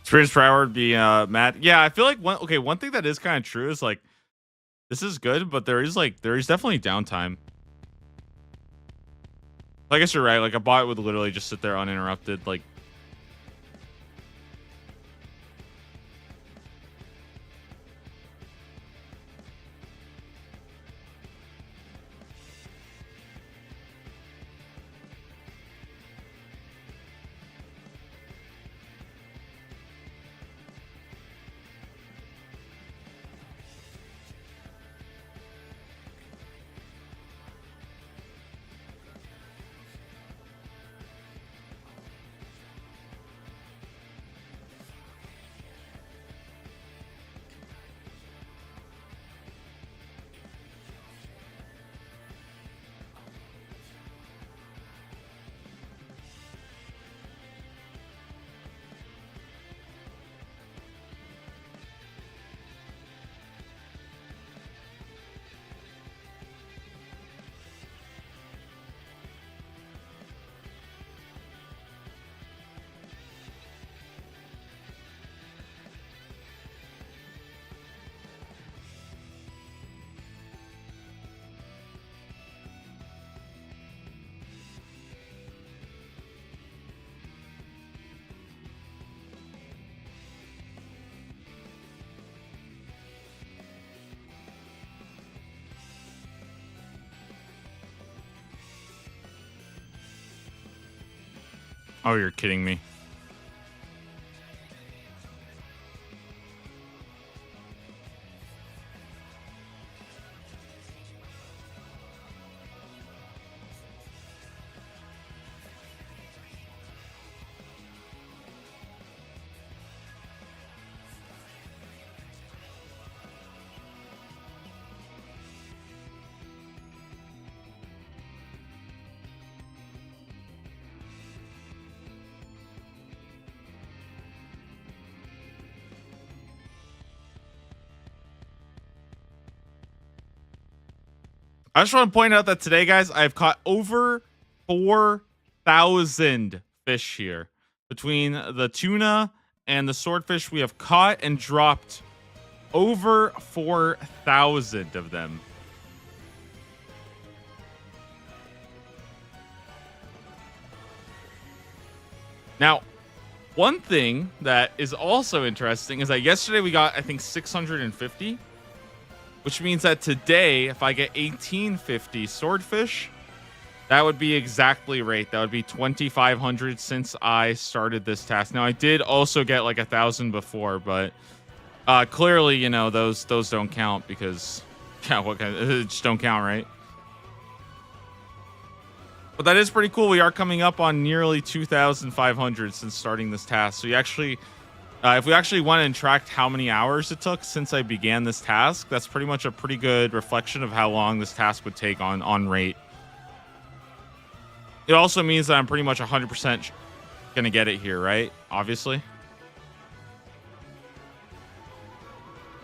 Experience per hour would be Matt. Yeah, I feel like one thing that is kind of true is like this is good, but there is definitely downtime. I guess you're right. Like a bot would literally just sit there uninterrupted. Like oh, you're kidding me. I just want to point out that today, guys, I've caught over 4,000 fish here. Between the tuna and the swordfish, we have caught and dropped over 4,000 of them. Now, one thing that is also interesting is that yesterday we got, I think, 650, which means that today, if I get 1850 swordfish, that would be exactly right. That would be 2,500 since I started this task. Now, I did also get like 1,000 before, but clearly, you know, those don't count because, yeah, what kind of, it just don't count, right? But that is pretty cool. We are coming up on nearly 2,500 since starting this task. So you actually, if we actually went and tracked how many hours it took since I began this task, that's pretty much a pretty good reflection of how long this task would take on rate. It also means that I'm pretty much 100% going to get it here, right? Obviously.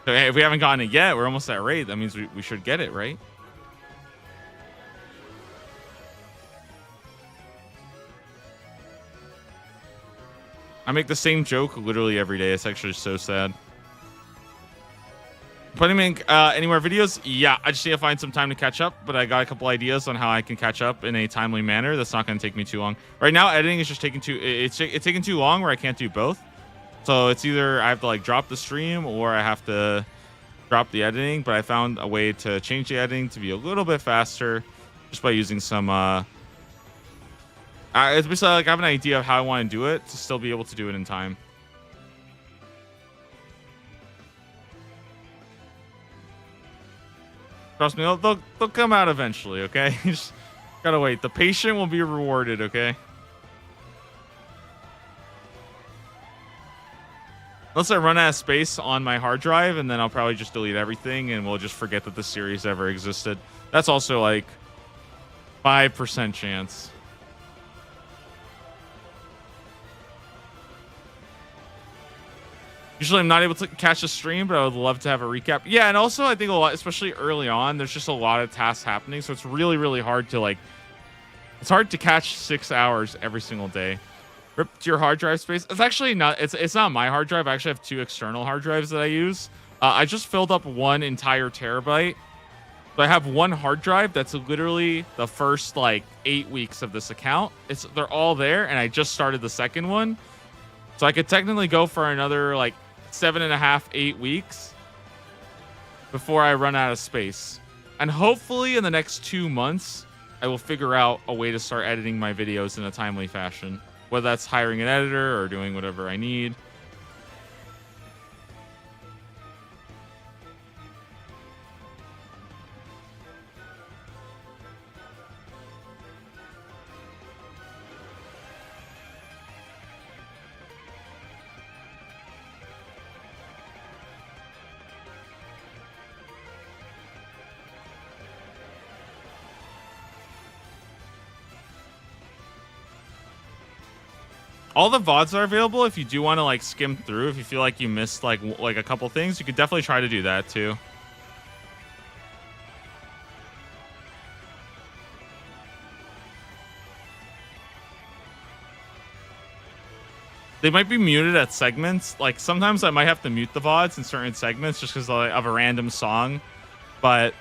So hey, if we haven't gotten it yet, we're almost at rate. That means we should get it, right? I make the same joke literally every day. It's actually so sad. Putting me any more videos? Yeah, I just need to find some time to catch up, but I got a couple ideas on how I can catch up in a timely manner. That's not going to take me too long. Right now, editing is just taking it's taking too long where I can't do both. So it's either I have to like drop the stream or I have to drop the editing, but I found a way to change the editing to be a little bit faster just by using some it's basically like I have an idea of how I want to do it to still be able to do it in time. Trust me, they'll come out eventually, okay? You just gotta wait. The patient will be rewarded, okay? Unless I run out of space on my hard drive, and then I'll probably just delete everything, and we'll just forget that the series ever existed. That's also like 5% chance. Usually I'm not able to catch a stream, but I would love to have a recap. Yeah, and also I think a lot, especially early on, there's just a lot of tasks happening. So it's really, really hard to like, it's hard to catch 6 hours every single day. Rip to your hard drive space. It's actually not, it's not my hard drive. I actually have 2 external hard drives that I use. I just filled up 1 entire terabyte. So I have 1 hard drive that's literally the first like 8 weeks of this account. They're all there, and I just started the second one. So I could technically go for another like 7.5, 8 weeks before I run out of space. And hopefully in the next 2 months, I will figure out a way to start editing my videos in a timely fashion, whether that's hiring an editor or doing whatever I need. All the VODs are available if you do want to like skim through. If you feel like you missed like a couple things, you could definitely try to do that too. They might be muted at segments. Like sometimes I might have to mute the VODs in certain segments just because of a random song. But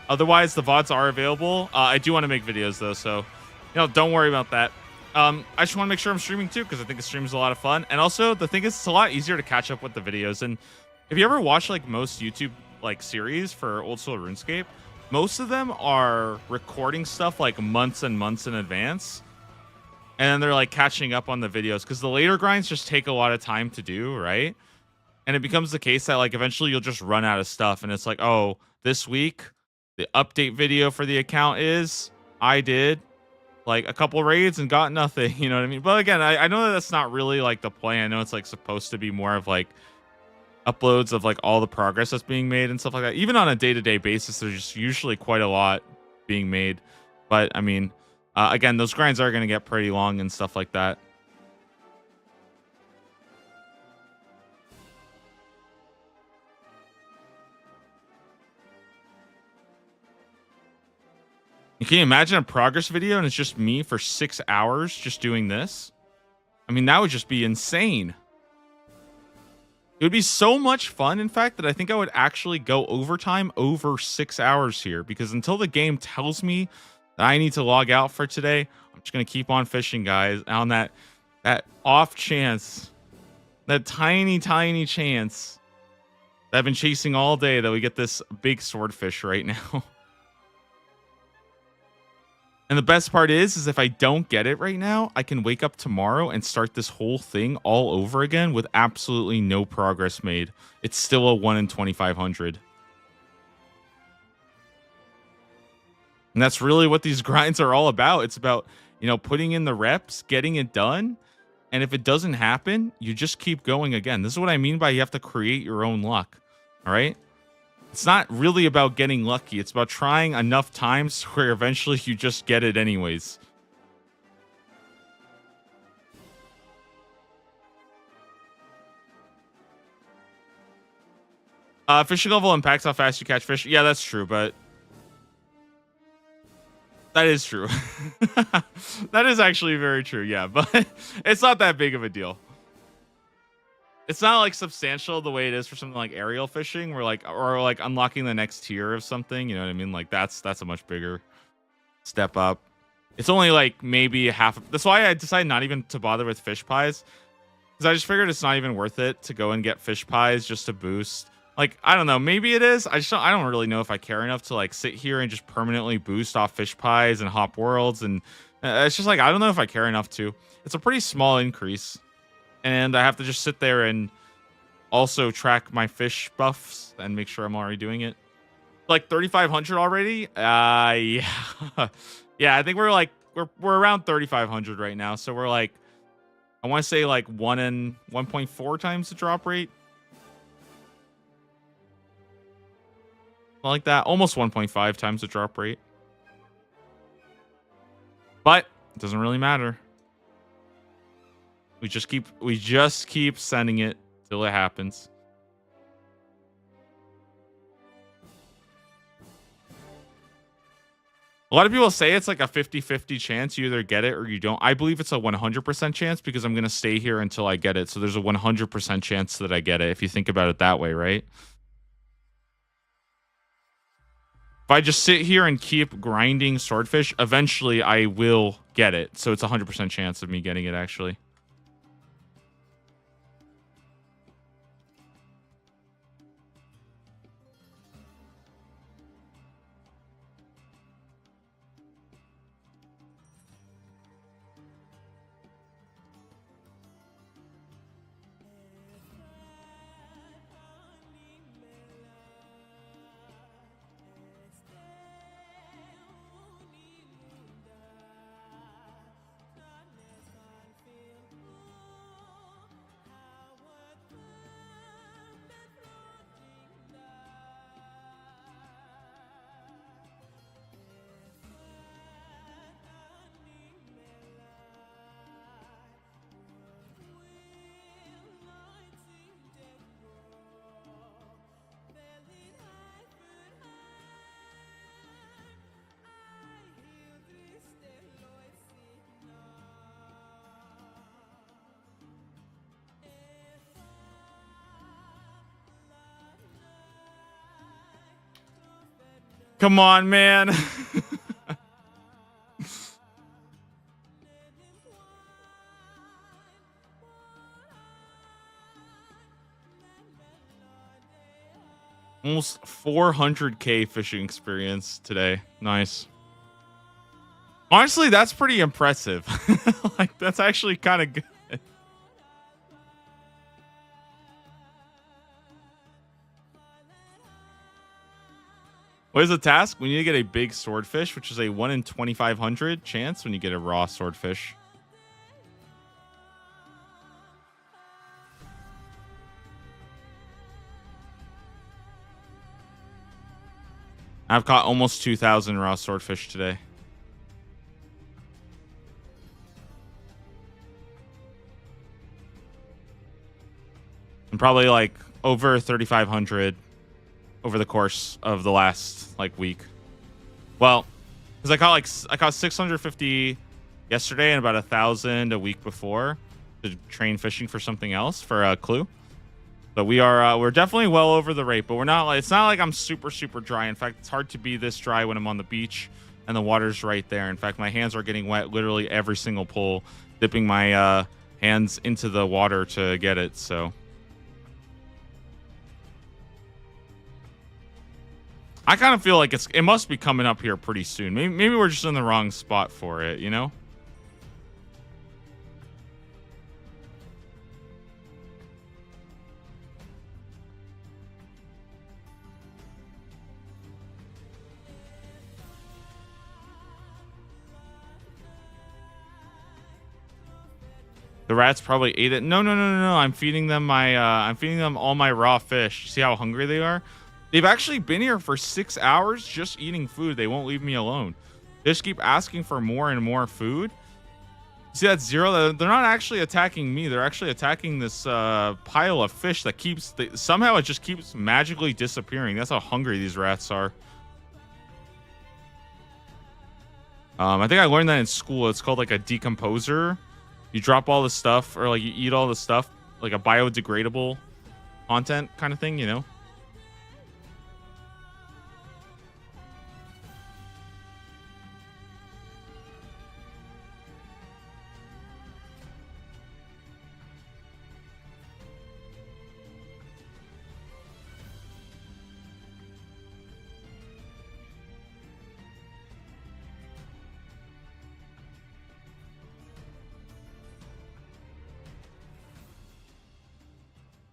otherwise, the VODs are available. I do want to make videos though, so don't worry about that. I just want to make sure I'm streaming too, because I think the stream is a lot of fun. And also, the thing is, it's a lot easier to catch up with the videos. And if you ever watch like most YouTube like series for old school RuneScape, most of them are recording stuff like months and months in advance, and then they're like catching up on the videos because the later grinds just take a lot of time to do, right? And it becomes the case that like eventually you'll just run out of stuff, and it's like, oh, this week the update video for the account is I did like a couple raids and got nothing, you know what I mean? But again, I know that that's not really like the plan. I know it's like supposed to be more of like uploads of like all the progress that's being made and stuff like that. Even on a day-to-day basis, there's just usually quite a lot being made. But I mean, again, those grinds are going to get pretty long and stuff like that. Can you imagine a progress video and it's just me for 6 hours just doing this? I mean, that would just be insane. It would be so much fun, in fact, that I think I would actually go overtime over 6 hours here, because until the game tells me that I need to log out for today, I'm just going to keep on fishing, guys, on that off chance, that tiny chance that I've been chasing all day that we get this big swordfish right now. And the best part is if I don't get it right now, I can wake up tomorrow and start this whole thing all over again with absolutely no progress made. It's still a 1 in 2,500. And that's really what these grinds are all about. It's about, you know, putting in the reps, getting it done. And if it doesn't happen, you just keep going again. This is what I mean by you have to create your own luck. All right. It's not really about getting lucky. It's about trying enough times where eventually you just get it anyways. Fishing level impacts how fast you catch fish. Yeah, that's true, but that is true. That is actually very true. Yeah, but it's not that big of a deal. It's not like substantial the way it is for something like aerial fishing, where like, or like unlocking the next tier of something. You know what I mean? Like that's a much bigger step up. It's only like maybe half. That's why I decided not even to bother with fish pies, because I just figured it's not even worth it to go and get fish pies just to boost. Like, I don't know, maybe it is. I don't really know if I care enough to like sit here and just permanently boost off fish pies and hop worlds. And it's just like, I don't know if I care enough to. It's a pretty small increase. And I have to just sit there and also track my fish buffs and make sure I'm already doing it. Like 3,500 already? Yeah. Yeah, I think we're around 3,500 right now. So we're like, I want to say like 1.4 times the drop rate. Like that, almost 1.5 times the drop rate. But it doesn't really matter. We just keep sending it till it happens. A lot of people say it's like a 50-50 chance you either get it or you don't. I believe it's a 100% chance because I'm going to stay here until I get it. So there's a 100% chance that I get it if you think about it that way, right? If I just sit here and keep grinding swordfish, eventually I will get it. So it's a 100% chance of me getting it, actually. Come on, man. Almost 400k fishing experience today. Nice. Honestly, that's pretty impressive. Like, that's actually kind of good. What is the task? We need to get a big swordfish, which is a 1 in 2,500 chance when you get a raw swordfish. I've caught almost 2,000 raw swordfish today. And probably like over 3,500 over the course of the last like week. Well, Because I caught 650 yesterday and about 1,000 a week before to train fishing for something else for a clue. But we're definitely well over the rate, but we're not like, it's not like I'm super dry. In fact, it's hard to be this dry when I'm on the beach and the water's right there. In fact, my hands are getting wet literally every single pull, dipping my hands into the water to get it. So I kind of feel like it must be coming up here pretty soon. Maybe we're just in the wrong spot for it, you know? The rats probably ate it. No. I'm feeding them I'm feeding them all my raw fish. See how hungry they are? They've actually been here for 6 hours just eating food. They won't leave me alone. They just keep asking for more and more food. See that zero? They're not actually attacking me. They're actually attacking this pile of fish that somehow it just keeps magically disappearing. That's how hungry these rats are. I think I learned that in school. It's called like a decomposer. You drop all the stuff, or like you eat all the stuff, like a biodegradable content kind of thing, you know?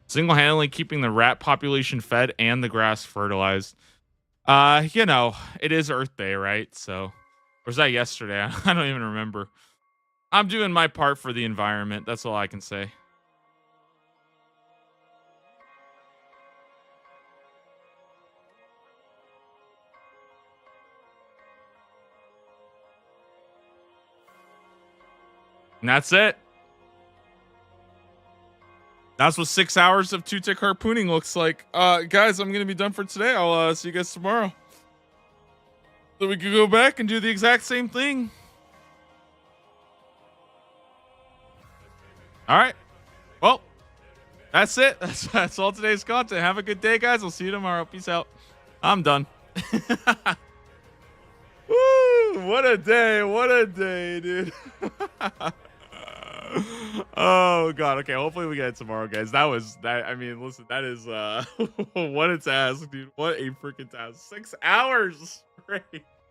Single-handedly keeping the rat population fed and the grass fertilized. You know, it is Earth Day, right? So, or was that yesterday? I don't even remember. I'm doing my part for the environment. That's all I can say. And that's it. That's what 6 hours of two-tick harpooning looks like. Guys, I'm going to be done for today. I'll see you guys tomorrow. So we could go back and do the exact same thing. All right. Well, that's it. That's all today's content. Have a good day, guys. I'll see you tomorrow. Peace out. I'm done. Woo! What a day. What a day, dude. Oh god. Okay, hopefully we get it tomorrow, guys. I mean, listen, that is what a task, dude. What a freaking task. 6 hours straight.